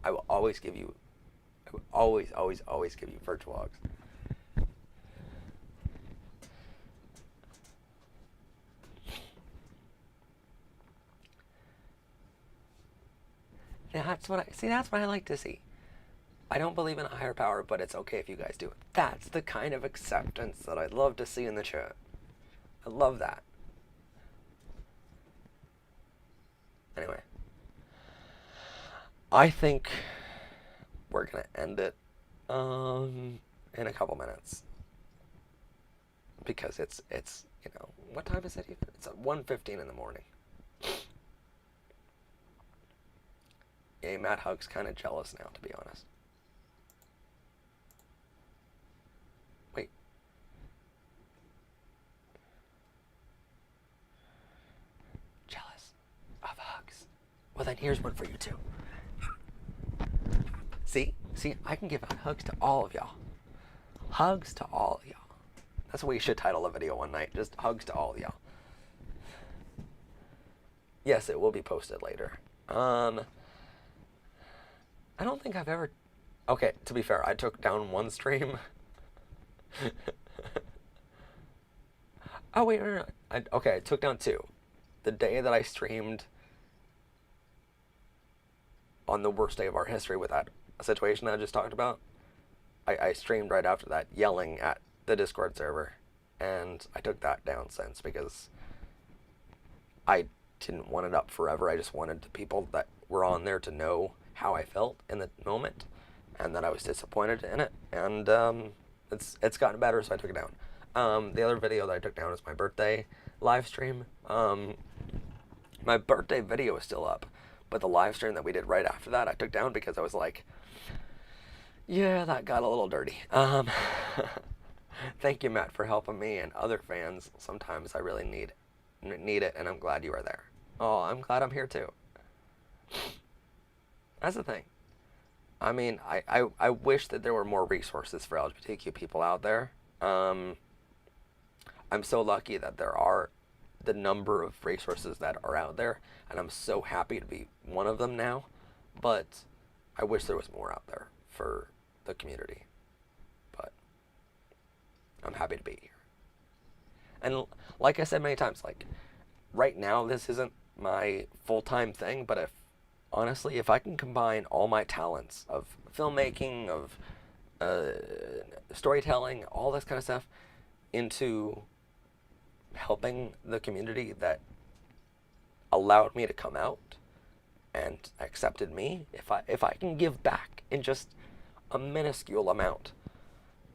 I will always give you, I will always give you virtual hugs. That's what I like to see. I don't believe in a higher power, but it's okay if you guys do it. That's the kind of acceptance that I'd love to see in the chat. I love that. Anyway, I think we're gonna end it in a couple minutes, because it's what time is it even? It's at 1:15 in the morning. Yeah, Matt Hug's kind of jealous now, to be honest. Wait. Jealous of Hugs. Well, then here's one for you too. See, I can give out hugs to all of y'all. Hugs to all of y'all. That's what we should title the video one night. Just hugs to all of y'all. Yes, it will be posted later. I don't think I've ever... Okay, to be fair, I took down one stream. Oh, wait, no. Okay, I took down two. The day that I streamed on the worst day of our history with that situation that I just talked about, I streamed right after that, yelling at the Discord server. And I took that down since, because I didn't want it up forever. I just wanted the people that were on there to know how I felt in the moment, and that I was disappointed in it. And it's gotten better, so I took it down. The other video that I took down is my birthday live stream. My birthday video is still up, but the live stream that we did right after that I took down, because I was like, yeah, that got a little dirty. Thank you, Matt, for helping me and other fans. Sometimes I really need it, and I'm glad you are there. Oh, I'm glad I'm here too. That's the thing. I mean, I wish that there were more resources for LGBTQ people out there. I'm so lucky that there are the number of resources that are out there, and I'm so happy to be one of them now. But I wish there was more out there for the community. But I'm happy to be here. And like I said many times, like right now, this isn't my full time thing, but if honestly, if I can combine all my talents of filmmaking, of storytelling, all this kind of stuff into helping the community that allowed me to come out and accepted me, if I can give back in just a minuscule amount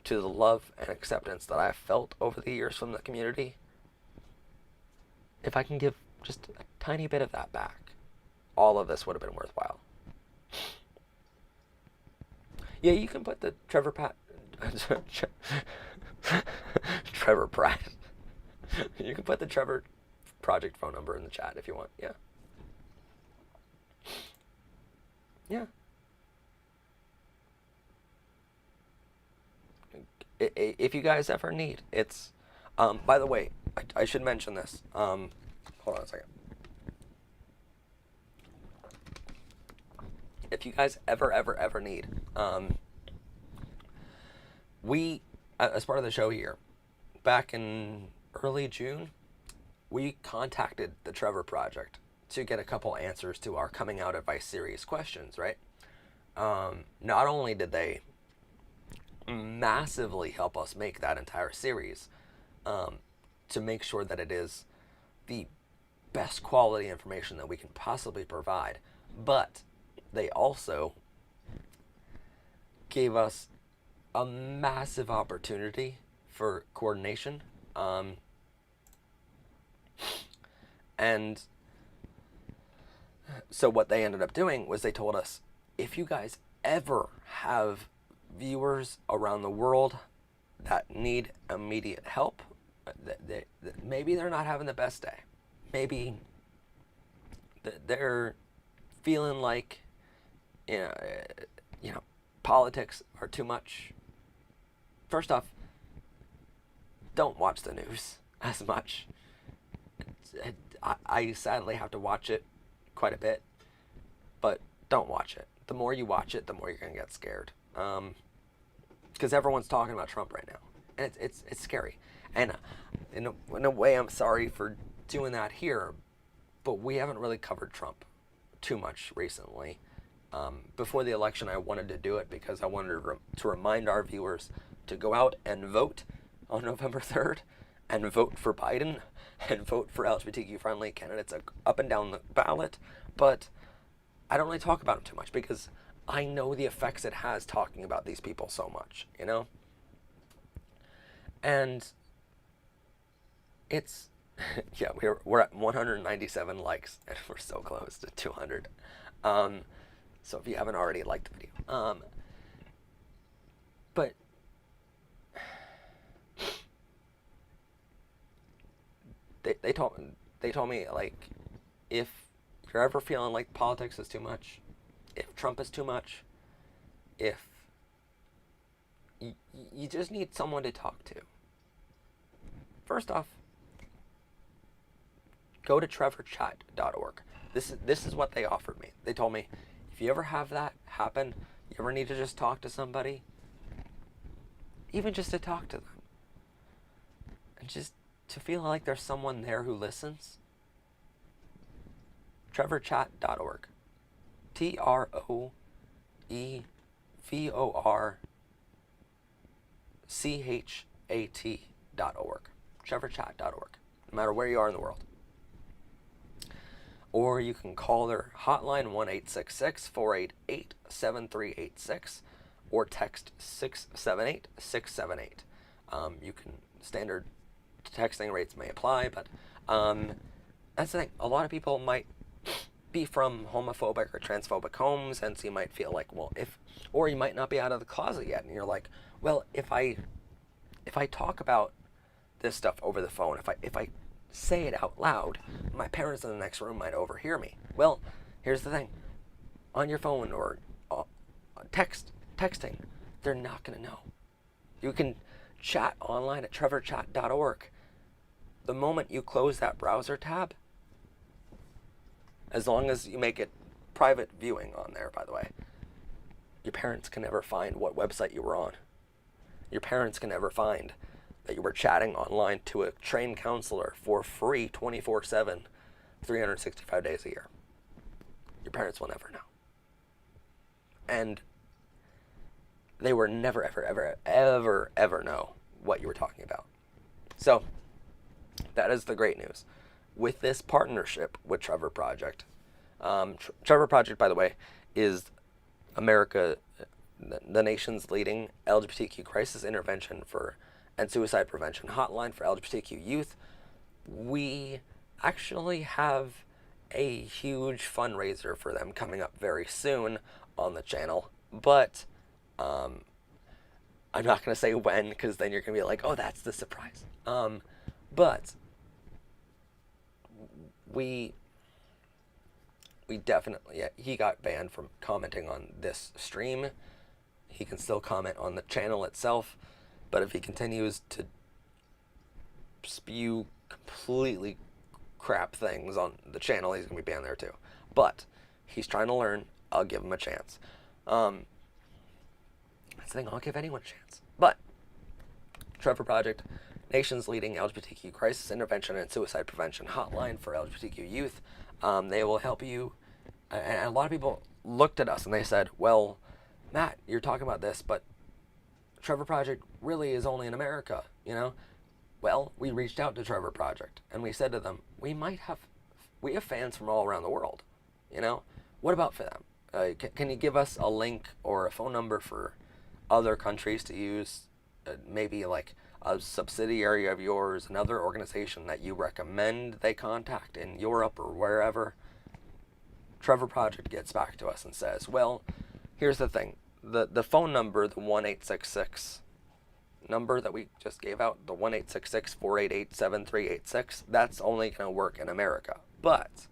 to the love and acceptance that I've felt over the years from the community, if I can give just a tiny bit of that back, all of this would have been worthwhile. Yeah, you can put the Trevor Pratt. You can put the Trevor Project phone number in the chat if you want. Yeah. Yeah. If you guys ever need, it's. By the way, I should mention this. Hold on a second. If you guys ever need, we, as part of the show here, back in early June, we contacted the Trevor Project to get a couple answers to our coming out advice series questions, right? Not only did they massively help us make that entire series, to make sure that it is the best quality information that we can possibly provide, but they also gave us a massive opportunity for coordination. And so what they ended up doing was they told us, if you guys ever have viewers around the world that need immediate help, that maybe they're not having the best day, maybe they're feeling like you know politics are too much. First off, don't watch the news as much. I sadly have to watch it quite a bit, but don't watch it. The more you watch it, the more you're gonna get scared. Because everyone's talking about Trump right now, and it's scary. And in a way, I'm sorry for doing that here, but we haven't really covered Trump too much recently. Before the election, I wanted to do it because I wanted to remind our viewers to go out and vote on November 3rd, and vote for Biden, and vote for LGBTQ friendly candidates up and down the ballot. But I don't really talk about them too much because I know the effects it has talking about these people so much, you know? And it's, yeah, we're at 197 likes, and we're so close to 200. So if you haven't already liked the video. But they told me, like, if you're ever feeling like politics is too much, if Trump is too much, if you just need someone to talk to. First off, go to trevorchat.org. This is what they offered me. They told me, if you ever have that happen, you ever need to just talk to somebody, even just to talk to them, and just to feel like there's someone there who listens, trevorchat.org. TROEVORCHAT.org. trevorchat.org. No matter where you are in the world. Or you can call their hotline 1-866-488-7386 or text 678-678. You can, standard texting rates may apply, but that's the thing. A lot of people might be from homophobic or transphobic homes, and so you might feel like, well, or you might not be out of the closet yet, and you're like, well, if I talk about this stuff over the phone, if I say it out loud, my parents in the next room might overhear me. Well, here's the thing. On your phone or texting, they're not going to know. You can chat online at trevorchat.org, the moment you close that browser tab, as long as you make it private viewing on there, by the way, your parents can never find what website you were on. Your parents can never find that you were chatting online to a trained counselor for free 24/7, 365 days a year. Your parents will never know. And they will never, ever, ever, ever, ever know what you were talking about. So, that is the great news. With this partnership with Trevor Project, Trevor Project, by the way, is America, the nation's leading LGBTQ crisis intervention and suicide prevention hotline for LGBTQ youth. We actually have a huge fundraiser for them coming up very soon on the channel, but I'm not going to say when, because then you're going to be like, oh, that's the surprise. But we definitely, yeah, he got banned from commenting on this stream. He can still comment on the channel itself, but if he continues to spew completely crap things on the channel, he's going to be banned there too. But he's trying to learn. I'll give him a chance. That's the thing, I'll give anyone a chance. But Trevor Project, nation's leading LGBTQ crisis intervention and suicide prevention hotline for LGBTQ youth. They will help you. And a lot of people looked at us and they said, well, Matt, you're talking about this, but Trevor Project really is only in America, you know? Well, we reached out to Trevor Project and we said to them, we have fans from all around the world, you know? What about for them? Can you give us a link or a phone number for other countries to use? Maybe like a subsidiary of yours, another organization that you recommend they contact in Europe or wherever. Trevor Project gets back to us and says, well, here's the thing. The phone number, the 1-866 number that we just gave out, the 1-866-488-7386, that's only going to work in America. But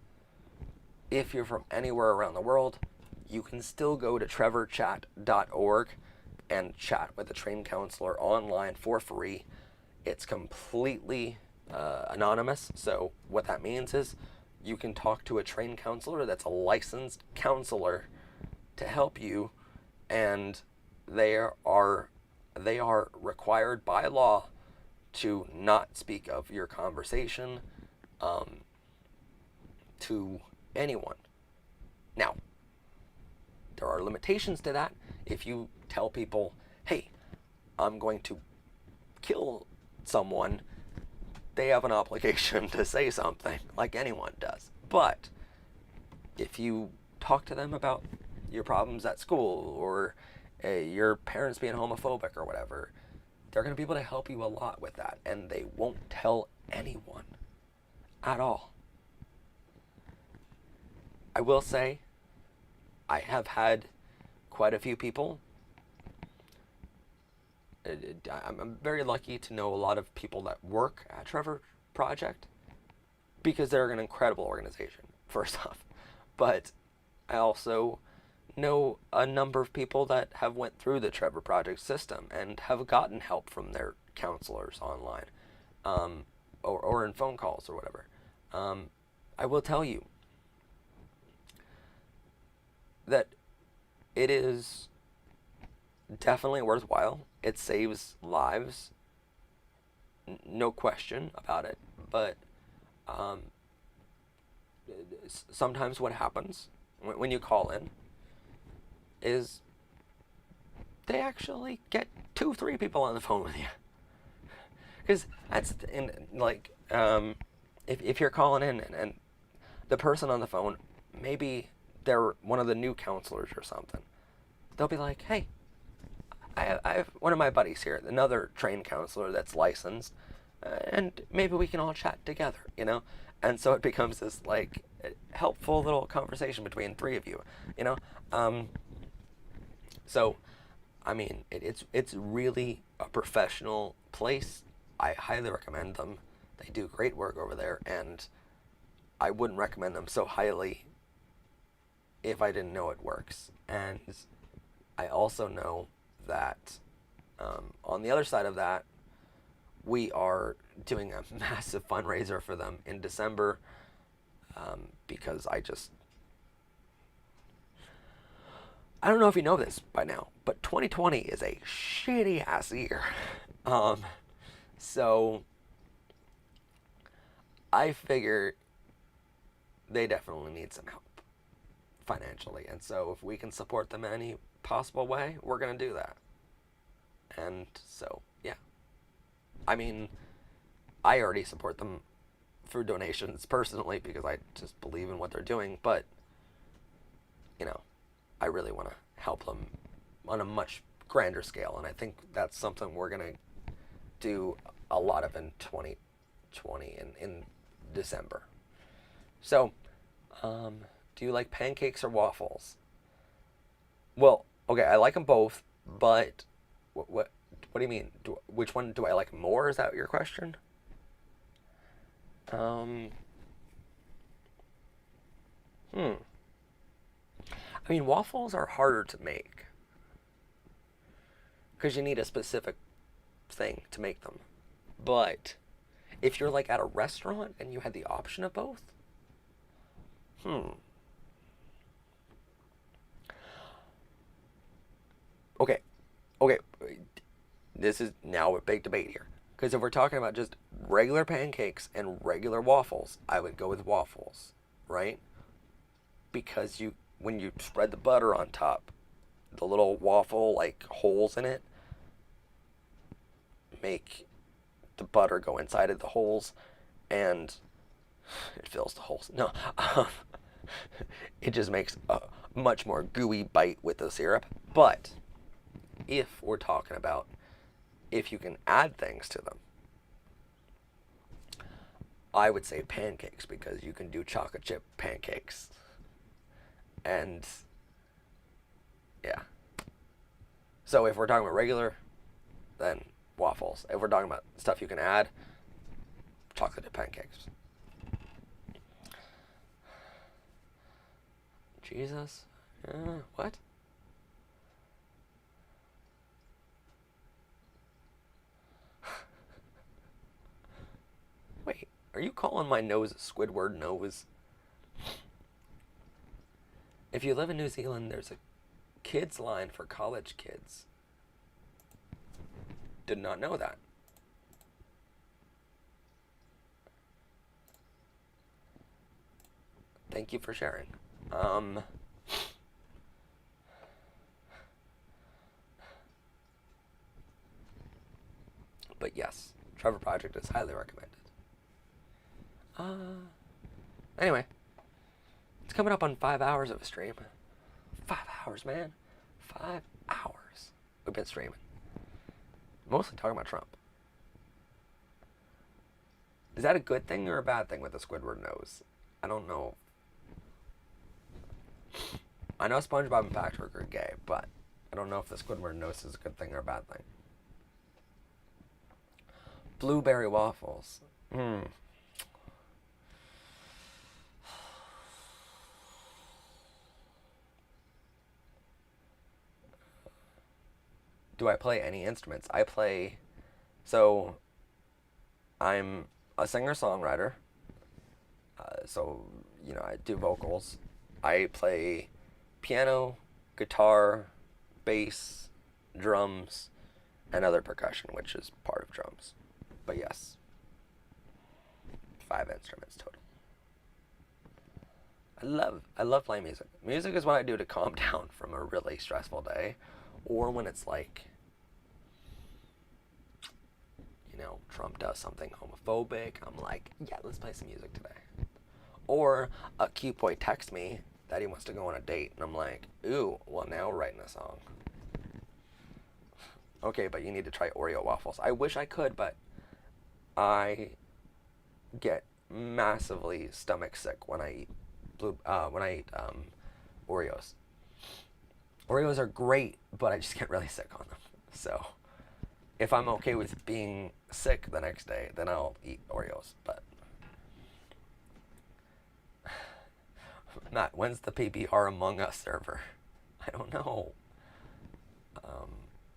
if you're from anywhere around the world, you can still go to trevorchat.org and chat with a trained counselor online for free. It's completely anonymous. So what that means is you can talk to a trained counselor that's a licensed counselor to help you, and they are required by law to not speak of your conversation to anyone. Now, there are limitations to that. If you tell people, hey, I'm going to kill someone, they have an obligation to say something, like anyone does. But if you talk to them about your problems at school or your parents being homophobic or whatever, they're going to be able to help you a lot with that, and they won't tell anyone at all. I will say, I have had quite a few people. I'm very lucky to know a lot of people that work at Trevor Project because they're an incredible organization, first off. But I also know a number of people that have went through the Trevor Project system and have gotten help from their counselors online, or in phone calls or whatever. I will tell you that it is definitely worthwhile. It saves lives, no question about it. But sometimes what happens when you call in is they actually get 2-3 people on the phone with you. Because that's if you're calling in and the person on the phone, maybe they're one of the new counselors or something, they'll be like, hey, I have one of my buddies here, another trained counselor that's licensed, and maybe we can all chat together, you know? And so it becomes this like helpful little conversation between 3 of you, you know? So, I mean, it's really a professional place. I highly recommend them. They do great work over there, and I wouldn't recommend them so highly if I didn't know it works. And I also know that on the other side of that, we are doing a massive fundraiser for them in December, because I don't know if you know this by now, but 2020 is a shitty ass year. Um, so I figure they definitely need some help financially. And so if we can support them in any possible way, we're going to do that. And so, yeah. I mean, I already support them through donations personally because I just believe in what they're doing, but, you know, I really want to help them on a much grander scale. And I think that's something we're going to do a lot of in 2020 and in December. So, do you like pancakes or waffles? Well, okay, I like them both, but what do you mean? Which one do I like more? Is that your question? Um, hmm. I mean, waffles are harder to make because you need a specific thing to make them. But if you're like at a restaurant and you had the option of both, hmm. Okay, okay. This is now a big debate here. Because if we're talking about just regular pancakes and regular waffles, I would go with waffles, right? Because when you spread the butter on top, the little waffle like holes in it make the butter go inside of the holes, and it fills the holes. No, it just makes a much more gooey bite with the syrup. But if we're talking about if you can add things to them, I would say pancakes because you can do chocolate chip pancakes. And yeah. So if we're talking about regular, then waffles. If we're talking about stuff you can add, chocolate chip pancakes. Jesus. What? Wait, are you calling my nose a Squidward nose? If you live in New Zealand, there's a kids line for college kids. Did not know that. Thank you for sharing. But yes, Trevor Project is highly recommended. Anyway, it's coming up on 5 hours of a stream. 5 hours, man. 5 hours we've been streaming. Mostly talking about Trump. Is that a good thing or a bad thing with the Squidward nose? I don't know. I know SpongeBob and Patrick are gay, but I don't know if the Squidward nose is a good thing or a bad thing. Blueberry waffles. Do I play any instruments? So I'm a singer-songwriter. So, I do vocals. I play piano, guitar, bass, drums, and other percussion, which is part of drums. But yes, 5 instruments total. I love playing music. Music is what I do to calm down from a really stressful day, or when it's like, Trump does something homophobic. I'm like, yeah, let's play some music today. Or a cute boy texts me that he wants to go on a date, and I'm like, ooh, well, now we're writing a song. Okay, but you need to try Oreo waffles. I wish I could, but I get massively stomach sick when I eat Oreos. Oreos are great, but I just get really sick on them. So if I'm okay with being sick the next day, then I'll eat Oreos. But Matt, when's the PBR Among Us server? I don't know.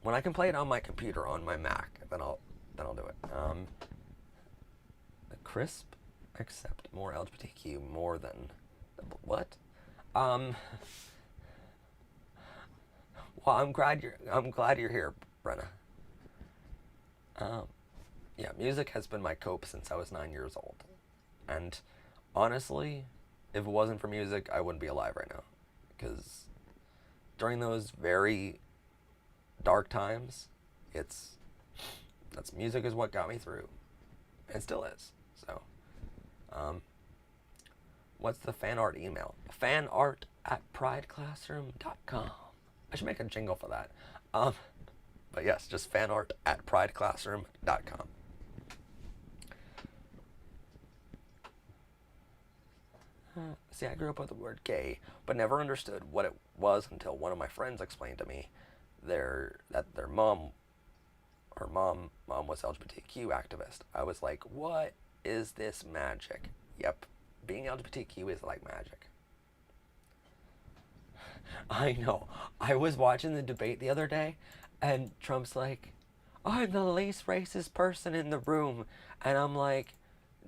When I can play it on my computer on my Mac, then I'll then I'll do it. Crisp, accept more LGBTQ more than what? Well, I'm glad you're here, Brenna. Yeah, music has been my cope since I was 9 years old, and honestly, if it wasn't for music, I wouldn't be alive right now, because during those very dark times, that's music is what got me through, and still is. So, what's the fan art email? fanart@prideclassroom.com. I should make a jingle for that. But yes, just fanart@prideclassroom.com. See, I grew up with the word gay, but never understood what it was until one of my friends explained to me that their mom was LGBTQ activist. I was like, what is this magic? Yep, being LGBTQ is like magic. I know. I was watching the debate the other day, and Trump's like, I'm the least racist person in the room. And I'm like,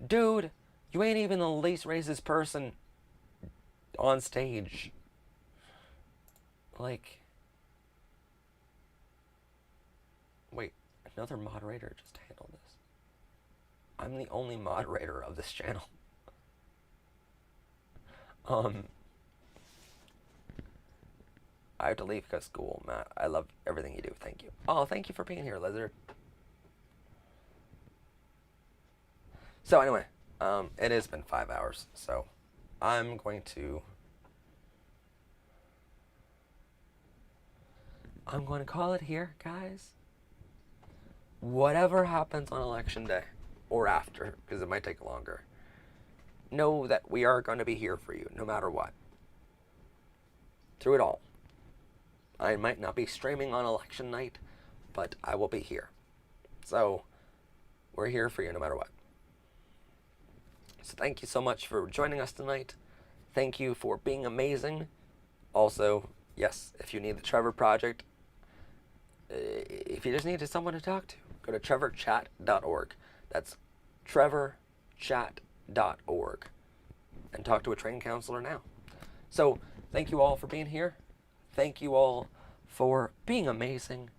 dude, you ain't even the least racist person on stage. Like, wait, another moderator just handled this. I'm the only moderator of this channel. I have to leave because school, Matt. I love everything you do. Thank you. Oh, thank you for being here, Lizard. So anyway, it has been 5 hours, so I'm going to call it here, guys. Whatever happens on election day, or after, because it might take longer, know that we are going to be here for you, no matter what. Through it all. I might not be streaming on election night, but I will be here. So, we're here for you no matter what. So thank you so much for joining us tonight. Thank you for being amazing. Also, yes, if you need the Trevor Project, if you just needed someone to talk to, go to trevorchat.org. That's trevorchat.org. And talk to a trained counselor now. So, thank you all for being here. Thank you all for being amazing.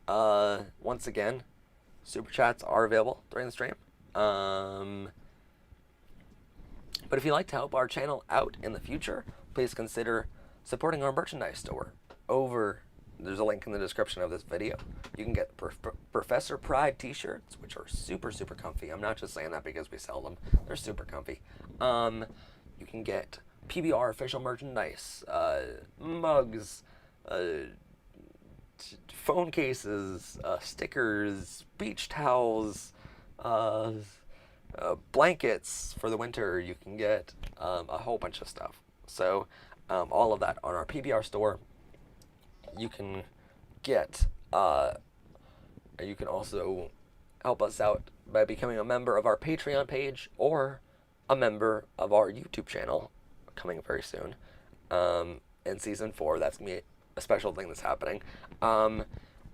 Once again, super chats are available during the stream. But if you'd like to help our channel out in the future, please consider supporting our merchandise store. There's a link in the description of this video. You can get Professor Pride t-shirts, which are super, super comfy. I'm not just saying that because we sell them. They're super comfy. You can get PBR official merchandise, mugs, phone cases, stickers, beach towels, blankets for the winter. You can get a whole bunch of stuff. So all of that on our PBR store. You can get, you can also help us out by becoming a member of our Patreon page or a member of our YouTube channel, coming very soon. In season 4, that's gonna be a special thing that's happening.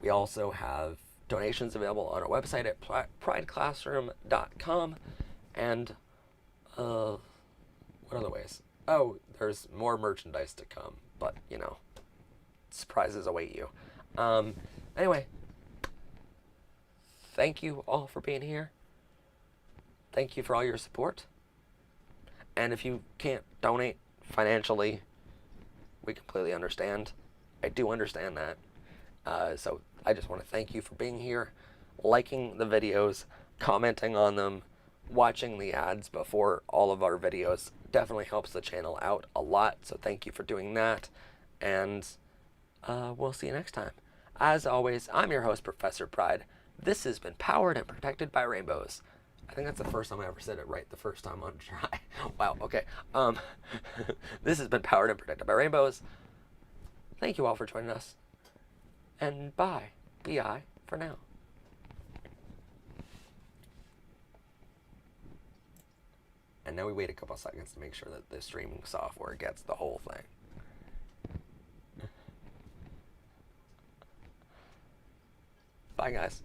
We also have donations available on our website at prideclassroom.com. And what other ways? Oh, there's more merchandise to come, but you know, surprises await you. Anyway, thank you all for being here. Thank you for all your support. And if you can't donate financially, we completely understand. I do understand that. So I just want to thank you for being here, liking the videos, commenting on them, watching the ads before all of our videos. Definitely helps the channel out a lot. So thank you for doing that. And we'll see you next time. As always, I'm your host, Professor Pride. This has been Powered and Protected by Rainbows. I think that's the first time I ever said it right the first time on try. Wow, okay. This has been Powered and Protected by Rainbows. Thank you all for joining us. And bye. B-I for now. And now we wait a couple seconds to make sure that the streaming software gets the whole thing. Bye, guys.